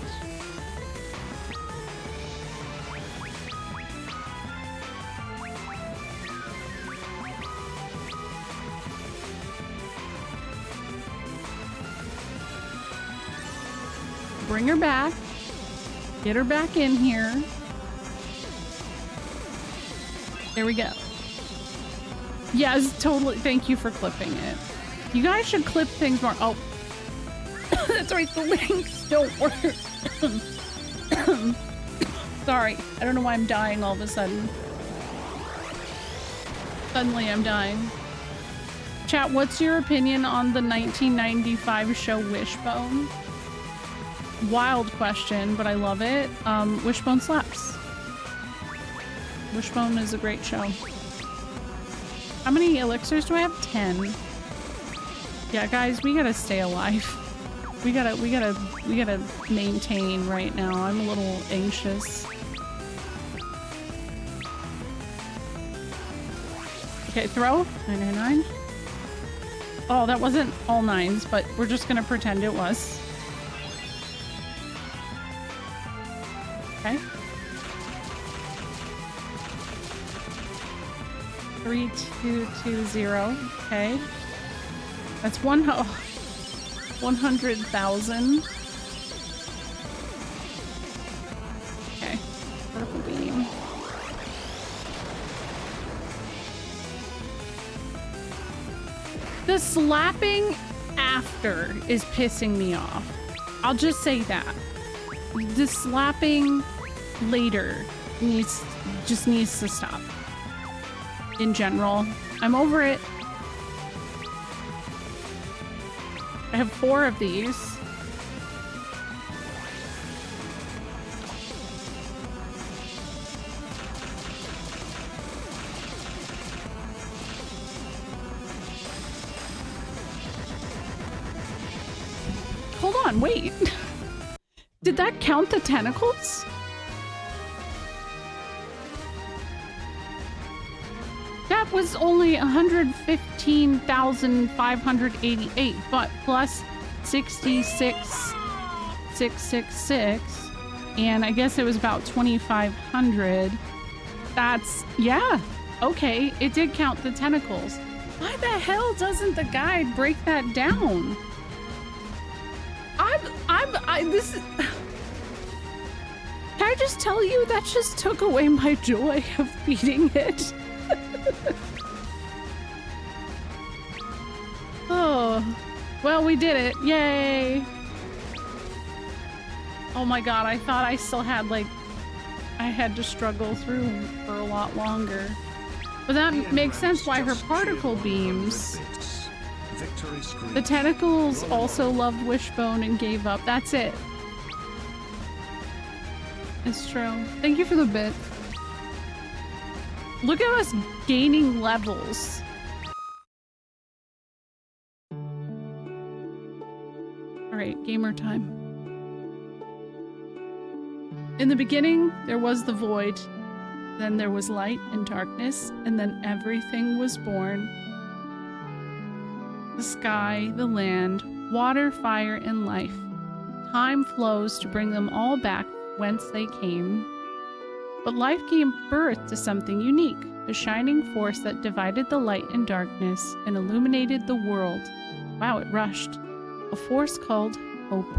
Bring her back. Get her back in here. There we go. Yes, totally. Thank you for clipping it. You guys should clip things more. Oh, that's right. The links don't work. Sorry. I don't know why I'm dying all of a sudden. Suddenly I'm dying. Chat, what's your opinion on the 1995 show Wishbone? Wild question, but I love it. Wishbone slaps. Wishbone is a great show. How many elixirs do I have? 10. Yeah, guys, we gotta stay alive. We gotta maintain right now. I'm a little anxious. Okay, throw. 999. Oh, that wasn't all 9s, but we're just gonna pretend it was. Okay. 3220. Okay. That's 100,000. Okay. Purple beam. The slapping after is pissing me off. I'll just say that. The slapping later just needs to stop. In general, I'm over it. I have 4 of these. Hold on, wait. Did that count the tentacles? That was only 115,588, but plus 66,666, and I guess it was about 2,500. That's, yeah, okay, it did count the tentacles. Why the hell doesn't the guide break that down? This is... Can I just tell you, that just took away my joy of beating it? Oh, well, we did it. Yay. Oh my god, I thought I still had, like, I had to struggle through for a lot longer. But that makes sense why her particle beams. The tentacles also loved Wishbone and gave up. That's it. It's true. Thank you for the bit. Look at us gaining levels. Alright, gamer time. In the beginning, there was the void. Then there was light and darkness, and then everything was born. The sky, the land, water, fire, and life. Time flows to bring them all back whence they came. But life gave birth to something unique, a shining force that divided the light and darkness and illuminated the world. Wow, it rushed. A force called hope.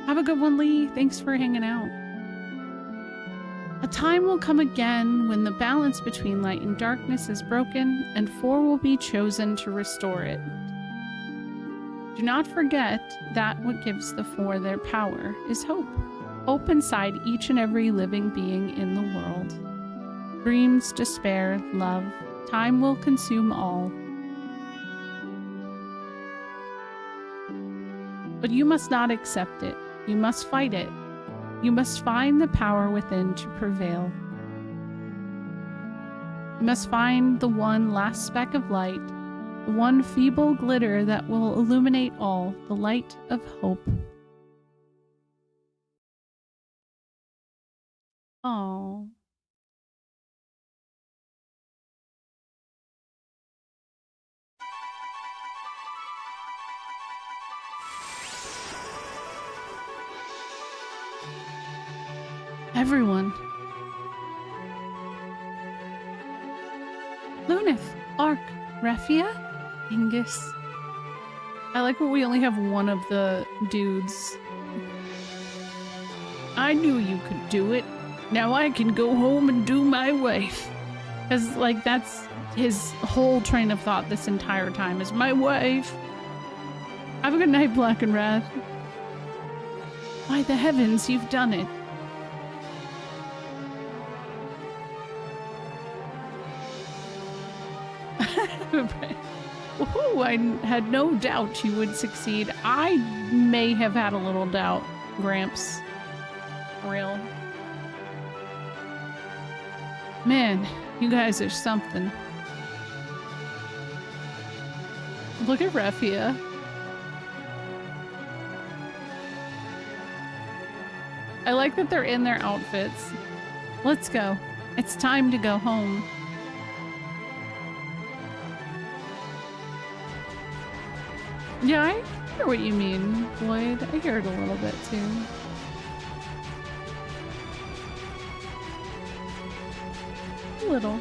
Have a good one, Lee. Thanks for hanging out. A time will come again when the balance between light and darkness is broken, and 4 will be chosen to restore it. Do not forget that what gives the 4 their power is hope. Hope inside each and every living being in the world. Dreams, despair, love, time will consume all. But you must not accept it. You must fight it. You must find the power within to prevail. You must find the one last speck of light, the one feeble glitter that will illuminate all, the light of hope. Oh. Everyone. Lunith, Ark, Refia, Ingus. I like where we only have one of the dudes. I knew you could do it. Now I can go home and do my wife. Because, like, that's his whole train of thought this entire time is my wife. Have a good night, Black and Wrath. By the heavens, you've done it. Ooh, I had no doubt you would succeed. I may have had a little doubt, Gramps. For real. Man, you guys are something. Look at Refia. I like that they're in their outfits. Let's go. It's time to go home. Yeah, I hear what you mean, Lloyd. I hear it a little bit too. A little.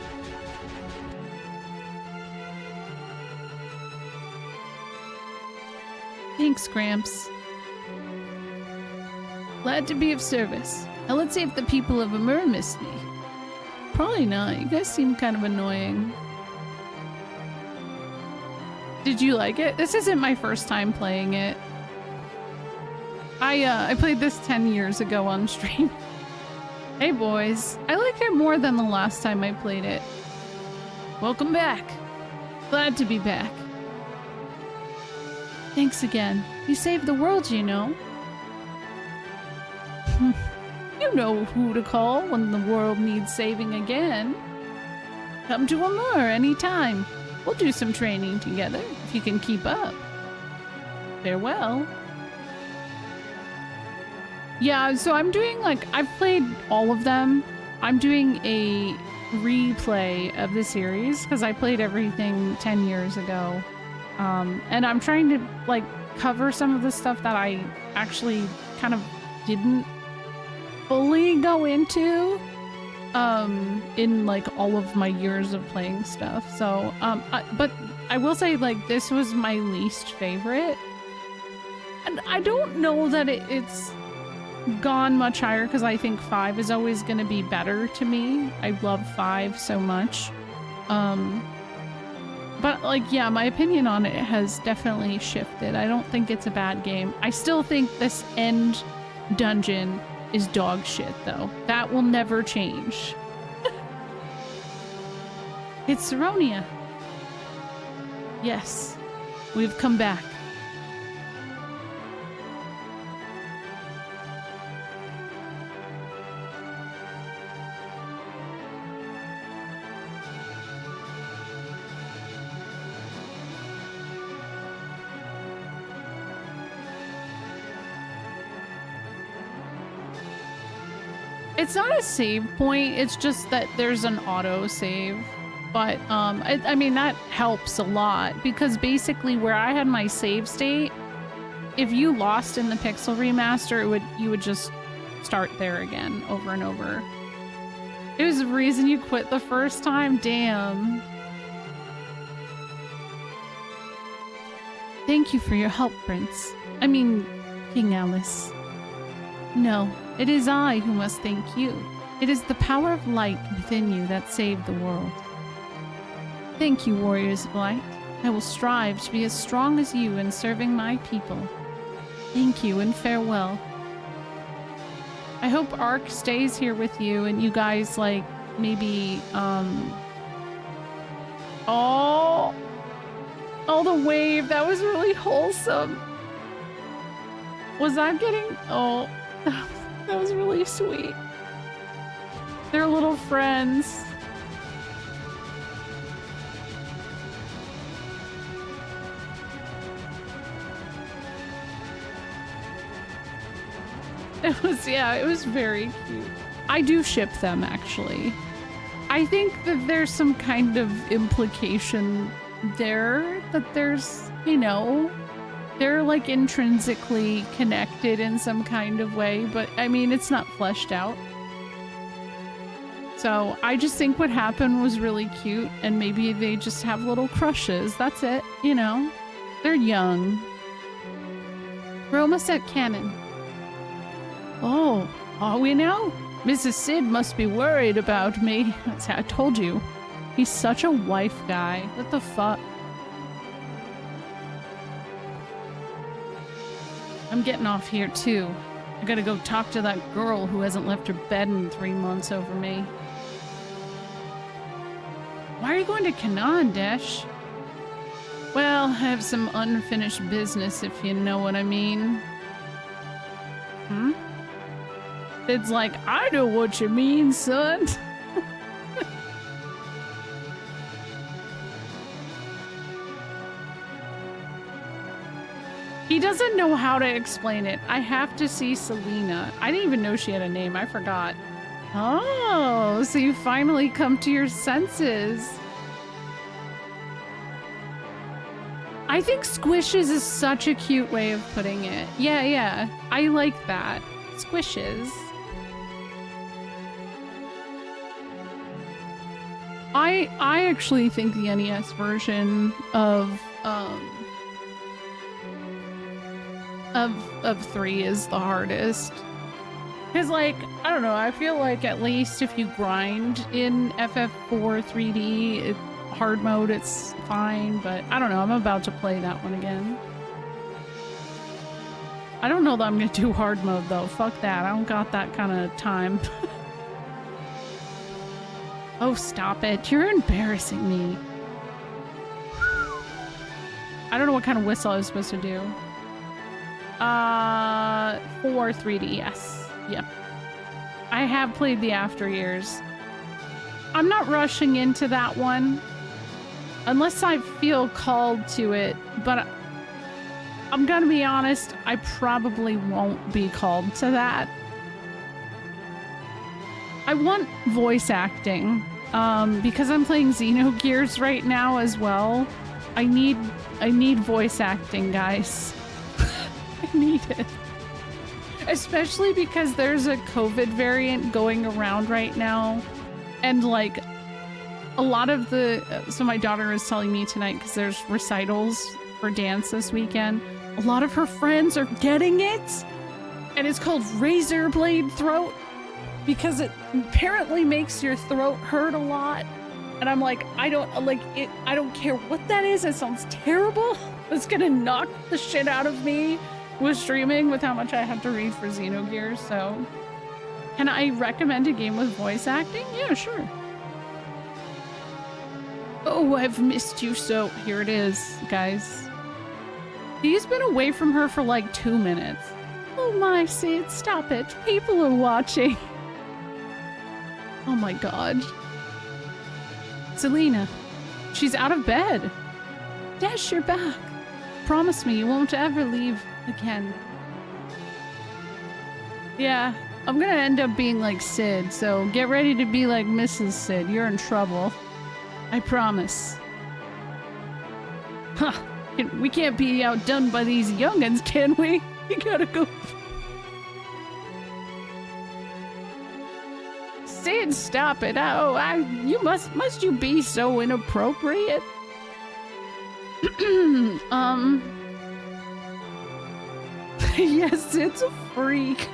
Thanks, Gramps. Glad to be of service. Now let's see if the people of Amur missed me. Probably not. You guys seem kind of annoying. Did you like it? This isn't my first time playing it. I played this 10 years ago on stream. Hey boys, I like it more than the last time I played it. Welcome back. Glad to be back. Thanks again. You saved the world, you know. You know who to call when the world needs saving again. Come to Amur anytime. We'll do some training together, if you can keep up. Farewell. Yeah, so I'm doing, like, I've played all of them. I'm doing a replay of the series, because I played everything 10 years ago. And I'm trying to, like, cover some of the stuff that I actually kind of didn't fully go into. In like all of my years of playing stuff. So, but I will say, like, this was my least favorite. And I don't know that it's gone much higher because I think 5 is always going to be better to me. I love 5 so much. But like, yeah, my opinion on it has definitely shifted. I don't think it's a bad game. I still think this end dungeon is dog shit, though. That will never change. It's Saronia. Yes, we've come back. It's not a save point, it's just that there's an auto save. But I mean that helps a lot because basically where I had my save state, if you lost in the Pixel remaster, you would just start there again over and over. It was the reason you quit the first time? Damn. Thank you for your help, Prince. I mean, King Alice. No, it is I who must thank you. It is the power of light within you that saved the world. Thank you, Warriors of Light. I will strive to be as strong as you in serving my people. Thank you and farewell. I hope Ark stays here with you and you guys, like, maybe, Oh, the wave. That was really wholesome. Was that getting... Oh, that was really sweet. They're little friends. It was, yeah, it was very cute. I do ship them, actually. I think that there's some kind of implication there that there's, you know, they're like intrinsically connected in some kind of way, but I mean, it's not fleshed out. So I just think what happened was really cute and maybe they just have little crushes. That's it, you know, they're young. Roma set cannon. Oh, are we now? Mrs. Sid must be worried about me. That's how I told you. He's such a wife guy. What the fuck? I'm getting off here too. I gotta go talk to that girl who hasn't left her bed in 3 months over me. Why are you going to Canaan, Dash? Well, I have some unfinished business, if you know what I mean. Hmm? It's like, I know what you mean, son. He doesn't know how to explain it. I have to see Selena. I didn't even know she had a name. I forgot. Oh, so you finally come to your senses. I think squishes is such a cute way of putting it. Yeah, yeah. I like that. Squishes. I actually think the NES version of 3 is the hardest. Cause like, I don't know, I feel like at least if you grind in FF4 3D, hard mode, it's fine, but I don't know, I'm about to play that one again. I don't know that I'm gonna do hard mode though, fuck that, I don't got that kind of time. Oh, stop it. You're embarrassing me. I don't know what kind of whistle I was supposed to do. 4 3D, yes. Yep. I have played the After Years. I'm not rushing into that one. Unless I feel called to it, but I'm gonna be honest, I probably won't be called to that. I want voice acting, because I'm playing Xenogears right now as well. I need voice acting, guys. I need it. Especially because there's a COVID variant going around right now. And like, a lot of so my daughter is telling me tonight, because there's recitals for dance this weekend. A lot of her friends are getting it. And it's called razor blade throat. Because it apparently makes your throat hurt a lot. And I'm like, I don't care what that is. It sounds terrible. It's gonna knock the shit out of me with streaming with how much I have to read for Xenogears, so. Can I recommend a game with voice acting? Yeah, sure. Oh, I've missed you so. Here it is, guys. He's been away from her for like 2 minutes. Oh my, Sid, stop it. People are watching. Oh my god. Selena, she's out of bed. Dash, you're back. Promise me you won't ever leave again. Yeah, I'm gonna end up being like Sid, so get ready to be like Mrs. Sid. You're in trouble. I promise. Huh. We can't be outdone by these youngins, can we? We gotta go. Sid, stop it. You must you be so inappropriate? Yes, it's a freak.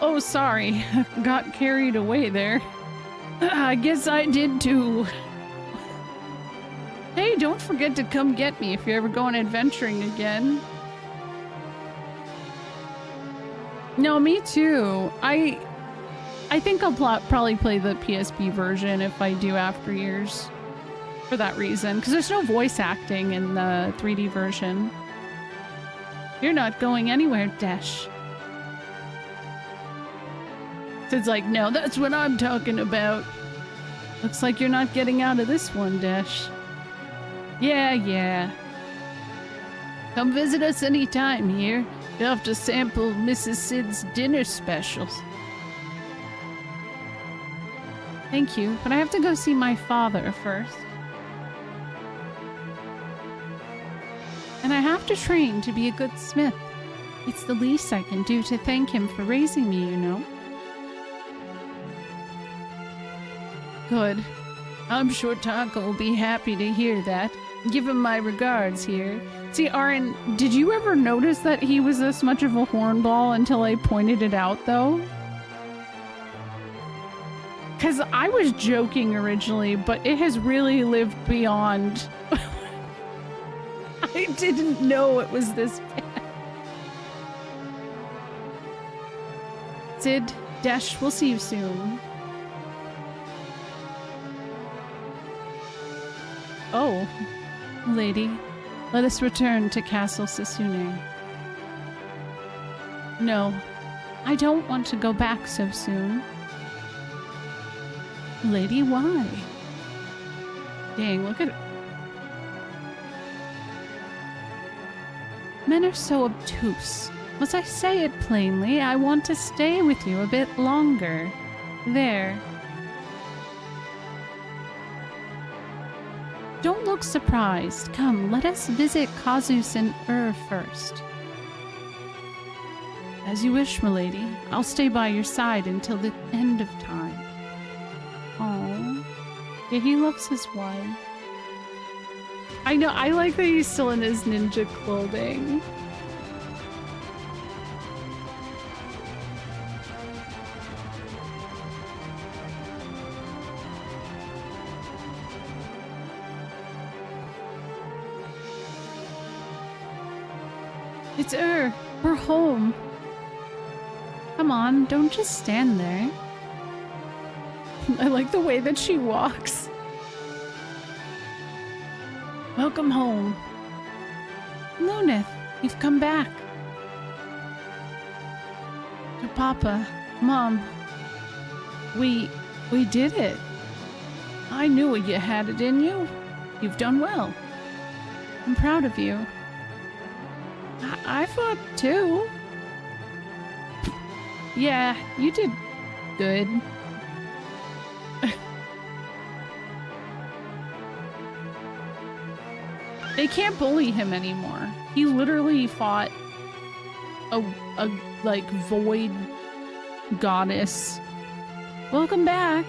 Oh, sorry. Got carried away there. I guess I did too. Hey, don't forget to come get me if you're ever going adventuring again. No, me too. I think I'll probably play the PSP version if I do After Years. For that reason. Because there's no voice acting in the 3D version. You're not going anywhere, Dash. Sid's like, no, that's what I'm talking about. Looks like you're not getting out of this one, Dash. Yeah. Come visit us anytime here. You'll have to sample Mrs. Sid's dinner specials. Thank you, but I have to go see my father first. And I have to train to be a good smith. It's the least I can do to thank him for raising me, you know. Good. I'm sure Taco will be happy to hear that. Give him my regards here. See, Aaron, did you ever notice that he was this much of a hornball until I pointed it out, though? Because I was joking originally, but it has really lived beyond. I didn't know it was this bad. Sid, Dash, we'll see you soon. Oh, lady, let us return to Castle Sasune. No, I don't want to go back so soon. Lady, why? Dang, look at it. Men are so obtuse. Must I say it plainly? I want to stay with you a bit longer. There. Don't look surprised. Come, let us visit Kazus and first. As you wish, milady. I'll stay by your side until the end of time. Oh, yeah, he loves his wife. I know, I like that he's still in his ninja clothing. It's we're home. Come on, don't just stand there. I like the way that she walks. Welcome home. Lunith, you've come back. To Papa, Mom, we did it. I knew you had it in you. You've done well. I'm proud of you. I fought too. Yeah, you did good. They can't bully him anymore. He literally fought a like void goddess. Welcome back.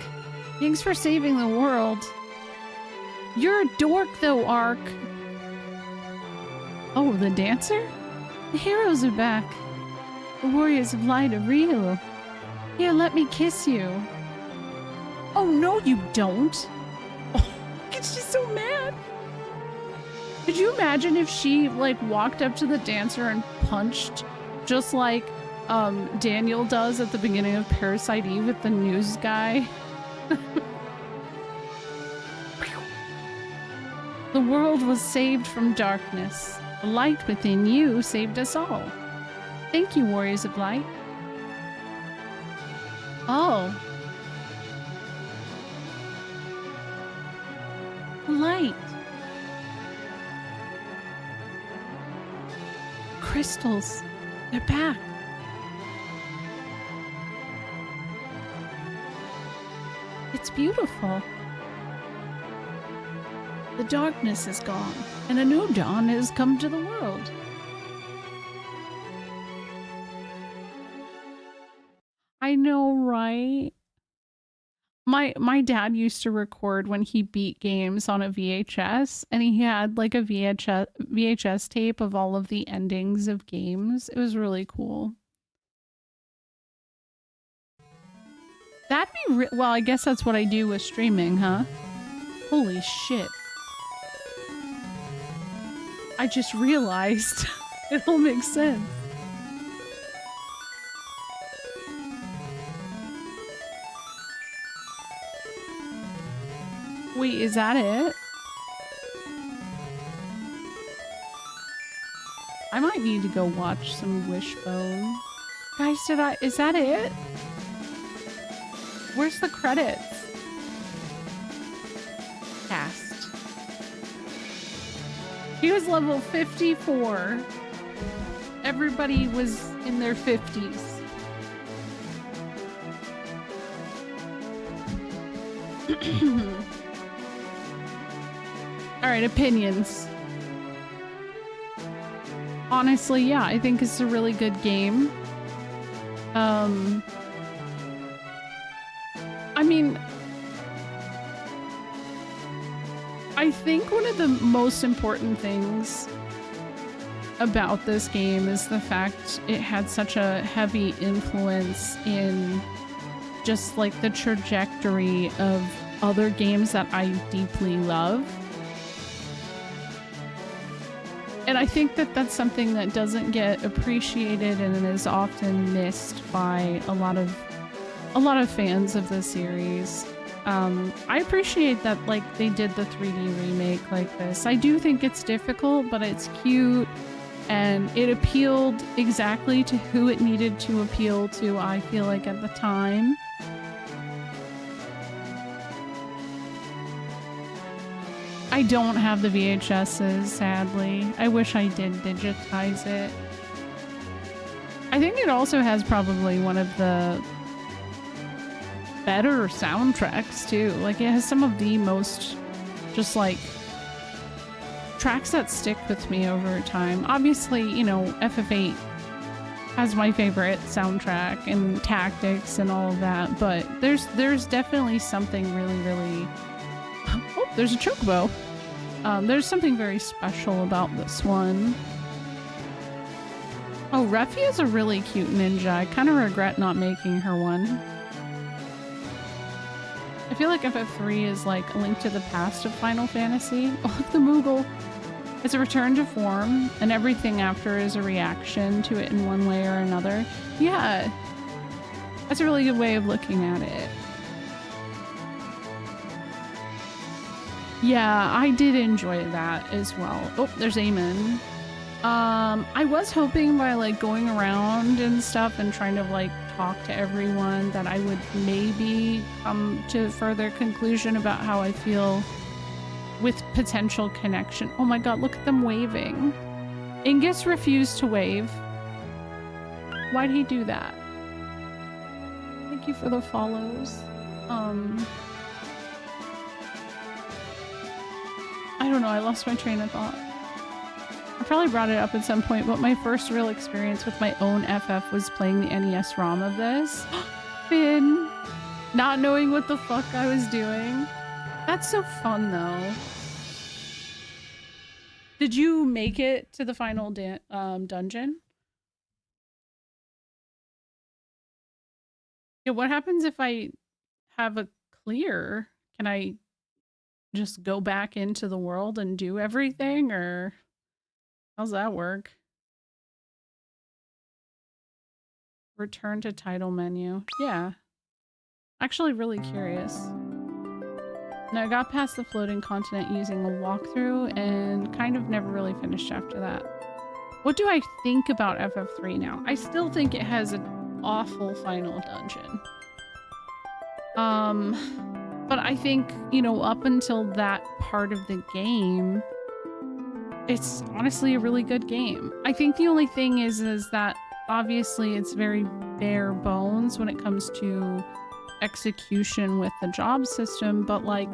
Thanks for saving the world. You're a dork though, Ark. Oh, the dancer? The heroes are back. The warriors of light are real. Here, let me kiss you. Oh, no, you don't. Oh, she's so mad. Could you imagine if she, like, walked up to the dancer and punched, just like Daniel does at the beginning of Parasite Eve with the news guy? The world was saved from darkness. The light within you saved us all. Thank you, Warriors of Light. Oh. Light. Crystals. They're back. It's beautiful. The darkness is gone, and a new dawn has come to the world. I know, right? My dad used to record when he beat games on a VHS, and he had like a VHS tape of all of the endings of games. It was really cool. That'd be well, I guess that's what I do with streaming, huh? Holy shit. I just realized it all makes sense. Wait, is that it? I might need to go watch some Wishbone. Guys, is that it? Where's the credits? Cast. He was level 54. Everybody was in their 50s. All right, opinions. Honestly, yeah, I think it's a really good game. I mean, I think one of the most important things about this game is the fact it had such a heavy influence in just like the trajectory of other games that I deeply love. And I think that that's something that doesn't get appreciated and is often missed by a lot of fans of the series. I appreciate that like they did the 3D remake like this. I do think it's difficult, but it's cute and it appealed exactly to who it needed to appeal to, I feel like, at the time. I don't have the VHSs, sadly. I wish I did digitize it. I think it also has probably one of the better soundtracks too. Like it has some of the most just like tracks that stick with me over time. Obviously, you know, FF8 has my favorite soundtrack and tactics and all of that, but there's definitely something really oh, there's a chocobo. There's something very special about this one. Oh, Reffy is a really cute ninja. I kind of regret not making her one. I feel like FF3 is like a link to the past of Final Fantasy. Oh, look, the Moogle. It's a return to form, and everything after is a reaction to it in one way or another. Yeah, that's a really good way of looking at it. Yeah, I did enjoy that as well. Oh, there's Eamon. I was hoping by like going around and stuff and trying to like talk to everyone that I would maybe come to further conclusion about how I feel with potential connection. Oh my god, look at them waving. Ingus refused to wave. Why'd he do that? Thank you for the follows. I don't know, I lost my train of thought. I probably brought it up at some point, but my first real experience with my own FF was playing the NES ROM of this. Finn! Not knowing what the fuck I was doing. That's so fun, though. Did you make it to the final dungeon? Yeah, what happens if I have a clear? Can I just go back into the world and do everything, or how's that work? Return to title menu. Yeah. Actually really curious. Now I got past the floating continent using a walkthrough and kind of never really finished after that. What do I think about FF3 now? I still think it has an awful final dungeon. But I think, you know, up until that part of the game, it's honestly a really good game. I think the only thing is that obviously it's very bare bones when it comes to execution with the job system, but like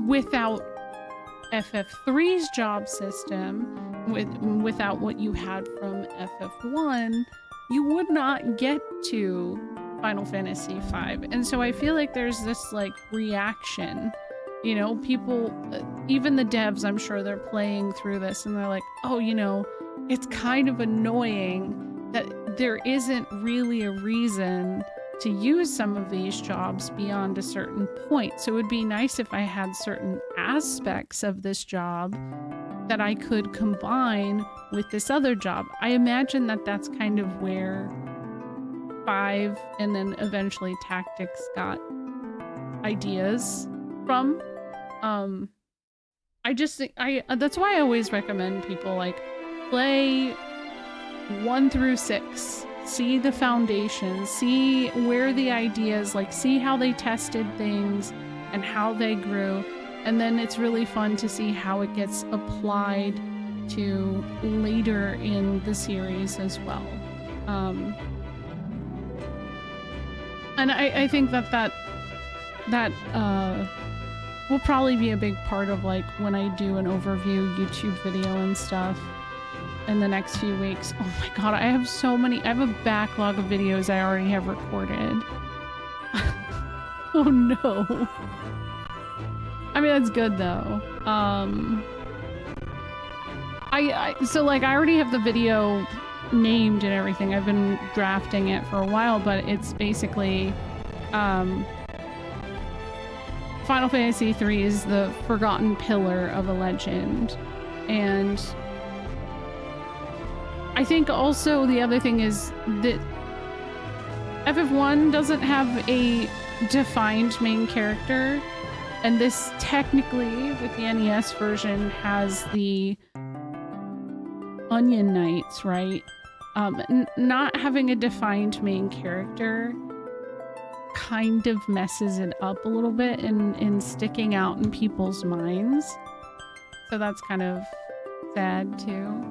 without FF3's job system, without what you had from FF1, you would not get to Final Fantasy V. And so I feel like there's this like reaction, you know, people, even the devs, I'm sure they're playing through this and they're like, oh, you know, it's kind of annoying that there isn't really a reason to use some of these jobs beyond a certain point. So it would be nice if I had certain aspects of this job that I could combine with this other job. I imagine that that's kind of where 5 and then eventually Tactics got ideas from. I just think that's why I always recommend people like play 1 through 6. See the foundation, see where the ideas, like see how they tested things and how they grew. And then it's really fun to see how it gets applied to later in the series as well. And I think that will probably be a big part of like when I do an overview YouTube video and stuff in the next few weeks. Oh my god, I have so many. I have a backlog of videos I already have recorded. Oh no. I mean, that's good though. So like I already have the video named and everything. I've been drafting it for a while, but it's basically Final Fantasy III is the forgotten pillar of a legend. And I think also the other thing is that FF1 doesn't have a defined main character, and this technically with the NES version has the Onion Knights, right? Not having a defined main character kind of messes it up a little bit in sticking out in people's minds. So that's kind of sad too.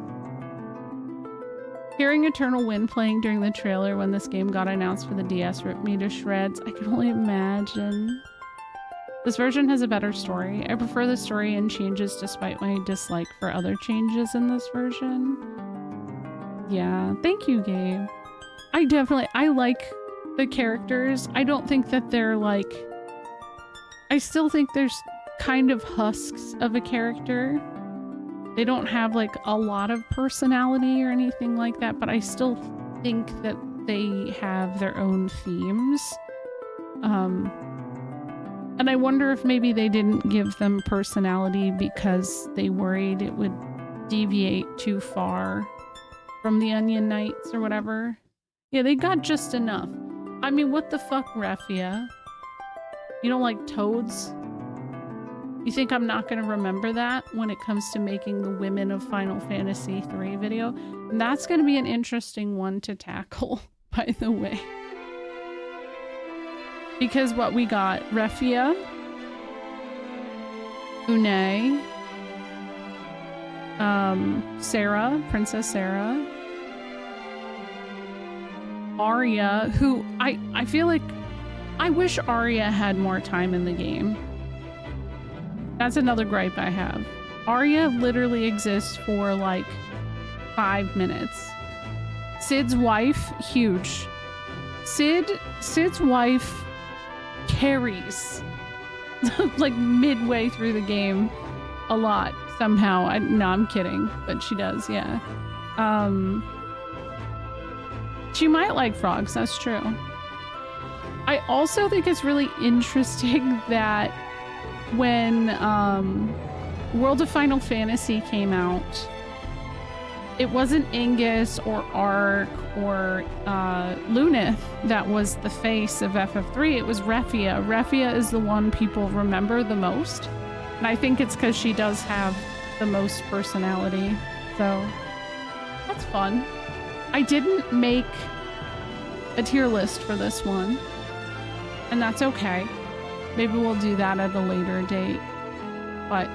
Hearing Eternal Wind playing during the trailer when this game got announced for the DS ripped me to shreds. I can only imagine. This version has a better story. I prefer the story and changes despite my dislike for other changes in this version. Yeah, thank you, Gabe. I like the characters. I don't think that they're like... I still think there's kind of husks of a character. They don't have like a lot of personality or anything like that, but I still think that they have their own themes. And I wonder if maybe they didn't give them personality because they worried it would deviate too far from the Onion Knights or whatever. Yeah, they got just enough. I mean, what the fuck, Raphia? You don't like toads? You think I'm not going to remember that when it comes to making the Women of Final Fantasy III video? And that's going to be an interesting one to tackle, by the way. Because what we got, Raphia, Une, Sarah, Princess Sarah, Arya, who I feel like I wish Arya had more time in the game. That's another gripe I have. Arya literally exists for like 5 minutes. Cid's wife, huge. Cid's wife carries like midway through the game a lot somehow. No, I'm kidding, but she does, yeah. She might like frogs, that's true. I also think it's really interesting that when World of Final Fantasy came out, it wasn't Ingus or Ark or Lunith that was the face of FF3, it was Raphia. Raphia is the one people remember the most. And I think it's because she does have the most personality. So, that's fun. I didn't make a tier list for this one. And that's okay. Maybe we'll do that at a later date. But,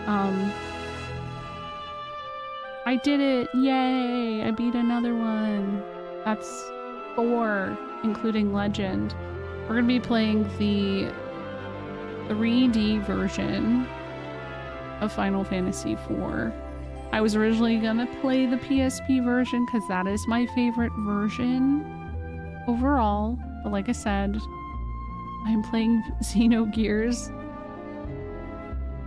I did it! Yay! I beat another one. That's 4, including Legend. We're gonna be playing the 3D version of Final Fantasy IV. I was originally gonna play the PSP version because that is my favorite version overall. But like I said, I'm playing Xenogears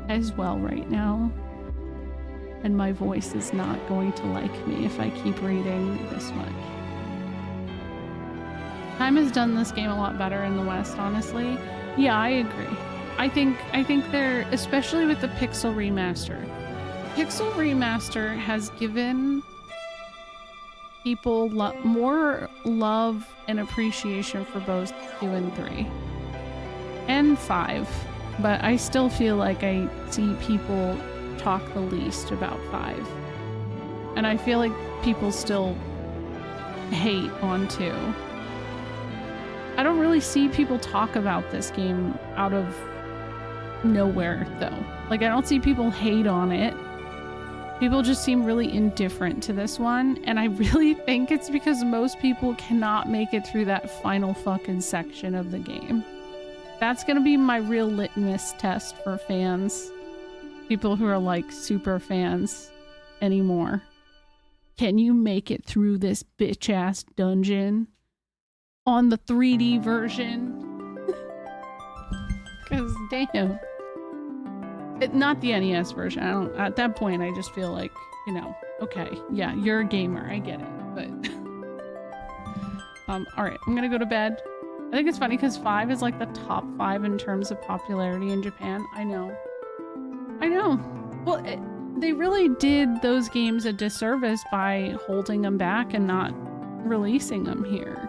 as well right now. And my voice is not going to like me if I keep reading this much. Time has done this game a lot better in the West, honestly. Yeah, I agree. I think they're, especially with the Pixel Remaster. Pixel Remaster has given people more love and appreciation for both 2 and 3. And 5. But I still feel like I see people talk the least about 5. And I feel like people still hate on 2. I don't really see people talk about this game out of nowhere, though. Like, I don't see people hate on it. People just seem really indifferent to this one, and I really think it's because most people cannot make it through that final fucking section of the game. That's gonna be my real litmus test for fans. People who are, like, super fans anymore. Can you make it through this bitch-ass dungeon on the 3D version? Because, damn. Not the NES version. I don't, at that point, I just feel like, you know, okay, yeah, you're a gamer, I get it, but... alright, I'm gonna go to bed. I think it's funny because 5 is like the top 5 in terms of popularity in Japan. I know. Well, they really did those games a disservice by holding them back and not releasing them here.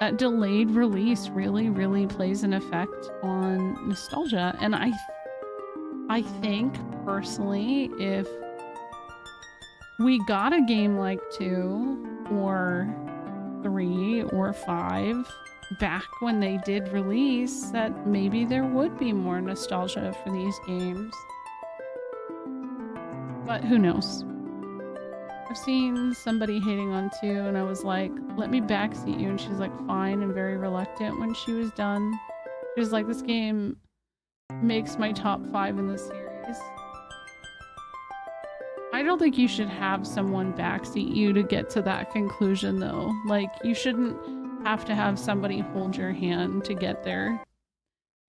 That delayed release really plays an effect on nostalgia, and I think personally, if we got a game like 2 or 3 or 5 back when they did release, that maybe there would be more nostalgia for these games. But who knows? I've seen somebody hating on 2 and I was like, let me backseat you, and she's like fine and very reluctant when she was done. She was like, this game makes my top 5 in the series. I don't think you should have someone backseat you to get to that conclusion though. Like, you shouldn't have to have somebody hold your hand to get there.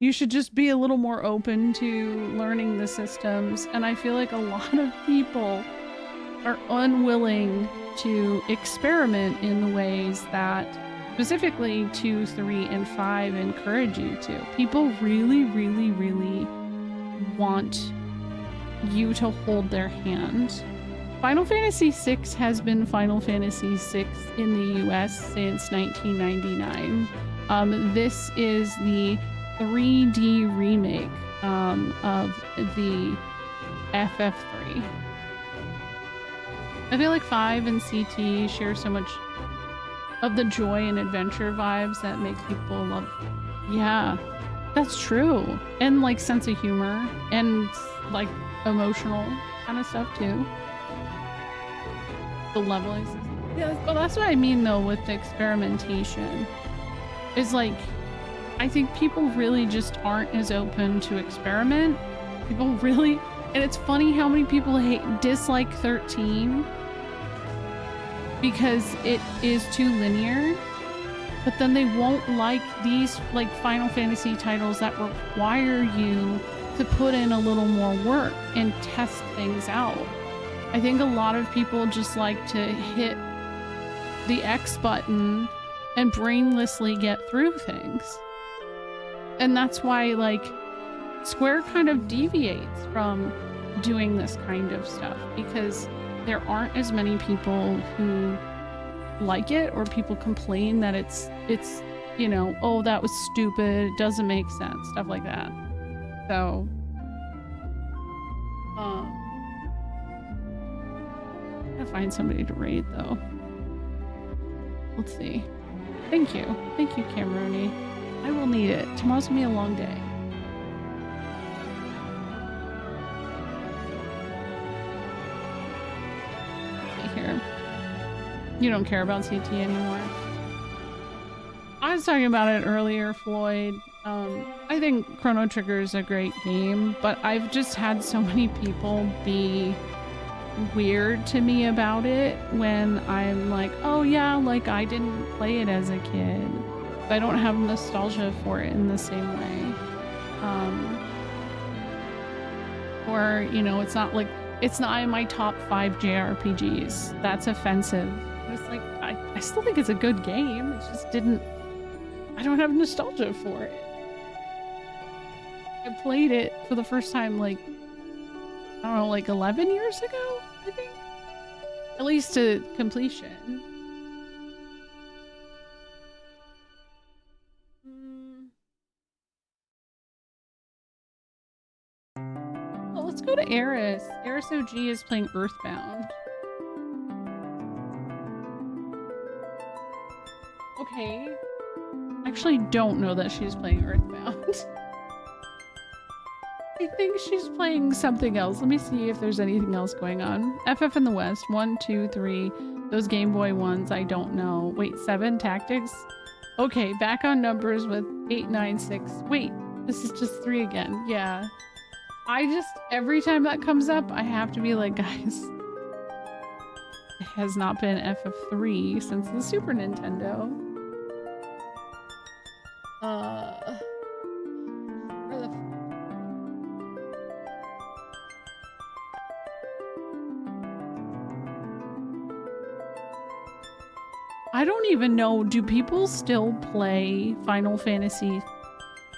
You should just be a little more open to learning the systems, and I feel like a lot of people are unwilling to experiment in the ways that specifically 2, 3, and 5 encourage you to. People really want you to hold their hand. Final Fantasy VI has been Final Fantasy VI in the US since 1999. This is the 3D remake of the FF3. I feel like 5 and CT share so much of the joy and adventure vibes that make people love. Yeah, that's true. And like sense of humor and like emotional kind of stuff too. The leveling system. Yeah, well, that's what I mean though with the experimentation. Is like, I think people really just aren't as open to experiment. People really, and it's funny how many people dislike 13 because it is too linear, but then they won't like these like Final Fantasy titles that require you to put in a little more work and test things out. I think a lot of people just like to hit the X button and brainlessly get through things. And that's why like Square kind of deviates from doing this kind of stuff, because there aren't as many people who like it, or people complain that it's you know, oh, that was stupid, it doesn't make sense, stuff like that. So gotta find somebody to raid though. Let's see. Thank you Cameroni. I will need it. Tomorrow's gonna be a long day. Here. You don't care about CT anymore. I was talking about it earlier, Floyd. I think Chrono Trigger is a great game, but I've just had so many people be weird to me about it when I'm like, oh yeah, like I didn't play it as a kid. I don't have nostalgia for it in the same way. Or, you know, it's not in my top 5 JRPGs. That's offensive. But it's like, I still think it's a good game. It just didn't, I don't have nostalgia for it. I played it for the first time, like, I don't know, like 11 years ago, I think? At least to completion. Well, let's go to Eris. Eris OG is playing Earthbound. Okay. I actually don't know that she's playing Earthbound. I think she's playing something else. Let me see if there's anything else going on. FF in the West. 1, 2, 3. Those Game Boy ones, I don't know. Wait, 7 Tactics? Okay, back on numbers with 8, 9, 6. Wait, this is just 3 again. Yeah. I just, every time that comes up, I have to be like, guys, it has not been FF3 since the Super Nintendo. Where the I don't even know, do people still play Final Fantasy?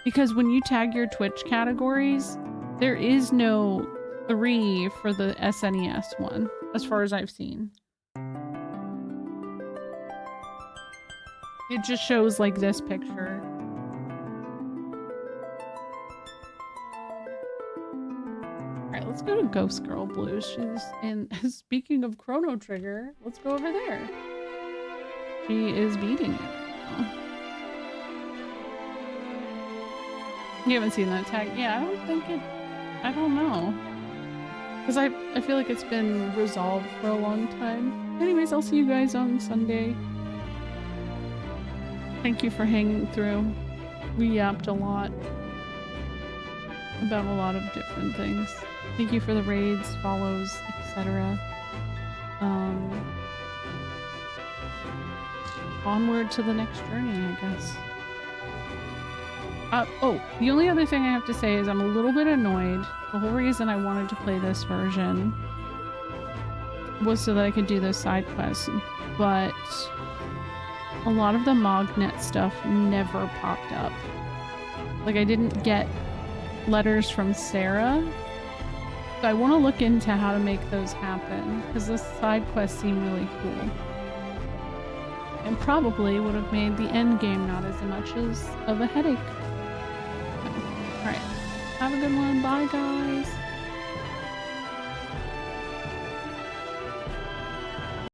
Because when you tag your Twitch categories, there is no 3 for the SNES one, as far as I've seen. It just shows like this picture. Alright, let's go to Ghost Girl Blues. She's in, speaking of Chrono Trigger, let's go over there. She is beating it now. You haven't seen that tag? Yeah, I don't think it, I don't know. Because I feel like it's been resolved for a long time. Anyways, I'll see you guys on Sunday. Thank you for hanging through. We yapped a lot about a lot of different things. Thank you for the raids, follows, etc. Onward to the next journey, I guess. Oh, the only other thing I have to say is I'm a little bit annoyed. The whole reason I wanted to play this version was so that I could do those side quests, but a lot of the Mognet stuff never popped up. Like, I didn't get letters from Sarah, so I want to look into how to make those happen, because the side quests seem really cool. And probably would have made the end game not as much of a headache. Alright. Have a good one. Bye, guys.